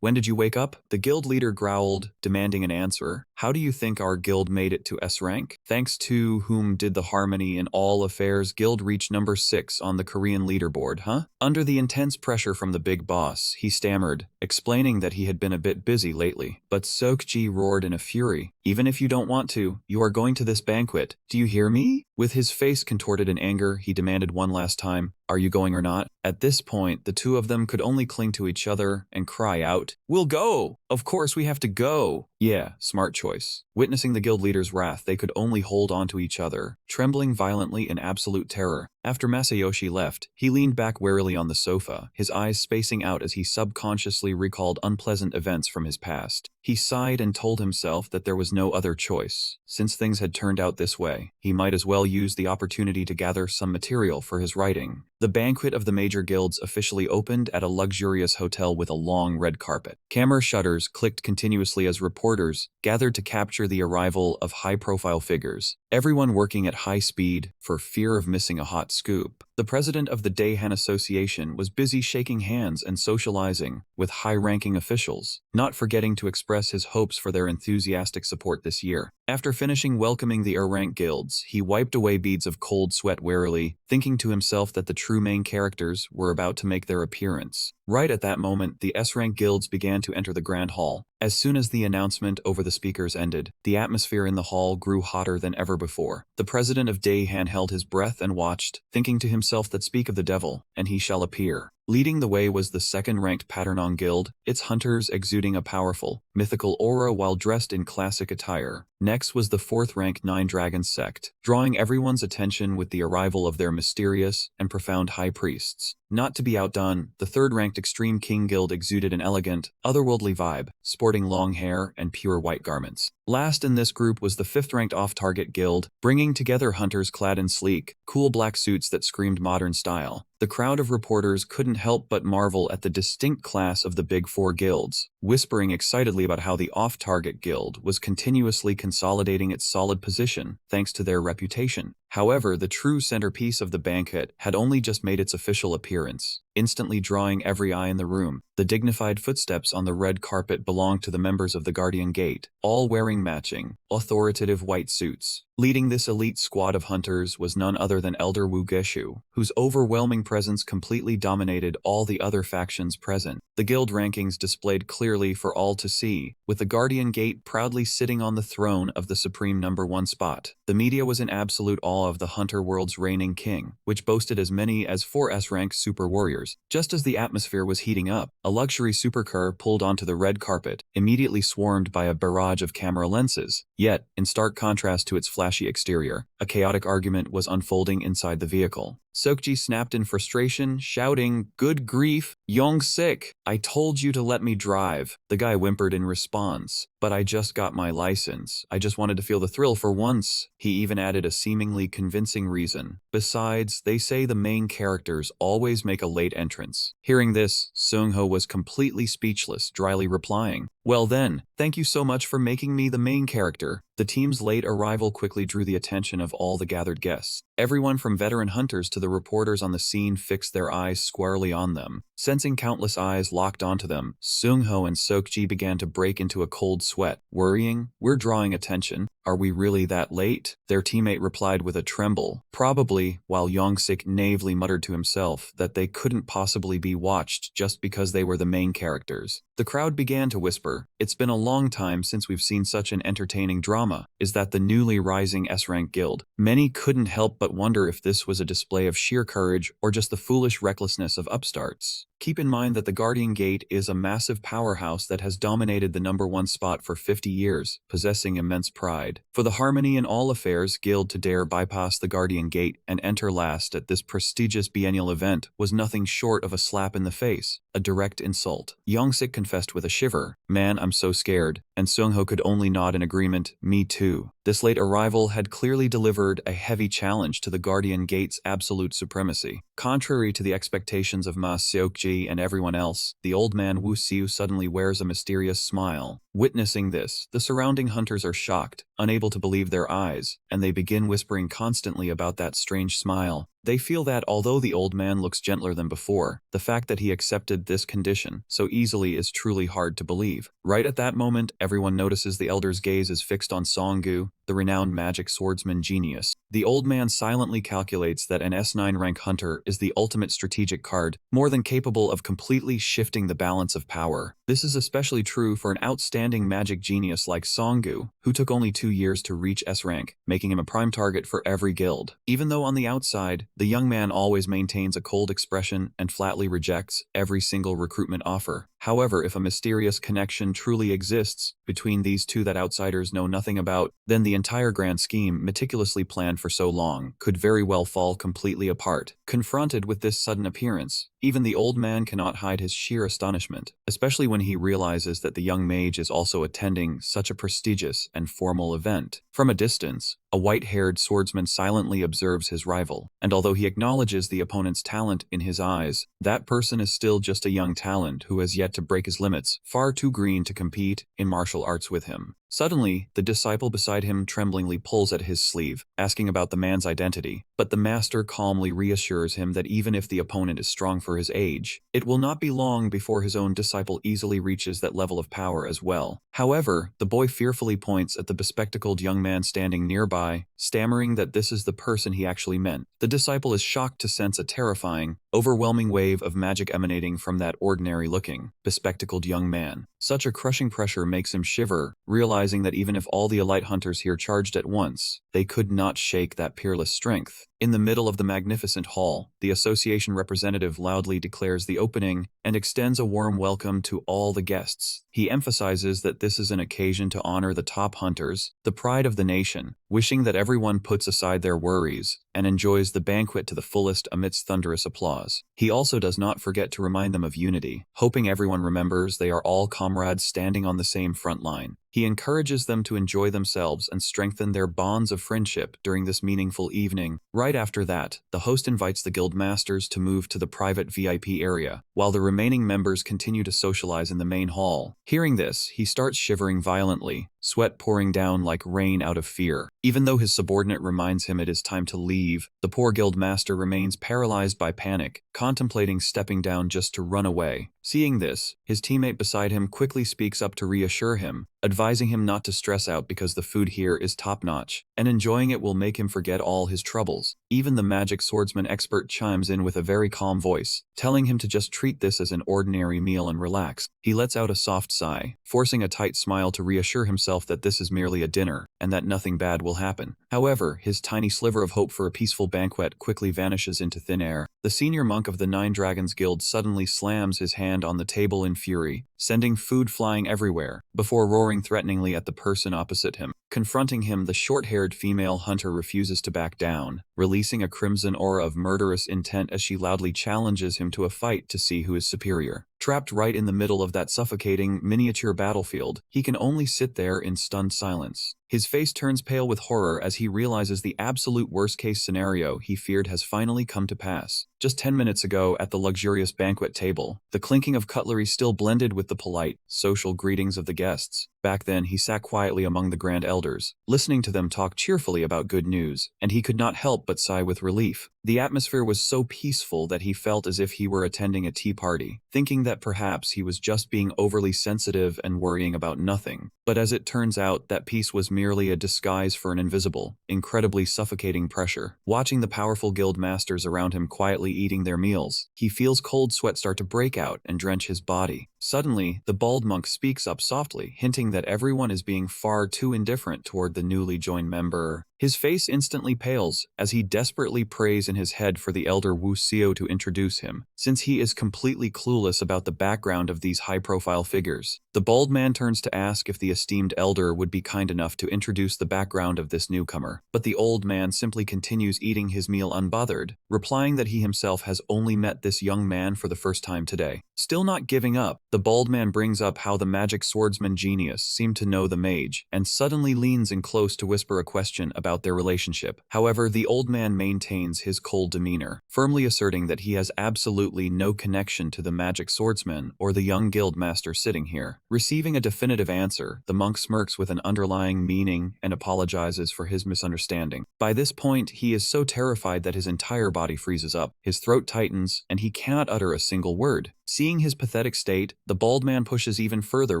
when did you wake up?" The guild leader growled, demanding an answer. "How do you think our guild made it to S rank? Thanks to whom did the Harmony in All Affairs Guild reach number 6 on the Korean leaderboard, huh?" Under the intense pressure from the big boss, he stammered, explaining that he had been a bit busy lately. But Seok-ji roared in a fury, "Even if you don't want to, you are going to this banquet. Do you hear me?" With his face contorted in anger, he demanded one last time, "Are you going or not?" At this point, the two of them could only cling to each other and cry out, "We'll go! Of course we have to go!" Yeah, smart choice. Witnessing the guild leader's wrath, they could only hold on to each other, trembling violently in absolute terror. After Masayoshi left, he leaned back warily on the sofa, his eyes spacing out as he subconsciously recalled unpleasant events from his past. He sighed and told himself that there was no other choice. Since things had turned out this way, he might as well use the opportunity to gather some material for his writing. The banquet of the major guilds officially opened at a luxurious hotel with a long red carpet. Camera shutters clicked continuously as reporters gathered to capture the arrival of high-profile figures, everyone working at high speed for fear of missing a hot scoop. The president of the Daehan Association was busy shaking hands and socializing with high-ranking officials, not forgetting to express his hopes for their enthusiastic support this year. After finishing welcoming the rank guilds, he wiped away beads of cold sweat warily, thinking to himself that the true main characters were about to make their appearance. Right at that moment, the S-rank guilds began to enter the grand hall. As soon as the announcement over the speakers ended, the atmosphere in the hall grew hotter than ever before. The president of Daehan held his breath and watched, thinking to himself that speak of the devil, and he shall appear. Leading the way was the second-ranked Paternong Guild, its hunters exuding a powerful, mythical aura while dressed in classic attire. Next was the fourth-ranked Nine Dragons sect, drawing everyone's attention with the arrival of their mysterious and profound high priests. Not to be outdone, the third-ranked Extreme King Guild exuded an elegant, otherworldly vibe, sporting long hair and pure white garments. Last in this group was the fifth-ranked Off-Target Guild, bringing together hunters clad in sleek, cool black suits that screamed modern style. The crowd of reporters couldn't help but marvel at the distinct class of the Big Four guilds, whispering excitedly about how the Off-Target Guild was continuously consolidating its solid position thanks to their reputation. However, the true centerpiece of the banquet had only just made its official appearance, instantly drawing every eye in the room. The dignified footsteps on the red carpet belonged to the members of the Guardian Gate, all wearing matching, authoritative white suits. Leading this elite squad of hunters was none other than Elder Wu Geshu, whose overwhelming presence completely dominated all the other factions present. The guild rankings displayed clearly for all to see, with the Guardian Gate proudly sitting on the throne of the supreme #1 spot. The media was in absolute awe of the hunter world's reigning king, which boasted as many as 4 S-rank super warriors. Just as the atmosphere was heating up, a luxury supercar pulled onto the red carpet, immediately swarmed by a barrage of camera lenses. Yet, in stark contrast to its flashy exterior, a chaotic argument was unfolding inside the vehicle. Seokji snapped in frustration, shouting, "Good grief, Young-sik! I told you to let me drive." The guy whimpered in response, "But I just got my license. I just wanted to feel the thrill for once." He even added a seemingly convincing reason. "Besides, they say the main characters always make a late entrance." Hearing this, Seung-ho was completely speechless, dryly replying, "Well then, thank you so much for making me the main character." The team's late arrival quickly drew the attention of all the gathered guests. Everyone from veteran hunters to the reporters on the scene fixed their eyes squarely on them. Sensing countless eyes locked onto them, Seung-ho and Seokji began to break into a cold sweat, worrying, "We're drawing attention. Are we really that late?" Their teammate replied with a tremble, "Probably," while Young-sik naively muttered to himself that they couldn't possibly be watched just because they were the main characters. The crowd began to whisper, "It's been a long time since we've seen such an entertaining drama. Is that the newly rising S-rank guild?" Many couldn't help but wonder if this was a display of sheer courage or just the foolish recklessness of upstarts. Keep in mind that the Guardian Gate is a massive powerhouse that has dominated the #1 spot for 50 years, possessing immense pride. For the Harmony in All Affairs guild to dare bypass the Guardian Gate and enter last at this prestigious biennial event was nothing short of a slap in the face, a direct insult. Young-sik confessed with a shiver, "Man, I'm so scared," and Seung-ho could only nod in agreement, "Me too." This late arrival had clearly delivered a heavy challenge to the Guardian Gate's absolute supremacy. Contrary to the expectations of Ma Seokji and everyone else, the old man Wu Siu suddenly wears a mysterious smile. Witnessing this, the surrounding hunters are shocked, unable to believe their eyes, and they begin whispering constantly about that strange smile. They feel that although the old man looks gentler than before, the fact that he accepted this condition so easily is truly hard to believe. Right at that moment, everyone notices the elder's gaze is fixed on Songgu, the renowned magic swordsman genius. The old man silently calculates that an S9 rank hunter is the ultimate strategic card, more than capable of completely shifting the balance of power. This is especially true for an outstanding magic genius like Songgu, who took only 2 years to reach S rank, making him a prime target for every guild. Even though on the outside, the young man always maintains a cold expression and flatly rejects every single recruitment offer. However, if a mysterious connection truly exists between these two that outsiders know nothing about, then the entire grand scheme meticulously planned for so long could very well fall completely apart. Confronted with this sudden appearance, even the old man cannot hide his sheer astonishment, especially when he realizes that the young mage is also attending such a prestigious and formal event. From a distance, a white-haired swordsman silently observes his rival, and although he acknowledges the opponent's talent in his eyes, that person is still just a young talent who has yet to break his limits, far too green to compete in martial arts with him. Suddenly, the disciple beside him tremblingly pulls at his sleeve, asking about the man's identity, but the master calmly reassures him that even if the opponent is strong for his age, it will not be long before his own disciple easily reaches that level of power as well. However, the boy fearfully points at the bespectacled young man standing nearby, stammering that this is the person he actually meant. The disciple is shocked to sense a terrifying, overwhelming wave of magic emanating from that ordinary-looking, bespectacled young man. Such a crushing pressure makes him shiver, realizing that even if all the elite hunters here charged at once, they could not shake that peerless strength. In the middle of the magnificent hall, the association representative loudly declares the opening and extends a warm welcome to all the guests. He emphasizes that this is an occasion to honor the top hunters, the pride of the nation, wishing that everyone puts aside their worries and enjoys the banquet to the fullest amidst thunderous applause. He also does not forget to remind them of unity, hoping everyone remembers they are all comrades standing on the same front line. He encourages them to enjoy themselves and strengthen their bonds of friendship during this meaningful evening. Right after that, the host invites the guild masters to move to the private VIP area, while the remaining members continue to socialize in the main hall. Hearing this, he starts shivering violently, sweat pouring down like rain out of fear. Even though his subordinate reminds him it is time to leave, the poor guild master remains paralyzed by panic, contemplating stepping down just to run away. Seeing this, his teammate beside him quickly speaks up to reassure him, advising him not to stress out because the food here is top-notch, and enjoying it will make him forget all his troubles. Even the magic swordsman expert chimes in with a very calm voice, telling him to just treat this as an ordinary meal and relax. He lets out a soft sigh, forcing a tight smile to reassure himself that this is merely a dinner, and that nothing bad will happen. However, his tiny sliver of hope for a peaceful banquet quickly vanishes into thin air. The senior monk of the Nine Dragons Guild suddenly slams his hand on the table in fury, sending food flying everywhere, before roaring threateningly at the person opposite him. Confronting him, the short-haired female hunter refuses to back down, releasing a crimson aura of murderous intent as she loudly challenges him to a fight to see who is superior. Trapped right in the middle of that suffocating, miniature battlefield, he can only sit there in stunned silence. His face turns pale with horror as he realizes the absolute worst-case scenario he feared has finally come to pass. Just 10 minutes ago, at the luxurious banquet table, the clinking of cutlery still blended with the polite, social greetings of the guests. Back then, he sat quietly among the grand elders, listening to them talk cheerfully about good news, and he could not help but sigh with relief. The atmosphere was so peaceful that he felt as if he were attending a tea party, thinking that perhaps he was just being overly sensitive and worrying about nothing. But as it turns out, that peace was merely a disguise for an invisible, incredibly suffocating pressure. Watching the powerful guild masters around him quietly eating their meals, he feels cold sweat start to break out and drench his body. Suddenly, the bald monk speaks up softly, hinting that everyone is being far too indifferent toward the newly joined member. His face instantly pales as he desperately prays in his head for the elder Wu Xiao to introduce him, since he is completely clueless about the background of these high-profile figures. The bald man turns to ask if the esteemed elder would be kind enough to introduce the background of this newcomer, but the old man simply continues eating his meal unbothered, replying that he himself has only met this young man for the first time today. Still not giving up, the bald man brings up how the magic swordsman genius seemed to know the mage, and suddenly leans in close to whisper a question about their relationship. However, the old man maintains his cold demeanor, firmly asserting that he has absolutely no connection to the magic swordsman or the young guild master sitting here. Receiving a definitive answer, the monk smirks with an underlying meaning and apologizes for his misunderstanding. By this point, he is so terrified that his entire body freezes up, his throat tightens, and he cannot utter a single word. Seeing his pathetic state, the bald man pushes even further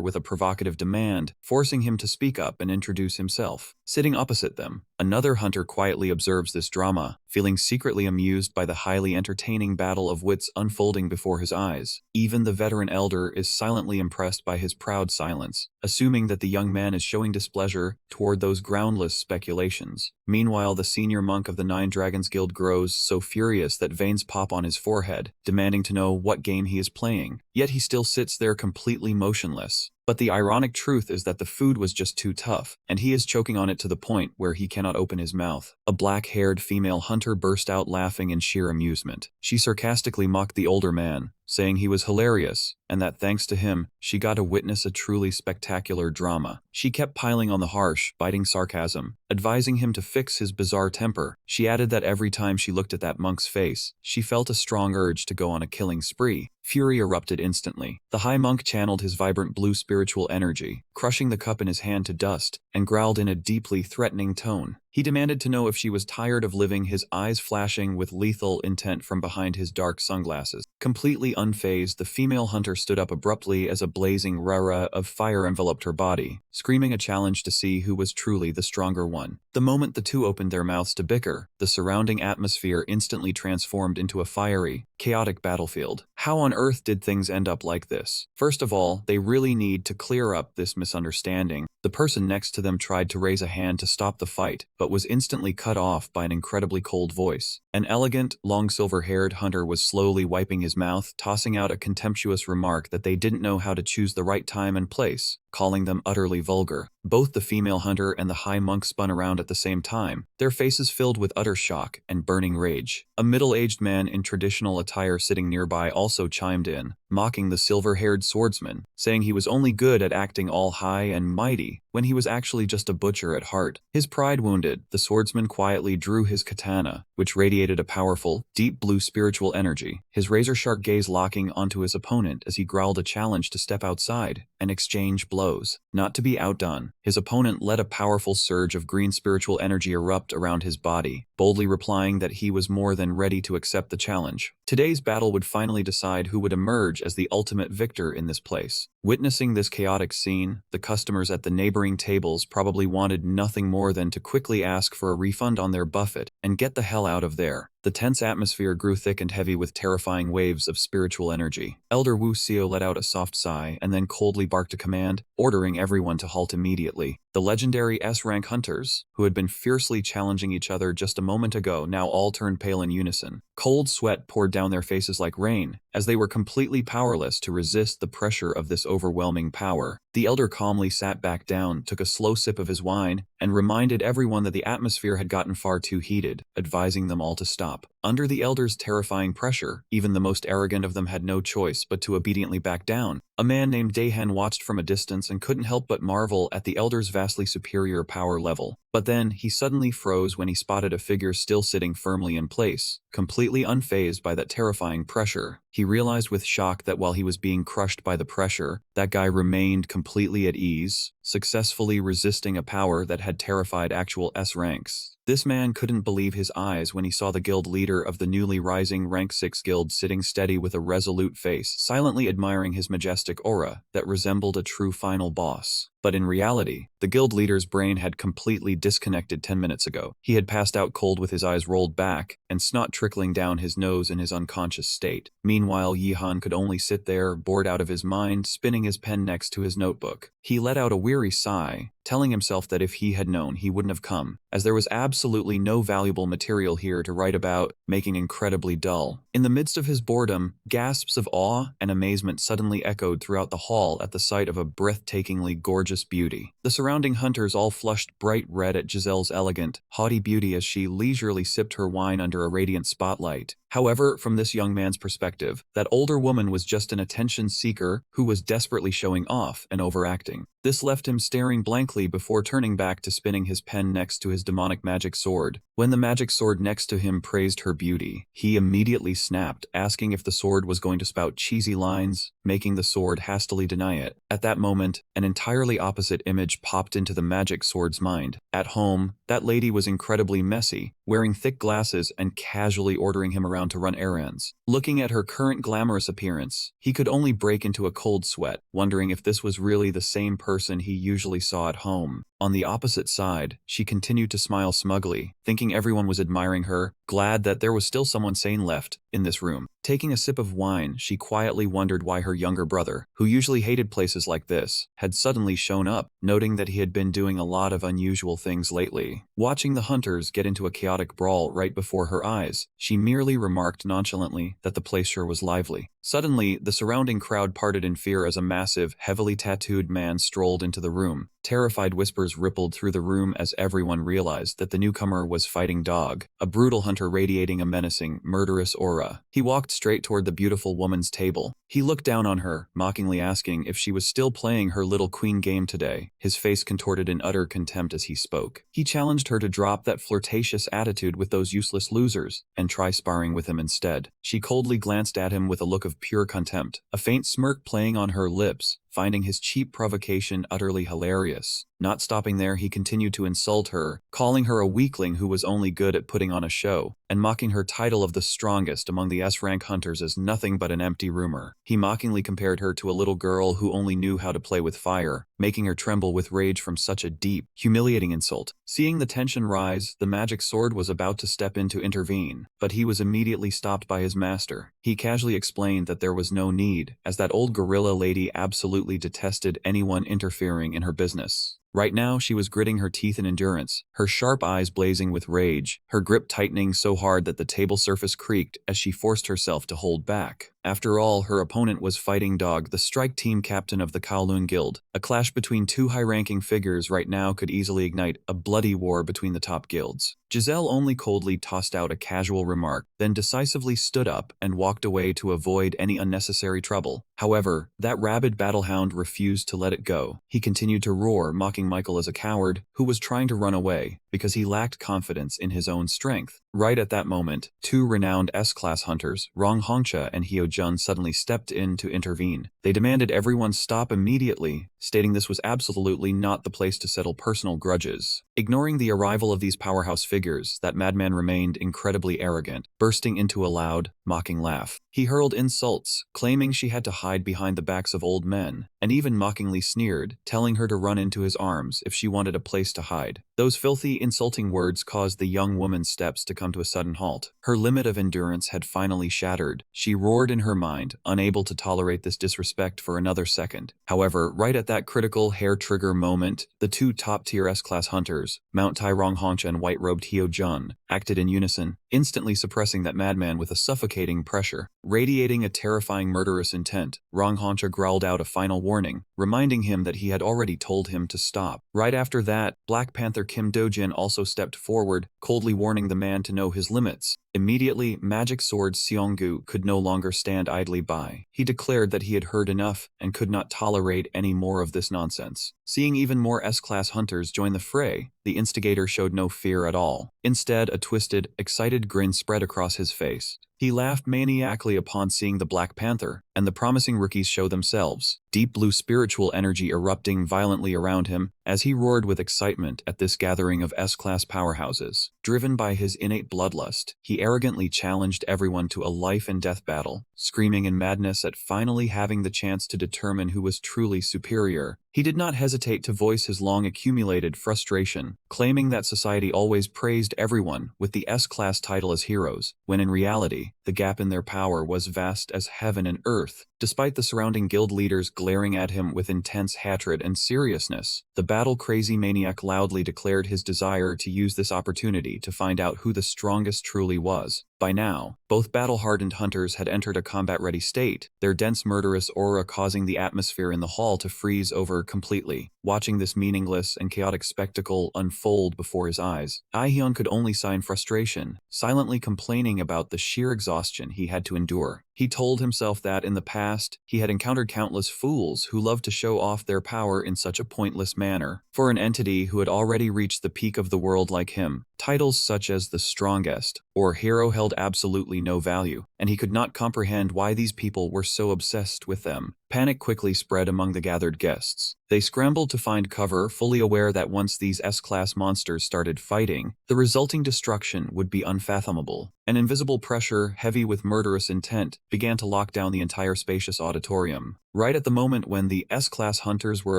with a provocative demand, forcing him to speak up and introduce himself. Sitting opposite them, another hunter quietly observes this drama, feeling secretly amused by the highly entertaining battle of wits unfolding before his eyes. Even the veteran elder is silently impressed by his proud silence, assuming that the young man is showing displeasure toward those groundless speculations. Meanwhile, the senior monk of the Nine Dragons Guild grows so furious that veins pop on his forehead, demanding to know what game he is playing. Yet he still sits there completely motionless. But the ironic truth is that the food was just too tough, and he is choking on it to the point where he cannot open his mouth. A black-haired female hunter burst out laughing in sheer amusement. She sarcastically mocked the older man, saying he was hilarious, and that thanks to him, she got to witness a truly spectacular drama. She kept piling on the harsh, biting sarcasm, advising him to fix his bizarre temper. She added that every time she looked at that monk's face, she felt a strong urge to go on a killing spree. Fury erupted instantly. The high monk channeled his vibrant blue spiritual energy, crushing the cup in his hand to dust, and growled in a deeply threatening tone. He demanded to know if she was tired of living, his eyes flashing with lethal intent from behind his dark sunglasses. Completely unfazed, the female hunter stood up abruptly as a blazing rara of fire enveloped her body, screaming a challenge to see who was truly the stronger one. The moment the two opened their mouths to bicker, the surrounding atmosphere instantly transformed into a fiery, chaotic battlefield. How on earth did things end up like this? First of all, they really need to clear up this misunderstanding. The person next to them tried to raise a hand to stop the fight, but was instantly cut off by an incredibly cold voice. An elegant, long silver-haired hunter was slowly wiping his mouth, tossing out a contemptuous remark that they didn't know how to choose the right time and place, calling them utterly vulgar. Both the female hunter and the high monk spun around at the same time, their faces filled with utter shock and burning rage. A middle-aged man in traditional attire sitting nearby also chimed in, mocking the silver-haired swordsman, saying he was only good at acting all high and mighty, when he was actually just a butcher at heart. His pride wounded, the swordsman quietly drew his katana, which radiated a powerful, deep blue spiritual energy, his razor-sharp gaze locking onto his opponent as he growled a challenge to step outside and exchange blows. Not to be outdone, his opponent let a powerful surge of green spiritual energy erupt around his body, boldly replying that he was more than ready to accept the challenge. Today's battle would finally decide who would emerge as the ultimate victor in this place. Witnessing this chaotic scene, the customers at the neighboring tables probably wanted nothing more than to quickly ask for a refund on their buffet and get the hell out of there. The tense atmosphere grew thick and heavy with terrifying waves of spiritual energy. Elder Wu Xiao let out a soft sigh and then coldly barked a command, ordering everyone to halt immediately. The legendary S-rank hunters, who had been fiercely challenging each other just a moment ago, now all turned pale in unison. Cold sweat poured down their faces like rain, as they were completely powerless to resist the pressure of this overwhelming power. The elder calmly sat back down, took a slow sip of his wine, and reminded everyone that the atmosphere had gotten far too heated, advising them all to stop. Under the elder's terrifying pressure, even the most arrogant of them had no choice but to obediently back down. A man named Dahan watched from a distance and couldn't help but marvel at the elder's vastly superior power level. But then, he suddenly froze when he spotted a figure still sitting firmly in place, completely unfazed by that terrifying pressure. He realized with shock that while he was being crushed by the pressure, that guy remained completely at ease, successfully resisting a power that had terrified actual S ranks. This man couldn't believe his eyes when he saw the guild leader of the newly rising rank 6 guild sitting steady with a resolute face, silently admiring his majestic aura that resembled a true final boss. But in reality, the guild leader's brain had completely disconnected 10 minutes ago. He had passed out cold with his eyes rolled back and snot trickling down his nose in his unconscious state. Meanwhile, Yihan could only sit there, bored out of his mind, spinning his pen next to his notebook. He let out a weary sigh, telling himself that if he had known, he wouldn't have come, as there was absolutely no valuable material here to write about, making incredibly dull. In the midst of his boredom, gasps of awe and amazement suddenly echoed throughout the hall at the sight of a breathtakingly gorgeous beauty. The surrounding hunters all flushed bright red at Giselle's elegant, haughty beauty as she leisurely sipped her wine under a radiant spotlight. However, from this young man's perspective, that older woman was just an attention seeker who was desperately showing off and overacting. This left him staring blankly before turning back to spinning his pen next to his demonic magic sword. When the magic sword next to him praised her beauty, he immediately snapped, asking if the sword was going to spout cheesy lines, making the sword hastily deny it. At that moment, an entirely opposite image popped into the magic sword's mind. At home, that lady was incredibly messy, wearing thick glasses and casually ordering him around to run errands. Looking at her current glamorous appearance, he could only break into a cold sweat, wondering if this was really the same person he usually saw at home. On the opposite side, she continued to smile smugly, thinking everyone was admiring her, glad that there was still someone sane left in this room. Taking a sip of wine, she quietly wondered why her younger brother, who usually hated places like this, had suddenly shown up, noting that he had been doing a lot of unusual things lately. Watching the hunters get into a chaotic brawl right before her eyes, she merely remarked nonchalantly that the place sure was lively. Suddenly, the surrounding crowd parted in fear as a massive, heavily tattooed man strolled into the room. Terrified whispers rippled through the room as everyone realized that the newcomer was Fighting Dog, a brutal hunter radiating a menacing, murderous aura. He walked straight toward the beautiful woman's table. He looked down on her, mockingly asking if she was still playing her little queen game today, his face contorted in utter contempt as he spoke. He challenged her to drop that flirtatious attitude with those useless losers and try sparring with him instead. She coldly glanced at him with a look of pure contempt, a faint smirk playing on her lips, finding his cheap provocation utterly hilarious. Not stopping there, he continued to insult her, calling her a weakling who was only good at putting on a show, and mocking her title of the strongest among the S-rank hunters as nothing but an empty rumor. He mockingly compared her to a little girl who only knew how to play with fire, making her tremble with rage from such a deep, humiliating insult. Seeing the tension rise, the magic sword was about to step in to intervene, but he was immediately stopped by his master. He casually explained that there was no need, as that old gorilla lady absolutely detested anyone interfering in her business. Right now, she was gritting her teeth in endurance, her sharp eyes blazing with rage, her grip tightening so hard that the table surface creaked as she forced herself to hold back. After all, her opponent was Fighting Dog, the strike team captain of the Kowloon Guild. A clash between two high-ranking figures right now could easily ignite a bloody war between the top guilds. Giselle only coldly tossed out a casual remark, then decisively stood up and walked away to avoid any unnecessary trouble. However, that rabid battlehound refused to let it go. He continued to roar, mocking Michael as a coward who was trying to run away because he lacked confidence in his own strength. Right at that moment, two renowned S-class hunters, Rong Hongcha and Hyo Jun, suddenly stepped in to intervene. They demanded everyone stop immediately, stating this was absolutely not the place to settle personal grudges. Ignoring the arrival of these powerhouse figures, that madman remained incredibly arrogant, bursting into a loud, mocking laugh. He hurled insults, claiming she had to hide behind the backs of old men, and even mockingly sneered, telling her to run into his arms if she wanted a place to hide. Those filthy, insulting words caused the young woman's steps to come to a sudden halt. Her limit of endurance had finally shattered. She roared in her mind, unable to tolerate this disrespect for another second. However, right at that critical hair-trigger moment, the two top-tier S-class hunters, Mount Tai Rong Hongcha and white-robed Hyo Jun, acted in unison, instantly suppressing that madman with a suffocating pressure. Radiating a terrifying murderous intent, Rong Hongcha growled out a final warning, reminding him that he had already told him to stop. Right after that, Black Panther Kim Dojin also stepped forward, coldly warning the man to know his limits. Immediately, Magic Sword Seonggu could no longer stand idly by. He declared that he had heard enough and could not tolerate any more of this nonsense. Seeing even more S-class hunters join the fray, the instigator showed no fear at all. Instead, a twisted, excited grin spread across his face. He laughed maniacally upon seeing the Black Panther and the promising rookies show themselves, deep blue spiritual energy erupting violently around him as he roared with excitement at this gathering of S-class powerhouses. Driven by his innate bloodlust, he arrogantly challenged everyone to a life-and-death battle, screaming in madness at finally having the chance to determine who was truly superior. He did not hesitate to voice his long-accumulated frustration, claiming that society always praised everyone with the S-class title as heroes, when in reality, the gap in their power was vast as heaven and earth. Despite the surrounding guild leaders glaring at him with intense hatred and seriousness, the battle-crazy maniac loudly declared his desire to use this opportunity to find out who the strongest truly was. By now, both battle-hardened hunters had entered a combat-ready state, their dense murderous aura causing the atmosphere in the hall to freeze over completely. Watching this meaningless and chaotic spectacle unfold before his eyes, Aihyun could only sigh in frustration, silently complaining about the sheer exhaustion he had to endure. He told himself that in the past, he had encountered countless fools who loved to show off their power in such a pointless manner. For an entity who had already reached the peak of the world like him, titles such as the strongest or hero held absolutely no value, and he could not comprehend why these people were so obsessed with them. Panic quickly spread among the gathered guests. They scrambled to find cover, fully aware that once these S-class monsters started fighting, the resulting destruction would be unfathomable. An invisible pressure, heavy with murderous intent, began to lock down the entire spacious auditorium. Right at the moment when the S-class hunters were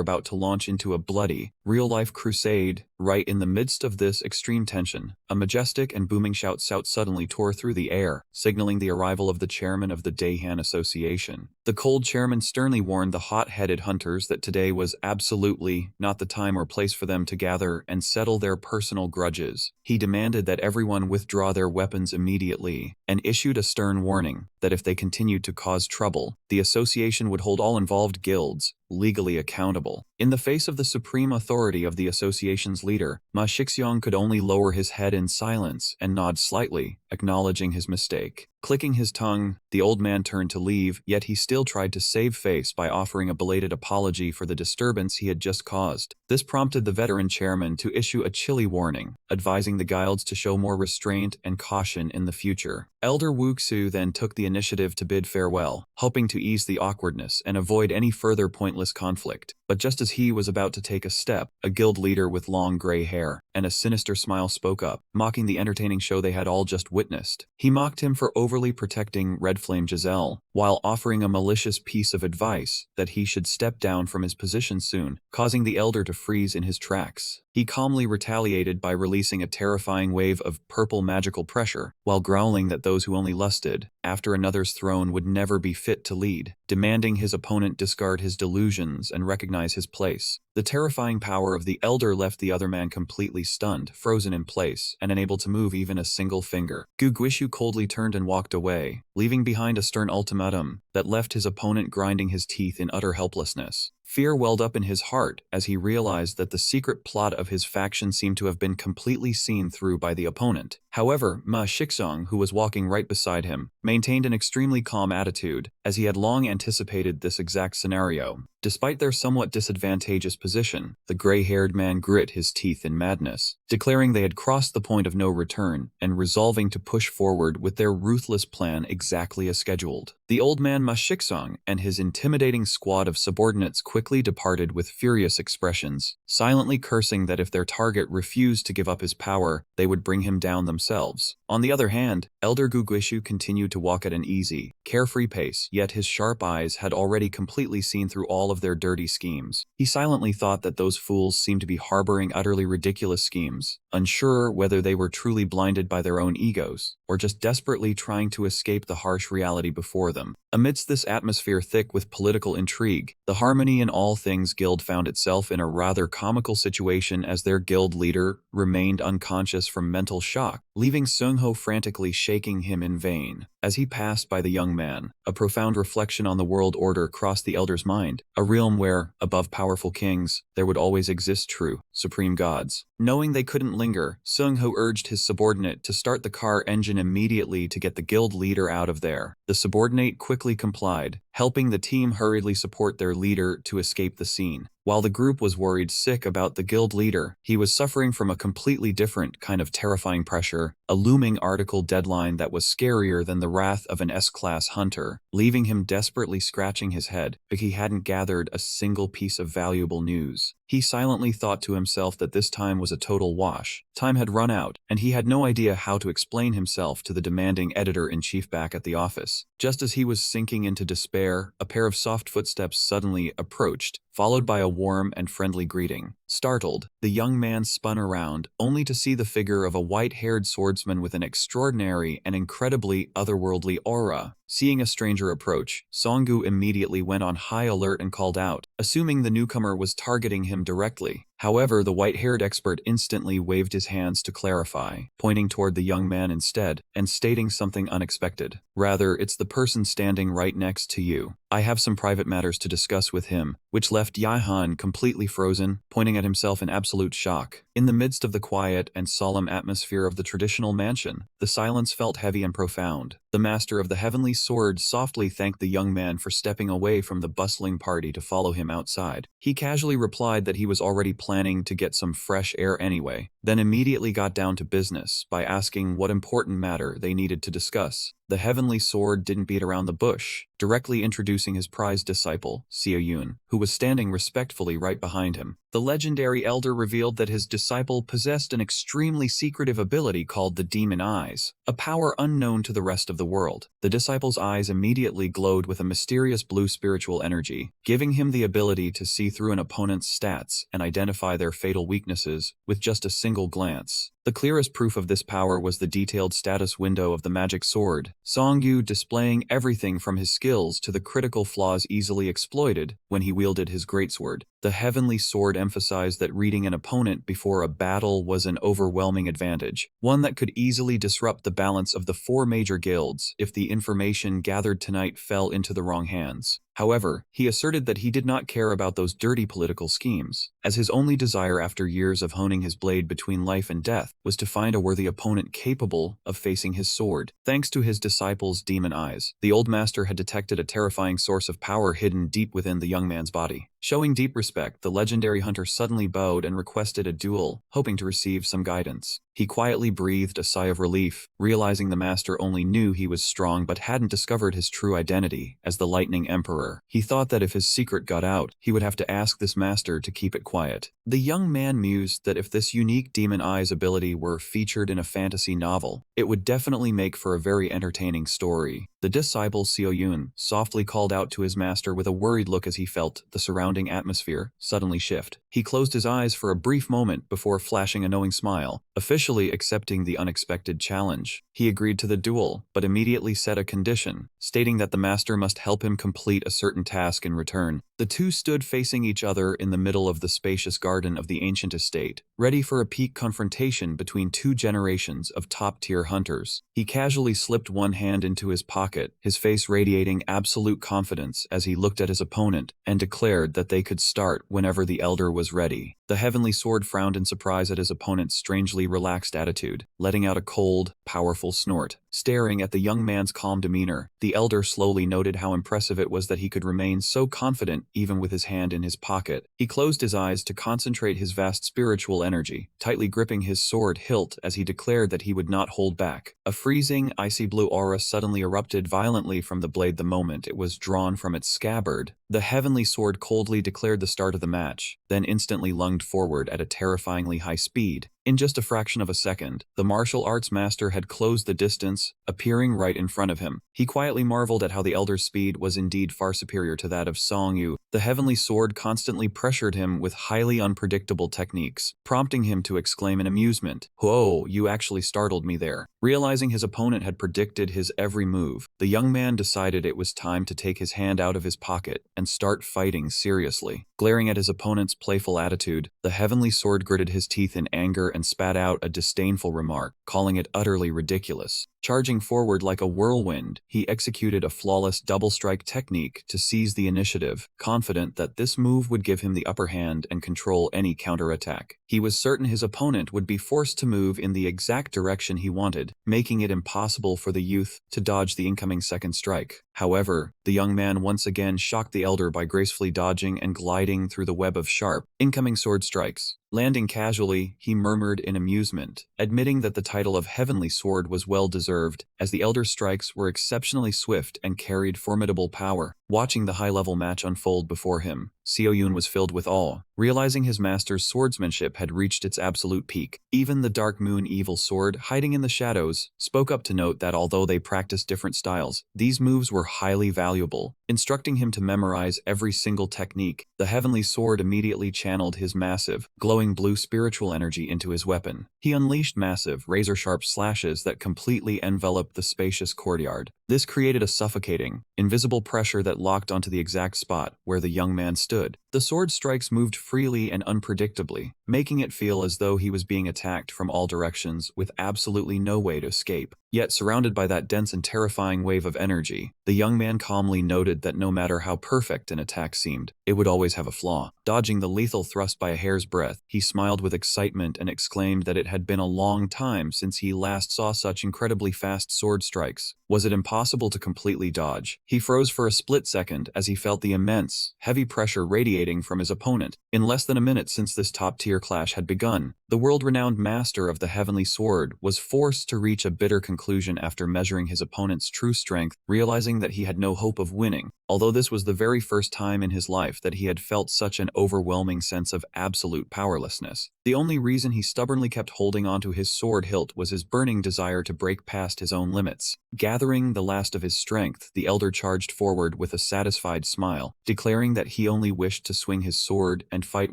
about to launch into a bloody, real-life crusade, right in the midst of this extreme tension, a majestic and booming shout suddenly tore through the air, signaling the arrival of the chairman of the Daehan Association. The cold chairman sternly warned the hot-headed hunters that today was absolutely not the time or place for them to gather and settle their personal grudges. He demanded that everyone withdraw their weapons immediately, and issued a stern warning that if they continued to cause trouble, the association would hold all involved guilds legally accountable. In the face of the supreme authority of the association's leader, Ma Shixiong could only lower his head in silence and nod slightly, acknowledging his mistake. Clicking his tongue, the old man turned to leave, yet he still tried to save face by offering a belated apology for the disturbance he had just caused. This prompted the veteran chairman to issue a chilly warning, advising the guilds to show more restraint and caution in the future. Elder Wuxu then took the initiative to bid farewell, hoping to ease the awkwardness and avoid any further pointless conflict. But just as he was about to take a step, a guild leader with long gray hair and a sinister smile spoke up, mocking the entertaining show they had all just witnessed. He mocked him for overly protecting Red Flame Giselle, while offering a malicious piece of advice that he should step down from his position soon, causing the elder to freeze in his tracks. He calmly retaliated by releasing a terrifying wave of purple magical pressure, while growling that those who only lusted after another's throne would never be fit to lead. demanding his opponent discard his delusions and recognize his place. The terrifying power of the elder left the other man completely stunned, frozen in place, and unable to move even a single finger. Gu Guishu coldly turned and walked away, leaving behind a stern ultimatum that left his opponent grinding his teeth in utter helplessness. Fear welled up in his heart as he realized that the secret plot of his faction seemed to have been completely seen through by the opponent. However, Ma Shixong, who was walking right beside him, maintained an extremely calm attitude, as he had long anticipated this exact scenario. Despite their somewhat disadvantageous position, the gray-haired man grit his teeth in madness, declaring they had crossed the point of no return and resolving to push forward with their ruthless plan exactly as scheduled. The old man Ma Shixong and his intimidating squad of subordinates quickly departed with furious expressions, silently cursing that if their target refused to give up his power, they would bring him down themselves. On the other hand, Elder Gu Guishu continued to walk at an easy, carefree pace, yet his sharp eyes had already completely seen through all of their dirty schemes. He silently thought that those fools seemed to be harboring utterly ridiculous schemes, unsure whether they were truly blinded by their own egos, or just desperately trying to escape the harsh reality before them. Amidst this atmosphere thick with political intrigue, the Harmony in All Things Guild found itself in a rather comical situation as their guild leader remained unconscious from mental shock, leaving Seung-ho frantically shaking him in vain. As he passed by the young man, a profound reflection on the world order crossed the elder's mind, a realm where, above powerful kings, there would always exist true, supreme gods. Knowing they couldn't linger, Seung-ho urged his subordinate to start the car engine immediately to get the guild leader out of there. The subordinate quickly complied, helping the team hurriedly support their leader to escape the scene. While the group was worried sick about the guild leader, he was suffering from a completely different kind of terrifying pressure, a looming article deadline that was scarier than the wrath of an S-class hunter, leaving him desperately scratching his head because he hadn't gathered a single piece of valuable news. He silently thought to himself that this time was a total wash. Time had run out, and he had no idea how to explain himself to the demanding editor-in-chief back at the office. Just as he was sinking into despair, a pair of soft footsteps suddenly approached, followed by a warm and friendly greeting. Startled, the young man spun around, only to see the figure of a white-haired swordsman with an extraordinary and incredibly otherworldly aura. Seeing a stranger approach, Songgu immediately went on high alert and called out, assuming the newcomer was targeting him directly. However, the white-haired expert instantly waved his hands to clarify, pointing toward the young man instead, and stating something unexpected. Rather, it's the person standing right next to you. I have some private matters to discuss with him, which left Yahan completely frozen, pointing at himself in absolute shock. In the midst of the quiet and solemn atmosphere of the traditional mansion, the silence felt heavy and profound. The master of the heavenly sword softly thanked the young man for stepping away from the bustling party to follow him outside. He casually replied that he was already planning to get some fresh air anyway, then immediately got down to business by asking what important matter they needed to discuss. The heavenly sword didn't beat around the bush, directly introducing his prized disciple, Seo Yun, who was standing respectfully right behind him. The legendary elder revealed that his disciple possessed an extremely secretive ability called the Demon Eyes, a power unknown to the rest of the world. The disciple's eyes immediately glowed with a mysterious blue spiritual energy, giving him the ability to see through an opponent's stats and identify their fatal weaknesses with just a single glance. The clearest proof of this power was the detailed status window of the magic sword, Songyu displaying everything from his skills to the critical flaws easily exploited when he wielded his greatsword. The heavenly sword emphasized that reading an opponent before a battle was an overwhelming advantage, one that could easily disrupt the balance of the four major guilds if the information gathered tonight fell into the wrong hands. However, he asserted that he did not care about those dirty political schemes, as his only desire after years of honing his blade between life and death was to find a worthy opponent capable of facing his sword. Thanks to his disciple's demon eyes, the old master had detected a terrifying source of power hidden deep within the young man's body. Showing deep respect, the legendary hunter suddenly bowed and requested a duel, hoping to receive some guidance. He quietly breathed a sigh of relief, realizing the master only knew he was strong but hadn't discovered his true identity as the Lightning Emperor. He thought that if his secret got out, he would have to ask this master to keep it quiet. The young man mused that if this unique Demon Eyes ability were featured in a fantasy novel, it would definitely make for a very entertaining story. The disciple Seo Yun softly called out to his master with a worried look as he felt the surrounding atmosphere suddenly shift. He closed his eyes for a brief moment before flashing a knowing smile, officially accepting the unexpected challenge. He agreed to the duel, but immediately set a condition, stating that the master must help him complete a certain task in return. The two stood facing each other in the middle of the spacious garden of the ancient estate, ready for a peak confrontation between two generations of top-tier hunters. He casually slipped one hand into his pocket, his face radiating absolute confidence as he looked at his opponent, and declared that they could start whenever the elder was ready. The heavenly sword frowned in surprise at his opponent's strangely relaxed attitude, letting out a cold, powerful snort. Staring at the young man's calm demeanor, the elder slowly noted how impressive it was that he could remain so confident even with his hand in his pocket. He closed his eyes to concentrate his vast spiritual energy, tightly gripping his sword hilt as he declared that he would not hold back. A freezing, icy blue aura suddenly erupted violently from the blade the moment it was drawn from its scabbard. The heavenly sword coldly declared the start of the match, then instantly lunged forward at a terrifyingly high speed. In just a fraction of a second, the martial arts master had closed the distance, appearing right in front of him. He quietly marveled at how the elder's speed was indeed far superior to that of Song Yu. The heavenly sword constantly pressured him with highly unpredictable techniques, prompting him to exclaim in amusement, "Whoa, you actually startled me there." Realizing his opponent had predicted his every move, the young man decided it was time to take his hand out of his pocket and start fighting seriously. Glaring at his opponent's playful attitude, the heavenly sword gritted his teeth in anger and spat out a disdainful remark, calling it utterly ridiculous. Charging forward like a whirlwind, he executed a flawless double-strike technique to seize the initiative, confident that this move would give him the upper hand and control any counterattack. He was certain his opponent would be forced to move in the exact direction he wanted, making it impossible for the youth to dodge the incoming second strike. However, the young man once again shocked the elder by gracefully dodging and gliding through the web of sharp, incoming sword strikes. Landing casually, he murmured in amusement, admitting that the title of Heavenly Sword was well deserved, as the elder's strikes were exceptionally swift and carried formidable power. Watching the high-level match unfold before him, Seo Yun was filled with awe, realizing his master's swordsmanship had reached its absolute peak. Even the Dark Moon Evil Sword, hiding in the shadows, spoke up to note that although they practiced different styles, these moves were highly valuable. Instructing him to memorize every single technique, the Heavenly Sword immediately channeled his massive, glowing blue spiritual energy into his weapon. He unleashed massive, razor-sharp slashes that completely enveloped the spacious courtyard. This created a suffocating, invisible pressure that locked onto the exact spot where the young man stood. The sword strikes moved freely and unpredictably, making it feel as though he was being attacked from all directions with absolutely no way to escape. Yet surrounded by that dense and terrifying wave of energy, the young man calmly noted that no matter how perfect an attack seemed, it would always have a flaw. Dodging the lethal thrust by a hair's breadth, he smiled with excitement and exclaimed that it had been a long time since he last saw such incredibly fast sword strikes. Was it impossible to completely dodge? He froze for a split second as he felt the immense, heavy pressure radiating from his opponent. In less than a minute since this top-tier clash had begun, the world-renowned master of the Heavenly Sword was forced to reach a bitter conclusion after measuring his opponent's true strength, realizing that he had no hope of winning. Although this was the very first time in his life that he had felt such an overwhelming sense of absolute powerlessness, the only reason he stubbornly kept holding onto his sword hilt was his burning desire to break past his own limits. Gathering the last of his strength, the elder charged forward with a satisfied smile, declaring that he only wished to swing his sword and fight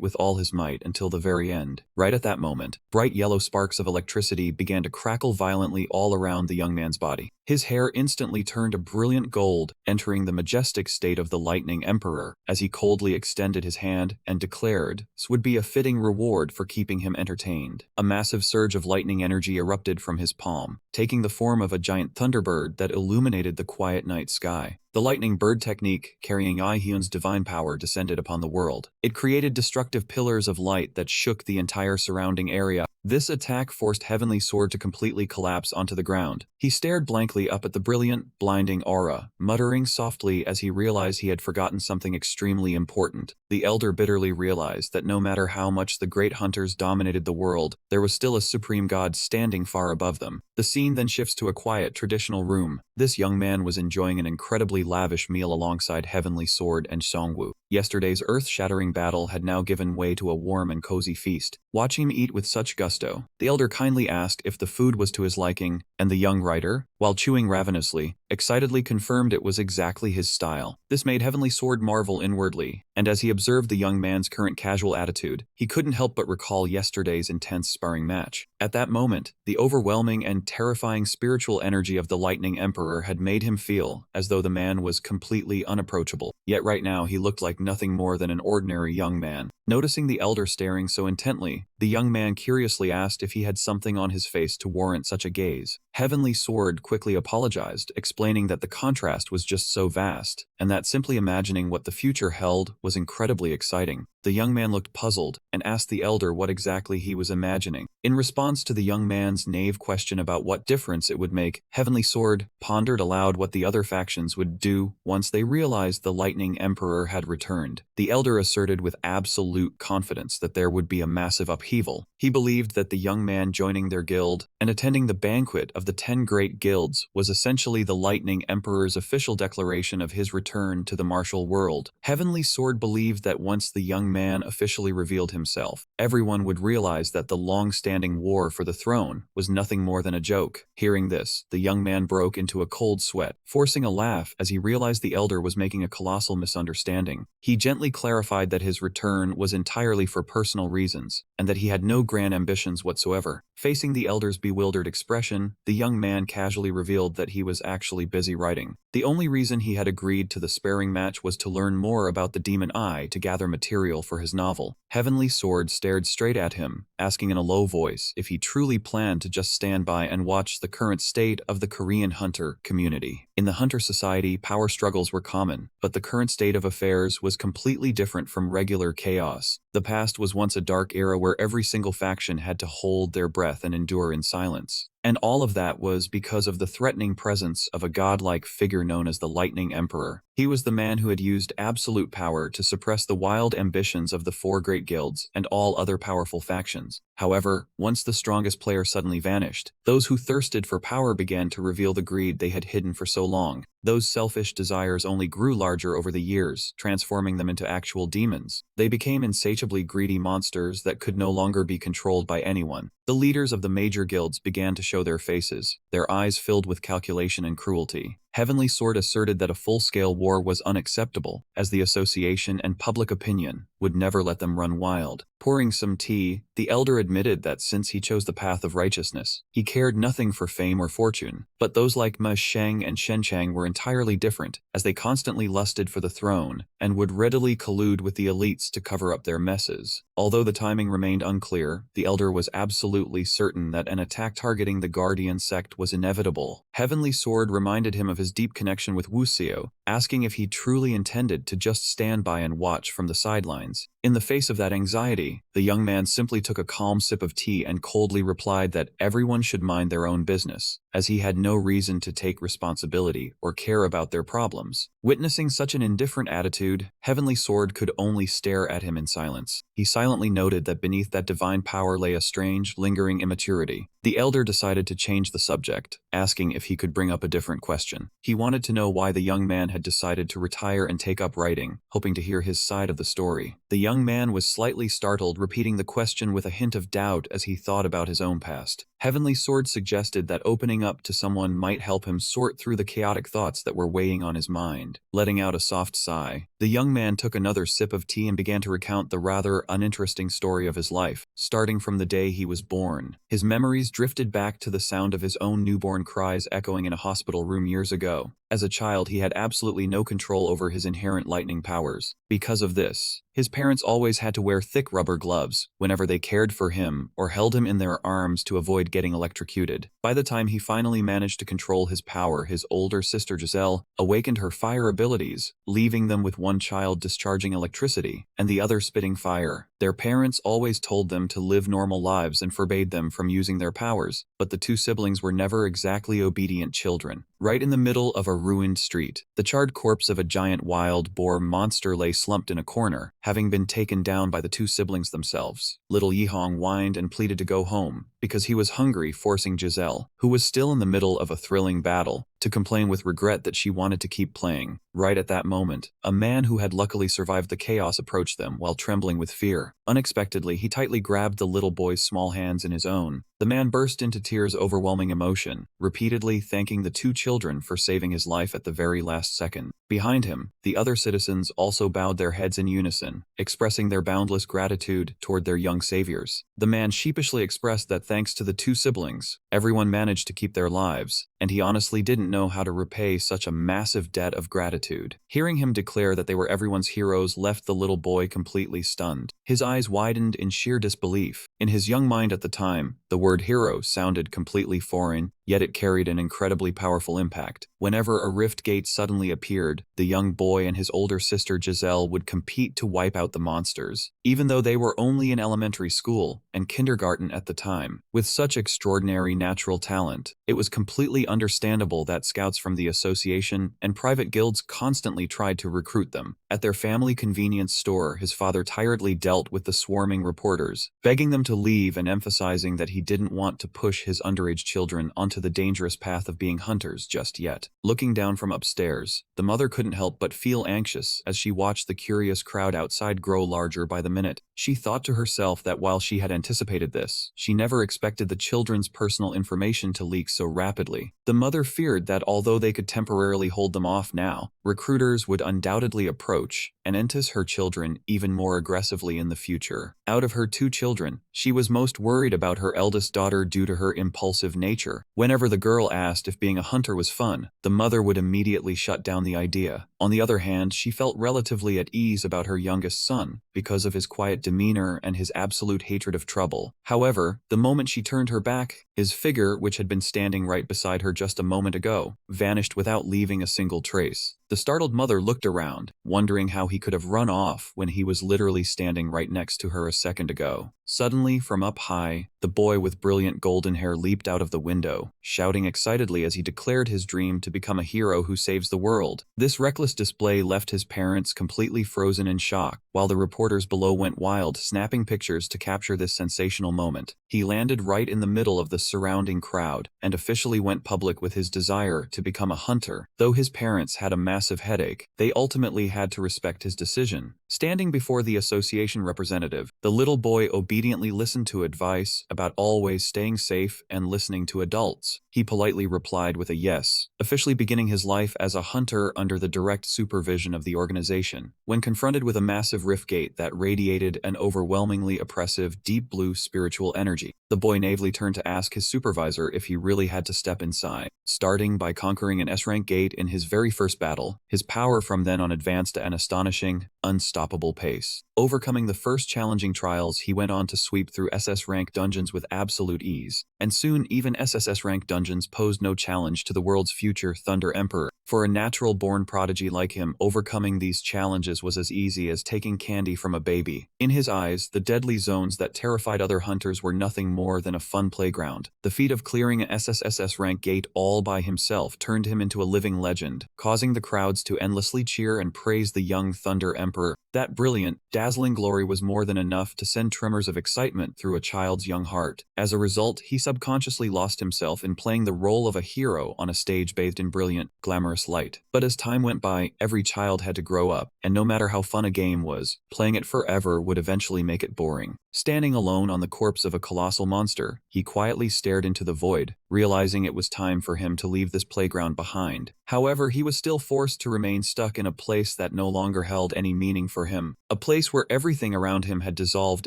with all his might until the very end. Right at that moment, bright yellow sparks of electricity began to crackle violently all around the young man's body. His hair instantly turned a brilliant gold, entering the majestic state of the Lightning Emperor, as he coldly extended his hand and declared this would be a fitting reward for keeping him entertained. A massive surge of lightning energy erupted from his palm, taking the form of a giant thunderbird that illuminated the quiet night sky. The lightning bird technique, carrying Aihyun's divine power, descended upon the world. It created destructive pillars of light that shook the entire surrounding area. This attack forced Heavenly Sword to completely collapse onto the ground. He stared blankly up at the brilliant, blinding aura, muttering softly as he realized he had forgotten something extremely important. The elder bitterly realized that no matter how much the great hunters dominated the world, there was still a supreme god standing far above them. The scene then shifts to a quiet, traditional room. This young man was enjoying an incredibly lavish meal alongside Heavenly Sword and Songwoo. Yesterday's earth-shattering battle had now given way to a warm and cozy feast. Watching him eat with such gusto, the elder kindly asked if the food was to his liking, and the young writer, while chewing ravenously, excitedly confirmed it was exactly his style. This made Heavenly Sword marvel inwardly, and as he observed the young man's current casual attitude, he couldn't help but recall yesterday's intense sparring match. At that moment, the overwhelming and terrifying spiritual energy of the Lightning Emperor had made him feel as though the man was completely unapproachable. Yet right now he looked like nothing more than an ordinary young man. Noticing the elder staring so intently, the young man curiously asked if he had something on his face to warrant such a gaze. Heavenly Sword quickly apologized, explaining that the contrast was just so vast, and that simply imagining what the future held was incredibly exciting. The young man looked puzzled and asked the elder what exactly he was imagining. In response to the young man's naive question about what difference it would make, Heavenly Sword pondered aloud what the other factions would do once they realized the Lightning Emperor had returned. The elder asserted with absolute confidence that there would be a massive upheaval. He believed that the young man joining their guild and attending the banquet of the 10 great guilds was essentially the Lightning Emperor's official declaration of his return to the martial world. Heavenly Sword believed that once the young man officially revealed himself, everyone would realize that the long-standing war for the throne was nothing more than a joke. Hearing this, the young man broke into a cold sweat, forcing a laugh as he realized the elder was making a colossal misunderstanding. He gently clarified that his return was entirely for personal reasons, and that he had no grand ambitions whatsoever. Facing the elder's bewildered expression, the young man casually revealed that he was actually busy writing. The only reason he had agreed to the sparring match was to learn more about the demon eye to gather material for his novel. Heavenly Sword stared straight at him, asking in a low voice if he truly planned to just stand by and watch the current state of the Korean hunter community. In the hunter society, power struggles were common, but the current state of affairs was completely different from regular chaos. The past was once a dark era where every single faction had to hold their breath and endure in silence. And all of that was because of the threatening presence of a godlike figure known as the Lightning Emperor. He was the man who had used absolute power to suppress the wild ambitions of the 4 great guilds and all other powerful factions. However, once the strongest player suddenly vanished, those who thirsted for power began to reveal the greed they had hidden for so long. Those selfish desires only grew larger over the years, transforming them into actual demons. They became insatiably greedy monsters that could no longer be controlled by anyone. The leaders of the major guilds began to show their faces, their eyes filled with calculation and cruelty. Heavenly Sword asserted that a full-scale war was unacceptable, as the association and public opinion would never let them run wild. Pouring some tea, the elder admitted that since he chose the path of righteousness, he cared nothing for fame or fortune. But those like Ma Sheng and Shen Chang were entirely different, as they constantly lusted for the throne and would readily collude with the elites to cover up their messes. Although the timing remained unclear, the elder was absolutely certain that an attack targeting the Guardian sect was inevitable. Heavenly Sword reminded him of his deep connection with Wu Xiao, asking if he truly intended to just stand by and watch from the sidelines. In the face of that anxiety, the young man simply took a calm sip of tea and coldly replied that everyone should mind their own business, as he had no reason to take responsibility or care about their problems. Witnessing such an indifferent attitude, Heavenly Sword could only stare at him in silence. He silently noted that beneath that divine power lay a strange, lingering immaturity. The elder decided to change the subject, asking if he could bring up a different question. He wanted to know why the young man had decided to retire and take up writing, hoping to hear his side of the story. The young man was slightly startled, repeating the question with a hint of doubt as he thought about his own past. Heavenly Sword suggested that opening up to someone might help him sort through the chaotic thoughts that were weighing on his mind. Letting out a soft sigh, the young man took another sip of tea and began to recount the rather uninteresting story of his life, starting from the day he was born. His memories drifted back to the sound of his own newborn cries echoing in a hospital room years ago. As a child, he had absolutely no control over his inherent lightning powers. Because of this, his parents always had to wear thick rubber gloves whenever they cared for him or held him in their arms to avoid getting electrocuted. By the time he finally managed to control his power, his older sister Giselle awakened her fire abilities, leaving them with one child discharging electricity and the other spitting fire. Their parents always told them to live normal lives and forbade them from using their powers, but the 2 siblings were never exactly obedient children. Right in the middle of a ruined street, the charred corpse of a giant wild boar monster lay slumped in a corner, having been taken down by the 2 siblings themselves. Little Yihong whined and pleaded to go home, because he was hungry, forcing Giselle, who was still in the middle of a thrilling battle, to complain with regret that she wanted to keep playing. Right at that moment, a man who had luckily survived the chaos approached them while trembling with fear. Unexpectedly, he tightly grabbed the little boy's small hands in his own. The man burst into tears, overwhelming emotion, repeatedly thanking the two children for saving his life at the very last second. Behind him, the other citizens also bowed their heads in unison, expressing their boundless gratitude toward their young saviors. The man sheepishly expressed that thanks to the two siblings, everyone managed to keep their lives, and he honestly didn't know how to repay such a massive debt of gratitude. Hearing him declare that they were everyone's heroes left the little boy completely stunned. His eyes widened in sheer disbelief. In his young mind at the time, the word hero sounded completely foreign, yet it carried an incredibly powerful impact. Whenever a rift gate suddenly appeared, the young boy and his older sister Giselle would compete to wipe out the monsters, even though they were only in elementary school and kindergarten at the time. With such extraordinary natural talent, it was completely understandable that scouts from the association and private guilds constantly tried to recruit them. At their family convenience store, his father tiredly dealt with the swarming reporters, begging them to leave and emphasizing that he didn't want to push his underage children onto the dangerous path of being hunters just yet. Looking down from upstairs, the mother couldn't help but feel anxious as she watched the curious crowd outside grow larger by the minute. She thought to herself that while she had anticipated this, she never expected the children's personal information to leak so rapidly. The mother feared that although they could temporarily hold them off now, recruiters would undoubtedly approach and entice her children even more aggressively in the future. Out of her two children, she was most worried about her eldest daughter due to her impulsive nature. Whenever the girl asked if being a hunter was fun, the mother would immediately shut down the idea. On the other hand, she felt relatively at ease about her youngest son because of his quiet demeanor and his absolute hatred of trouble. However, the moment she turned her back, his figure, which had been standing right beside her just a moment ago, vanished without leaving a single trace. The startled mother looked around, wondering how he could have run off when he was literally standing right next to her a second ago. Suddenly, from up high, the boy with brilliant golden hair leaped out of the window, shouting excitedly as he declared his dream to become a hero who saves the world. This reckless display left his parents completely frozen in shock, while the reporters below went wild, snapping pictures to capture this sensational moment. He landed right in the middle of the surrounding crowd, and officially went public with his desire to become a hunter. Though his parents had a massive headache, they ultimately had to respect his decision. Standing before the association representative, the little boy obediently listened to advice about always staying safe and listening to adults. He politely replied with a yes, officially beginning his life as a hunter under the direct supervision of the organization. When confronted with a massive rift gate that radiated an overwhelmingly oppressive, deep blue spiritual energy, the boy naively turned to ask his supervisor if he really had to step inside. Starting by conquering an S-rank gate in his very first battle, his power from then on advanced at an astonishing, unstoppable pace. Overcoming the first challenging trials, he went on to sweep through SS rank dungeons with absolute ease, and soon even SSS rank dungeons posed no challenge to the world's future Thunder Emperor. For a natural-born prodigy like him, overcoming these challenges was as easy as taking candy from a baby. In his eyes, the deadly zones that terrified other hunters were nothing more than a fun playground. The feat of clearing an SSS rank gate all by himself turned him into a living legend, causing the crowds to endlessly cheer and praise the young Thunder Emperor. That brilliant, dazzling glory was more than enough to send tremors of excitement through a child's young heart. As a result, he subconsciously lost himself in playing the role of a hero on a stage bathed in brilliant, glamorous light. But as time went by, every child had to grow up, and no matter how fun a game was, playing it forever would eventually make it boring. Standing alone on the corpse of a colossal monster, he quietly stared into the void, realizing it was time for him to leave this playground behind. However, he was still forced to remain stuck in a place that no longer held any meaning for him, a place where everything around him had dissolved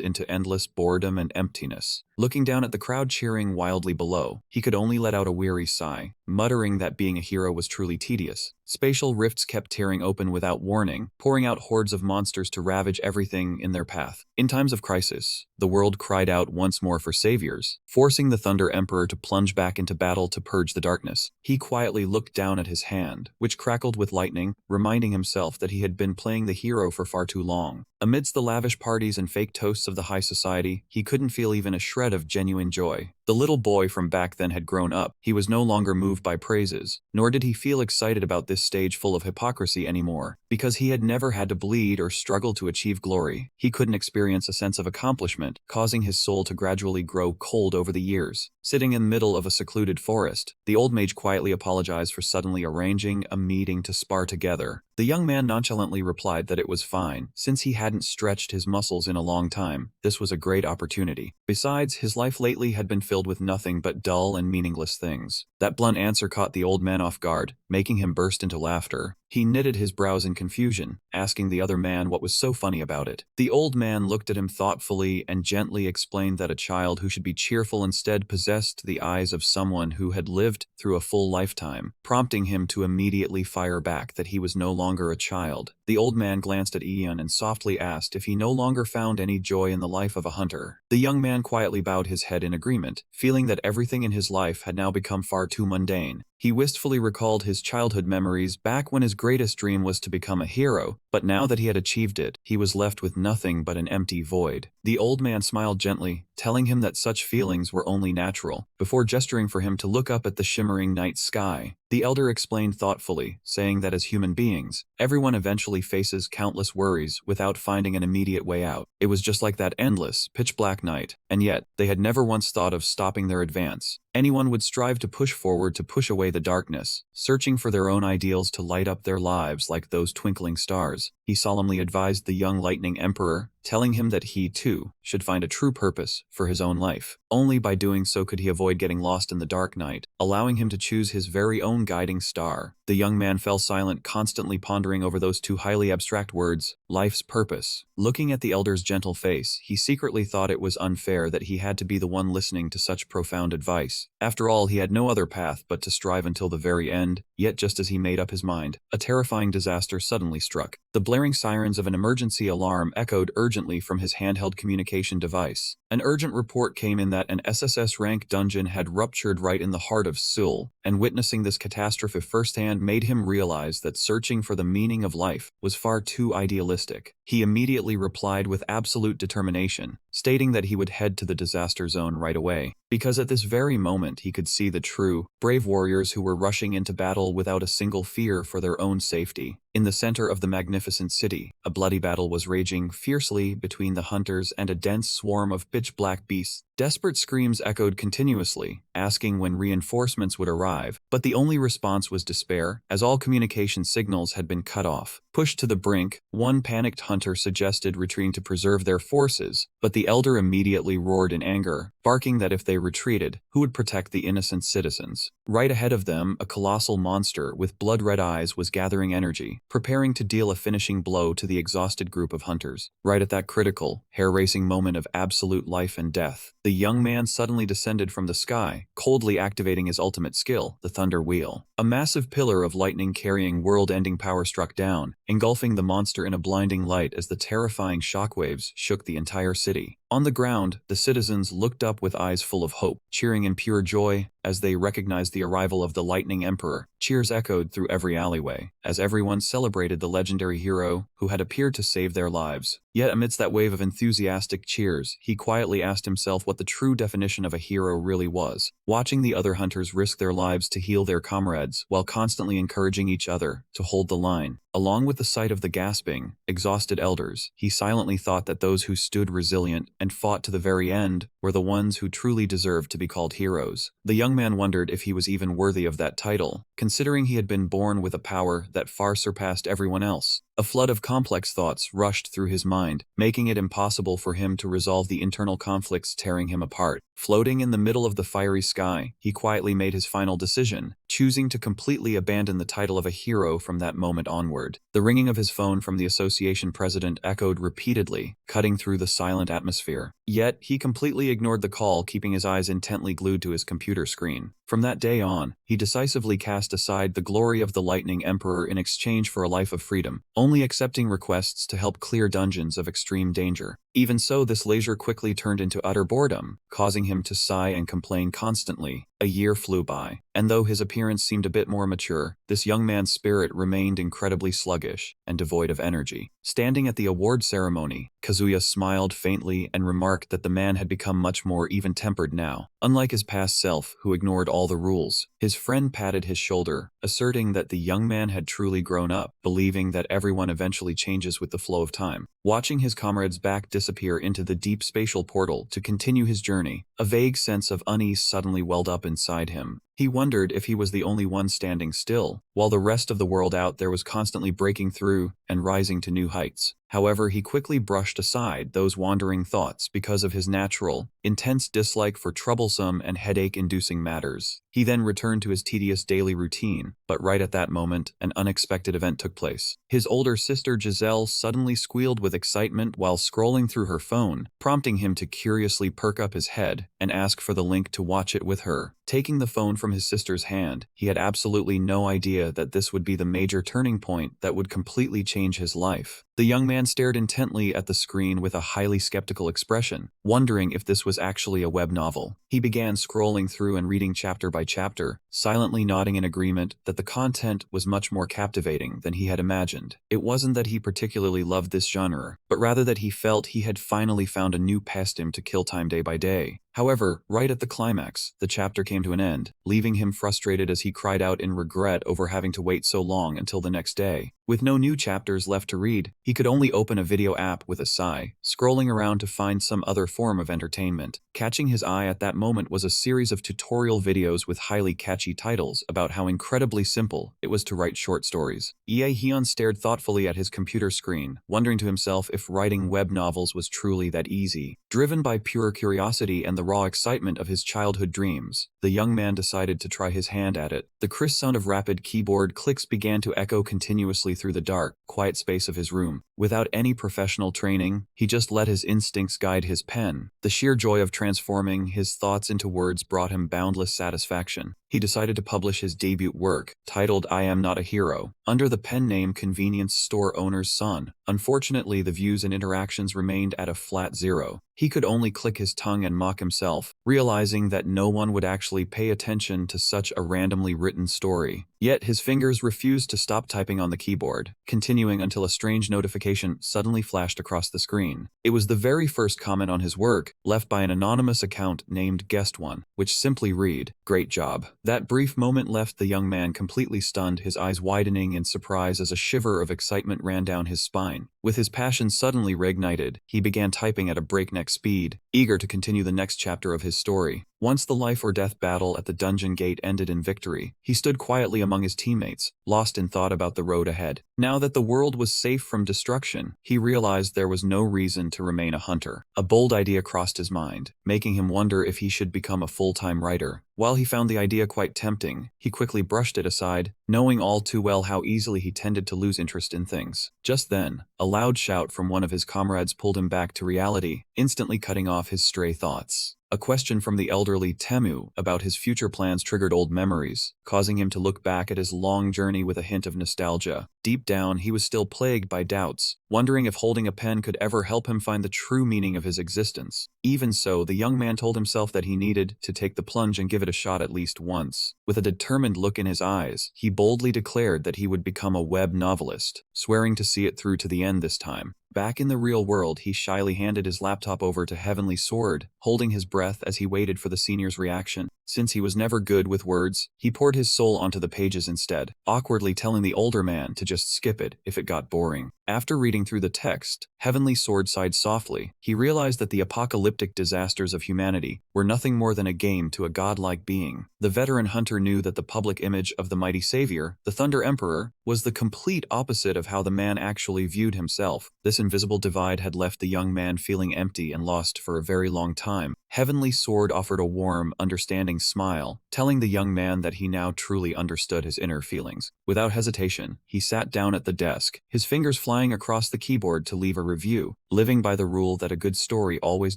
into endless boredom and emptiness. Looking down at the crowd cheering wildly below, he could only let out a weary sigh, muttering that being a hero was truly tedious. Spatial rifts kept tearing open without warning, pouring out hordes of monsters to ravage everything in their path. In times of crisis, the world cried out once more for saviors, forcing the Thunder Emperor to plunge back into battle to purge the darkness. He quietly looked down at his hand, which crackled with lightning, reminding himself that he had been playing the hero for far too long. Amidst the lavish parties and fake toasts of the high society, he couldn't feel even a shred of genuine joy. The little boy from back then had grown up. He was no longer moved moved by praises, nor did he feel excited about this stage full of hypocrisy anymore. Because he had never had to bleed or struggle to achieve glory, he couldn't experience a sense of accomplishment, causing his soul to gradually grow cold over the years. Sitting in the middle of a secluded forest, the old mage quietly apologized for suddenly arranging a meeting to spar together. The young man nonchalantly replied that it was fine, since he hadn't stretched his muscles in a long time. This was a great opportunity. Besides, his life lately had been filled with nothing but dull and meaningless things. That blunt answer caught the old man off guard, making him burst into laughter. He knitted his brows in confusion, asking the other man what was so funny about it. The old man looked at him thoughtfully and gently explained that a child who should be cheerful instead possessed the eyes of someone who had lived through a full lifetime, prompting him to immediately fire back that he was no longer a child. The old man glanced at Ian and softly asked if he no longer found any joy in the life of a hunter. The young man quietly bowed his head in agreement, feeling that everything in his life had now become far too mundane. He wistfully recalled his childhood memories back when his greatest dream was to become a hero, but now that he had achieved it, he was left with nothing but an empty void. The old man smiled gently, telling him that such feelings were only natural, before gesturing for him to look up at the shimmering night sky. The elder explained thoughtfully, saying that as human beings, everyone eventually faces countless worries without finding an immediate way out. It was just like that endless, pitch-black night, and yet, they had never once thought of stopping their advance. Anyone would strive to push forward to push away the darkness, searching for their own ideals to light up their lives like those twinkling stars. He solemnly advised the young Lightning Emperor, telling him that he, too, should find a true purpose for his own life. Only by doing so could he avoid getting lost in the dark night, allowing him to choose his very own guiding star. The young man fell silent, constantly pondering over those two highly abstract words, life's purpose. Looking at the elder's gentle face, he secretly thought it was unfair that he had to be the one listening to such profound advice. After all, he had no other path but to strive until the very end, yet just as he made up his mind, a terrifying disaster suddenly struck. The blaring sirens of an emergency alarm echoed urgently from his handheld communication device. An urgent report came in that an SSS-rank dungeon had ruptured right in the heart of Seoul, and witnessing this catastrophe firsthand made him realize that searching for the meaning of life was far too idealistic. He immediately replied with absolute determination, stating that he would head to the disaster zone right away, because at this very moment he could see the true, brave warriors who were rushing into battle without a single fear for their own safety. In the center of the magnificent city, a bloody battle was raging fiercely between the hunters and a dense swarm of pitch-black beasts. Desperate screams echoed continuously, asking when reinforcements would arrive, but the only response was despair, as all communication signals had been cut off. Pushed to the brink, one panicked hunter suggested retreating to preserve their forces, but the elder immediately roared in anger, barking that if they retreated, who would protect the innocent citizens? Right ahead of them, a colossal monster with blood-red eyes was gathering energy, preparing to deal a finishing blow to the exhausted group of hunters. Right at that critical, hair-racing moment of absolute life and death, the young man suddenly descended from the sky, coldly activating his ultimate skill, the Thunder Wheel. A massive pillar of lightning carrying world-ending power struck down, engulfing the monster in a blinding light as the terrifying shockwaves shook the entire city. On the ground, the citizens looked up with eyes full of hope, cheering in pure joy as they recognized the arrival of the Lightning Emperor. Cheers echoed through every alleyway, as everyone celebrated the legendary hero who had appeared to save their lives. Yet amidst that wave of enthusiastic cheers, he quietly asked himself what the true definition of a hero really was. Watching the other hunters risk their lives to heal their comrades, while constantly encouraging each other to hold the line, along with the sight of the gasping, exhausted elders, he silently thought that those who stood resilient and fought to the very end were the ones who truly deserved to be called heroes. The young man wondered if he was even worthy of that title, considering he had been born with a power that far surpassed everyone else. A flood of complex thoughts rushed through his mind, making it impossible for him to resolve the internal conflicts tearing him apart. Floating in the middle of the fiery sky, he quietly made his final decision, choosing to completely abandon the title of a hero from that moment onward. The ringing of his phone from the association president echoed repeatedly, cutting through the silent atmosphere. Yet, he completely ignored the call, keeping his eyes intently glued to his computer screen. From that day on, he decisively cast aside the glory of the Lightning Emperor in exchange for a life of freedom, only accepting requests to help clear dungeons of extreme danger. Even so, this leisure quickly turned into utter boredom, causing him to sigh and complain constantly. A year flew by, and though his appearance seemed a bit more mature, this young man's spirit remained incredibly sluggish and devoid of energy. Standing at the award ceremony, Kazuya smiled faintly and remarked that the man had become much more even-tempered now. Unlike his past self, who ignored all the rules, his friend patted his shoulder, asserting that the young man had truly grown up, believing that everyone eventually changes with the flow of time. Watching his comrade's back disappear into the deep spatial portal to continue his journey, a vague sense of unease suddenly welled up inside him. He wondered if he was the only one standing still, while the rest of the world out there was constantly breaking through and rising to new heights. However, he quickly brushed aside those wandering thoughts because of his natural, intense dislike for troublesome and headache-inducing matters. He then returned to his tedious daily routine, but right at that moment, an unexpected event took place. His older sister Giselle suddenly squealed with excitement while scrolling through her phone, prompting him to curiously perk up his head and ask for the link to watch it with her. Taking the phone from his sister's hand, he had absolutely no idea that this would be the major turning point that would completely change his life. The young man stared intently at the screen with a highly skeptical expression, wondering if this was actually a web novel. He began scrolling through and reading chapter by chapter, silently nodding in agreement that the content was much more captivating than he had imagined. It wasn't that he particularly loved this genre, but rather that he felt he had finally found a new pastime to kill time day by day. However, right at the climax, the chapter came to an end, leaving him frustrated as he cried out in regret over having to wait so long until the next day. With no new chapters left to read, he could only open a video app with a sigh, scrolling around to find some other form of entertainment. Catching his eye at that moment was a series of tutorial videos with highly catchy titles about how incredibly simple it was to write short stories. Hyun stared thoughtfully at his computer screen, wondering to himself if writing web novels was truly that easy. Driven by pure curiosity and the raw excitement of his childhood dreams, the young man decided to try his hand at it. The crisp sound of rapid keyboard clicks began to echo continuously through the dark, quiet space of his room. Without any professional training, he just let his instincts guide his pen. The sheer joy of transforming his thoughts into words brought him boundless satisfaction. He decided to publish his debut work, titled I Am Not a Hero, under the pen name Convenience Store Owner's Son. Unfortunately, the views and interactions remained at a flat zero. He could only click his tongue and mock himself, realizing that no one would actually pay attention to such a randomly written story. Yet his fingers refused to stop typing on the keyboard, continuing until a strange notification suddenly flashed across the screen. It was the very first comment on his work, left by an anonymous account named Guest1, which simply read, "Great job." That brief moment left the young man completely stunned, his eyes widening in surprise as a shiver of excitement ran down his spine. With his passion suddenly reignited, he began typing at a breakneck speed, eager to continue the next chapter of his story. Once the life-or-death battle at the dungeon gate ended in victory, he stood quietly among his teammates, lost in thought about the road ahead. Now that the world was safe from destruction, he realized there was no reason to remain a hunter. A bold idea crossed his mind, making him wonder if he should become a full-time writer. While he found the idea quite tempting, he quickly brushed it aside, knowing all too well how easily he tended to lose interest in things. Just then, a loud shout from one of his comrades pulled him back to reality, instantly cutting off his stray thoughts. A question from the elderly Temu about his future plans triggered old memories, causing him to look back at his long journey with a hint of nostalgia. Deep down, he was still plagued by doubts, wondering if holding a pen could ever help him find the true meaning of his existence. Even so, the young man told himself that he needed to take the plunge and give it a shot at least once. With a determined look in his eyes, he boldly declared that he would become a web novelist, swearing to see it through to the end this time. Back in the real world, he shyly handed his laptop over to Heavenly Sword, holding his breath as he waited for the senior's reaction. Since he was never good with words, he poured his soul onto the pages instead, awkwardly telling the older man to just skip it if it got boring. After reading through the text, Heavenly Sword sighed softly. He realized that the apocalyptic disasters of humanity were nothing more than a game to a godlike being. The veteran hunter knew that the public image of the mighty savior, the Thunder Emperor, was the complete opposite of how the man actually viewed himself. This invisible divide had left the young man feeling empty and lost for a very long time. Heavenly Sword offered a warm, understanding smile, telling the young man that he now truly understood his inner feelings. Without hesitation, he sat down at the desk, his fingers flying across the keyboard to leave a review, living by the rule that a good story always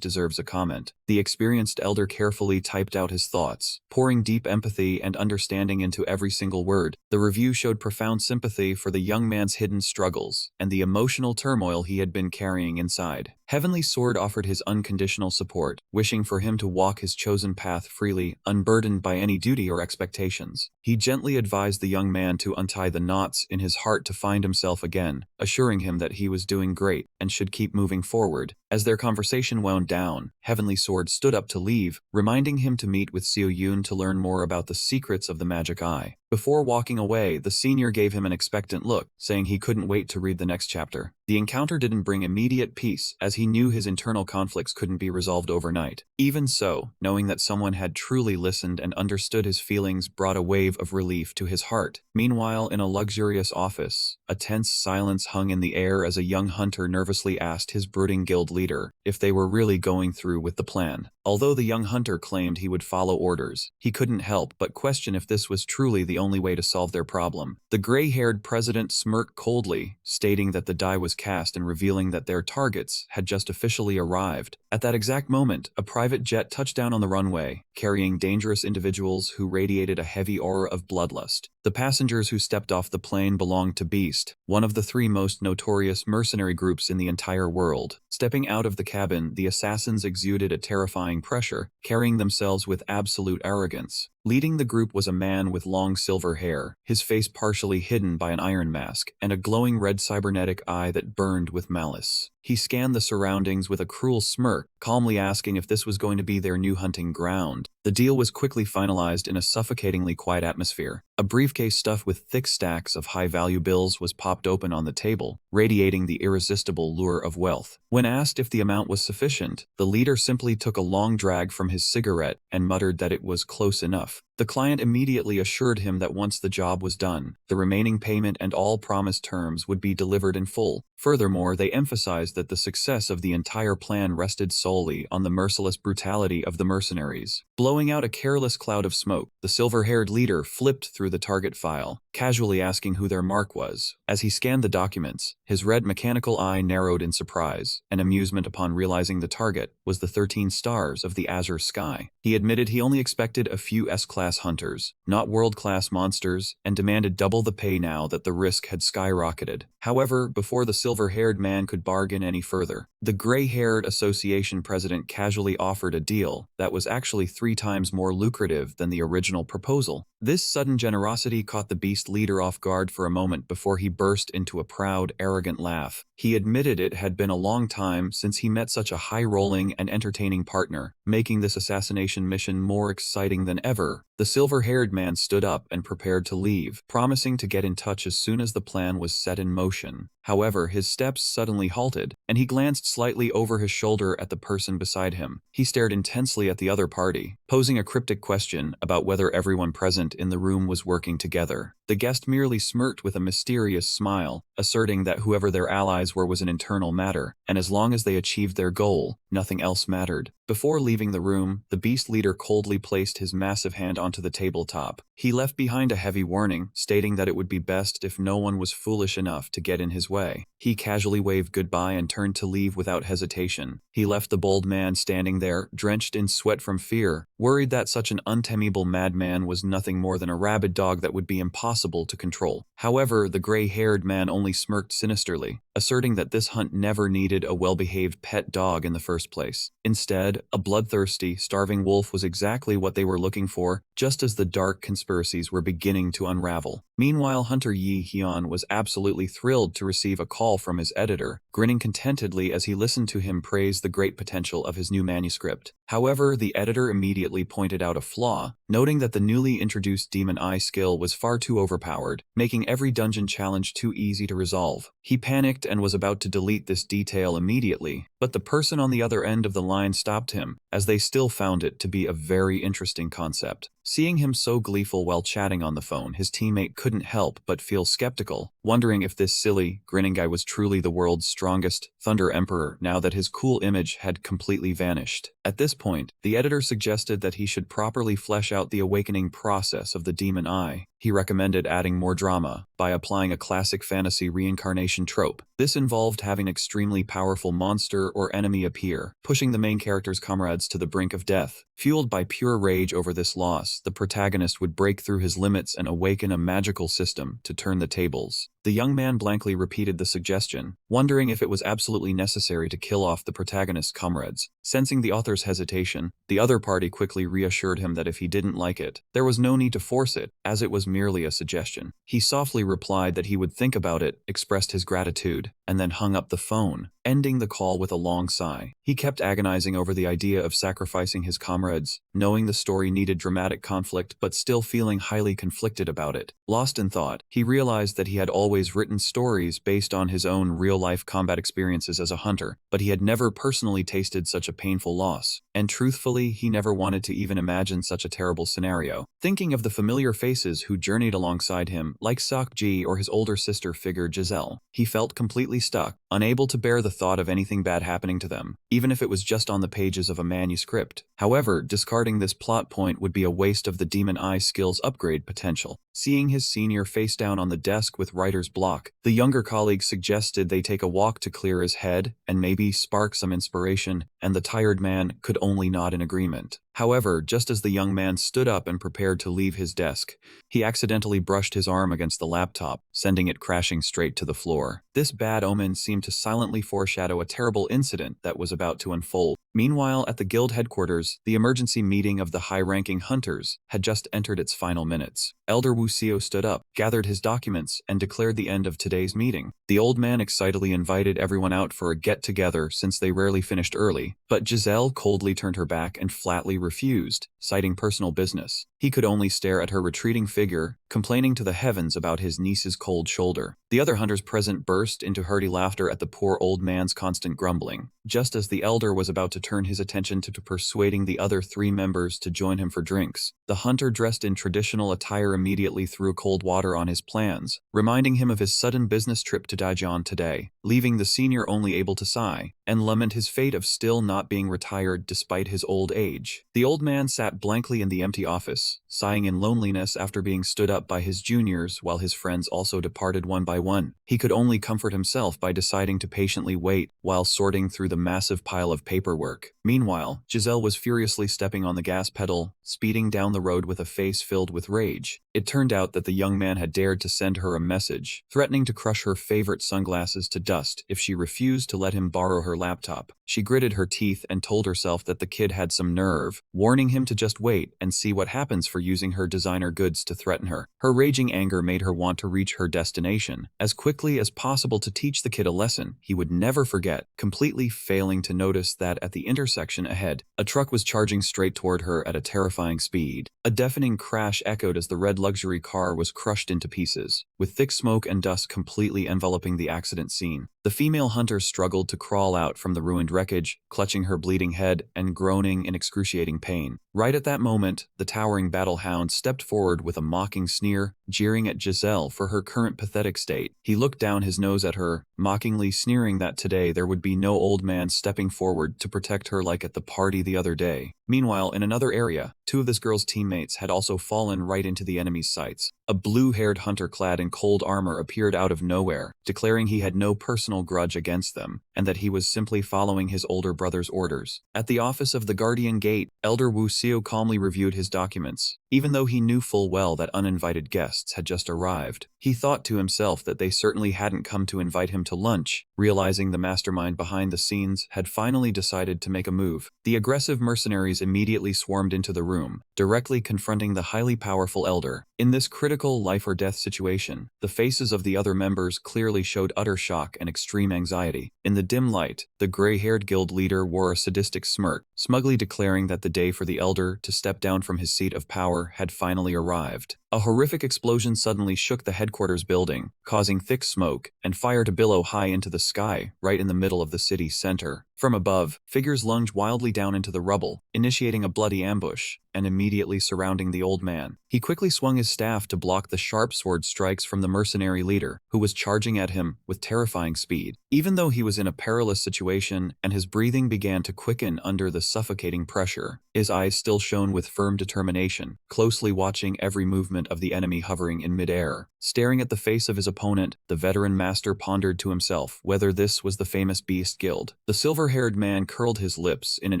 deserves a comment. The experienced elder carefully typed out his thoughts, pouring deep empathy and understanding into every single word. The review showed profound sympathy for the young man's hidden struggles and the emotional turmoil he had been carrying inside. Heavenly Sword offered his unconditional support, wishing for him to walk his chosen path freely, unburdened by any duty or expectations. He gently advised the young man to untie the knots in his heart to find himself again, assuring him that he was doing great and should keep moving forward. As their conversation wound down, Heavenly Sword stood up to leave, reminding him to meet with Seo Yoon to learn more about the secrets of the magic eye. Before walking away, the senior gave him an expectant look, saying he couldn't wait to read the next chapter. The encounter didn't bring immediate peace, as he knew his internal conflicts couldn't be resolved overnight. Even so, knowing that someone had truly listened and understood his feelings brought a wave of relief to his heart. Meanwhile, in a luxurious office, a tense silence hung in the air as a young hunter nervously asked his brooding guild leader if they were really going through with the plan. Although the young hunter claimed he would follow orders, he couldn't help but question if this was truly the only way to solve their problem. The gray-haired president smirked coldly, stating that the die was cast and revealing that their targets had just officially arrived. At that exact moment, a private jet touched down on the runway, carrying dangerous individuals who radiated a heavy aura of bloodlust. The passengers who stepped off the plane belonged to Beast, one of the three most notorious mercenary groups in the entire world. Stepping out of the cabin, the assassins exuded a terrifying pressure, carrying themselves with absolute arrogance. Leading the group was a man with long silver hair, his face partially hidden by an iron mask, and a glowing red cybernetic eye that burned with malice. He scanned the surroundings with a cruel smirk, calmly asking if this was going to be their new hunting ground. The deal was quickly finalized in a suffocatingly quiet atmosphere. A briefcase stuffed with thick stacks of high-value bills was popped open on the table, radiating the irresistible lure of wealth. When asked if the amount was sufficient, the leader simply took a long drag from his cigarette and muttered that it was close enough. The client immediately assured him that once the job was done, the remaining payment and all promised terms would be delivered in full. Furthermore, they emphasized that the success of the entire plan rested solely on the merciless brutality of the mercenaries. Blowing out a careless cloud of smoke, the silver-haired leader flipped through the target file, casually asking who their mark was. As he scanned the documents, his red mechanical eye narrowed in surprise and amusement upon realizing the target was the 13 stars of the azure sky. He admitted he only expected a few S-class hunters, not world-class monsters, and demanded double the pay now that the risk had skyrocketed. However, before the silver-haired man could bargain any further, the gray-haired association president casually offered a deal that was actually 3 times more lucrative than the original proposal. This sudden generosity caught the beast leader off guard for a moment before he burst into a proud, arrogant laugh. He admitted it had been a long time since he met such a high-rolling and entertaining partner, making this assassination mission more exciting than ever. The silver-haired man stood up and prepared to leave, promising to get in touch as soon as the plan was set in motion. However, his steps suddenly halted, and he glanced slightly over his shoulder at the person beside him. He stared intensely at the other party, posing a cryptic question about whether everyone present in the room was working together. The guest merely smirked with a mysterious smile, asserting that whoever their allies were was an internal matter, and as long as they achieved their goal, nothing else mattered. Before leaving the room, the beast leader coldly placed his massive hand onto the tabletop. He left behind a heavy warning, stating that it would be best if no one was foolish enough to get in his way. He casually waved goodbye and turned to leave without hesitation. He left the bold man standing there, drenched in sweat from fear, worried that such an untamable madman was nothing more than a rabid dog that would be impossible to control. However, the gray-haired man only smirked sinisterly, asserting that this hunt never needed a well-behaved pet dog in the first place. Instead, a bloodthirsty, starving wolf was exactly what they were looking for, just as the dark conspiracies were beginning to unravel. Meanwhile, Hunter Yi Hyun was absolutely thrilled to receive a call from his editor, grinning contentedly as he listened to him praise the great potential of his new manuscript. However, the editor immediately pointed out a flaw, noting that the newly introduced Demon Eye skill was far too overpowered, making every dungeon challenge too easy to resolve. He panicked and was about to delete this detail immediately, but the person on the other end of the line stopped him, as they still found it to be a very interesting concept. Seeing him so gleeful while chatting on the phone, his teammate couldn't help but feel skeptical, wondering if this silly, grinning guy was truly the world's strongest Thunder Emperor now that his cool image had completely vanished. At this point, the editor suggested that he should properly flesh out the awakening process of the Demon Eye. He recommended adding more drama by applying a classic fantasy reincarnation trope. This involved having an extremely powerful monster or enemy appear, pushing the main character's comrades to the brink of death. Fueled by pure rage over this loss, the protagonist would break through his limits and awaken a magical system to turn the tables. The young man blankly repeated the suggestion, wondering if it was absolutely necessary to kill off the protagonist's comrades. Sensing the author's hesitation, the other party quickly reassured him that if he didn't like it, there was no need to force it, as it was merely a suggestion. He softly replied that he would think about it, expressed his gratitude, and then hung up the phone, ending the call with a long sigh. He kept agonizing over the idea of sacrificing his comrades, knowing the story needed dramatic conflict but still feeling highly conflicted about it. Lost in thought, he realized that he had always written stories based on his own real-life combat experiences as a hunter, but he had never personally tasted such a painful loss. And truthfully, he never wanted to even imagine such a terrible scenario. Thinking of the familiar faces who journeyed alongside him, like Sok-ji or his older sister figure Giselle, he felt completely stuck, unable to bear the thought of anything bad happening to them, even if it was just on the pages of a manuscript. However, discarding this plot point would be a waste of the Demon Eye skill's upgrade potential. Seeing his senior face down on the desk with writer's block, the younger colleague suggested they take a walk to clear his head and maybe spark some inspiration, and the tired man could only nod in agreement. However, just as the young man stood up and prepared to leave his desk, he accidentally brushed his arm against the laptop, sending it crashing straight to the floor. This bad omen seemed to silently foreshadow a terrible incident that was about to unfold. Meanwhile, at the guild headquarters, the emergency meeting of the high-ranking hunters had just entered its final minutes. Elder Wu Xiao stood up, gathered his documents, and declared the end of today's meeting. The old man excitedly invited everyone out for a get-together since they rarely finished early, but Giselle coldly turned her back and flatly refused, citing personal business. He could only stare at her retreating figure, complaining to the heavens about his niece's cold shoulder. The other hunters present burst into hearty laughter at the poor old man's constant grumbling. Just as the elder was about to turn his attention to persuading the other 3 members to join him for drinks, the hunter dressed in traditional attire immediately threw cold water on his plans, reminding him of his sudden business trip to Daejeon today, leaving the senior only able to sigh and lament his fate of still not being retired despite his old age. The old man sat blankly in the empty office, sighing in loneliness after being stood up by his juniors while his friends also departed one by one. He could only comfort himself by deciding to patiently wait while sorting through the massive pile of paperwork. Meanwhile, Giselle was furiously stepping on the gas pedal, speeding down the road with a face filled with rage. It turned out that the young man had dared to send her a message, threatening to crush her favorite sunglasses to dust if she refused to let him borrow her laptop. She gritted her teeth and told herself that the kid had some nerve, warning him to just wait and see what happens for using her designer goods to threaten her. Her raging anger made her want to reach her destination as quickly as possible to teach the kid a lesson he would never forget, completely failing to notice that at the intersection ahead, a truck was charging straight toward her at a terrifying speed. A deafening crash echoed as the red luxury car was crushed into pieces, with thick smoke and dust completely enveloping the accident scene. The female hunter struggled to crawl out from the ruined wreckage, clutching her bleeding head and groaning in excruciating pain. Right at that moment, the towering battle hound stepped forward with a mocking sneer, jeering at Giselle for her current pathetic state. He looked down his nose at her, mockingly sneering that today there would be no old man stepping forward to protect her like at the party the other day. Meanwhile, in another area, 2 of this girl's teammates had also fallen right into the enemy's sights. A blue-haired hunter clad in cold armor appeared out of nowhere, declaring he had no personal grudge against them, and that he was simply following his older brother's orders. At the office of the Guardian Gate, Elder Wu Xiao calmly reviewed his documents. Even though he knew full well that uninvited guests had just arrived, he thought to himself that they certainly hadn't come to invite him to lunch, realizing the mastermind behind the scenes had finally decided to make a move. The aggressive mercenaries immediately swarmed into the room, directly confronting the highly powerful elder. In this critical life-or-death situation, the faces of the other members clearly showed utter shock and extreme anxiety. In the dim light, the gray-haired guild leader wore a sadistic smirk, smugly declaring that the day for the elder to step down from his seat of power had finally arrived. A horrific explosion suddenly shook the headquarters building, causing thick smoke and fire to billow high into the sky, right in the middle of the city center. From above, figures lunged wildly down into the rubble, initiating a bloody ambush and immediately surrounding the old man. He quickly swung his staff to block the sharp sword strikes from the mercenary leader, who was charging at him with terrifying speed. Even though he was in a perilous situation and his breathing began to quicken under the suffocating pressure, his eyes still shone with firm determination, closely watching every movement of the enemy hovering in midair. Staring at the face of his opponent, the veteran master pondered to himself whether this was the famous Beast Guild. The silver-haired man curled his lips in an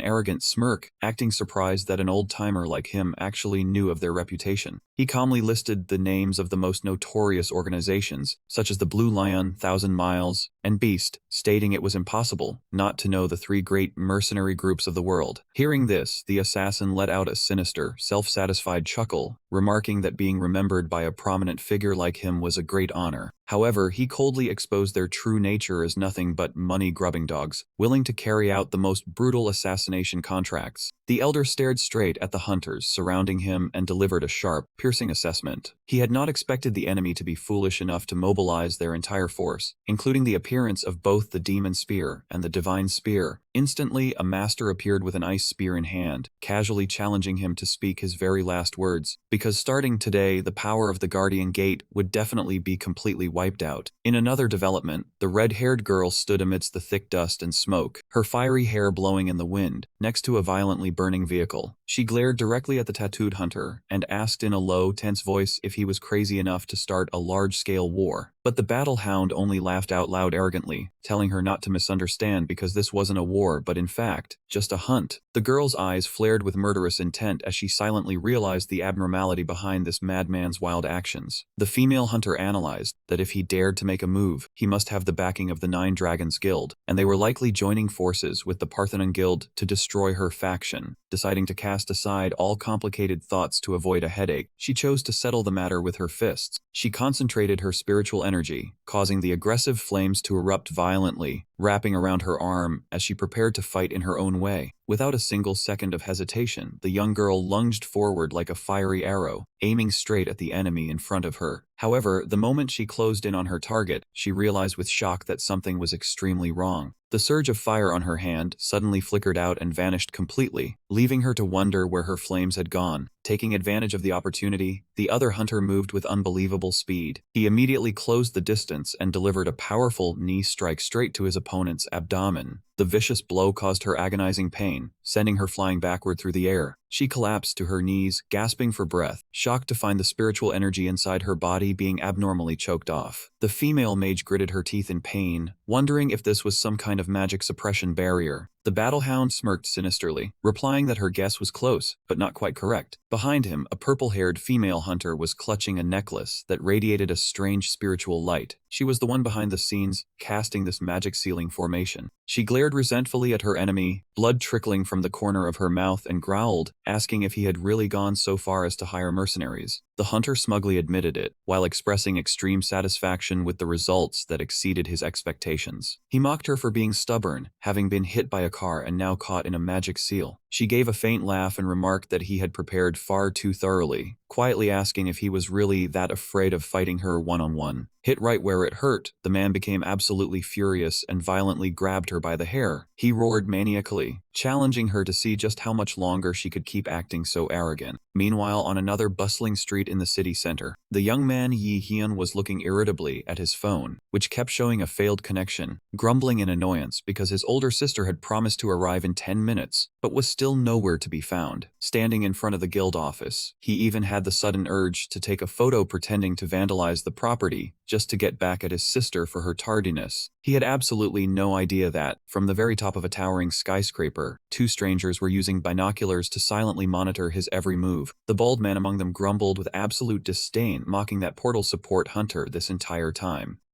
arrogant smirk, acting surprised that an old-timer like him actually knew of their reputation. He calmly listed the names of the most notorious organizations, such as the Blue Lion, Thousand Miles, and Beast, stating it was impossible not to know the three great mercenary groups of the world. Hearing this, the assassin let out a sinister, self-satisfied chuckle, remarking that being remembered by a prominent figure like him was a great honor. However, he coldly exposed their true nature as nothing but money-grubbing dogs, willing to carry out the most brutal assassination contracts. The elder stared straight at the hunters surrounding him and delivered a sharp, piercing assessment. He had not expected the enemy to be foolish enough to mobilize their entire force, including the appearance of both the demon spear and the divine spear. Instantly, a master appeared with an ice spear in hand, casually challenging him to speak his very last words, because starting today, the power of the Guardian Gate would definitely be completely wiped out. In another development, the red-haired girl stood amidst the thick dust and smoke, her fiery hair blowing in the wind, next to a violently burning vehicle. She glared directly at the tattooed hunter and asked in a low, tense voice if he was crazy enough to start a large-scale war. But the battle hound only laughed out loud arrogantly, telling her not to misunderstand because this wasn't a war but in fact, just a hunt. The girl's eyes flared with murderous intent as she silently realized the abnormality behind this madman's wild actions. The female hunter analyzed that if he dared to make a move, he must have the backing of the Nine Dragons Guild, and they were likely joining forces with the Parthenon Guild to destroy her faction. Deciding to cast aside all complicated thoughts to avoid a headache, she chose to settle the matter with her fists. She concentrated her spiritual energy, causing the aggressive flames to erupt violently, wrapping around her arm as she prepared to fight in her own way. Without a single second of hesitation, the young girl lunged forward like a fiery arrow, aiming straight at the enemy in front of her. However, the moment she closed in on her target, she realized with shock that something was extremely wrong. The surge of fire on her hand suddenly flickered out and vanished completely, leaving her to wonder where her flames had gone. Taking advantage of the opportunity, the other hunter moved with unbelievable speed. He immediately closed the distance and delivered a powerful knee strike straight to his opponent's abdomen. The vicious blow caused her agonizing pain, sending her flying backward through the air. She collapsed to her knees, gasping for breath, shocked to find the spiritual energy inside her body being abnormally choked off. The female mage gritted her teeth in pain, wondering if this was some kind of magic suppression barrier. The battlehound smirked sinisterly, replying that her guess was close, but not quite correct. Behind him, a purple-haired female hunter was clutching a necklace that radiated a strange spiritual light. She was the one behind the scenes, casting this magic sealing formation. She glared resentfully at her enemy, blood trickling from the corner of her mouth, and growled, asking if he had really gone so far as to hire mercenaries. The hunter smugly admitted it, while expressing extreme satisfaction with the results that exceeded his expectations. He mocked her for being stubborn, having been hit by a car and now caught in a magic seal. She gave a faint laugh and remarked that he had prepared far too thoroughly, quietly asking if he was really that afraid of fighting her one-on-one. Hit right where it hurt, the man became absolutely furious and violently grabbed her by the hair. He roared maniacally, challenging her to see just how much longer she could keep acting so arrogant. Meanwhile, on another bustling street in the city center, the young man Yi Hyun was looking irritably at his phone, which kept showing a failed connection, grumbling in annoyance because his older sister had promised to arrive in 10 minutes, but was still nowhere to be found. Standing in front of the guild office, he even had the sudden urge to take a photo pretending to vandalize the property, just to get back at his sister for her tardiness. He had absolutely no idea that, from the very top of a towering skyscraper, two strangers were using binoculars to silently monitor his every move. The bald man among them grumbled with absolute disdain, mocking that portal support hunter this entire time.